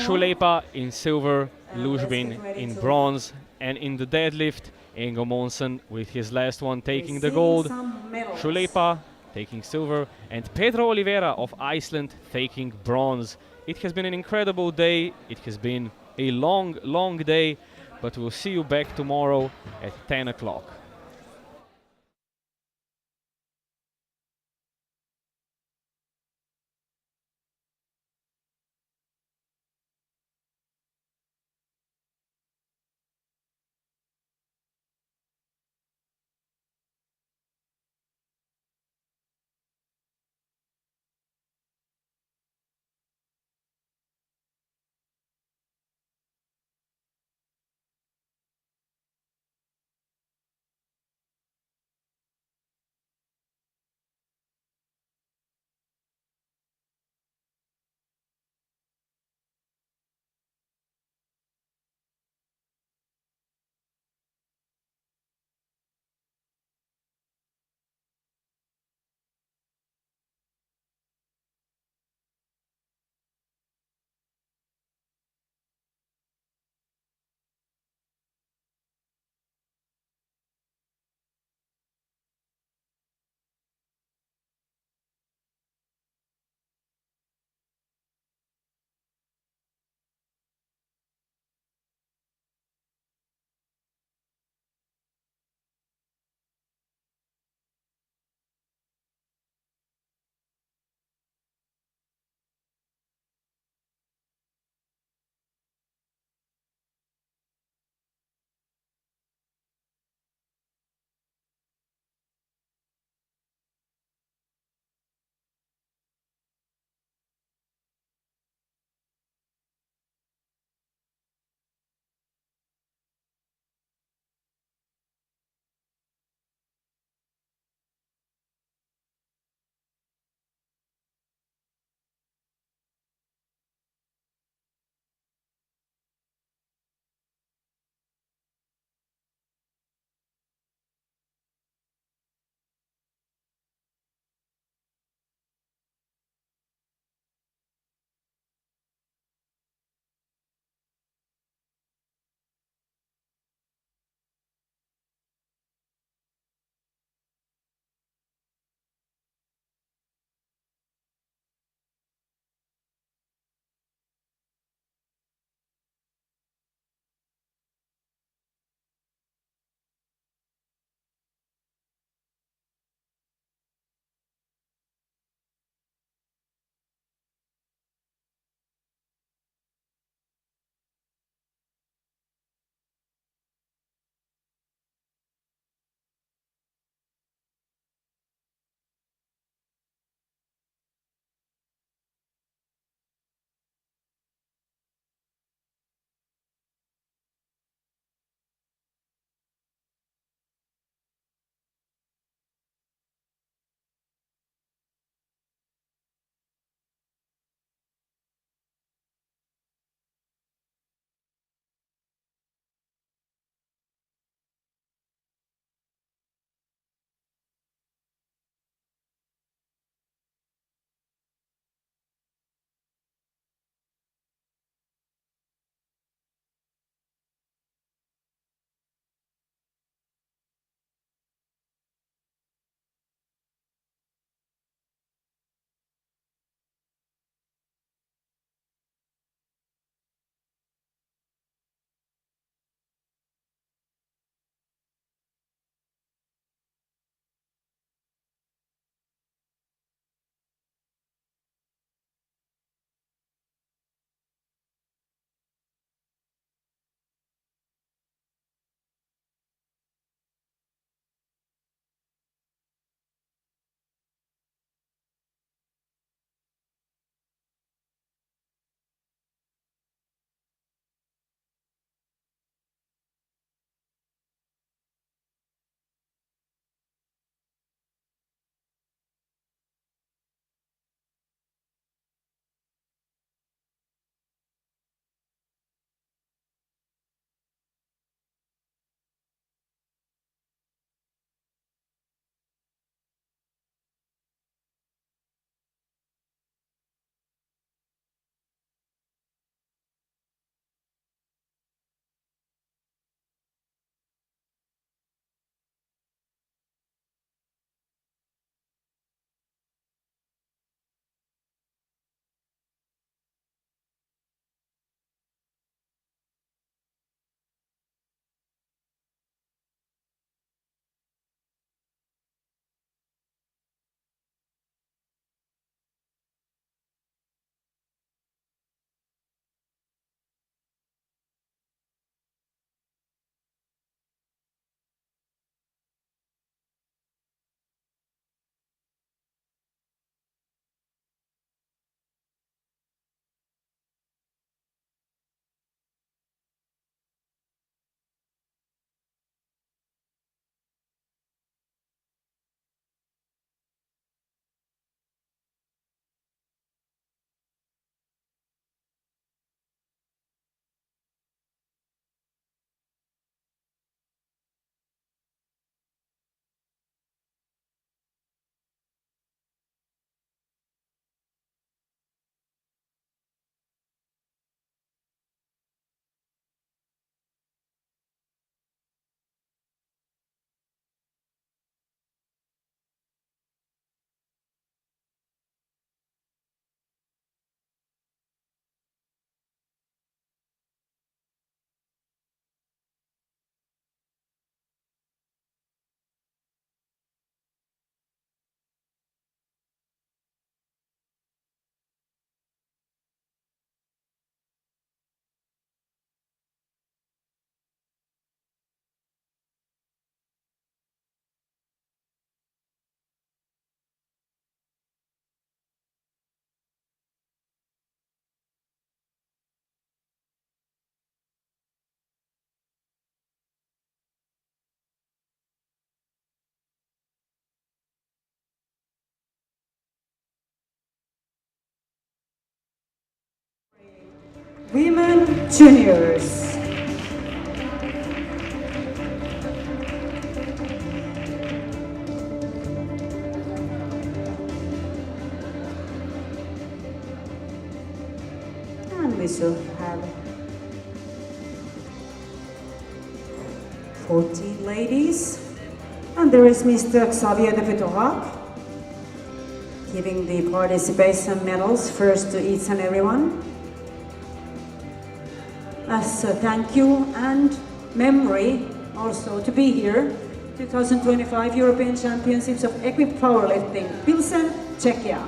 Schulepa in silver, Lushbin in bronze, and in the deadlift, Ingo Monsen with his last one taking the gold, Schulepa taking silver, and Pedro Oliveira of Iceland taking bronze. It has been an incredible day. It has been a long day, but we'll see you back tomorrow at 10 o'clock. Women juniors. And we shall have 14 ladies. And there is Mr. Xavier de Vitorac giving the participation medals first to each and everyone. As a thank you and memory also to be here, 2025 European Championships of Equipped Powerlifting, Pilsen, Czechia.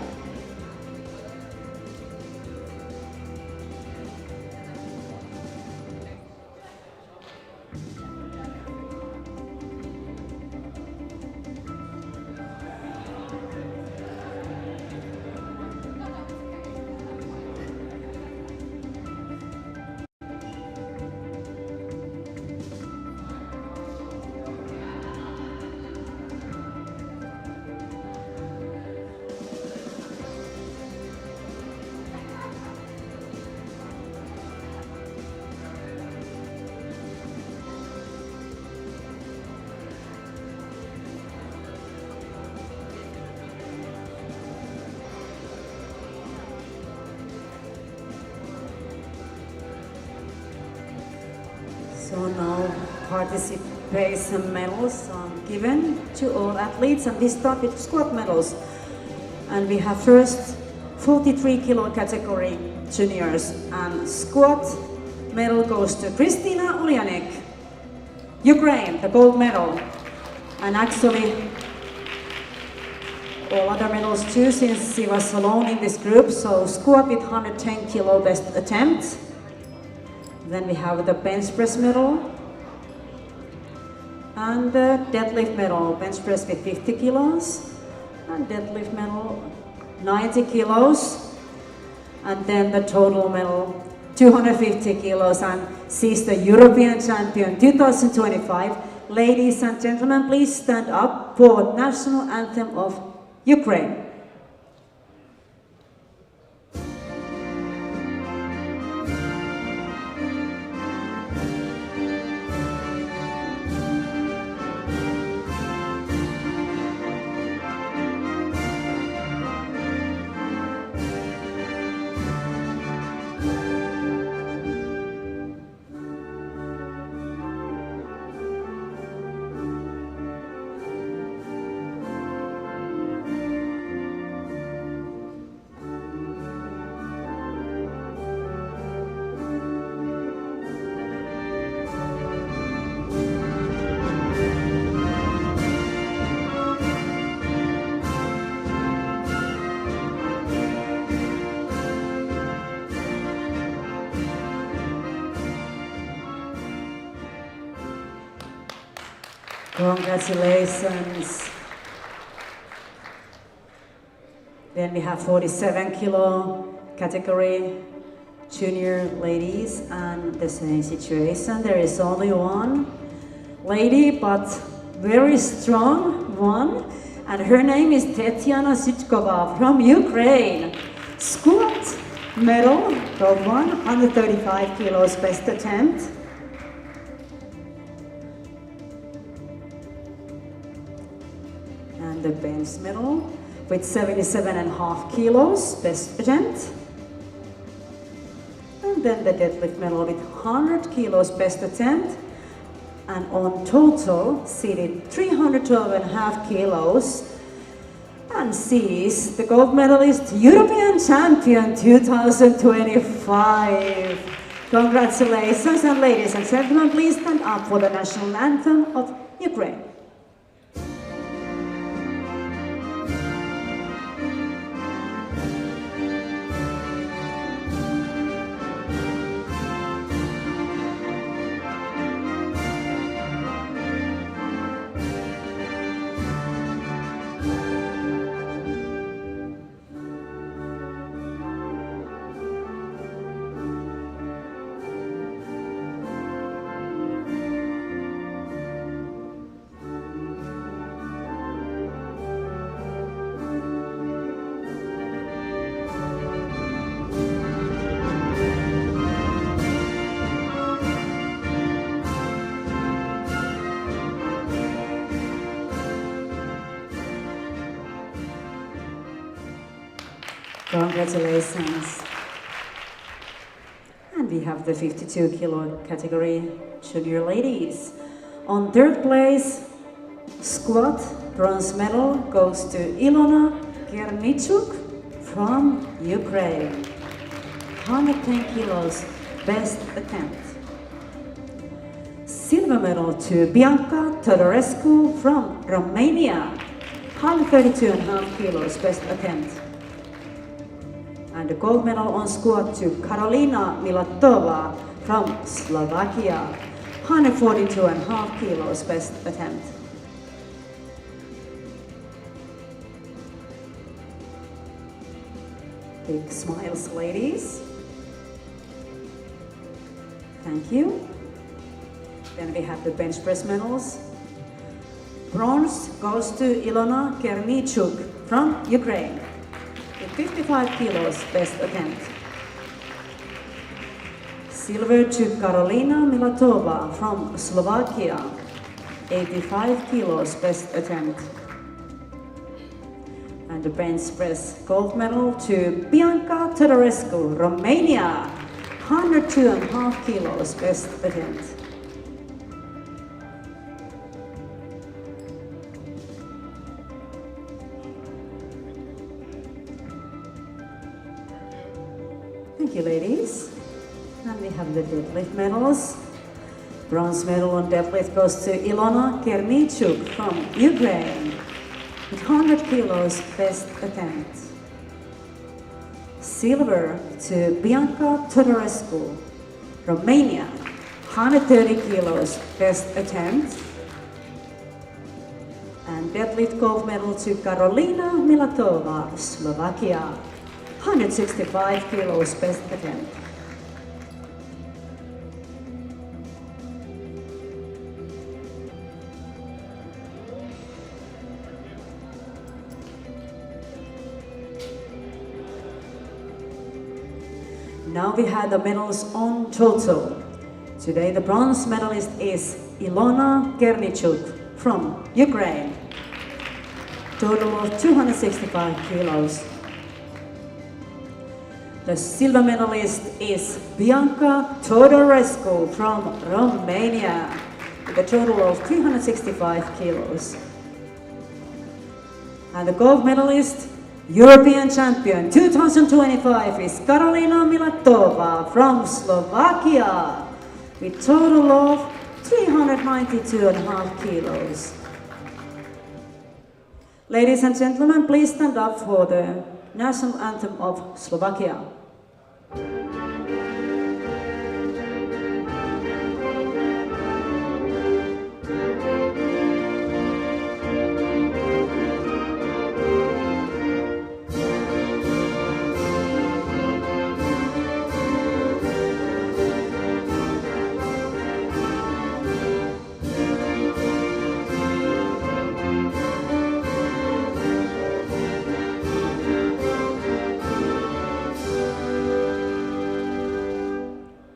So now participation medals are given to all athletes, and we start with squat medals. And we have first 43 kilo category juniors, and squat medal goes to Kristina Ulyanek, Ukraine, the gold medal. And actually all other medals too, since she was alone in this group. So squat with 110 kilo best attempt. Then we have the bench press medal and the deadlift medal, bench press with 50 kilos and deadlift medal 90 kilos, and then the total medal 250 kilos, and she's the European champion 2025. Ladies and gentlemen, please stand up for national anthem of Ukraine. Congratulations. Then we have 47 kilo category junior ladies, and the same situation. There is only one lady, but very strong one, and her name is Tetiana Sitkova from Ukraine. Squat medal, gold one, 135 kilos best attempt. And the bench medal with 77.5 kilos best attempt. And then the deadlift medal with 100 kilos best attempt. And on total, she did 312.5 kilos. And she is the gold medalist, European champion 2025. Congratulations, and ladies and gentlemen, please stand up for the national anthem of Ukraine. Congratulations. And we have the 52 kilo category junior ladies. On third place, squat, bronze medal goes to Ilona Kernichuk from Ukraine. 110 kilos, best attempt. Silver medal to Bianca Todorescu from Romania. 132.5 kilos, best attempt. And the gold medal on squat to Karolina Milatova from Slovakia. 142.5 kilos, best attempt. Big smiles, ladies. Thank you. Then we have the bench press medals. Bronze goes to Ilona Kernichuk from Ukraine with 55 kilos, best attempt. Silver to Karolina Milatova from Slovakia, 85 kilos, best attempt. And the bench press gold medal to Bianca Todorescu, Romania, 102.5 kilos, best attempt. Thank you, ladies. And we have the deadlift medals. Bronze medal on deadlift goes to Ilona Kernichuk from Ukraine with 100 kilos, best attempt. Silver to Bianca Todorescu, Romania, 130 kilos, best attempt. And deadlift gold medal to Karolina Milatova, Slovakia, 165 kilos, best attempt. Now we have the medals on total. Today the bronze medalist is Ilona Kernichuk from Ukraine. Total of 265 kilos. The silver medalist is Bianca Todorescu from Romania with a total of 365 kilos. And the gold medalist, European champion 2025 is Karolina Milatova from Slovakia with total of 392.5 kilos. Ladies and gentlemen, please stand up for the national anthem of Slovakia.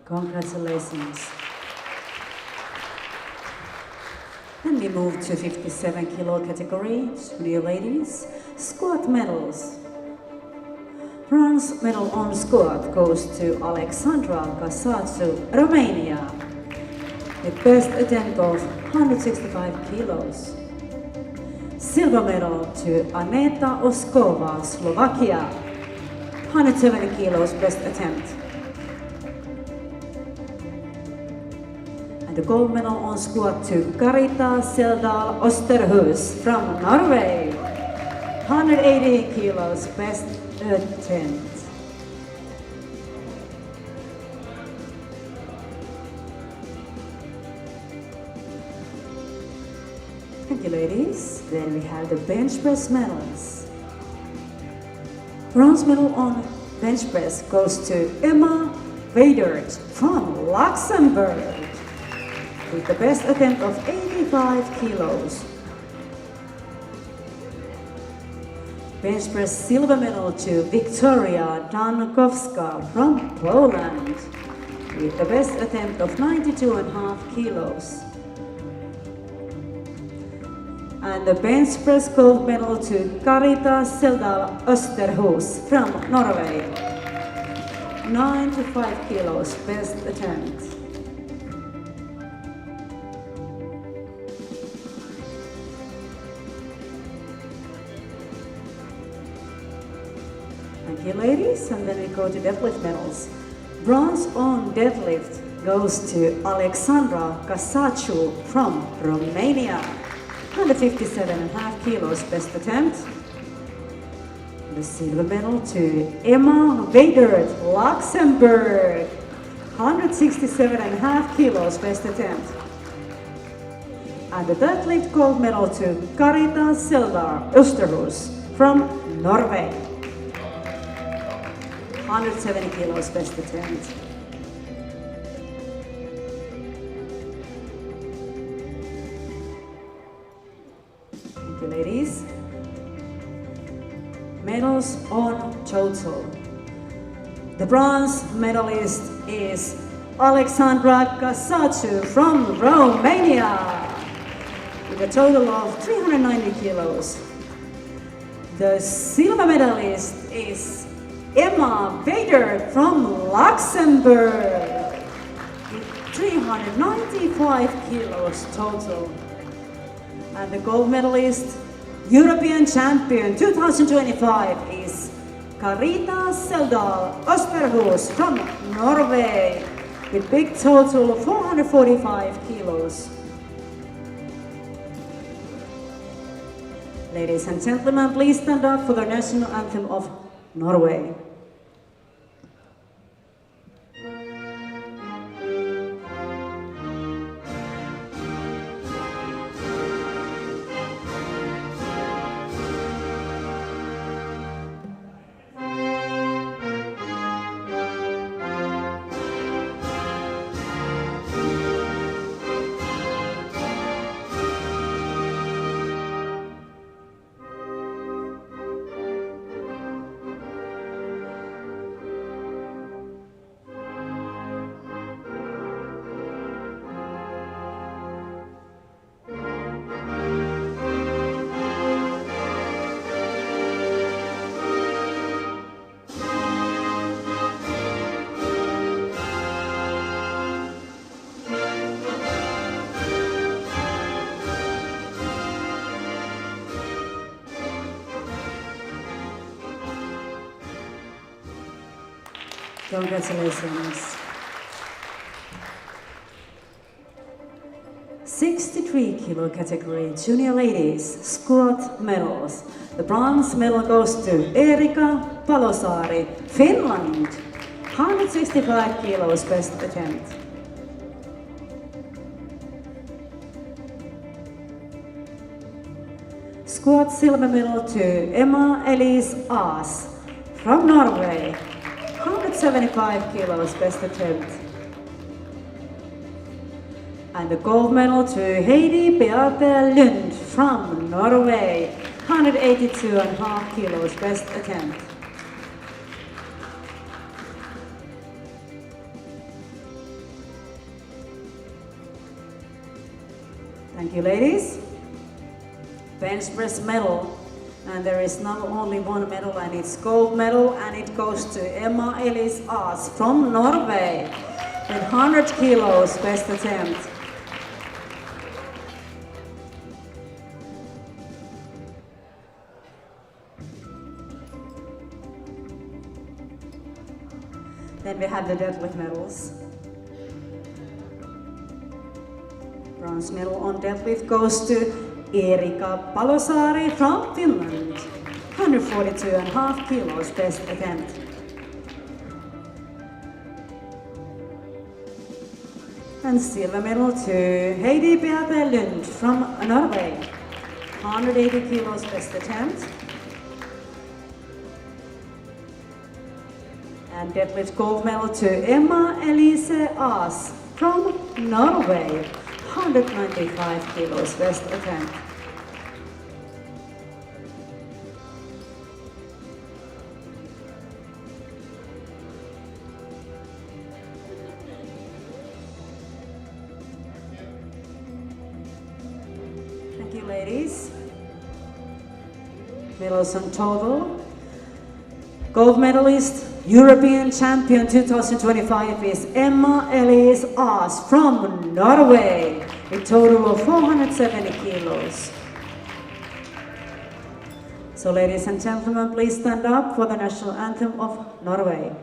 Congratulations. Then we move to 57 kilo category, junior ladies, squat medals. Bronze medal on squat goes to Alexandra Casatsu, Romania, with best attempt of 165 kilos. Silver medal to Aneta Oskova, Slovakia, 170 kilos, best attempt. The gold medal on squat to Karita Seldal Osterhus from Norway. 180 kilos, best attempt. Thank you, ladies. Then we have the bench press medals. Bronze medal on bench press goes to Emma Weidert from Luxembourg with the best attempt of 85 kilos. Bench press silver medal to Victoria Dankowska from Poland with the best attempt of 92.5 kilos. And the bench press gold medal to Karita Seldal Österhus from Norway. 95 kilos, best attempt. Thank you, ladies. And then we go to deadlift medals. Bronze on deadlift goes to Alexandra Casaciu from Romania. 157.5 kilos, best attempt. The silver medal to Emma Weidert, Luxembourg. 167.5 kilos, best attempt. And the deadlift gold medal to Karita Seldar Österhus from Norway. 170 kilos, best attempt. Thank you, ladies. Medals on total. The bronze medalist is Alexandra Casaciu from Romania with a total of 390 kilos. The silver medalist is Emma Weidert from Luxembourg with 395 kilos total. And the gold medalist, European champion 2025 is Karita Seldal Österhus from Norway with big total of 445 kilos. Ladies and gentlemen, please stand up for the national anthem of Norway. Congratulations. 63 kilo category junior ladies squat medals. The bronze medal goes to Erika Palosaari, Finland. 165 kilos, best attempt. Squat silver medal to Emma Elise Aas from Norway. 175 kilos, best attempt. And the gold medal to Heidi Beate Lund from Norway. 182.5 kilos, best attempt. Thank you, ladies. Bench press medal. And there is not only one medal, and it's gold medal, and it goes to Emma Elise Aas from Norway with 100 kilos, best attempt. Then we have the deadlift medals. Bronze medal on deadlift goes to Erika Palosaari from Finland. 142.5 kilos, best attempt. And silver medal to Heidi Beate Lund from Norway. 180 kilos, best attempt. And deadlift gold medal to Emma Elise Aas from Norway. 195 kilos, best attempt. Thank you, ladies. medals in total. Gold medalist, European champion 2025 is Emma Elise Aas from Norway, a total of 470 kilos. So ladies and gentlemen, please stand up for the national anthem of Norway.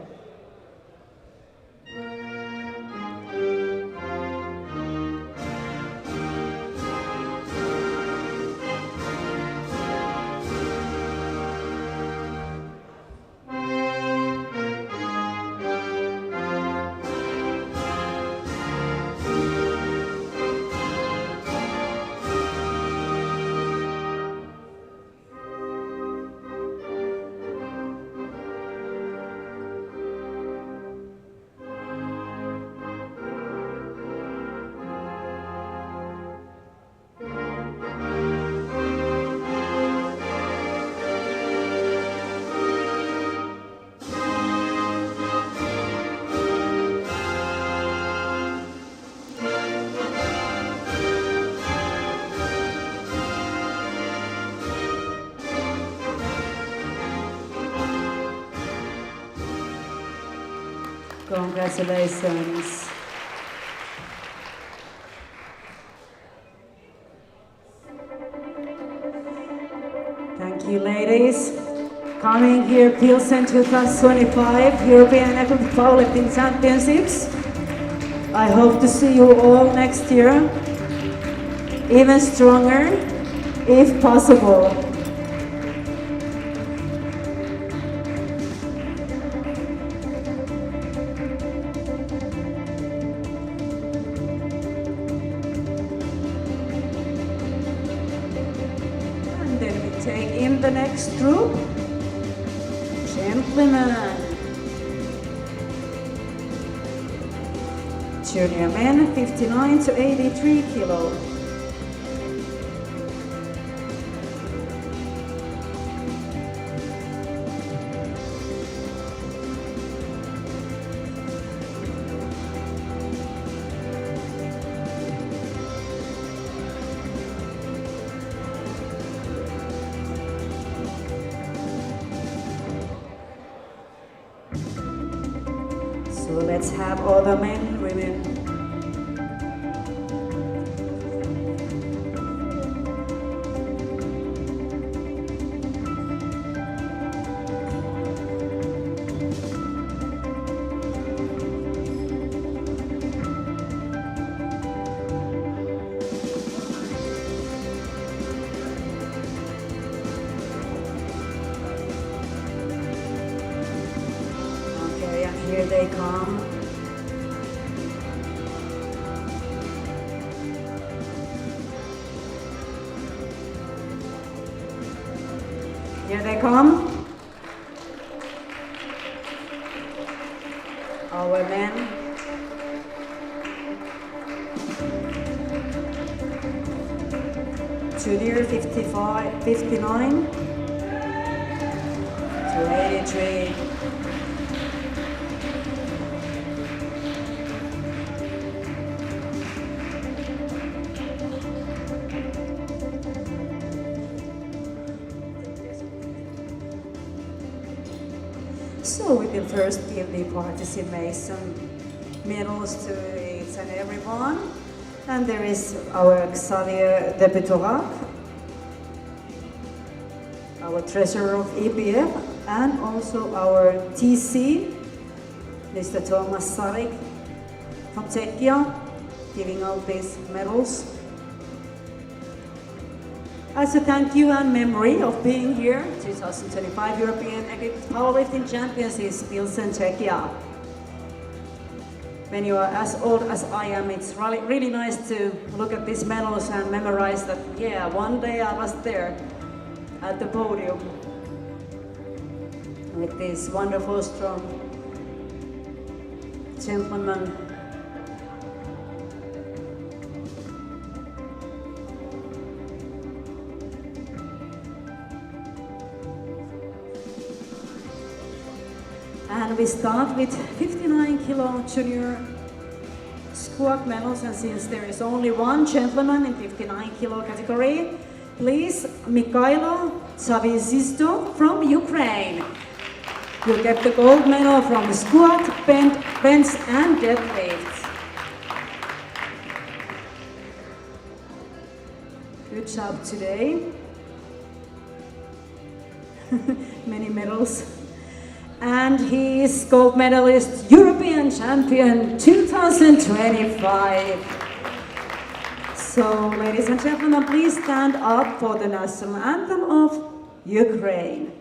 Congratulations. Thank you, ladies. Coming here, Pilsen 2025 European Powerlifting Championships. I hope to see you all next year, even stronger, if possible. Take in the next group, gentlemen. Junior men, 59 to 83 kilo. So let's have all the men, women. Okay, and here they come. Here they come. Our men. Junior 55, 59 to 83. So we will first give the participation medals to each and everyone. And there is our Xavier Deputorac, our treasurer of EPF, and also our TC, Mr. Thomas Sarik from Czechia, giving out these medals. As a thank you and memory of being here, 2025 European Powerlifting Championships, Pilsen, Czechia. When you are as old as I am, it's really nice to look at these medals and memorize that, yeah, one day I was there at the podium with these wonderful, strong gentlemen. And we start with 59 kilo junior squat medals, and since there is only one gentleman in 59 kilo category, Please, Mikhailo Chavizisto from Ukraine. You get the gold medal from squat, bench and deadlift. Good job today. Many medals. And he is gold medalist, European champion 2025. So, ladies and gentlemen, please stand up for the national anthem of Ukraine.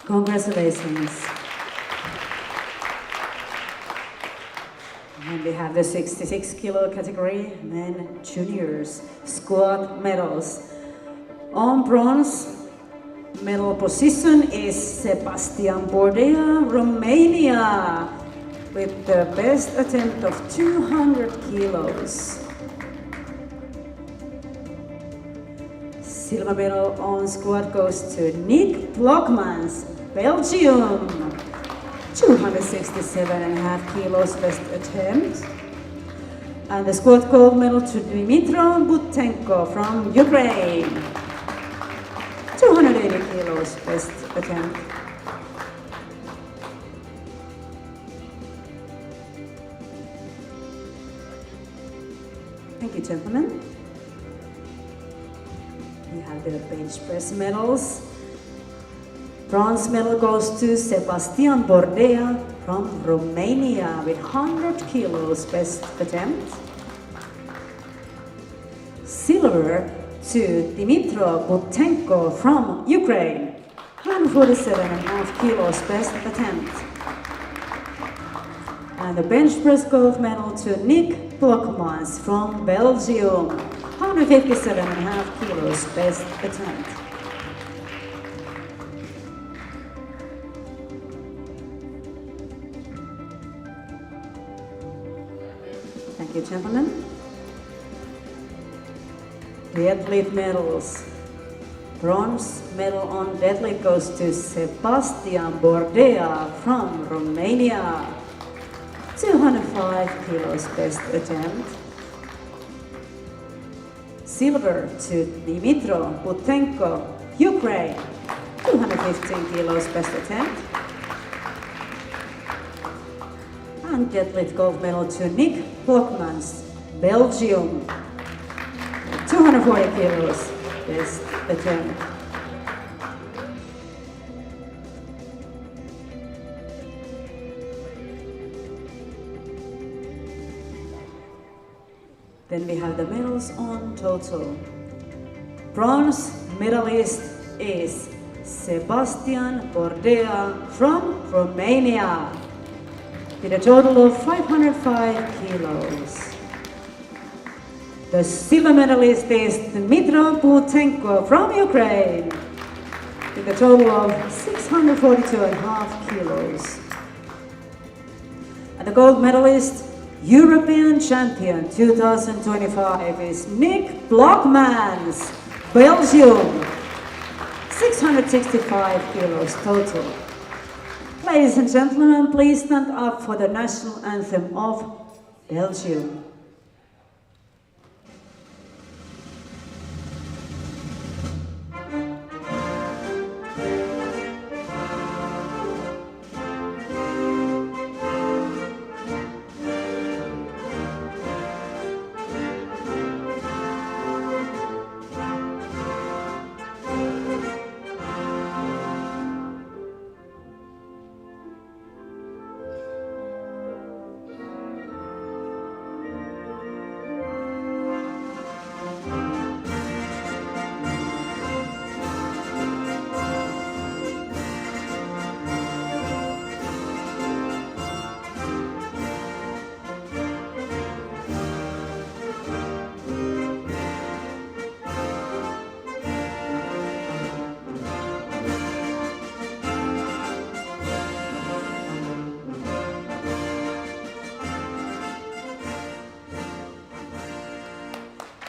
Congratulations. And we have the 66 kilo category, men juniors, squat medals. On bronze, medal position is Sebastian Bordea, Romania, with the best attempt of 200 kilos. Silver medal on squat goes to Nick Blokmans, Belgium. 267.5 kilos best attempt. And the squat gold medal to Dmytro Butenko from Ukraine. 280 kilos best attempt. Thank you, gentlemen. We have the bench press medals. Bronze medal goes to Sebastian Bordea from Romania with 100 kilos best attempt. Silver to Dmytro Butenko from Ukraine, 147.5 kilos best attempt. And the bench press gold medal to Nick Blokmans from Belgium, 157.5 kilos best attempt. Thank you, gentlemen. Deadlift medals. Bronze medal on deadlift goes to Sebastian Bordea from Romania, 205 kilos best attempt. Silver to Dmytro Butenko, Ukraine, 215 kilos best attempt. And deadlift gold medal to Nick Blokmans, Belgium, 240 kilos best attempt. Then we have the medals on total. Bronze medalist is Sebastian Bordea from Romania with a total of 505 kilos. The silver medalist is Dmytro Butenko from Ukraine with a total of 642.5 kilos. And the gold medalist, European champion 2025 is Nick Blokmans, Belgium, 665 kilos total. Ladies and gentlemen, please stand up for the national anthem of Belgium.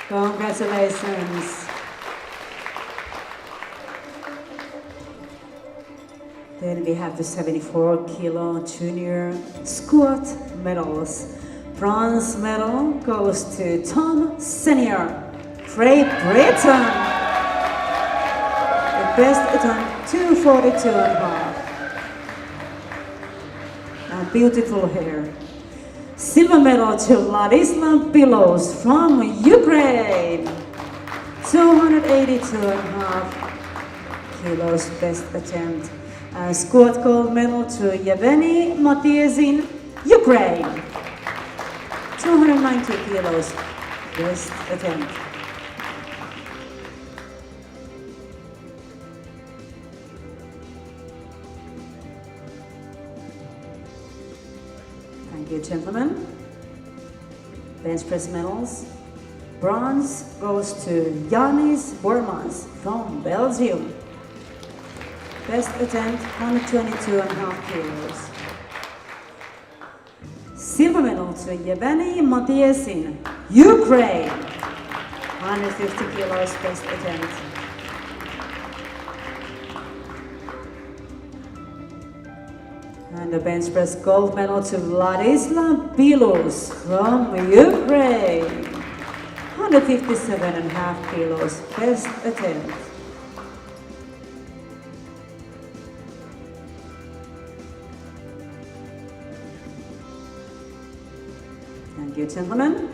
Congratulations. Then we have the 74 kilo junior squat medals. Bronze medal goes to Tom Senior, Great Britain. The best attempt, 242.5. And beautiful hair. Silver medal to Ladislav Pilos from Ukraine. 282.5 kilos best attempt. And squat gold medal to Yevgeny Matiesin, Ukraine. 290 kilos best attempt. Thank you, gentlemen. Bench press medals. Bronze goes to Yanis Bormans from Belgium. Best attempt, 122.5 kilos. Silver medal to Yevgeny Matiesin, Ukraine. 150 kilos best attempt. And the bench press gold medal to Vladislav Bilos from Ukraine. 157.5 kilos, best attempt. Thank you, gentlemen.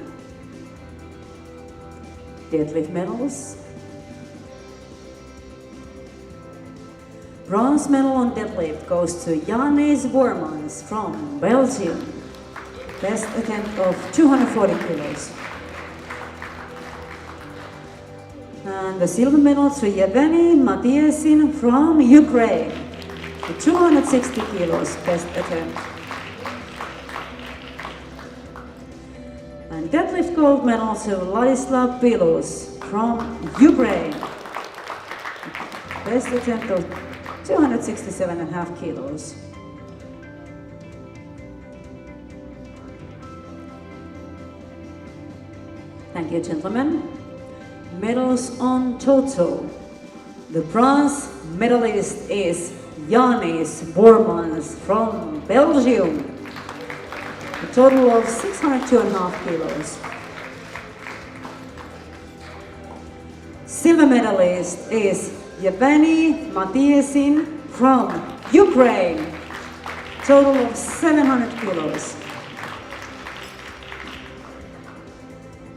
Deadlift medals. Bronze medal on deadlift goes to Yanis Bormans from Belgium. Best attempt of 240 kilos. And the silver medal to Yevgeny Matiesin from Ukraine. 260 kilos, best attempt. And deadlift gold medal to Ladislav Pilos from Ukraine. Best attempt of 267.5 kilos. Thank you, gentlemen. Medals on total. The bronze medalist is Yanis Bormans from Belgium. A total of 602.5 kilos. Silver medalist is Yevgeny Matiesin from Ukraine. Total of 700 kilos.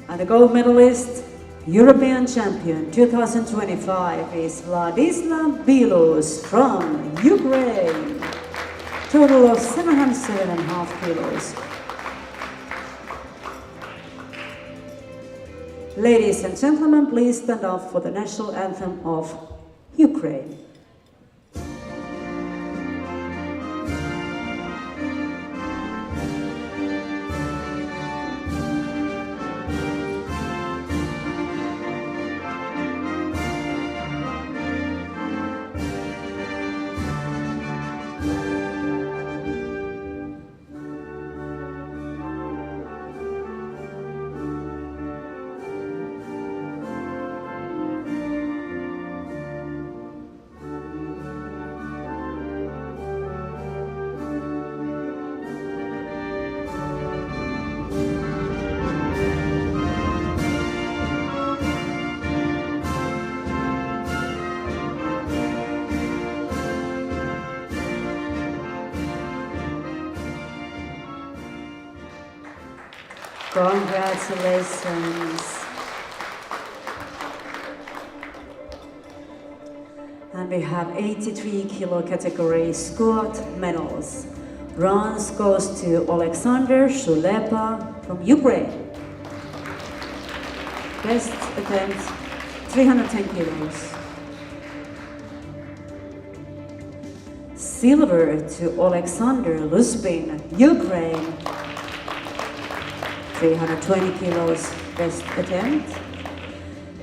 And the gold medalist, European champion 2025 is Vladislav Bilos from Ukraine. Total of 707.5 kilos. Ladies and gentlemen, please stand up for the national anthem of Ukraine. Congratulations. And we have 83 kilo category squat medals. Bronze goes to Alexander Shulepa from Ukraine. Best attempt, 310 kilos. Silver to Alexander Luspin, Ukraine. 320 kilos best attempt.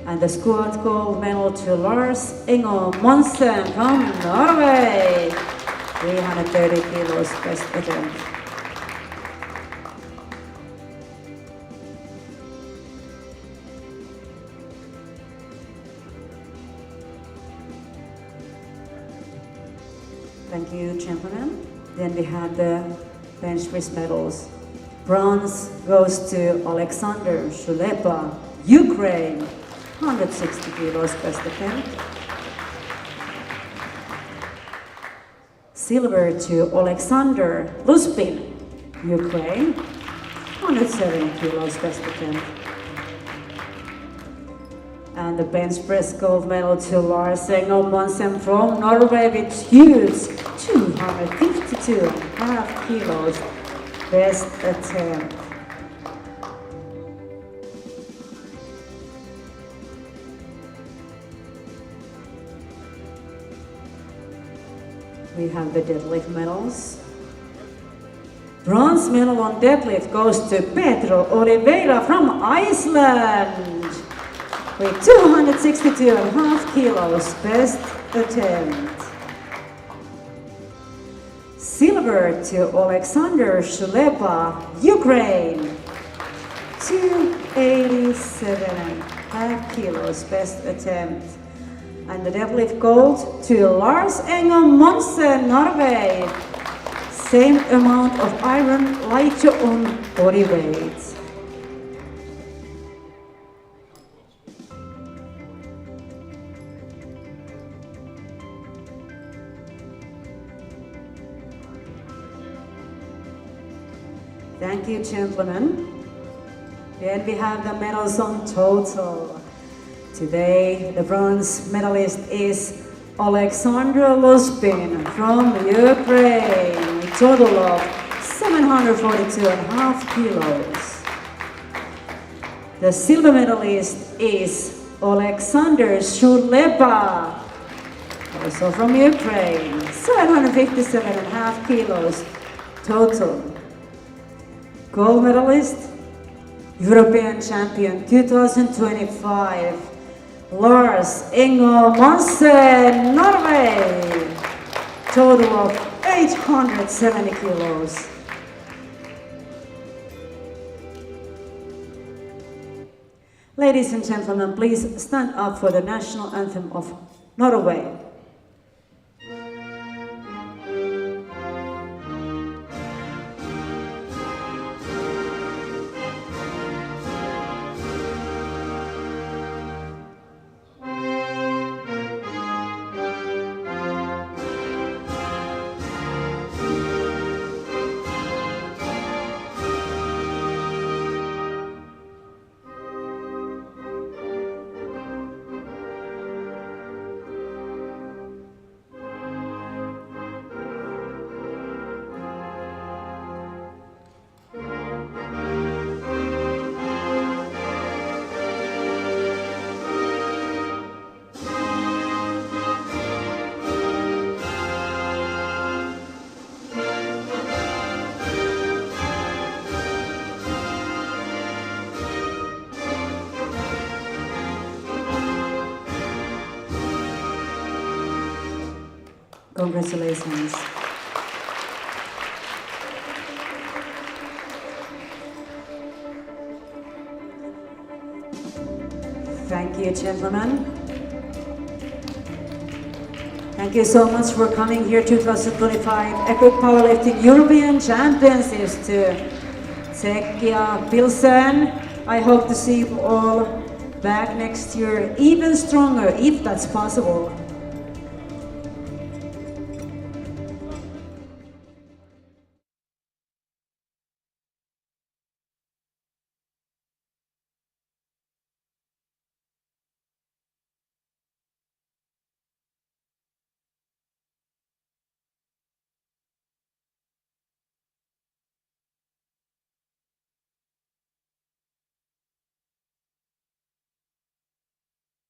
And the squat gold medal to Lars Ingo Monsen from Norway. 330 kilos best attempt. Thank you, gentlemen. Then we have the bench press medals. Bronze goes to Alexander Shulepa, Ukraine, 160 kilos best attempt. Silver to Alexander Luspin, Ukraine, 107 kilos best attempt. And the bench press gold medal to Lars Engel Monsen from Norway with huge 252.5 kilos best attempt. We have the deadlift medals. Bronze medal on deadlift goes to Pedro Oliveira from Iceland with 262.5 kilos best attempt. Silver to Alexander Shulepa, Ukraine, 287.5 kilos best attempt. And the deadlift gold to Lars Engel Monsen, Norway. Same amount of iron, lighter on body weight. Thank you, gentlemen. Then we have the medals on total. Today, the bronze medalist is Alexander Luspin from Ukraine, a total of 742.5 kilos. The silver medalist is Alexander Shulepa, also from Ukraine, 757.5 kilos total. Gold medalist, European champion 2025, Lars Engel Monsen, Norway, total of 870 kilos. Ladies and gentlemen, please stand up for the national anthem of Norway. Congratulations. Thank you, gentlemen. Thank you so much for coming here 2025 Epic Powerlifting European Championships to Czechia Pilsen. I hope to see you all back next year, even stronger if that's possible.